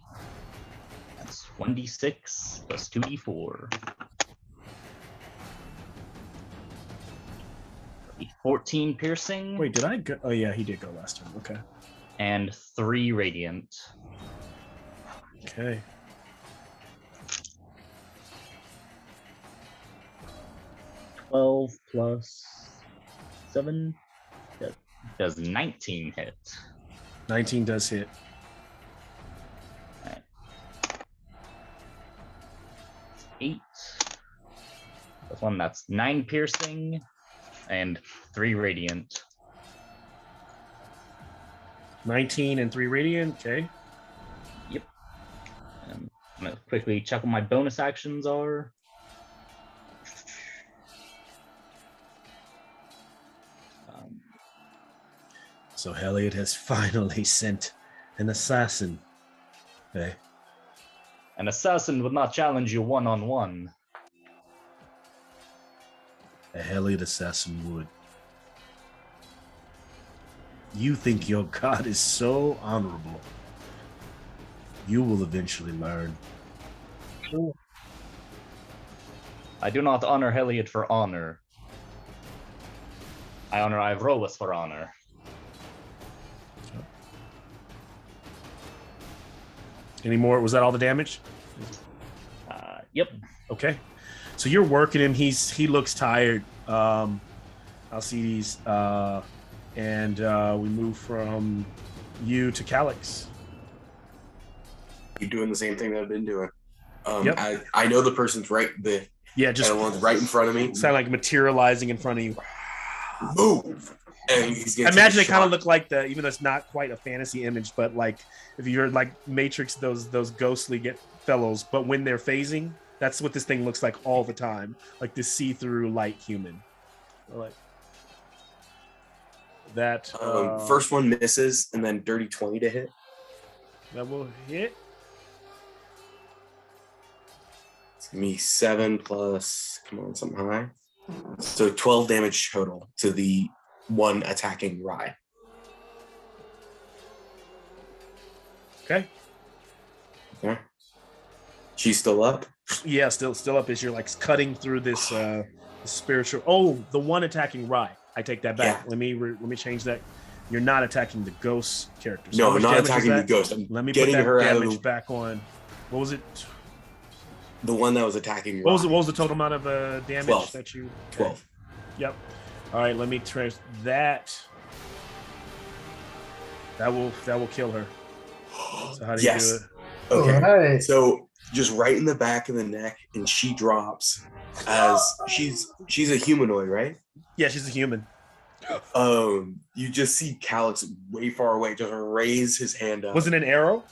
Speaker 7: That's 1d6 plus 2d4. 14 piercing.
Speaker 3: Wait, did I go? Oh, yeah, he did go last turn. Okay.
Speaker 7: And 3 radiant.
Speaker 3: Okay.
Speaker 7: $12 plus 7 does 19 hit.
Speaker 3: 19 does hit.
Speaker 7: Right. 8 plus 1, that's 9 piercing and 3 radiant.
Speaker 3: 19 and 3 radiant. Okay.
Speaker 7: Yep. I'm gonna quickly check what my bonus actions are.
Speaker 3: So Heliod has finally sent an assassin. Hey.
Speaker 7: An assassin would not challenge you one-on-one.
Speaker 3: A Heliod assassin would. You think your god is so honorable. You will eventually learn.
Speaker 7: I do not honor Heliod for honor. I honor Iroas for honor.
Speaker 3: Any more? Was that all the damage?
Speaker 7: Yep.
Speaker 3: Okay. So you're working him. He looks tired. Alcides, and we move from you to Calix.
Speaker 4: You're doing the same thing that I've been doing.
Speaker 3: Yep.
Speaker 4: I know the person's right. The
Speaker 3: Just
Speaker 4: one's right in front of me.
Speaker 3: sound like materializing in front of you.
Speaker 4: Move. And he's
Speaker 3: I imagine they kind of look like even though it's not quite a fantasy image, but like if you're like Matrix, those ghostly fellows, but when they're phasing, that's what this thing looks like all the time, like this see-through light human. Like that.
Speaker 4: First one misses, and then dirty 20 to hit.
Speaker 3: That will hit.
Speaker 4: It's gonna be 7 plus. Come on, something high. So 12 damage total to the one attacking Rye.
Speaker 3: Okay.
Speaker 4: Okay. She's still up.
Speaker 3: Yeah, still up as you're like cutting through this spiritual. Oh, the one attacking Rye. I take that back.
Speaker 4: Yeah.
Speaker 3: Let me change that. You're not attacking the ghost character.
Speaker 4: No,
Speaker 3: how much
Speaker 4: not
Speaker 3: damage is
Speaker 4: attacking the
Speaker 3: that?
Speaker 4: ghost. I'm
Speaker 3: Let me
Speaker 4: getting
Speaker 3: put that
Speaker 4: her out of
Speaker 3: damage
Speaker 4: the,
Speaker 3: back on. What was it?
Speaker 4: the one that was attacking.
Speaker 3: What was the total amount of damage
Speaker 4: 12.
Speaker 3: that you?
Speaker 4: 12.
Speaker 3: Yep. All right, let me trace that. That will kill her. So how do you
Speaker 4: Yes.
Speaker 3: do it?
Speaker 4: Okay.
Speaker 2: All right.
Speaker 4: So just right in the back of the neck, and she drops as she's a humanoid, right?
Speaker 3: Yeah, she's a human.
Speaker 4: You just see Calix way far away just raise his hand up.
Speaker 3: Was it an arrow?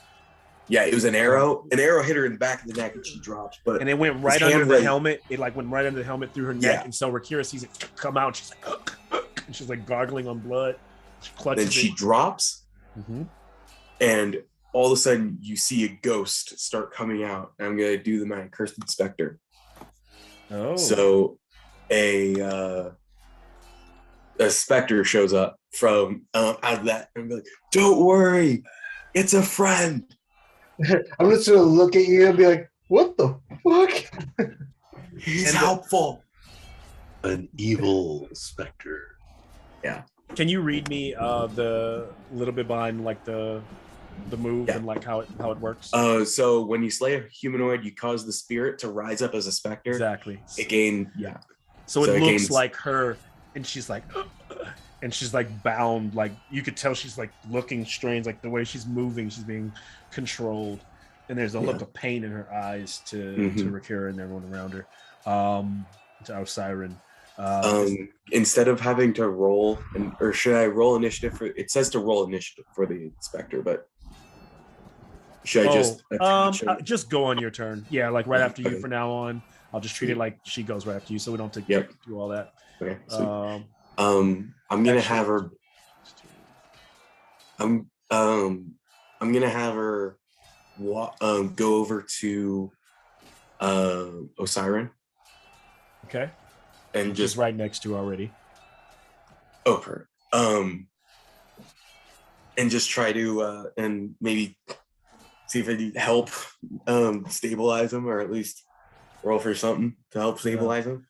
Speaker 4: Yeah, it was an arrow. An arrow hit her in the back of the neck, and she drops. But
Speaker 3: And it went right
Speaker 4: his
Speaker 3: under
Speaker 4: hand
Speaker 3: the
Speaker 4: raised.
Speaker 3: helmet. It like went right under the helmet through her neck,
Speaker 4: Yeah.
Speaker 3: and so Rakira sees it come out. And she's like, and she's like gargling on blood. She clutches
Speaker 4: then she
Speaker 3: it.
Speaker 4: drops,
Speaker 3: Mhm.
Speaker 4: and all of a sudden you see a ghost start coming out. And I'm gonna do my cursed inspector.
Speaker 3: Oh,
Speaker 4: So a specter shows up from out of that and be like, "Don't worry, it's a friend."
Speaker 2: I'm just gonna look at you and be like, "What the fuck?"
Speaker 4: He's
Speaker 3: And
Speaker 4: helpful.
Speaker 6: An evil specter.
Speaker 3: can you read me the little bit behind like the move
Speaker 4: Yeah.
Speaker 3: and like how it works?
Speaker 4: So when you slay a humanoid, you cause the spirit to rise up as a specter.
Speaker 3: Exactly.
Speaker 4: Again,
Speaker 3: So it
Speaker 4: so it
Speaker 3: looks
Speaker 4: gains-
Speaker 3: like her, and she's like, and she's like bound. Like you could tell she's like looking strange, like the way she's moving, she's being controlled. And there's a look of pain in her eyes to Rakira and everyone around her. To our siren.
Speaker 4: Instead of having to roll, or should I roll initiative for? It says to roll initiative for the inspector, but should I just attach him?
Speaker 3: Just go on your turn. Yeah, like right after you
Speaker 4: Okay.
Speaker 3: from now on. I'll just treat it like she goes right after you, so we don't have to
Speaker 4: Yep.
Speaker 3: do all that.
Speaker 4: Okay. So,
Speaker 3: Um,
Speaker 4: I'm gonna
Speaker 3: actually-
Speaker 4: have her. I'm gonna have her go over to Osiren
Speaker 3: okay.
Speaker 4: and
Speaker 3: Just
Speaker 4: just
Speaker 3: right next to already.
Speaker 4: her. And just try to and maybe see if I need help stabilize him, or at least roll for something to help stabilize him.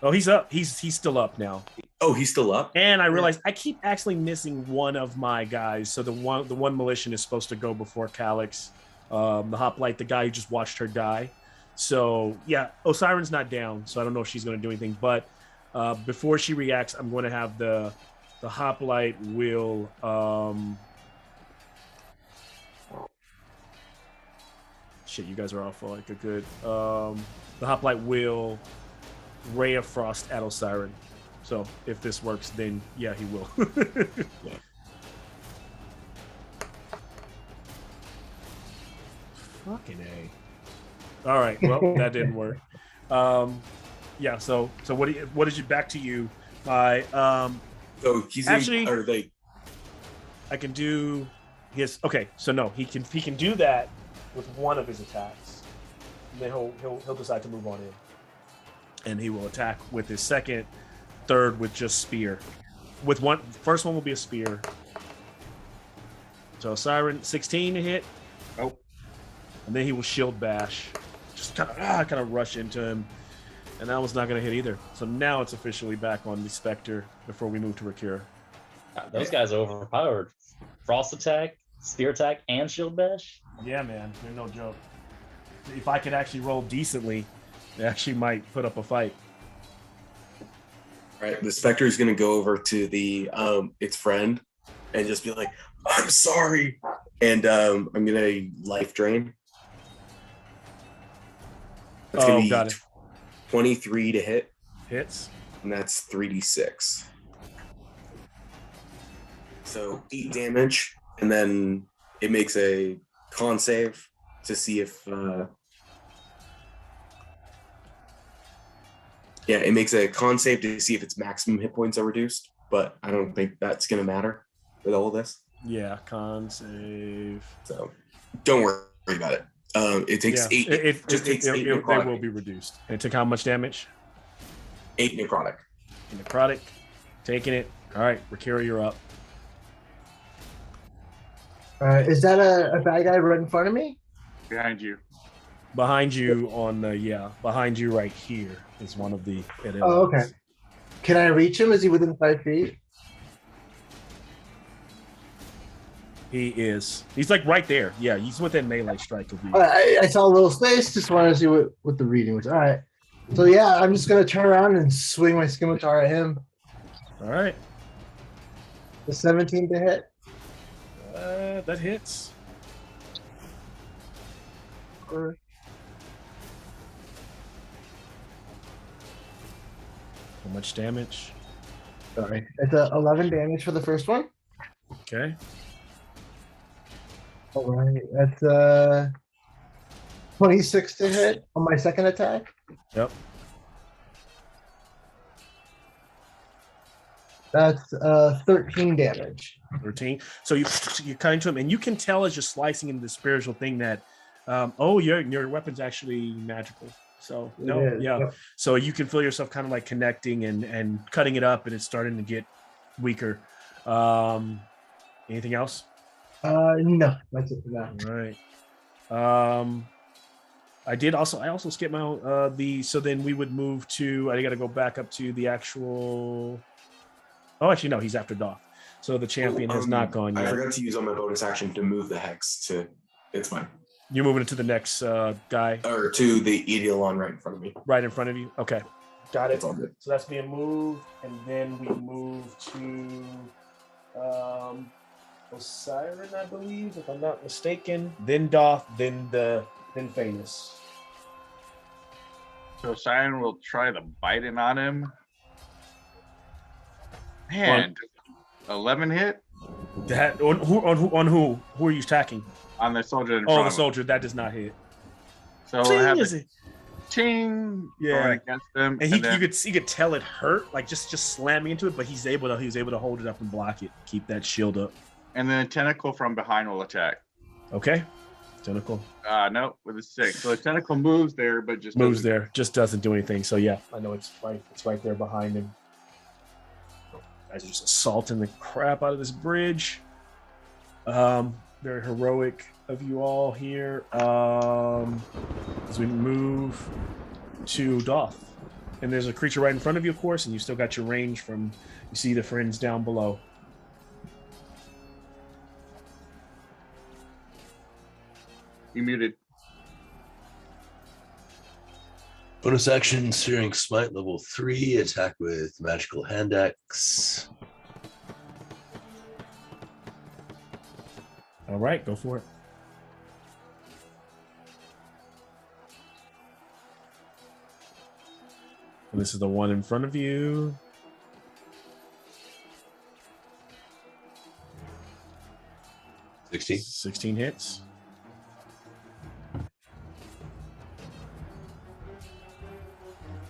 Speaker 3: Oh, he's up. He's still up now.
Speaker 4: Oh, he's still up.
Speaker 3: And I realized I keep actually missing one of my guys. So the one Militian is supposed to go before Calix, the hoplite, the guy who just watched her die. So yeah, Osiren's not down, so I don't know if she's going to do anything. But before she reacts, I'm going to have the hoplite will. Shit, you guys are off like a good. The hoplite will Ray of Frost at Osiren. So if this works, then yeah, he will. Fucking A. All right. Well, that didn't work. Yeah. So what is you back to you?
Speaker 4: So he's
Speaker 3: Actually-
Speaker 4: or they.
Speaker 3: I can do his. Okay. So no, he can do that with one of his attacks. And then he'll decide to move on in, and he will attack with his second, third with just spear. With one, first one will be a spear. So Siren 16 to hit. Oh, and then he will shield bash. Just kind of rush into him. And that one's not going to hit either. So now it's officially back on the Spectre before we move to Rakira.
Speaker 5: Those guys are overpowered. Frost attack, spear attack, and shield bash.
Speaker 3: Yeah, man. They're no joke. If I could actually roll decently, they actually might put up a fight.
Speaker 4: All right, the Spectre is going to go over to the its friend and just be like, "I'm sorry," and I'm going to life drain. That's going to be
Speaker 3: got it.
Speaker 4: 23 to hit,
Speaker 3: Hits.
Speaker 4: and that's 3d6. So 8 damage, and then it makes a con save to see if. Yeah, it makes a con save to see if its maximum hit points are reduced, but I don't think that's going to matter with all of this.
Speaker 3: Yeah, con save.
Speaker 4: So don't worry about it. It takes 8. It takes 8
Speaker 3: They
Speaker 4: necrotic.
Speaker 3: will be reduced. And it took how much damage?
Speaker 4: 8 necrotic.
Speaker 3: Necrotic. Taking it. All right, Rakira, you're up.
Speaker 2: Is that a bad guy right in front of me?
Speaker 1: Behind you.
Speaker 3: Behind you on the, behind you right here is one of the.
Speaker 2: Oh, okay. Can I reach him? Is he within 5 feet?
Speaker 3: He is. He's like right there. Yeah, he's within melee strike of you.
Speaker 2: I saw a little space. Just wanted to see what the reading was. All right. So yeah, I'm just gonna turn around and swing my scimitar at him.
Speaker 3: All right.
Speaker 2: The 17 to hit.
Speaker 3: That hits.
Speaker 2: Or-
Speaker 3: How much damage?
Speaker 2: Sorry, it's 11 damage for the first one.
Speaker 3: Okay.
Speaker 2: All right, that's 26 to hit on my second attack.
Speaker 3: Yep.
Speaker 2: That's 13 damage.
Speaker 3: 13. So you're cutting to him, and you can tell as you're slicing into the spiritual thing that, your weapon's actually magical. So
Speaker 2: It
Speaker 3: no,
Speaker 2: is,
Speaker 3: yeah.
Speaker 2: yep.
Speaker 3: So you can feel yourself kind of like connecting and cutting it up, and it's starting to get weaker. Anything else?
Speaker 2: No, that's it for now.
Speaker 3: All right. I also skipped my own, so then we would move to, I got to go back up to the actual. Oh, actually, no, he's after Doth. So the champion has not gone
Speaker 4: I
Speaker 3: yet.
Speaker 4: forgot to use on my bonus action to move the hex to. It's fine.
Speaker 3: You're moving it to the next guy
Speaker 4: Or to the Eidolon right in front of me.
Speaker 3: right in front of you. Okay, got it.
Speaker 4: It's all good.
Speaker 3: So that's being moved, and then we move to Osiris, I believe, if I'm not mistaken. Then Doth, then Famous.
Speaker 1: So Siren will try to bite in on him. Man, 11 hit
Speaker 3: That on who? Who are you attacking?
Speaker 1: on the soldier in
Speaker 3: Oh,
Speaker 1: front
Speaker 3: the
Speaker 1: of him.
Speaker 3: soldier. That does not hit.
Speaker 1: So
Speaker 3: Ting,
Speaker 1: I have
Speaker 3: is
Speaker 1: a
Speaker 3: it?
Speaker 1: ting
Speaker 3: Yeah.
Speaker 1: going against him.
Speaker 3: And
Speaker 1: then,
Speaker 3: you could tell it hurt, like just slamming into it, but he was able to hold it up and block it, keep that shield up.
Speaker 1: and then a tentacle from behind will attack.
Speaker 3: Okay, tentacle
Speaker 1: No, with a 6. So the tentacle moves there, but just
Speaker 3: moves
Speaker 1: doesn't-
Speaker 3: there, just doesn't do anything. So yeah, I know it's right there behind him. Guys are just assaulting the crap out of this bridge. Very heroic of you all here. As we move to Doth. And there's a creature right in front of you, of course, and you still got your range from, you see the friends down below.
Speaker 1: You muted.
Speaker 6: Bonus action, Searing Smite, level 3, attack with magical hand axe.
Speaker 3: All right, go for it. And this is the one in front of you.
Speaker 6: — 16.
Speaker 3: 16 hits.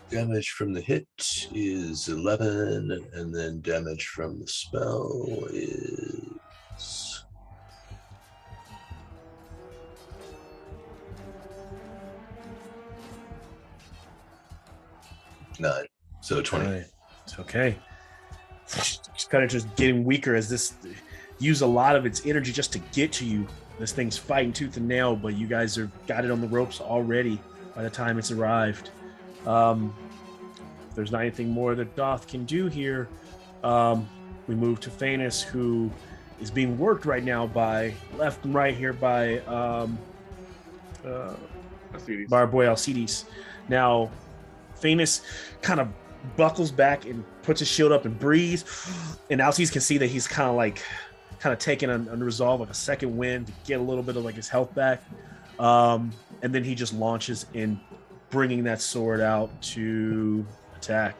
Speaker 6: Damage from the hit is 11, and then damage from the spell is nine. So 20.
Speaker 3: All right. It's okay. It's kind of just getting weaker as this use a lot of its energy just to get to you. This thing's fighting tooth and nail, but you guys are got it on the ropes already by the time it's arrived. if there's not anything more that Doth can do here, we move to Phanis, who is being worked right now by left and right here by our boy Alcides. Now, Phanis kind of buckles back and puts his shield up and breathes, and Alcides can see that he's kind of taking a resolve, like a second wind to get a little bit of like his health back, and then he just launches in, bringing that sword out to attack.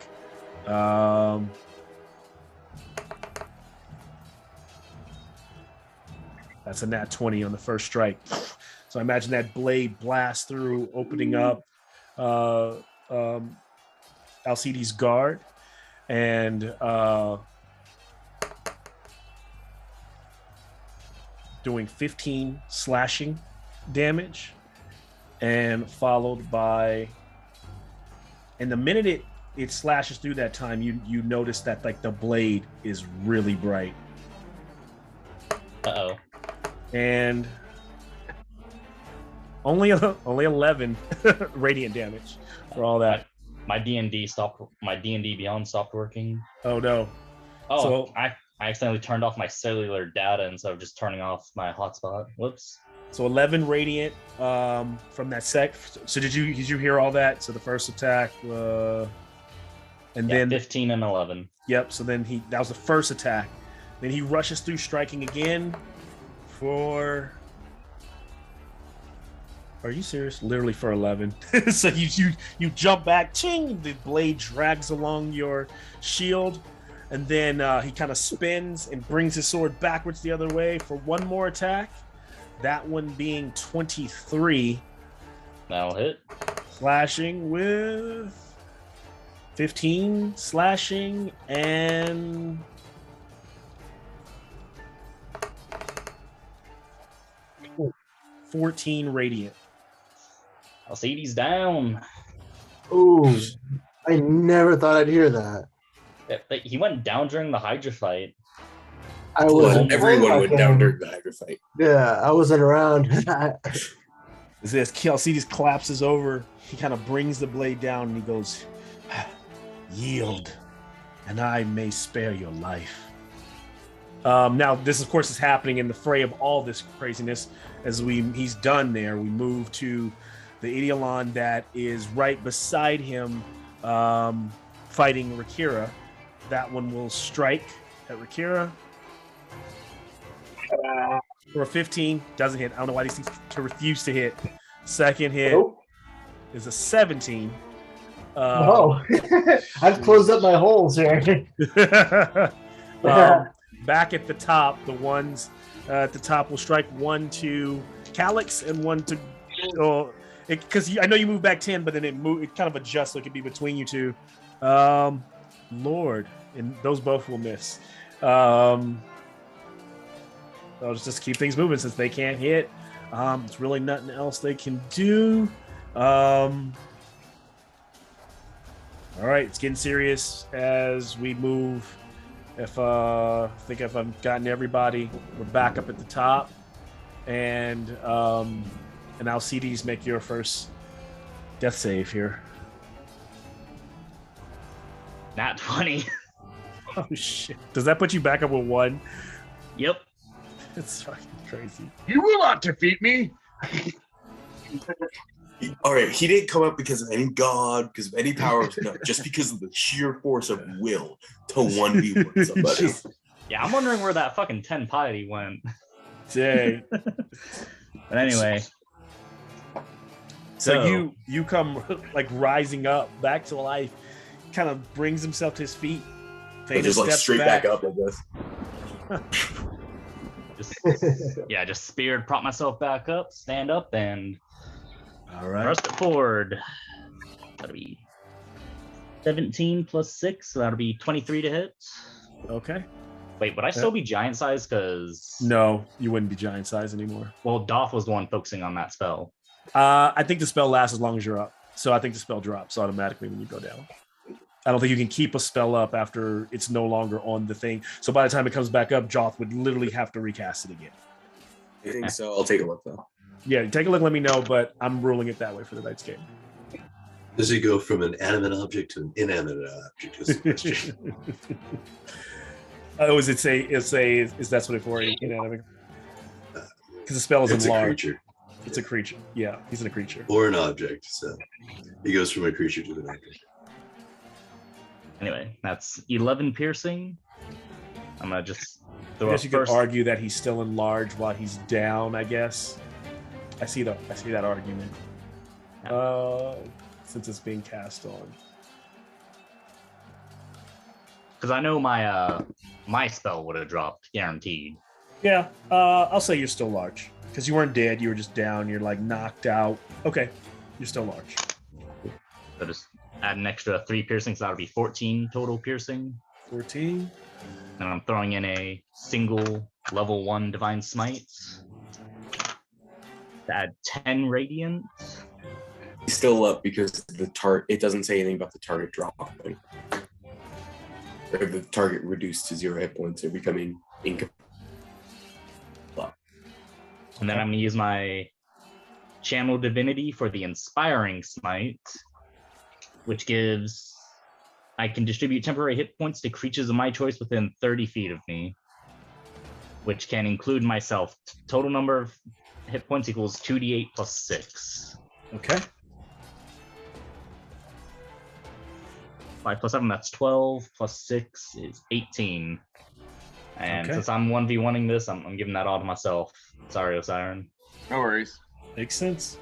Speaker 3: That's a nat 20 on the first strike. So I imagine that blade blasts through, opening up Alcides' guard, and doing 15 slashing damage, and followed by, and the minute it slashes through that time, you notice that like the blade is really bright.
Speaker 7: Uh-oh.
Speaker 3: And only 11 radiant damage for all that.
Speaker 7: My D&D Beyond stopped working.
Speaker 3: Oh no.
Speaker 7: Oh,
Speaker 3: So,
Speaker 7: I accidentally turned off my cellular data instead of just turning off my hotspot. Whoops.
Speaker 3: So 11 radiant from that sec. So did you hear all that? So the first attack, and then
Speaker 7: 15 and 11.
Speaker 3: Yep. So then that was the first attack. Then he rushes through, striking again for. Are you serious? Literally for 11. So you jump back, ching! The blade drags along your shield, and then he kind of spins and brings his sword backwards the other way for one more attack. That one being 23.
Speaker 7: That'll hit.
Speaker 3: Slashing with 15 slashing and 14 radiant.
Speaker 7: Alcides down.
Speaker 2: Ooh, I never thought I'd hear that.
Speaker 7: He went down during the Hydra fight.
Speaker 2: I was
Speaker 4: Everyone went down during the Hydra fight.
Speaker 2: Yeah, I wasn't around.
Speaker 3: As this Alcides collapses over, he kind of brings the blade down and he goes, "Yield, and I may spare your life." Now, this of course is happening in the fray of all this craziness. As he's done there, we move to the Idiolon that is right beside him, fighting Rakira. That one will strike at Rakira for a 15. Doesn't hit. I don't know why these things refuse to hit. Second hit is a 17.
Speaker 2: Oh, I've closed up my holes here.
Speaker 3: Back at the top, the ones at the top will strike one to Calyx and one to. Because I know you move back 10, but then it kind of adjusts so it could be between you two. Lord, and those both will miss. I'll just keep things moving since they can't hit. It's really nothing else they can do. All right, it's getting serious as we move. I think if I've gotten everybody, we're back up at the top, and Alcides, make your first death save here.
Speaker 7: Nat 20.
Speaker 3: Oh shit! Does that put you back up with 1?
Speaker 7: Yep.
Speaker 3: It's fucking crazy.
Speaker 1: You will not defeat me.
Speaker 4: All right, he didn't come up because of any god, because of any powers, no, just because of the sheer force of will to 1v1 somebody.
Speaker 7: Yeah, I'm wondering where that fucking 10 piety went.
Speaker 3: Dang.
Speaker 7: But anyway.
Speaker 3: So you come like rising up back to life, kind of brings himself to his feet.
Speaker 4: Just like straight back up, I guess.
Speaker 7: just speared, prop myself back up, stand up, and
Speaker 3: all right,
Speaker 7: thrust it forward. That'll be 17 plus 6, so that'll be 23 to hit.
Speaker 3: Okay.
Speaker 7: Wait, would I still be giant size? Because
Speaker 3: no, you wouldn't be giant size anymore.
Speaker 7: Well, Doth was the one focusing on that spell.
Speaker 3: I think the spell lasts as long as you're up, so I think the spell drops automatically when you go down. I don't think you can keep a spell up after it's no longer on the thing. So by the time it comes back up, Joth would literally have to recast it again.
Speaker 4: I think so. I'll take a look though.
Speaker 3: Yeah, take a look. Let me know, but I'm ruling it that way for the night's game.
Speaker 6: Does he go from an animate object to an inanimate object? Is the question.
Speaker 3: Oh, is that's what it for? Inanimate? Because the spell is
Speaker 6: It's a
Speaker 3: enlarged.
Speaker 6: creature
Speaker 3: It's a creature. Yeah, he's in a creature.
Speaker 6: or an object. So he goes from a creature to an object.
Speaker 7: Anyway, that's 11 piercing. I'm gonna just
Speaker 3: I
Speaker 7: throw
Speaker 3: guess
Speaker 7: a
Speaker 3: you could
Speaker 7: first.
Speaker 3: argue that he's still enlarged while he's down. I guess. I see that argument. Since it's being cast on.
Speaker 7: Because I know my spell would have dropped, guaranteed.
Speaker 3: Yeah, I'll say you're still large because you weren't dead. You were just down. You're like knocked out. Okay, you're still large.
Speaker 7: So just add an extra 3 piercings. That would be 14 total piercing.
Speaker 3: 14.
Speaker 7: And I'm throwing in a single level 1 divine smite. To add 10 radiant.
Speaker 4: He's still up because the target. It doesn't say anything about the target dropping. Or the target reduced to 0 hit points or becoming incapable.
Speaker 7: And then I'm going to use my Channel Divinity for the Inspiring Smite, which gives... I can distribute temporary hit points to creatures of my choice within 30 feet of me, which can include myself. Total number of hit points equals 2d8 plus 6.
Speaker 3: Okay.
Speaker 7: 5 plus 7, that's 12, plus 6 is 18. And
Speaker 3: Okay.
Speaker 7: since I'm 1v1ing this, I'm giving that all to myself. Sorry, Osiren.
Speaker 1: No worries.
Speaker 3: Makes sense.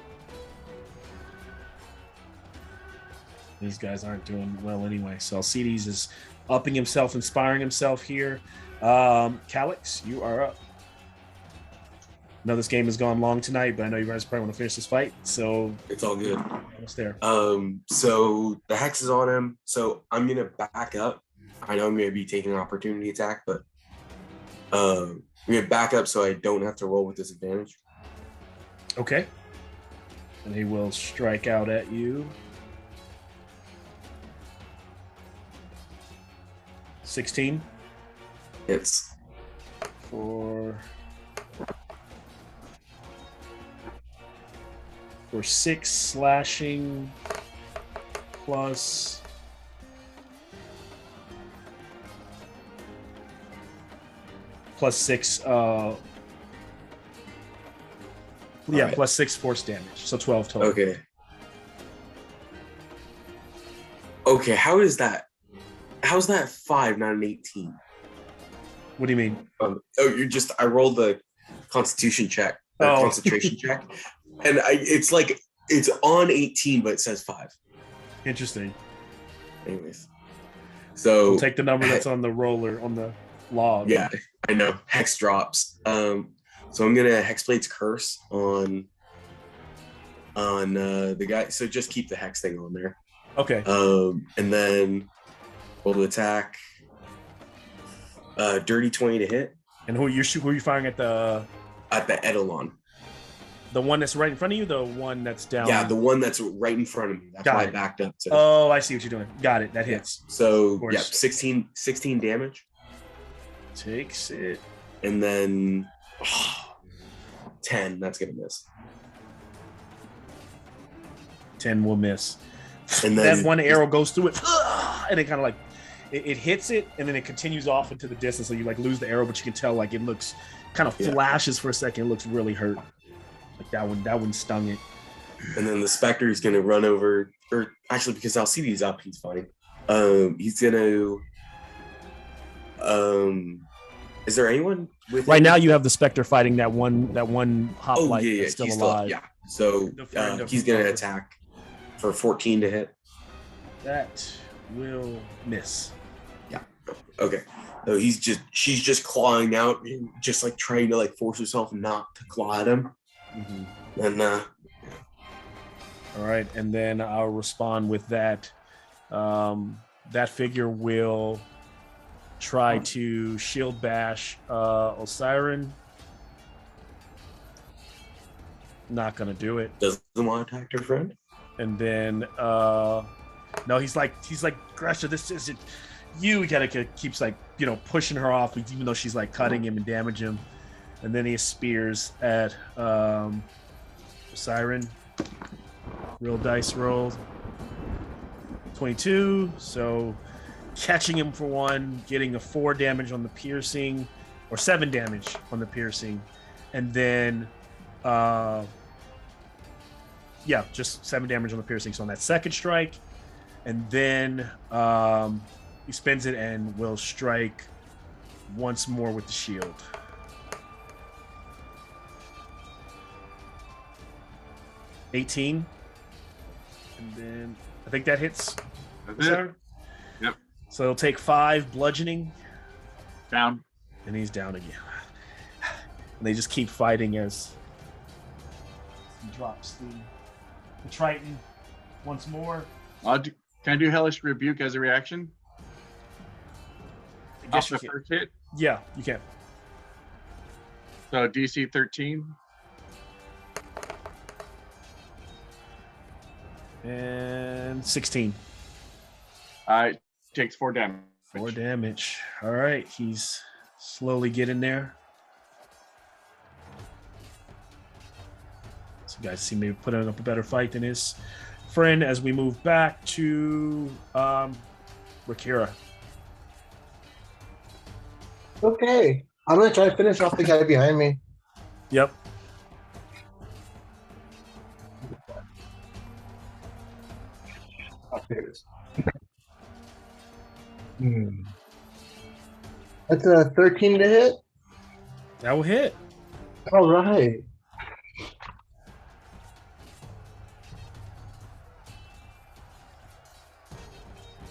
Speaker 3: These guys aren't doing well anyway. So Alcides is upping himself, inspiring himself here. Calix, you are up. I know this game has gone long tonight, but I know you guys probably want to finish this fight. So
Speaker 4: It's all good.
Speaker 3: almost there.
Speaker 4: So the hex is on him. So I'm gonna back up. I know I'm gonna be taking an opportunity attack, but I'm gonna back up so I don't have to roll with disadvantage.
Speaker 3: Okay. And he will strike out at you. 16
Speaker 4: It's
Speaker 3: for 6 slashing plus +6
Speaker 4: right.
Speaker 3: plus 6 force damage, so 12 total.
Speaker 4: Okay, how's that 5, not an 18?
Speaker 3: What do you mean?
Speaker 4: I rolled the constitution check, concentration check, and it's on 18, but it says 5.
Speaker 3: Interesting.
Speaker 4: Anyways, so
Speaker 3: We'll take the number that's on the roller on the log.
Speaker 4: yeah, I know. Hex drops. So I'm gonna Hexblade's Curse on the guy. So just keep the hex thing on there.
Speaker 3: Okay.
Speaker 4: And then roll to attack. Dirty 20 to hit
Speaker 3: And who are you firing at? The
Speaker 4: Eidolon.
Speaker 3: The one that's right in front of you, the one that's down.
Speaker 4: Yeah, the one that's right in front of me. That's
Speaker 3: Got
Speaker 4: why
Speaker 3: it.
Speaker 4: I backed up. So,
Speaker 3: Oh, I see what you're doing. Got it. That hits.
Speaker 4: so
Speaker 3: course.
Speaker 4: yeah, 16 damage.
Speaker 3: Takes it.
Speaker 4: And then 10. That's gonna miss.
Speaker 3: 10 will miss.
Speaker 4: And then
Speaker 3: That one arrow goes through it, and it kind of like it hits it, and then it continues off into the distance. So you like lose the arrow, but you can tell like it looks kind of flashes for a second. It looks really hurt. Like that one stung it.
Speaker 4: And then the Spectre is gonna run over, or actually because Alcides up, he's fine. He's gonna. Is there anyone with
Speaker 3: Right
Speaker 4: him?
Speaker 3: now, you have the Spectre fighting that one hoplite
Speaker 4: yeah,
Speaker 3: that's still
Speaker 4: he's
Speaker 3: alive.
Speaker 4: yeah. So
Speaker 3: The friend of
Speaker 4: he's
Speaker 3: the
Speaker 4: gonna
Speaker 3: brother.
Speaker 4: attack for 14 to hit.
Speaker 3: That will miss.
Speaker 4: Okay. So she's just clawing out and just like trying to like force herself not to claw at him.
Speaker 3: Mm-hmm.
Speaker 4: And
Speaker 3: All right, and then I'll respond with that. That figure will try to shield bash Osiren. Not gonna do it.
Speaker 4: doesn't want to attack her friend.
Speaker 3: And then no, he's like Gresha, this isn't you. He kind of keeps like pushing her off, even though she's like cutting him and damage him. And then he spears at Osiren. Real dice roll. 22. So catching him for 1, getting a 4 damage on the piercing, or 7 damage on the piercing, and then just 7 damage on the piercing. So on that second strike, and then he spends it and will strike once more with the shield. $18, and then I think that hits.
Speaker 1: That's it. Yep.
Speaker 3: So he'll take 5 bludgeoning.
Speaker 1: Down.
Speaker 3: And he's down again. And they just keep fighting as he drops the Triton once more.
Speaker 1: Can I do Hellish Rebuke as a reaction?
Speaker 3: I guess
Speaker 1: Off the first hit?
Speaker 3: Yeah, you can.
Speaker 1: So DC 13.
Speaker 3: And 16.
Speaker 1: Takes 4 damage.
Speaker 3: 4 damage. All right, he's slowly getting there. So you guys see me putting up a better fight than his friend as we move back to Rakira.
Speaker 2: Okay. I'm going to try to finish off the guy behind me.
Speaker 3: Yep.
Speaker 2: Oh, there it is. That's a 13 to hit.
Speaker 3: That will hit.
Speaker 2: All right.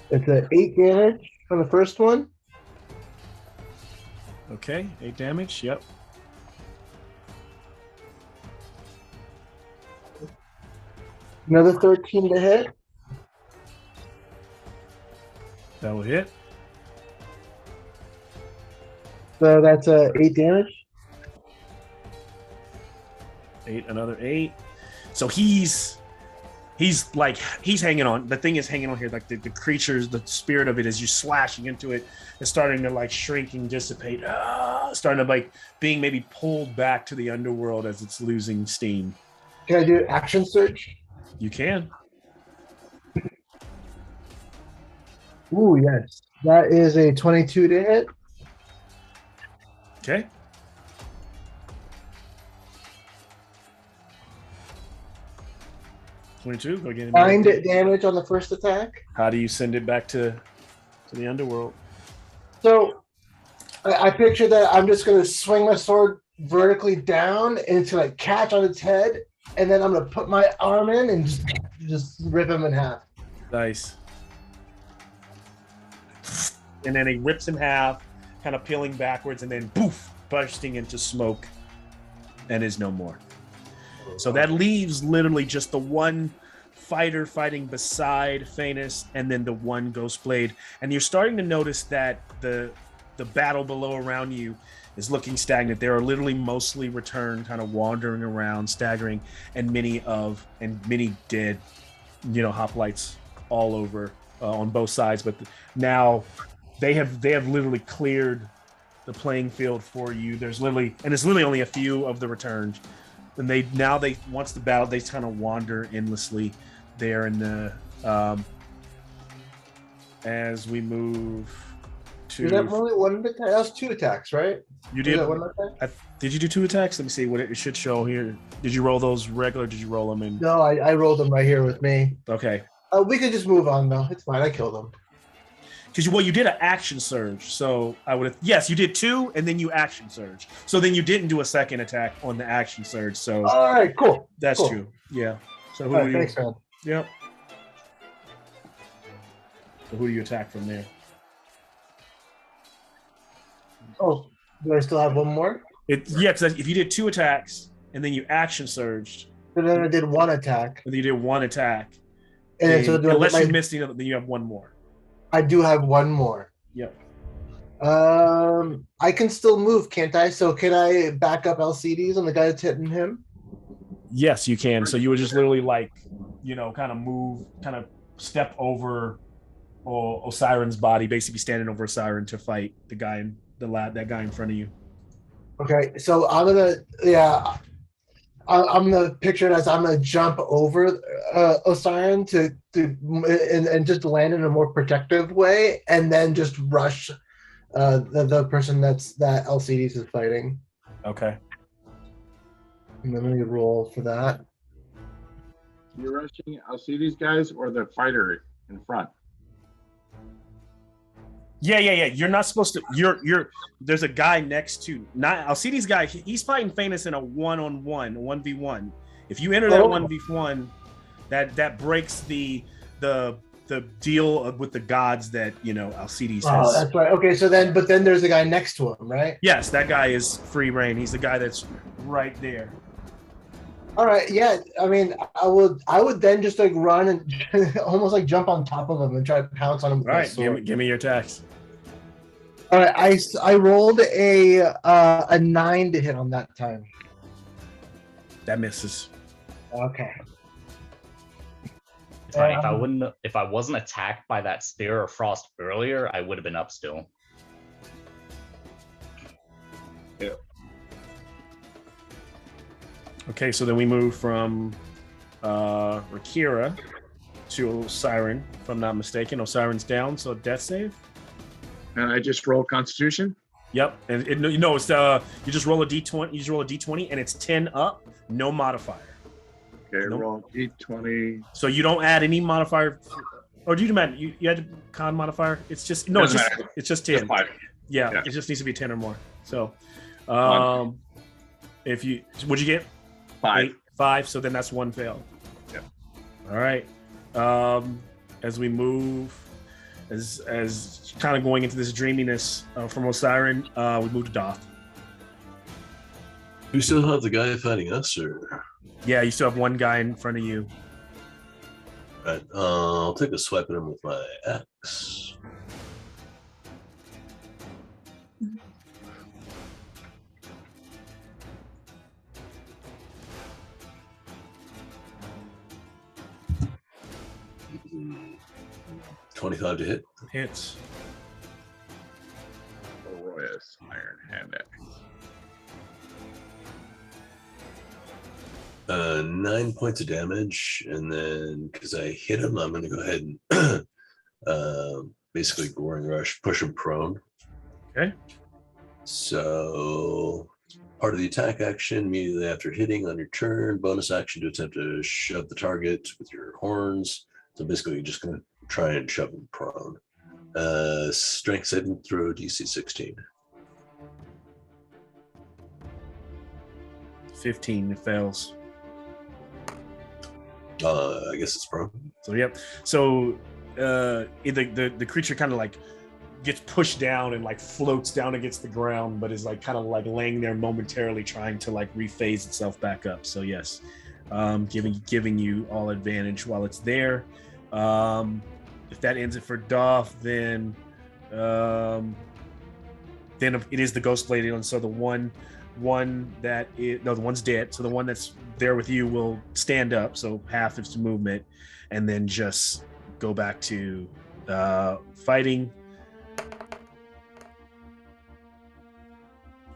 Speaker 2: It's a 8 damage from the first one.
Speaker 3: Okay, 8 damage. Yep.
Speaker 2: Another 13 to hit.
Speaker 3: That will hit.
Speaker 2: So that's 8 damage.
Speaker 3: 8, another 8. So he's hanging on. The thing is hanging on here. Like the creatures, the spirit of it is you slashing into it. It's starting to like shrink and dissipate. Starting to like being maybe pulled back to the underworld as it's losing steam.
Speaker 2: Can I do action search?
Speaker 3: You can.
Speaker 2: Ooh, yes. That is a 22 to hit.
Speaker 3: Okay. $22. Go again.
Speaker 2: 9 damage on the first attack.
Speaker 3: How do you send it back to the underworld?
Speaker 2: So I picture that I'm just going to swing my sword vertically down and it's going to catch on its head, and then I'm going to put my arm in and just rip him in half.
Speaker 3: Nice. And then he rips in half, kind of peeling backwards, and then poof, bursting into smoke, and is no more. So that leaves literally just the one fighter fighting beside Phaenix, and then the one Ghost Blade. And you're starting to notice that the battle below around you is looking stagnant. There are literally mostly returned, kind of wandering around, staggering, and many dead, hoplites all over on both sides. But now they have literally cleared the playing field for you. It's literally only a few of the returned. And once the battle, they kind of wander endlessly there in the as we move to.
Speaker 2: Is that only one attack? That was 2 attacks, right?
Speaker 3: You did.
Speaker 2: One attack?
Speaker 3: Did you do 2 attacks? Let me see what it should show here. Did you roll those regular? Did you roll them in?
Speaker 2: No, I rolled them right here with me.
Speaker 3: Okay.
Speaker 2: We could just move on though. It's fine. I killed them.
Speaker 3: Because you did an action surge, so I would have. Yes, you did 2, and then you action surge. So then you didn't do a second attack on the action surge. So
Speaker 2: all right, cool.
Speaker 3: That's
Speaker 2: cool.
Speaker 3: true. Yeah. So
Speaker 2: All right, thanks, man.
Speaker 3: Yep. So who do you attack from there?
Speaker 2: Oh, do I still have one more?
Speaker 3: Because if you did 2 attacks and then you action surged,
Speaker 2: So then I did 1 attack.
Speaker 3: and then you did 1 attack,
Speaker 2: And then, so
Speaker 3: unless you missed the other, then you have 1 more.
Speaker 2: I do have 1 more.
Speaker 3: Yep.
Speaker 2: I can still move, can't I? So can I back up LCDs on the guy that's hitting him?
Speaker 3: Yes, you can. So you would just literally kind of move, kind of step over Osiren's body, basically standing over Osiren to fight that guy in front of you.
Speaker 2: Okay, so I'm I'm gonna picture it as I'm gonna jump over Osiron and just land in a more protective way, and then just rush the person that LCDs is fighting.
Speaker 3: Okay.
Speaker 2: And then we roll for that.
Speaker 1: You're rushing. I'll see these guys or the fighter in front.
Speaker 3: Yeah. You're not supposed to. You're. There's a guy next to. Not. I'll see these guys. He's fighting Famous in a 1-on-1, 1v1. If you enter that 1v1, that breaks the deal with the gods that Alcides has.
Speaker 2: Oh, that's right. Okay, so then, but then there's a guy next to him, right?
Speaker 3: Yes, that guy is free reign. He's the guy that's right there.
Speaker 2: All right, yeah. I mean, I would then just like run and almost like jump on top of him and try to pounce on him with
Speaker 3: All
Speaker 2: my
Speaker 3: right,
Speaker 2: sword.
Speaker 3: give me your attacks.
Speaker 2: All right, I rolled a 9 to hit on that time.
Speaker 3: That misses.
Speaker 2: Okay.
Speaker 7: It's funny, if I wasn't attacked by that spear or frost earlier, I would have been up still.
Speaker 1: Yeah.
Speaker 3: Okay, so then we move from Rakira to Siren, if I'm not mistaken. Siren's down, so death save.
Speaker 1: And I just roll Constitution.
Speaker 3: Yep, and it's you just roll a d20. You just roll a d20, and it's 10 up, no modifier.
Speaker 1: Okay,
Speaker 3: Nope.
Speaker 1: roll D20.
Speaker 3: So you don't add any modifier, or do you demand you add a con modifier? It's just
Speaker 1: Doesn't matter.
Speaker 3: it's just 10.
Speaker 1: Just 5.
Speaker 3: Yeah,
Speaker 1: Yeah.
Speaker 3: it just needs to be 10 or more. So, if you what'd you get?
Speaker 1: 5.
Speaker 3: 5. So then that's 1 fail.
Speaker 1: Yep.
Speaker 3: All right. As we move, as kind of going into this dreaminess from Osiren, we move to Doth.
Speaker 6: We still have the guy fighting us, or?
Speaker 3: Yeah, you still have one guy in front of you.
Speaker 6: Right. I'll take a swipe at him with my axe. Mm, 25 to hit.
Speaker 3: Hits.
Speaker 1: Royus Iron Hand Axe.
Speaker 6: 9 points of damage, and then because I hit him, I'm going to go ahead and basically Goring Rush, push him prone.
Speaker 3: Okay.
Speaker 6: So part of the attack action, immediately after hitting on your turn, bonus action to attempt to shove the target with your horns. So basically, you're just going to try and shove him prone. Strength saving throw DC 16.
Speaker 3: 15. It fails.
Speaker 6: I guess it's prone.
Speaker 3: So yep. So the creature kind of like gets pushed down and like floats down against the ground, but is like kind of like laying there momentarily, trying to like rephase itself back up. So yes, giving you all advantage while it's there. If that ends it for Doth, then it is the Ghost Blade, and so the one that is the one's dead. So the one that's there with you will stand up, so half its movement, and then just go back to fighting.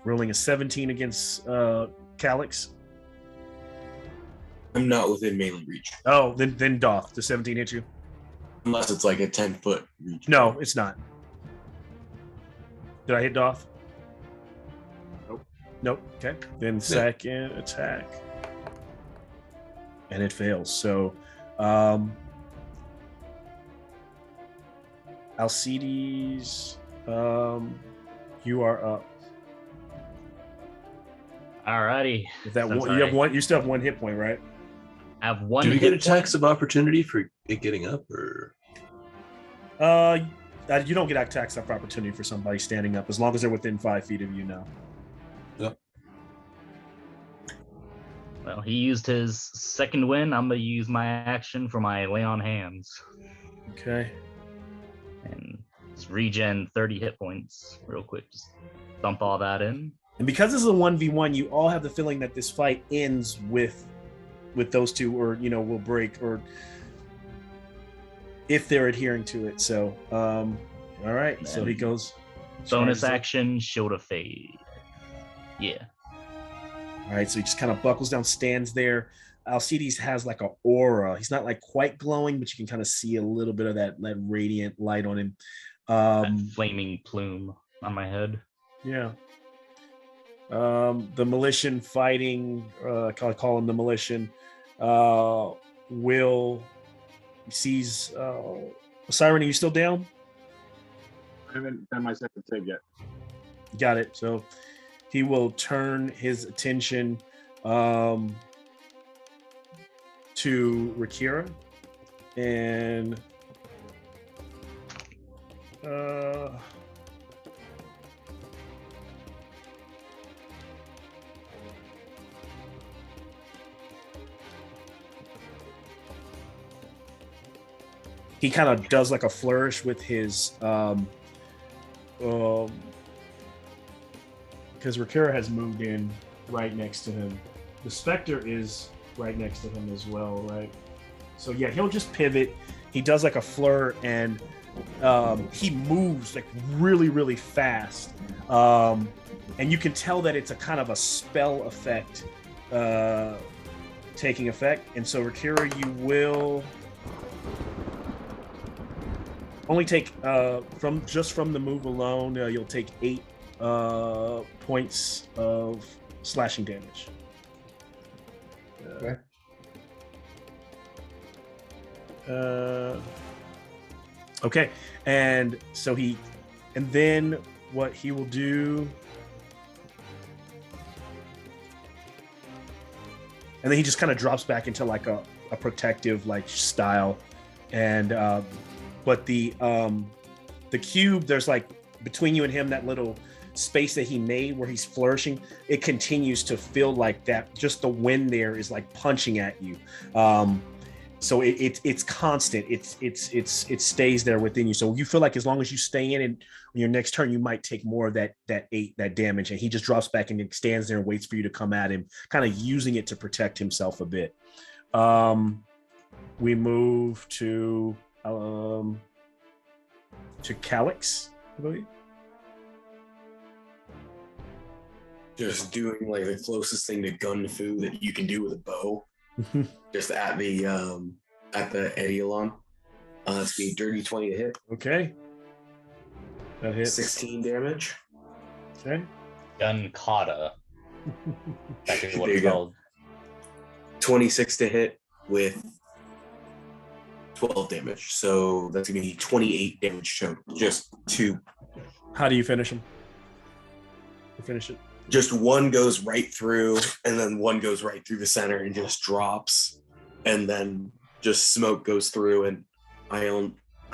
Speaker 3: Rolling a 17 against Calyx.
Speaker 4: I'm not within melee reach.
Speaker 3: Oh, then Doth. Does 17 hit you?
Speaker 4: Unless it's like a 10-foot reach.
Speaker 3: No, it's not. Did I hit Doth? Nope. Okay. Then second attack. And it fails. So Alcides, you are up.
Speaker 7: Alrighty.
Speaker 3: With that
Speaker 7: Since
Speaker 3: one, you have one. You still have 1 hit point, right?
Speaker 7: I have one.
Speaker 6: Do we
Speaker 7: hit
Speaker 6: get attacks of opportunity for it getting up, or?
Speaker 3: You don't get attacks of opportunity for somebody standing up as long as they're within 5 feet of you now.
Speaker 6: Yep.
Speaker 7: Well, he used his second win. I'm gonna use my action for my lay on hands
Speaker 3: Okay.
Speaker 7: and just regen 30 hit points real quick. Just dump all that in.
Speaker 3: And because this is a 1v1, you all have the feeling that this fight ends with those two, or will break, or if they're adhering to it. So, all right. So he goes.
Speaker 7: Bonus
Speaker 3: charges up.
Speaker 7: action, Shield of Fade. Yeah.
Speaker 3: All All right, so he just kind of buckles down, stands there. Alcides has like an aura. He's not like quite glowing, but you can kind of see a little bit of that radiant light on him.
Speaker 7: That flaming plume on my head.
Speaker 3: Yeah. The Militian fighting, I call him the Militian, will sees Siren, are you still down?
Speaker 1: I haven't done my second save yet.
Speaker 3: Got it. So he will turn his attention to Rakira and he kind of does like a flourish with his because Rakira has moved in right next to him. The Spectre is right next to him as well, right? So yeah, he'll just pivot. He does like a flare and he moves like really, really fast. And you can tell that it's a kind of a spell effect taking effect. And so Rakira, you will only take from the move alone, you'll take 8 points of slashing damage.
Speaker 2: Okay.
Speaker 3: Okay, and so then what he will do, and then he just kind of drops back into like a protective like style, and but the cube, there's like between you and him that little space that he made where he's flourishing, it continues to feel like that. Just the wind there is like punching at you. So it's constant. It stays there within you. So you feel like as long as you stay in it, on your next turn, you might take more of that damage. And he just drops back and stands there and waits for you to come at him, kind of using it to protect himself a bit. We move to Calix, I believe.
Speaker 4: Just doing like the closest thing to gun fu that you can do with a bow. Just at the Eidolon. It's be dirty 20 to hit.
Speaker 3: Okay. That hits.
Speaker 4: 16 damage.
Speaker 3: Okay.
Speaker 7: Gun kata. That's what
Speaker 4: There
Speaker 7: it's
Speaker 4: you go.
Speaker 7: called.
Speaker 4: 26 to hit with 12 damage. So that's gonna be 28 damage total. Just 2.
Speaker 3: How do you finish him? You finish it.
Speaker 4: Just one goes right through, and then one goes right through the center and just drops, and then just smoke goes through, and I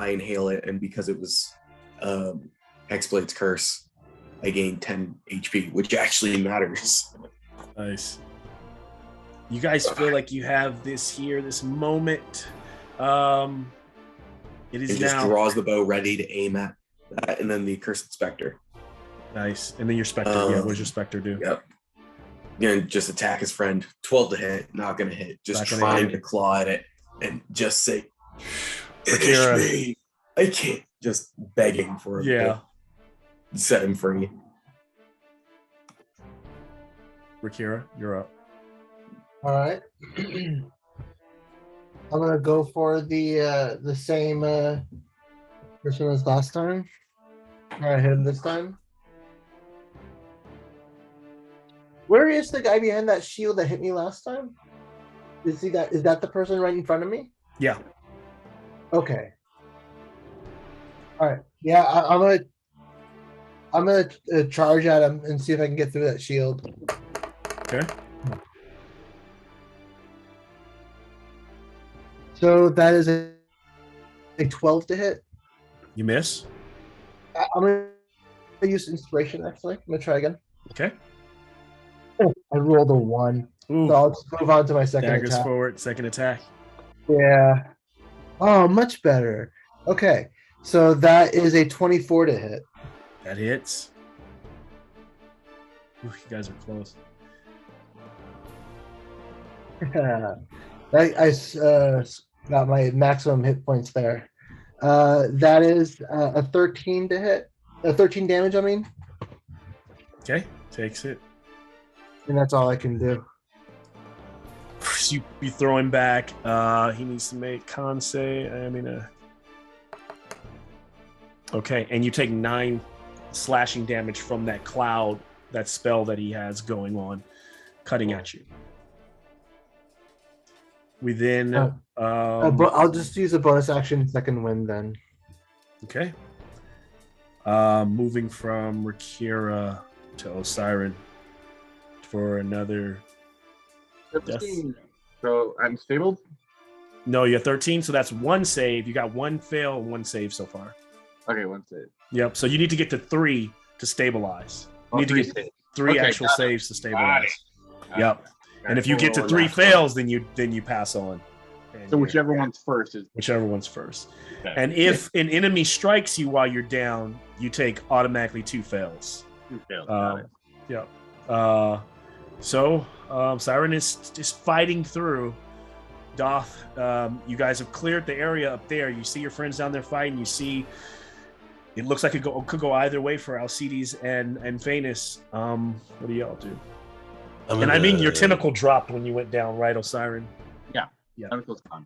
Speaker 4: inhale it, and because it was Hexblade's curse, I gained 10 HP, which actually matters.
Speaker 3: Nice. You guys feel like you have this moment. It is
Speaker 4: It
Speaker 3: now.
Speaker 4: just draws the bow ready to aim at that, and then the Cursed Spectre.
Speaker 3: Nice. And then your Spectre. Yeah, what does your Spectre do?
Speaker 4: Yep. Gonna just attack his friend. 12 to hit, not gonna hit. Just
Speaker 3: Not gonna
Speaker 4: trying
Speaker 3: hit.
Speaker 4: to claw at it and just say,
Speaker 3: Rakira.
Speaker 4: "Finish me." I can't. Just begging for him
Speaker 3: Yeah.
Speaker 4: to set him free.
Speaker 3: Rakira, you're up.
Speaker 2: All right. I'm gonna go for the same person as last time. I hit him this time. Where is the guy behind that shield that hit me last time? Is that the person right in front of me?
Speaker 3: Yeah.
Speaker 2: Okay. All right. Yeah, I'm gonna charge at him and see if I can get through that shield.
Speaker 3: Okay.
Speaker 2: So that is a 12 to hit.
Speaker 3: You miss.
Speaker 2: I'm gonna use inspiration. Actually, I'm gonna try again.
Speaker 3: Okay.
Speaker 2: Oh, I rolled a 1.
Speaker 3: Ooh.
Speaker 2: So I'll just move on to my second
Speaker 3: Daggers
Speaker 2: attack.
Speaker 3: forward. Second attack.
Speaker 2: Yeah. Oh, much better. Okay. So that is a 24 to hit.
Speaker 3: That hits. Ooh, you guys are close.
Speaker 2: I got my maximum hit points there. That is a 13 to hit. 13 damage, I mean.
Speaker 3: Okay. Takes it.
Speaker 2: And that's all I can do.
Speaker 3: You throw him back. He needs to make con save. Okay, and you take 9 slashing damage from that cloud, that spell that he has going on, cutting at you. We then
Speaker 2: But I'll just use a bonus action second wind then.
Speaker 3: okay. Moving from Rakira to Osiren for another. Yes.
Speaker 1: So I'm stable.
Speaker 3: No, you're 13, so that's 1 save. You got 1 fail and 1 save so far.
Speaker 1: Okay, 1 save.
Speaker 3: Yep. So you need to get to 3 to stabilize. You
Speaker 1: Oh,
Speaker 3: need to
Speaker 1: 3
Speaker 3: get
Speaker 1: saves.
Speaker 3: 3
Speaker 1: Okay,
Speaker 3: actual
Speaker 1: got it.
Speaker 3: saves to stabilize. Yep.
Speaker 1: Okay,
Speaker 3: And if you get to
Speaker 1: roll
Speaker 3: 3
Speaker 1: last one.
Speaker 3: fails, then you pass on. And
Speaker 1: So whichever one's first is.
Speaker 3: whichever one's first.
Speaker 1: Okay.
Speaker 3: And if an enemy strikes you while you're down, you take automatically 2 fails.
Speaker 1: 2 fails. Got it.
Speaker 3: Yeah. So Siren is fighting through. Doth, you guys have cleared the area up there. You see your friends down there fighting. You see it looks like it could go either way for Alcides and Phaenus. What do y'all do? Your tentacle dropped when you went down, right, Osiren? Yeah.
Speaker 1: Tentacle's gone.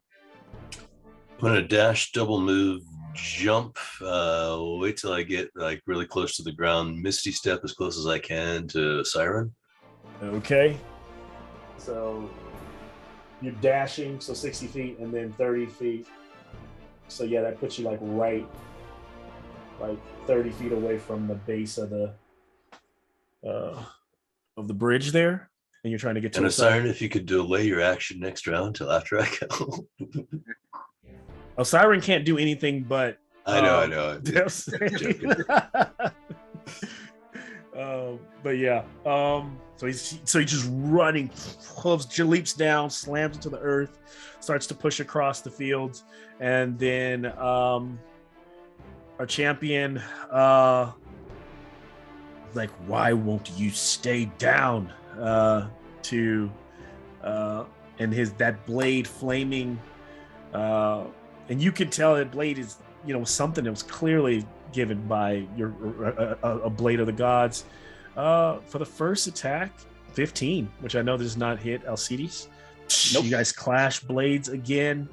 Speaker 6: I'm gonna dash, double move, jump. Wait till I get like really close to the ground. Misty step as close as I can to Siren.
Speaker 3: Okay. So you're dashing, so 60 feet and then 30 feet. So yeah, that puts you like 30 feet away from the base of the bridge there. And you're trying to get to
Speaker 6: And
Speaker 3: the side.
Speaker 6: Siren, if you could delay your action next round till after I go.
Speaker 3: Osiren can't do anything but
Speaker 6: I know.
Speaker 3: But yeah, so he's just running, leaps down, slams into the earth, starts to push across the fields, and then our champion, like, why won't you stay down? And that blade flaming, and you could tell that blade is something that was clearly given by a blade of the gods. For the first attack, 15, which I know does not hit Alcides. Nope. You guys clash blades again.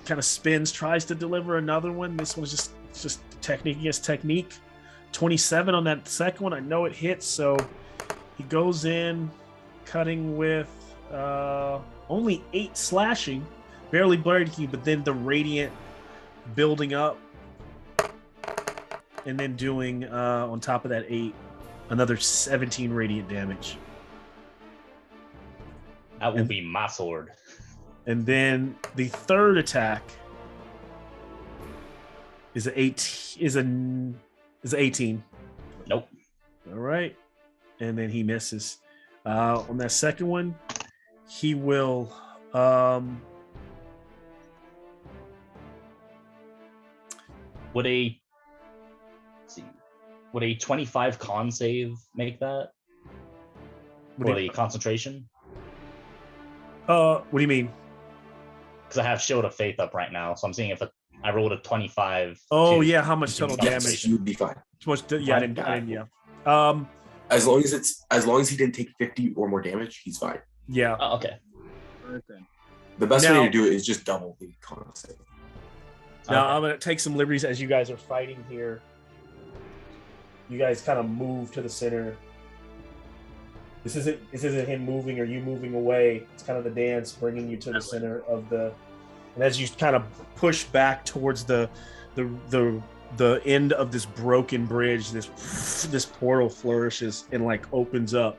Speaker 3: Kind of spins, tries to deliver another one. This one's just technique against technique. 27 on that second one. I know it hits, so he goes in, cutting with only 8 slashing, barely breaking, but then the radiant building up, and then doing on top of that 8, another 17 radiant damage.
Speaker 7: That will be my sword.
Speaker 3: And then the third attack is an 18.
Speaker 7: Nope.
Speaker 3: All right. And then he misses. On that second one, he will
Speaker 7: Would a 25 con save make that? For the concentration?
Speaker 3: What do you mean?
Speaker 7: Because I have Shield of Faith up right now, so I'm seeing if I rolled a 25.
Speaker 3: Oh yeah, how much total damage?
Speaker 4: You would be fine.
Speaker 3: Yeah, I didn't. Yeah.
Speaker 4: As long as he didn't take 50 or more damage, he's fine.
Speaker 3: Yeah.
Speaker 7: Oh, okay.
Speaker 4: The best way to do it is just double the con save.
Speaker 3: Now
Speaker 7: Okay.
Speaker 3: I'm gonna take some liberties as you guys are fighting here. You guys kind of move to the center. This isn't him moving or you moving away. It's kind of the dance bringing you to the center of the. And as you kind of push back towards the end of this broken bridge, this portal flourishes and like opens up.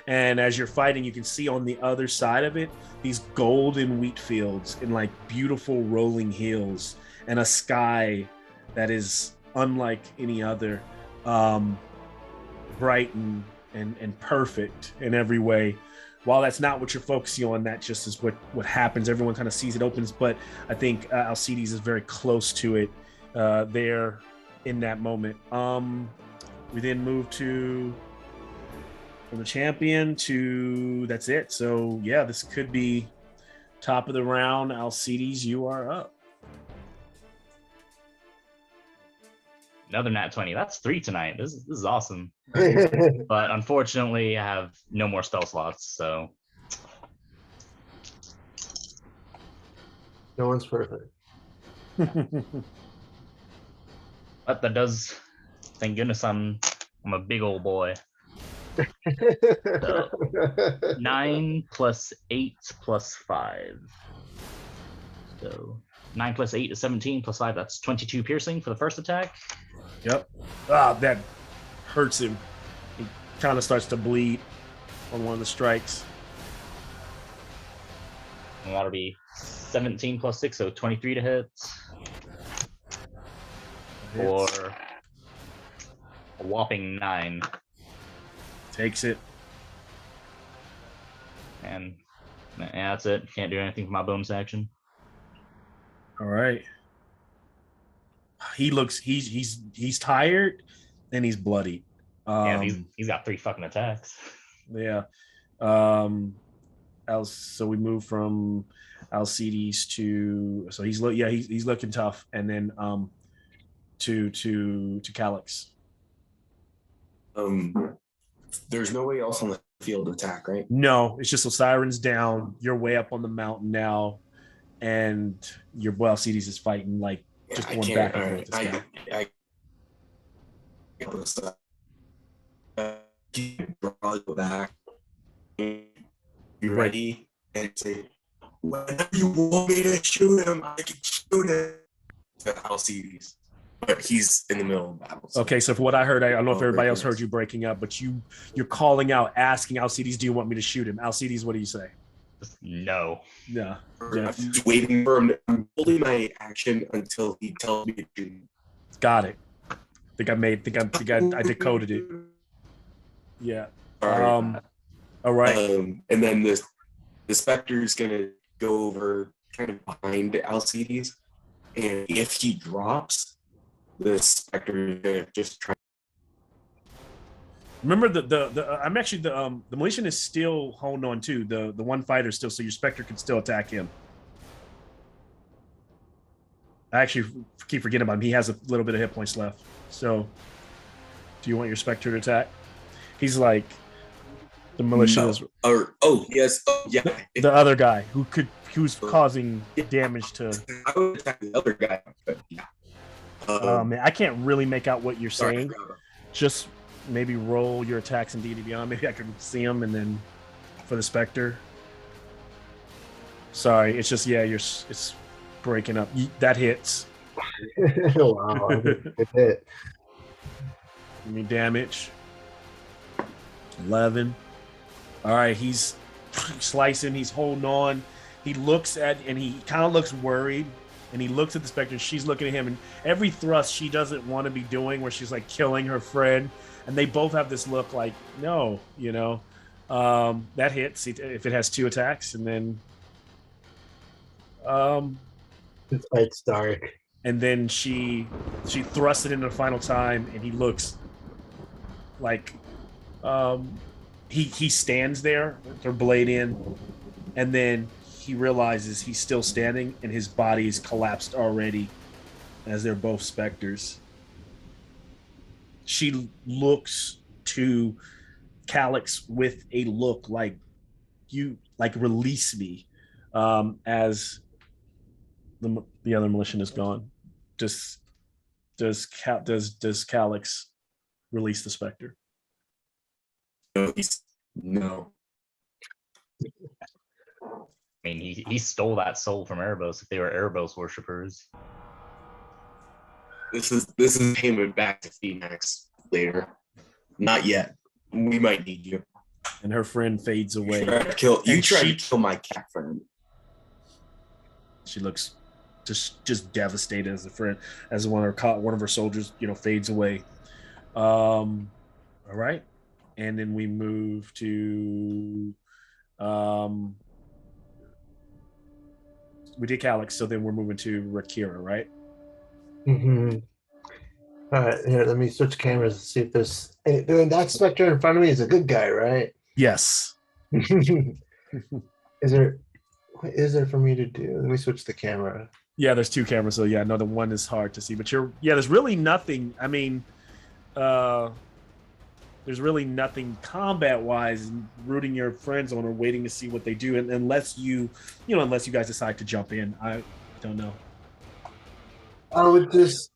Speaker 3: And as you're fighting, you can see on the other side of it these golden wheat fields and like beautiful rolling hills and a sky that is unlike any other, bright and perfect in every way. While that's not what you're focusing on, that just is what happens. Everyone kind of sees it opens, but I think Alcides is very close to it there in that moment. We then move to from the champion to that's it. So yeah, this could be top of the round. Alcides, you are up.
Speaker 7: Another nat 20. That's 3 tonight. This is awesome.
Speaker 2: No
Speaker 7: But unfortunately, I have no more spell slots, so
Speaker 2: one's perfect.
Speaker 7: but that does. Thank goodness I'm a big old boy. So 9 plus 8 plus 5. So 9 plus 8 is 17 plus 5. That's 22 piercing for the first attack.
Speaker 3: Yep. Ah, that hurts him. He kind of starts to bleed on one of the strikes.
Speaker 7: And that'll be 17 plus 6, so 23 to hit. For a whopping 9.
Speaker 3: Takes it.
Speaker 7: And yeah, that's it. Can't do anything for my bonus action.
Speaker 3: All right. He looks. He's tired, and he's bloody.
Speaker 7: Yeah, he's got 3 fucking attacks.
Speaker 3: Yeah. So we move from Alcides to. So he's looking tough, and then to Calyx.
Speaker 4: There's nobody else on the field to attack, right?
Speaker 3: No, it's just Osiris down. You're way up on the mountain now, and your Alcides is fighting like just going back and forth.
Speaker 4: Go back. You ready? And say, whenever you want me to shoot him, I can shoot him. Alcides. But he's in the middle of battle. So.
Speaker 3: Okay, so for what I heard, I don't know if everybody else heard you breaking up, but you're calling out, asking Alcides, do you want me to shoot him? Alcides, what do you say?
Speaker 7: No.
Speaker 3: Yeah.
Speaker 4: I'm just waiting for him. I'm holding my action until he tells me to shoot him.
Speaker 3: Got it. I decoded it. Yeah.
Speaker 4: Sorry.
Speaker 3: All right.
Speaker 4: And then the Spectre is gonna go over kind of behind Alcides, and if he drops, the Spectre is gonna just try.
Speaker 3: Remember I'm actually the militia is still holding on too. The one fighter still, so your Spectre can still attack him. I actually keep forgetting about him. He has a little bit of hit points left. So, do you want your Spectre to attack? He's like the militia is.
Speaker 4: Yes, yeah.
Speaker 3: The other guy who's causing damage to.
Speaker 4: I would attack the other guy, but yeah.
Speaker 3: Man, I can't really make out what you're saying. Just maybe roll your attacks in D&D Beyond. Maybe I can see them, and then for the Spectre. Sorry, it's just it's breaking up. That hits.
Speaker 2: Wow, good hit.
Speaker 3: Give me damage. 11. All right, he's slicing. He's holding on. He looks at, and he kind of looks worried. And he looks at the Spectre. She's looking at him, and every thrust she doesn't want to be doing, where she's like killing her friend. And they both have this look like, no, that hits if it has 2 attacks, and then
Speaker 2: This fight's dark.
Speaker 3: And then she thrusts it in the final time, and he looks like he stands there with her blade in, and then he realizes he's still standing, and his body is collapsed already, as they're both specters. She looks to Calyx with a look like, you like, release me, as the other militia is gone. Does Calyx release the specter?
Speaker 4: No.
Speaker 7: I mean, he stole that soul from Erebos if they were Erebos worshippers.
Speaker 4: This is payment back to Phoenix later. Not yet. We might need you.
Speaker 3: And her friend fades away.
Speaker 4: You tried to kill my cat friend.
Speaker 3: She looks just devastated as one of her soldiers, fades away. All right, and then we move to we did Calyx, so then we're moving to Rakira, right?
Speaker 2: Mm-hmm. All right, here, let me switch cameras and see if there's that specter in front of me is a good guy, right?
Speaker 3: Yes.
Speaker 2: What is there for me to do? Let me switch the camera.
Speaker 3: Yeah, there's 2 cameras, so yeah, no, the one is hard to see. But there's really nothing. I mean, there's really nothing combat-wise rooting your friends on or waiting to see what they do, and unless you guys decide to jump in. I don't know.
Speaker 2: I would just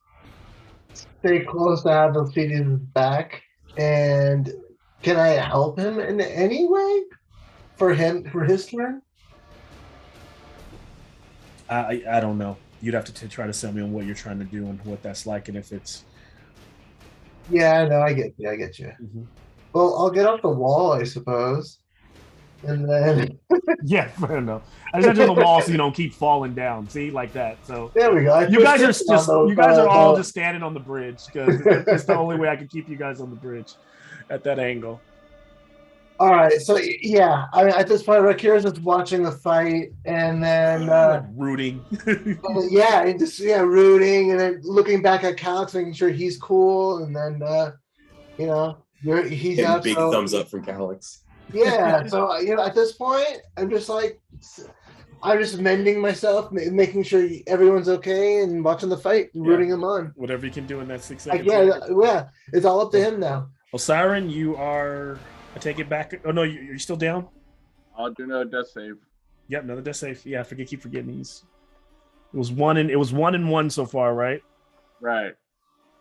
Speaker 2: stay close to Alcides' back, and can I help him in any way for his turn?
Speaker 3: I don't know. You'd have to try to sell me on what you're trying to do and what that's like, and if it's.
Speaker 2: Yeah, no, I get you.
Speaker 3: Mhm.
Speaker 2: Well, I'll get off the wall, I suppose, and then
Speaker 3: Yeah, fair enough. I just enter the wall so you don't keep falling down. See, like that. So
Speaker 2: there we go.
Speaker 3: you guys are all just standing on the bridge because it's the only way I can keep you guys on the bridge at that angle.
Speaker 2: All right, so yeah, I mean, at this point, Rakira's just watching the fight, and then
Speaker 3: like rooting.
Speaker 2: yeah, and just rooting, and then looking back at Calix, making sure he's cool, and then he's
Speaker 4: Getting
Speaker 2: out.
Speaker 4: big
Speaker 2: So,
Speaker 4: thumbs up from Calix.
Speaker 2: yeah, so at this point, I'm just mending myself, making sure everyone's okay, and watching the fight, and rooting him on.
Speaker 3: Whatever you can do in that 6 seconds.
Speaker 2: Yeah, it's all up to him now.
Speaker 3: Well, Siren, you are. I take it back. Oh no, you're still down.
Speaker 1: I'll do another death save.
Speaker 3: Yep, another death save. Yeah, keep forgetting these. It was 1 and 1 so far, right?
Speaker 1: Right,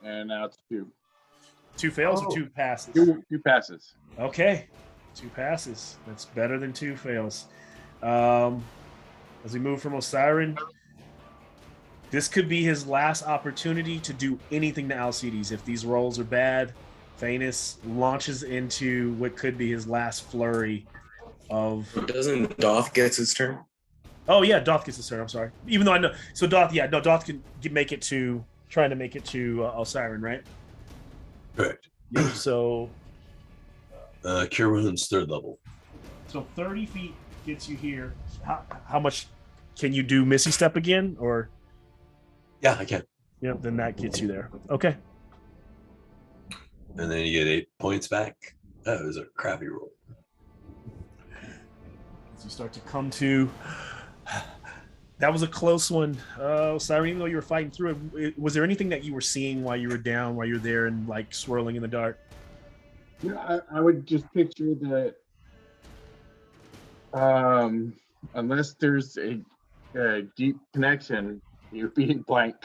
Speaker 1: and now it's 2.
Speaker 3: 2 fails or 2 passes?
Speaker 1: 2 passes.
Speaker 3: Okay, 2 passes. That's better than 2 fails. As we move from Osiren, this could be his last opportunity to do anything to Alcides. If these rolls are bad, Thanos launches into what could be his last flurry of.
Speaker 4: Doesn't Doth gets his turn?
Speaker 3: Oh yeah, Doth gets his turn. I'm sorry. Even though I know, so Doth can make it to Osiren, right?
Speaker 6: Correct.
Speaker 3: Yeah. So.
Speaker 6: Cure Wounds 3rd level.
Speaker 3: So 30 feet gets you here. How much can you do Misty Step again, or?
Speaker 6: Yeah, I can.
Speaker 3: Yep. Then that gets you there. Okay.
Speaker 6: And then you get 8 points back. That was a crappy roll.
Speaker 3: As you start to come to, that was a close one. Siren, even though you were fighting through it, was there anything that you were seeing while you were down, while you were there and like swirling in the dark?
Speaker 1: I would just picture that unless there's a deep connection, you're being blank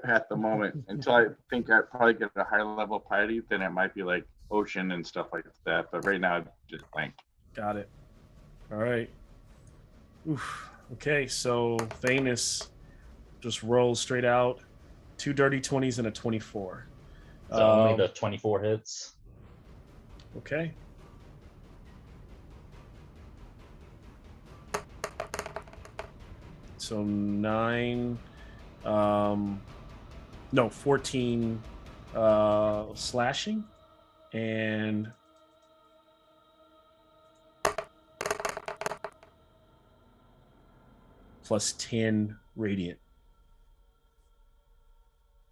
Speaker 1: at the moment until I think I probably get a higher level of piety, then it might be like ocean and stuff like that. But right now, just blank.
Speaker 3: Got it. All right. Oof. Okay, so Thanos just rolls straight out 2 dirty 20s and a 24.
Speaker 5: So only the 24 hits.
Speaker 3: Okay. So 9, 14 slashing and plus 10 radiant.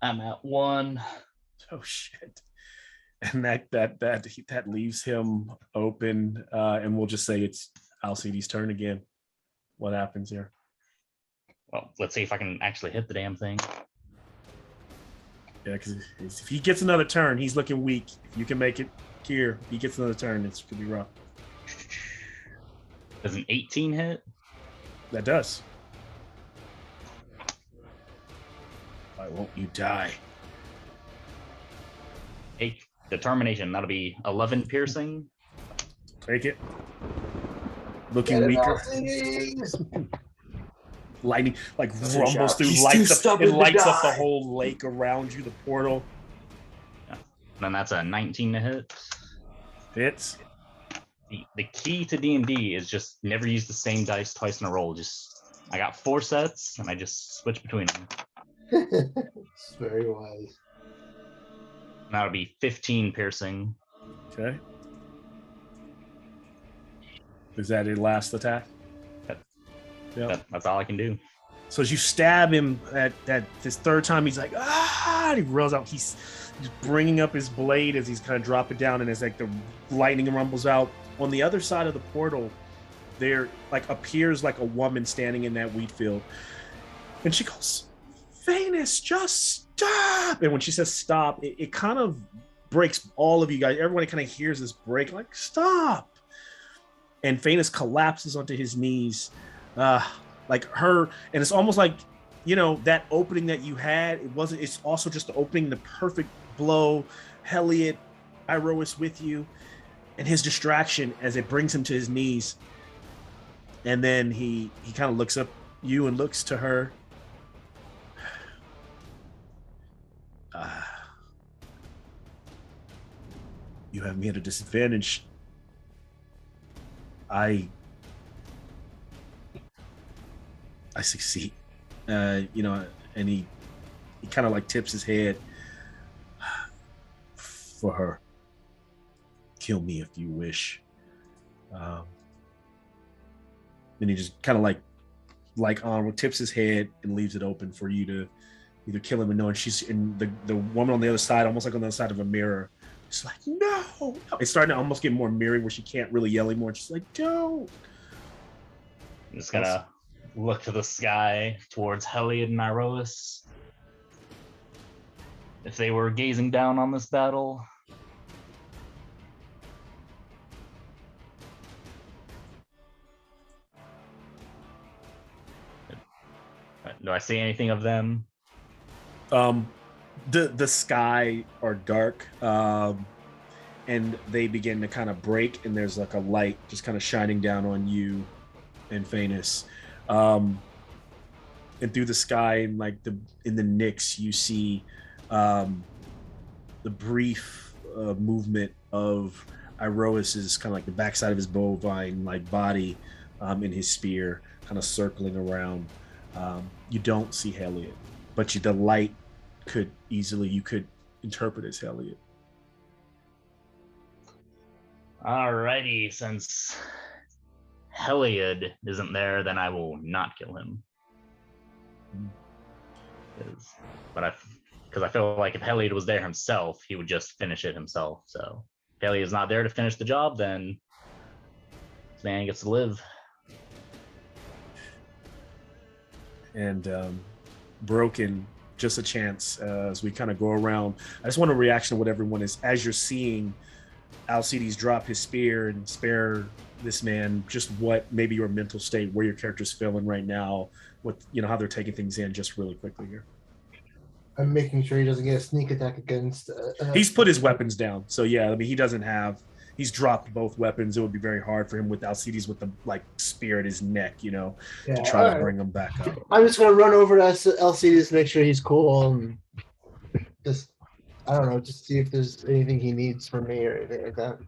Speaker 5: I'm at 1.
Speaker 3: Oh shit. And that leaves him open, and we'll just say it's Alcides' turn again. What happens here?
Speaker 7: Well, let's see if I can actually hit the damn thing.
Speaker 3: Yeah, because if he gets another turn, he's looking weak. If you can make it here, if he gets another turn, it's could be rough.
Speaker 7: Does an 18 hit?
Speaker 3: That does. Why won't you die?
Speaker 7: Take determination. That'll be 11 piercing.
Speaker 3: Take it. Looking weaker. Lightning like rumbles through, lights up the whole lake around you, the portal.
Speaker 7: Yeah. Then that's a 19 to hit.
Speaker 3: Hits.
Speaker 7: The key to D&D is just never use the same dice twice in a roll. I got 4 sets and I just switch between them.
Speaker 2: It's very wise.
Speaker 7: That'll be 15 piercing.
Speaker 3: Okay. Is that a last attack?
Speaker 7: That's all I can do.
Speaker 3: So as you stab him at this third time, he's like, ah! And he rolls out. He's bringing up his blade as he's kind of dropping down, and as like the lightning rumbles out. On the other side of the portal, there like appears like a woman standing in that wheat field. And she goes, Venus, just stop. And when she says stop, it kind of breaks all of you guys. Everybody kind of hears this break, like, stop. And Venus collapses onto his knees. Like her, and it's almost like, you know, that opening that you had, it's also just the opening, the perfect blow. Heliod, Iroas with you, and his distraction as it brings him to his knees. And then he kind of looks up you and looks to her. You have me at a disadvantage. I succeed. You know, and he kind of like tips his head. For her. Kill me if you wish. Then he just kind of like onward, tips his head and leaves it open for you to either kill him or no. And she's in the woman on the other side, almost like on the other side of a mirror. She's like, no. It's starting to almost get more mirroring where she can't really yell anymore. She's like, don't.
Speaker 7: I'm just gonna look to the sky towards Heliod and Iroas. If they were gazing down on this battle, do I see anything of them?
Speaker 3: The sky are dark, and they begin to kind of break, and there's like a light just kind of shining down on you and Phaenix. And through the sky and like in the Nyx, you see the brief movement of Iroas's kind of like the backside of his bovine like body in his spear, kind of circling around. You don't see Heliod, but the light you could interpret as Heliod.
Speaker 7: Alrighty, since Heliod isn't there, then I will not kill him. Because I feel like if Heliod was there himself, he would just finish it himself. So if Heliod is not there to finish the job, then this man gets to live.
Speaker 3: And Broken, just a chance as we kind of go around. I just want a reaction to what everyone is as you're seeing Alcides drop his spear and spare this man. Just what maybe your mental state, where your character's feeling right now, what how they're taking things in, just really quickly here.
Speaker 2: I'm making sure he doesn't get a sneak attack against.
Speaker 3: He's put his weapons down, so yeah. I mean, he's dropped both weapons. It would be very hard for him with Alcides with the spear at his neck, to try to bring him back up.
Speaker 2: I'm just gonna run over to Alcides to make sure he's cool and just see if there's anything he needs from me or anything like that.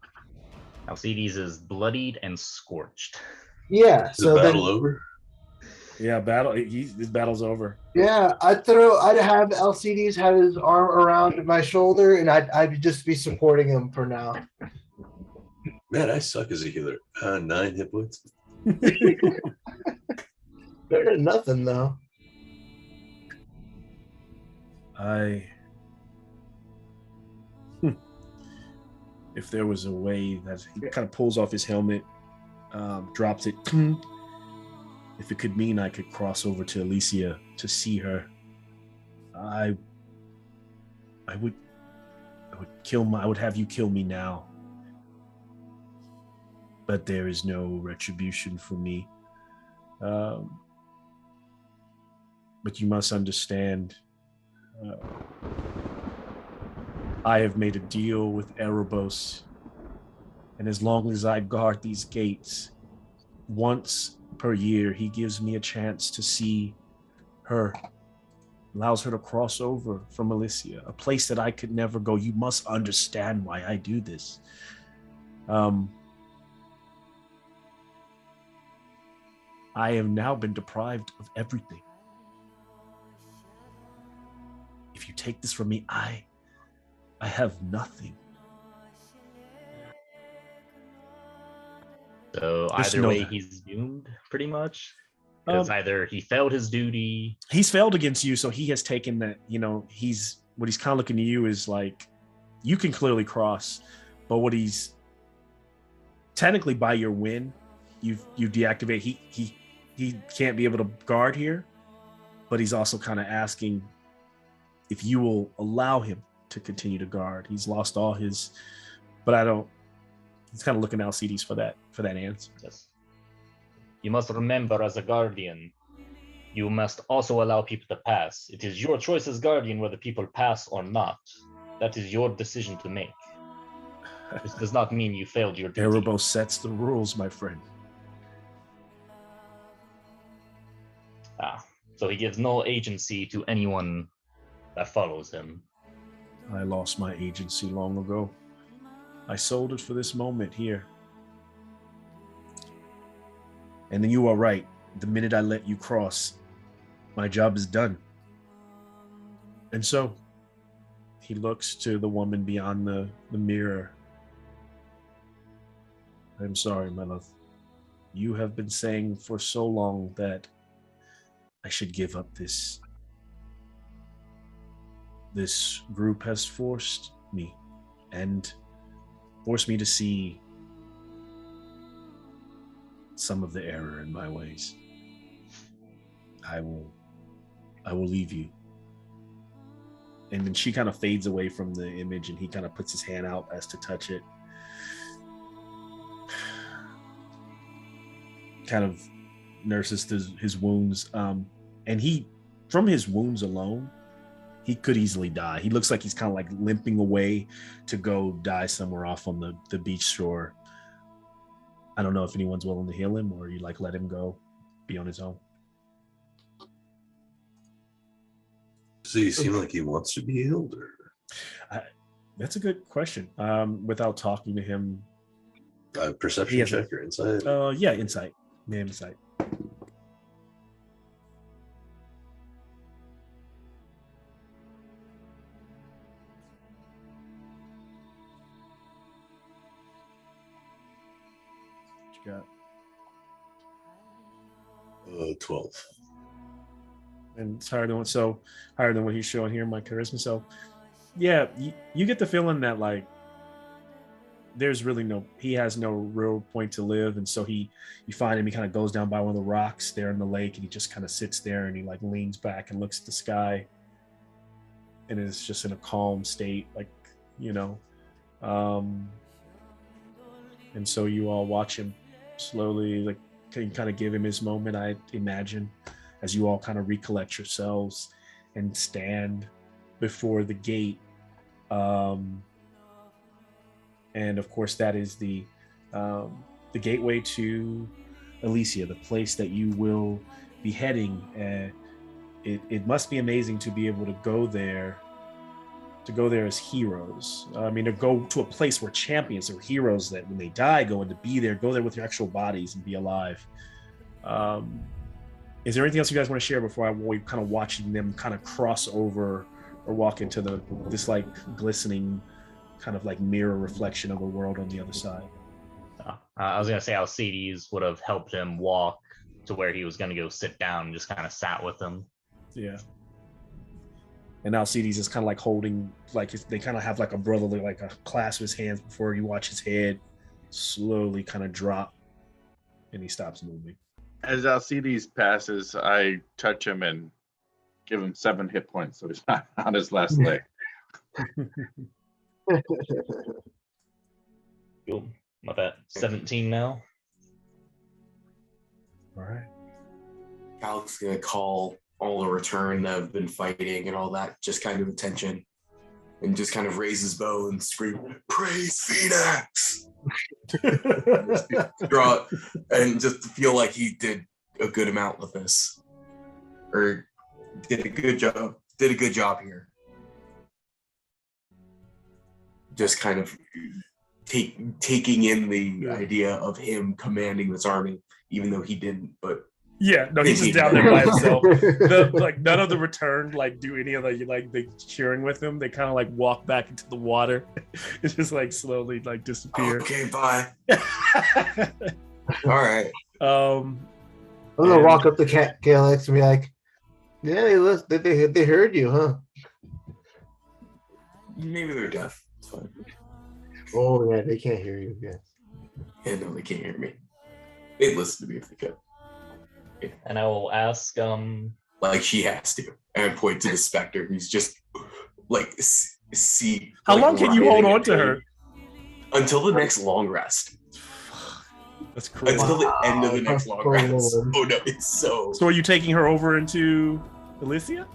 Speaker 7: Alcides is bloodied and scorched.
Speaker 2: Yeah.
Speaker 6: Is the battle over?
Speaker 3: Yeah, his battle's over.
Speaker 2: Yeah, I'd have Alcides have his arm around my shoulder, and I'd just be supporting him for now.
Speaker 6: Man, I suck as a healer. 9 hit points.
Speaker 2: Better than nothing, though.
Speaker 3: If there was a way that he kind of pulls off his helmet, drops it. If it could mean I could cross over to Alicia to see her, I would have you kill me now. But there is no retribution for me. But you must understand, I have made a deal with Erebos, and as long as I guard these gates, once per year, he gives me a chance to see her, allows her to cross over from Alicia, a place that I could never go. You must understand why I do this. I have now been deprived of everything. If you take this from me, I have nothing.
Speaker 7: So either way, he's doomed, pretty much. Because either he failed his duty.
Speaker 3: He's failed against you, so he has taken that, what he's kind of looking to you is like, you can clearly cross, but what he's technically by your win, you deactivate. He can't be able to guard here. but he's also kind of asking if you will allow him to continue to guard. He's lost all his, but I don't. He's kind of looking at Alcides for that answer.
Speaker 5: Yes. You must remember, as a guardian, you must also allow people to pass. It is your choice as guardian whether people pass or not. That is your decision to make. This does not mean you failed your duty.
Speaker 3: THEROS sets the rules, my friend.
Speaker 5: So he gives no agency to anyone that follows him.
Speaker 3: I lost my agency long ago. I sold it for this moment here. And then you are right. The minute I let you cross, my job is done. And so he looks to the woman beyond the mirror. I'm sorry, my love. You have been saying for so long that I should give up this. This group has forced me and forced me to see some of the error in my ways. I will leave you. And then she kind of fades away from the image and he kind of puts his hand out as to touch it. Kind of nurses his wounds. And he, from his wounds alone, he could easily die. He looks like he's kind of like limping away to go die somewhere off on the beach shore. I don't know if anyone's willing to heal him or you like let him go, be on his own.
Speaker 6: Does he seem like he wants to be healed? Or?
Speaker 3: That's a good question. Without talking to him.
Speaker 6: Perception check or insight?
Speaker 3: Yeah, insight. Man, insight. Got
Speaker 6: 12,
Speaker 3: and it's higher than what he's showing here in my charisma. So yeah, you get the feeling that like there's really he has no real point to live, and so you find him, he kind of goes down by one of the rocks there in the lake and he just kind of sits there and he like leans back and looks at the sky and is just in a calm state, like, you know. And so you all watch him slowly, like, can kind of give him his moment, I imagine, as you all kind of recollect yourselves and stand before the gate. And of course, that is the gateway to Elysia, the place that you will be heading. It must be amazing to be able to go there as heroes. I mean, to go to a place where champions or heroes that when they die go and to be there, go there with your actual bodies and be alive. Is there anything else you guys want to share before we kind of watching them kind of cross over or walk into this like glistening kind of like mirror reflection of the world on the other side?
Speaker 7: I was going to say Alcides would have helped him walk to where he was going to go sit down and just kind of sat with him.
Speaker 3: Yeah. And Alcides is kind of like holding, like they kind of have like a brotherly, like a clasp of his hands before you watch his head slowly kind of drop and he stops moving.
Speaker 1: As Alcides passes, I touch him and give him 7 hit points, so he's not on his last leg.
Speaker 5: Cool. I'm at 17 now.
Speaker 3: All right.
Speaker 4: Alex is gonna call all the return that have been fighting and all that just kind of attention, and just kind of raise his bow and scream, "Praise Phoenix!" Draw it, and just feel like he did a good amount with this, or did a good job here. Just kind of taking in the idea of him commanding this army, even though he didn't, but
Speaker 3: yeah, no, he's just down there by himself. Like none of the return like do any of the cheering with him. They kind of like walk back into the water. It's just like slowly like disappear.
Speaker 4: Okay, bye. All right.
Speaker 2: I'm gonna walk up to Calyx and be like, "Yeah, they heard you, huh?"
Speaker 4: Maybe they're deaf. It's fine.
Speaker 2: Oh yeah, they can't hear you. Yes.
Speaker 4: Yeah, no, they can't hear me. They'd listen to me if they could.
Speaker 5: And I will ask
Speaker 4: Like she has to. And I point to the specter who's just like see.
Speaker 3: How
Speaker 4: like,
Speaker 3: long can you hold
Speaker 4: writhing
Speaker 3: on
Speaker 4: in
Speaker 3: to
Speaker 4: pain
Speaker 3: her?
Speaker 4: until the next long rest.
Speaker 3: That's crazy.
Speaker 4: Until the end of the next long rest.
Speaker 2: Lord.
Speaker 4: Oh no, it's so.
Speaker 3: So are you taking her over into Elysia?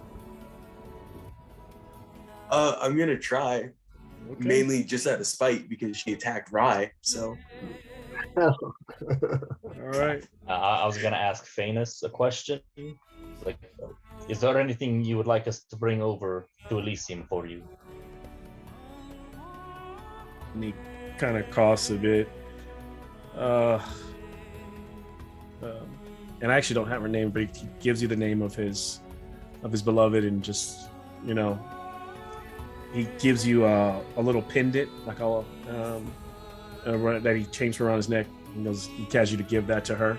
Speaker 4: I'm gonna try.
Speaker 3: Okay.
Speaker 4: Mainly just out of spite because she attacked Rye. So
Speaker 3: All right.
Speaker 5: I was gonna ask Phaenus a question. Like, is there anything you would like us to bring over to Elysium for you?
Speaker 3: And he kind of coughs a bit. And I actually don't have her name, but he gives you the name of his beloved, and just, you know, he gives you a little pendant, like that he chains around his neck. He tells you to give that to her,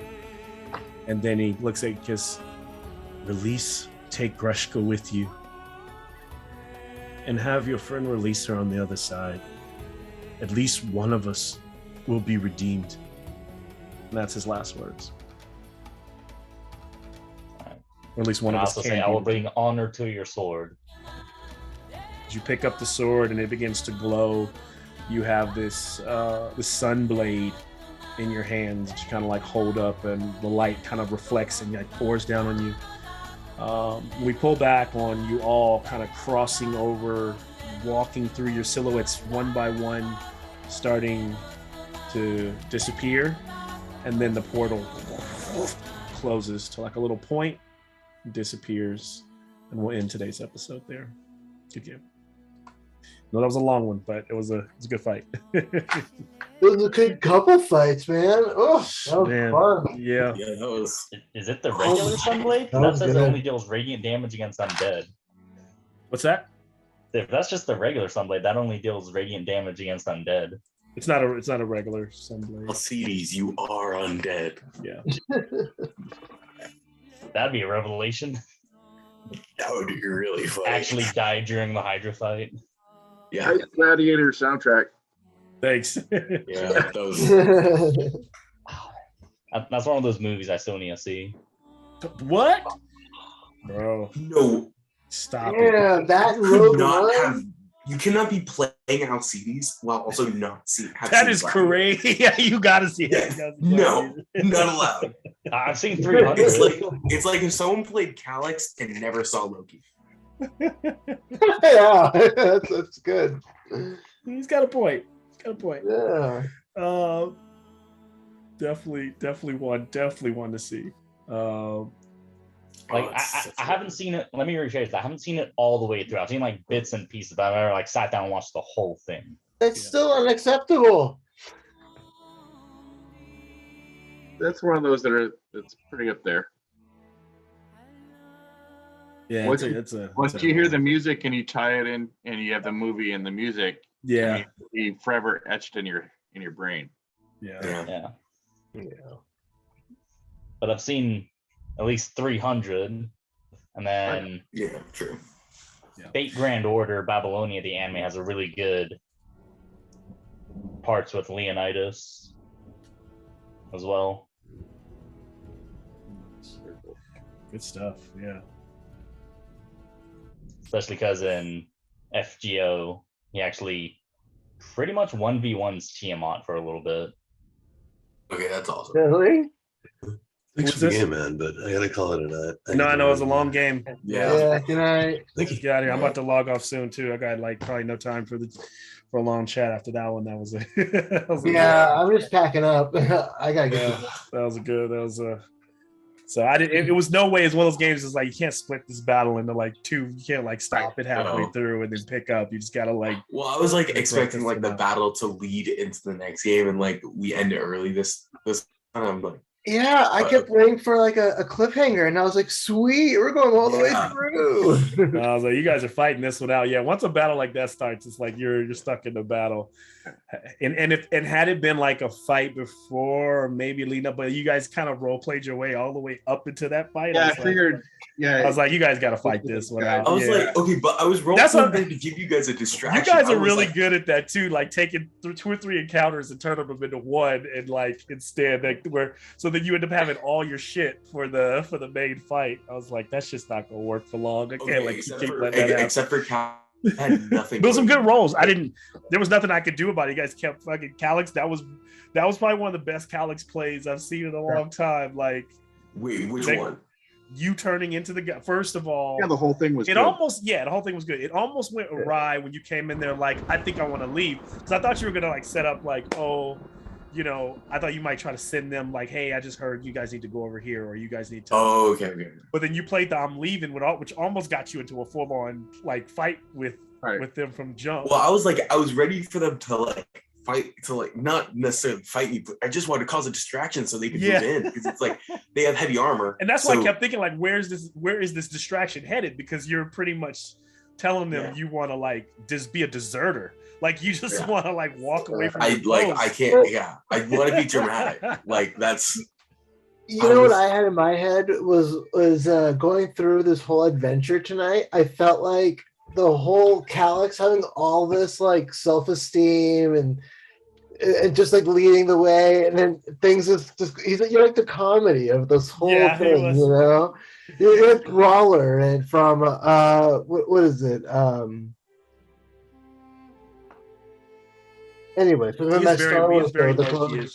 Speaker 3: and then he looks at you, kiss, release, take Greshka with you, and have your friend release her on the other side. At least one of us will be redeemed. And that's his last words. Or at least one
Speaker 5: And I
Speaker 3: of us
Speaker 5: also
Speaker 3: can
Speaker 5: say, I
Speaker 3: be
Speaker 5: will bring honor to your sword.
Speaker 3: As you pick up the sword and it begins to glow, you have this sun blade in your hands that you kind of like hold up, and the light kind of reflects and like pours down on you. We pull back on you all kind of crossing over, walking through your silhouettes one by one, starting to disappear, and then the portal closes to like a little point, disappears, and we'll end today's episode there. Good game. No, that was a long one, but it was a good fight.
Speaker 2: It was a good couple fights, man. Oh, that was
Speaker 3: Man,
Speaker 2: fun.
Speaker 3: yeah.
Speaker 4: yeah, that was.
Speaker 5: Is it the regular Sunblade?
Speaker 2: that
Speaker 5: That
Speaker 2: was
Speaker 5: says it
Speaker 2: good.
Speaker 5: only deals radiant damage against undead.
Speaker 3: What's that?
Speaker 5: If that's just the regular Sunblade, that only deals radiant damage against undead.
Speaker 3: It's not a regular sunblade.
Speaker 4: Alcides, you are undead.
Speaker 3: Yeah.
Speaker 5: That'd be a revelation.
Speaker 4: That would be really funny.
Speaker 5: Actually died during the Hydra fight.
Speaker 4: yeah,
Speaker 1: Nice Gladiator soundtrack.
Speaker 3: Thanks.
Speaker 4: yeah, that was.
Speaker 5: That's one of those movies I still need to see.
Speaker 3: What? Bro,
Speaker 4: No,
Speaker 3: stop it.
Speaker 2: Yeah, that
Speaker 4: could
Speaker 2: Rogue
Speaker 4: not
Speaker 2: One.
Speaker 4: have. You cannot be playing Alcides while also not see.
Speaker 3: That is crazy. Yeah, you gotta see it.
Speaker 4: Yeah,
Speaker 3: You gotta see
Speaker 4: no,
Speaker 3: it.
Speaker 4: not allowed.
Speaker 5: I've seen 300.
Speaker 4: It's like if someone played Calyx and never saw Loki.
Speaker 2: Yeah, that's good.
Speaker 3: He's got a point.
Speaker 2: Yeah.
Speaker 3: Definitely one to see.
Speaker 5: Like I haven't seen it. Let me rephrase that. I haven't seen it all the way through. I've seen like bits and pieces, but I've never like sat down and watched the whole thing.
Speaker 2: It's still unacceptable.
Speaker 1: That's one of those that's pretty up there.
Speaker 3: Yeah,
Speaker 1: Once
Speaker 3: it's
Speaker 1: you hear the music and you tie it in, and you have the movie and the music,
Speaker 3: yeah,
Speaker 1: it'll be forever etched in your brain.
Speaker 3: yeah.
Speaker 5: Yeah. But I've seen at least 300, and then
Speaker 4: Yeah, true.
Speaker 5: Fate Grand Order Babylonia, the anime, has a really good parts with Leonidas as well.
Speaker 3: Good stuff. Yeah.
Speaker 5: Especially because in FGO, he actually pretty much 1v1s Tiamat for a little bit.
Speaker 4: Okay, that's awesome.
Speaker 2: Really?
Speaker 6: Thanks
Speaker 3: What's
Speaker 6: for the
Speaker 3: this?
Speaker 6: game, man, but I gotta call it a night.
Speaker 3: No, I know it was a long game.
Speaker 4: Yeah.
Speaker 2: Good night.
Speaker 6: Thank you.
Speaker 3: Get out of here. I'm about to log off soon too. I got like probably no time for a long chat after that one. That was
Speaker 2: Yeah, I'm just packing up. I gotta get.
Speaker 3: Yeah, that was good. That was so I didn't. It was no way. It's one of those games. It's like you can't split this battle into like two. You can't like stop it halfway
Speaker 4: No.
Speaker 3: through and then pick up. You just gotta like.
Speaker 4: Well, I was like
Speaker 3: It's
Speaker 4: expecting
Speaker 3: like
Speaker 4: like the
Speaker 3: this
Speaker 4: battle to lead into the next game, and like we end it early. This time, I'm like,
Speaker 2: Yeah, I kept waiting for like a cliffhanger, and I was like, "Sweet, we're going all the way
Speaker 4: Yeah.
Speaker 2: through."
Speaker 3: I was like, you guys are fighting this one out. Yeah, once a battle like that starts, it's like you're stuck in the battle. And had it been like a fight before, or maybe leading up, but you guys kind of role played your way all the way up into that fight.
Speaker 1: Yeah, I
Speaker 3: was like-
Speaker 1: figured.
Speaker 3: I
Speaker 1: Yeah,
Speaker 3: was like, you guys got to fight this one out.
Speaker 4: I was
Speaker 3: Yeah.
Speaker 4: like, okay, but I was rolling
Speaker 3: That's what-
Speaker 4: there to give you guys a distraction.
Speaker 3: You guys
Speaker 4: I
Speaker 3: are
Speaker 4: was
Speaker 3: really
Speaker 4: like,
Speaker 3: good at that too, like taking 2 or 3 encounters and turning them into one, and like instead that where so then you end up having all your shit for the main fight. I was like, that's just not gonna work for long. I can't keep letting that happen.
Speaker 4: Except for Cal, had nothing.
Speaker 3: There was some good rolls. There was nothing I could do about it. You guys kept fucking Calyx. That was probably one of the best Calyx plays I've seen in a long time. Like,
Speaker 4: wait, which one?
Speaker 3: You turning into the guy. First of all,
Speaker 1: the whole thing was.
Speaker 3: The whole thing was good. It almost went awry when you came in there. Like, I think I want to leave because I thought you were gonna like set up like, oh, you know, I thought you might try to send them like, hey, I just heard you guys need to go over here or you guys need to.
Speaker 4: Oh, okay.
Speaker 3: But then you played the I'm leaving which almost got you into a full on like fight with them from jump.
Speaker 4: Well, I was ready for them to like fight, to like not necessarily fight me, but I just wanted to cause a distraction so they could move in because it's like they have heavy armor.
Speaker 3: And that's why I kept thinking like, where is this distraction headed? Because you're pretty much telling them you want to like just be a deserter. Like you just want to like walk away from. I
Speaker 4: can't. Yeah, I want to be dramatic. Like that's.
Speaker 2: You know what I had in my head was going through this whole adventure tonight. I felt like the whole Calyx having all this like self-esteem and just like leading the way, and then things just you're like the comedy of this whole thing, you know. You're like Brawler and from what is it? Anyway,
Speaker 3: he's very low-key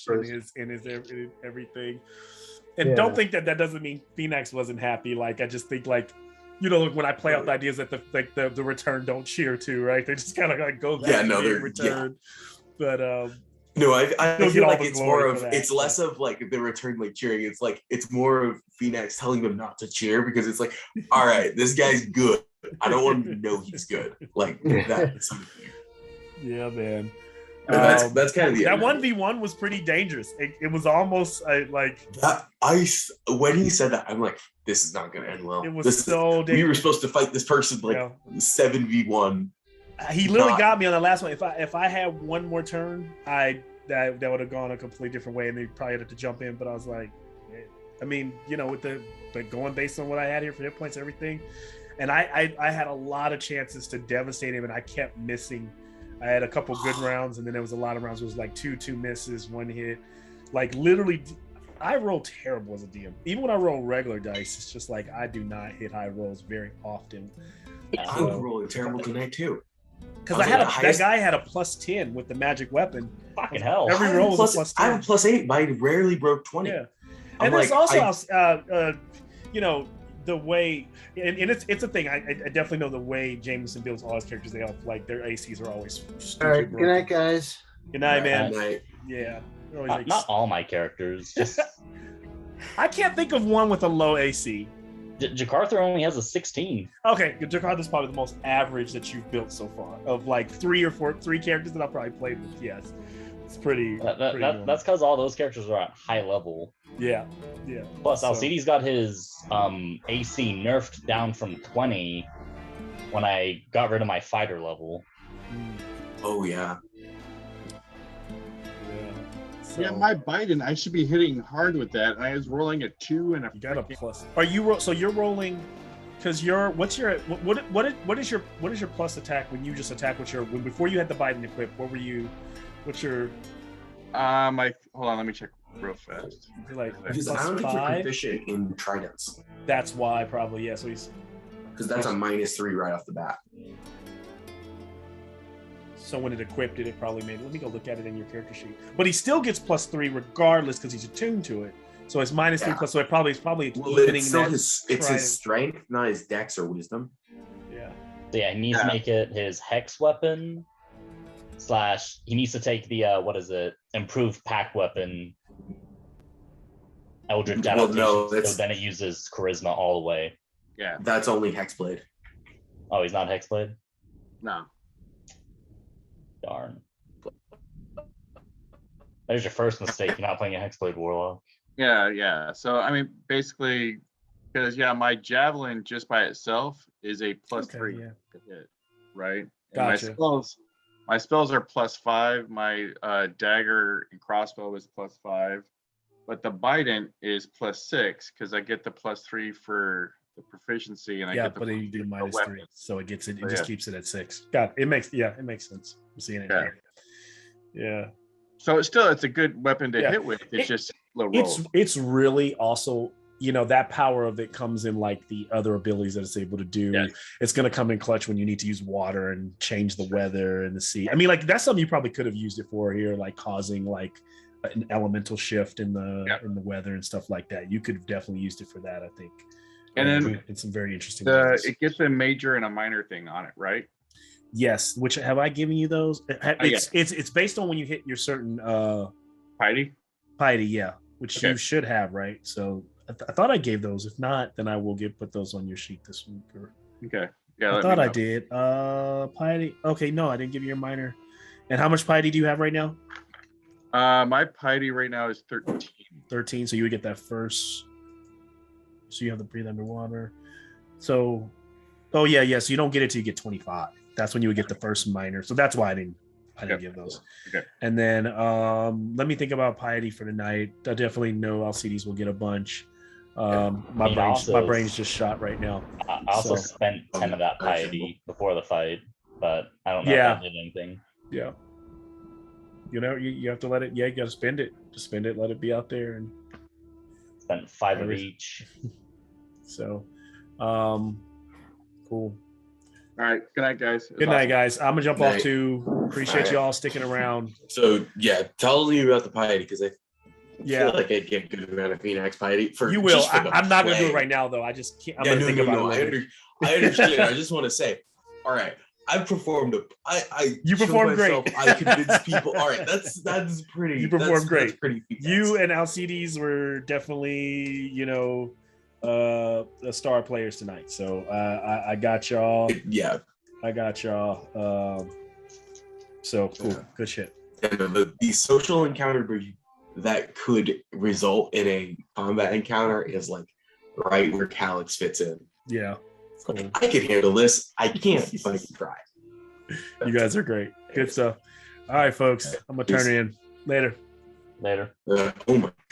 Speaker 3: in his everything. And don't think that doesn't mean Phoenix wasn't happy. Like I just think like, you know, when I play out the ideas that the return don't cheer to, right? They just kind of like go back and return. But
Speaker 4: no, I feel like it's more of it's less of like the return like cheering. It's like it's more of Phoenix telling them not to cheer because it's like, all right, this guy's good. I don't want to know he's good. Like that.
Speaker 3: Yeah, man.
Speaker 4: That's kind of the
Speaker 3: that 1v1 was pretty dangerous. It was almost like
Speaker 4: that. When he said that, I'm like, this is not going to end well.
Speaker 3: It was dangerous.
Speaker 4: We were supposed to fight this person like 7v1.
Speaker 3: He literally got me on the last one. If I had one more turn, that would have gone a completely different way, and they probably had to jump in. But I was like, I mean, you know, with the going based on what I had here for hit points, everything, and I had a lot of chances to devastate him, and I kept missing. I had a couple good rounds, and then there was a lot of rounds where it was like two misses, one hit. Like literally, I roll terrible as a DM. Even when I roll regular dice, it's just like I do not hit high rolls very often.
Speaker 4: I was rolling terrible tonight too.
Speaker 3: Because that guy had a +10 with the magic weapon.
Speaker 7: Fucking hell!
Speaker 3: Every roll was a +10.
Speaker 4: I have a +8, but I rarely broke 20.
Speaker 3: Yeah, and there's also, you know, the way, and it's a thing. I definitely know the way Jameson builds all his characters. They all like their ACs are always.
Speaker 2: All right, good night, guys.
Speaker 3: Good night, man.
Speaker 4: Good night.
Speaker 3: Yeah.
Speaker 7: Not all my characters. Just
Speaker 3: I can't think of one with a low AC.
Speaker 7: Jakarta only has a 16.
Speaker 3: Okay, Jakarta's probably the most average that you've built so far. Of like three characters that I've probably played with. Yes, it's pretty.
Speaker 7: That's because all those characters are at high level.
Speaker 3: Yeah.
Speaker 7: Plus, Alcides got his AC nerfed down from 20 when I got rid of my fighter level.
Speaker 4: Oh yeah.
Speaker 1: Yeah, my Biden, I should be hitting hard with that. And I was rolling a 2 and a.
Speaker 3: You got a plus. Are you so you're rolling? Because what is your plus attack when you just attack with your before you had the Biden equip? What were you? What's your?
Speaker 1: Hold on, let me check real fast.
Speaker 3: Like
Speaker 4: because I don't think you're proficient in tridents.
Speaker 3: That's why probably So he's.
Speaker 4: Because that's a -3 right off the bat.
Speaker 3: So when it equipped it probably made. Let me go look at it in your character sheet. But he still gets +3 regardless because he's attuned to it. So it's -3 plus. So it's probably evening that.
Speaker 4: It's his strength, not his dex or wisdom.
Speaker 3: Yeah.
Speaker 7: So yeah, he needs to make it his hex weapon. / he needs to take the improved pack weapon. Eldritch adaptation. So then it uses charisma all the way.
Speaker 1: Yeah.
Speaker 4: That's only hexblade.
Speaker 7: Oh, he's not hexblade?
Speaker 1: No.
Speaker 7: Darn. There's your first mistake. You're not playing a Hexblade Warlock.
Speaker 1: Yeah. So, I mean, basically, because, my Javelin just by itself is a +3 to hit, right?
Speaker 3: Gotcha.
Speaker 1: My spells are +5. My Dagger and Crossbow is +5. But the Bident is +6 because I get the +3 for the proficiency, and I get the
Speaker 3: but you do -3, so it just keeps it at 6. It makes sense. I'm seeing it here. Yeah.
Speaker 1: So it's a good weapon to hit with. It's just roll.
Speaker 3: It's really also, you know, that power of it comes in like the other abilities that it's able to do.
Speaker 1: Yes.
Speaker 3: It's going to come in clutch when you need to use water and change the weather and the sea. I mean, like that's something you probably could have used it for here, like causing like an elemental shift in the weather and stuff like that. You could have definitely used it for that, I think.
Speaker 1: And then
Speaker 3: it's some very interesting ways.
Speaker 1: it gets a major and a minor thing on it, right?
Speaker 3: Yes. Which have I given you those? It's based on when you hit your certain
Speaker 1: Piety?
Speaker 3: piety, yeah, which you should have, right? So I thought I gave those. If not, then I will put those on your sheet this week.
Speaker 1: Okay. Yeah.
Speaker 3: I thought I did. Piety. Okay, no, I didn't give you your minor. And how much piety do you have right now?
Speaker 1: My piety right now is 13.
Speaker 3: 13. So you would get that first. So you have to breathe underwater. So, oh yeah. So you don't get it till you get 25. That's when you would get the first minor. So that's why I didn't give those.
Speaker 1: Okay.
Speaker 3: And then let me think about piety for tonight. I definitely know LCDs will get a bunch. My brain's just shot right now.
Speaker 7: I also spent 10 of that piety before the fight, but I don't know if that did anything.
Speaker 3: Yeah. You know, you have to let it. Yeah, you got to spend it. Just spend it. Let it be out there and
Speaker 7: spent 5 of each.
Speaker 3: So, cool.
Speaker 1: All right. Good night, guys.
Speaker 3: Good night, guys. I'm gonna jump off too. Appreciate you all sticking around.
Speaker 4: So yeah, tell me about the piety because I feel like I'd get a good amount of Phoenix piety for
Speaker 3: you will.
Speaker 4: For
Speaker 3: I'm not gonna do it right now though. I just can't. I'm gonna think about it.
Speaker 4: I understand. I just want to say, all right. I performed
Speaker 3: you performed great.
Speaker 4: I convinced people. All right, that's pretty.
Speaker 3: You performed great.
Speaker 4: That's pretty.
Speaker 3: You and Alcides were definitely, you know, star players tonight. So I got y'all.
Speaker 4: Yeah,
Speaker 3: I got y'all. So cool. Yeah. Good shit.
Speaker 4: And the social encounter that could result in a combat encounter is like right where Calyx fits in.
Speaker 3: Yeah.
Speaker 4: Cool. I can handle this. I can't fucking try.
Speaker 3: You guys are great. Good stuff. All right, folks. I'm gonna turn it in. Later.
Speaker 7: Later.
Speaker 4: Oh my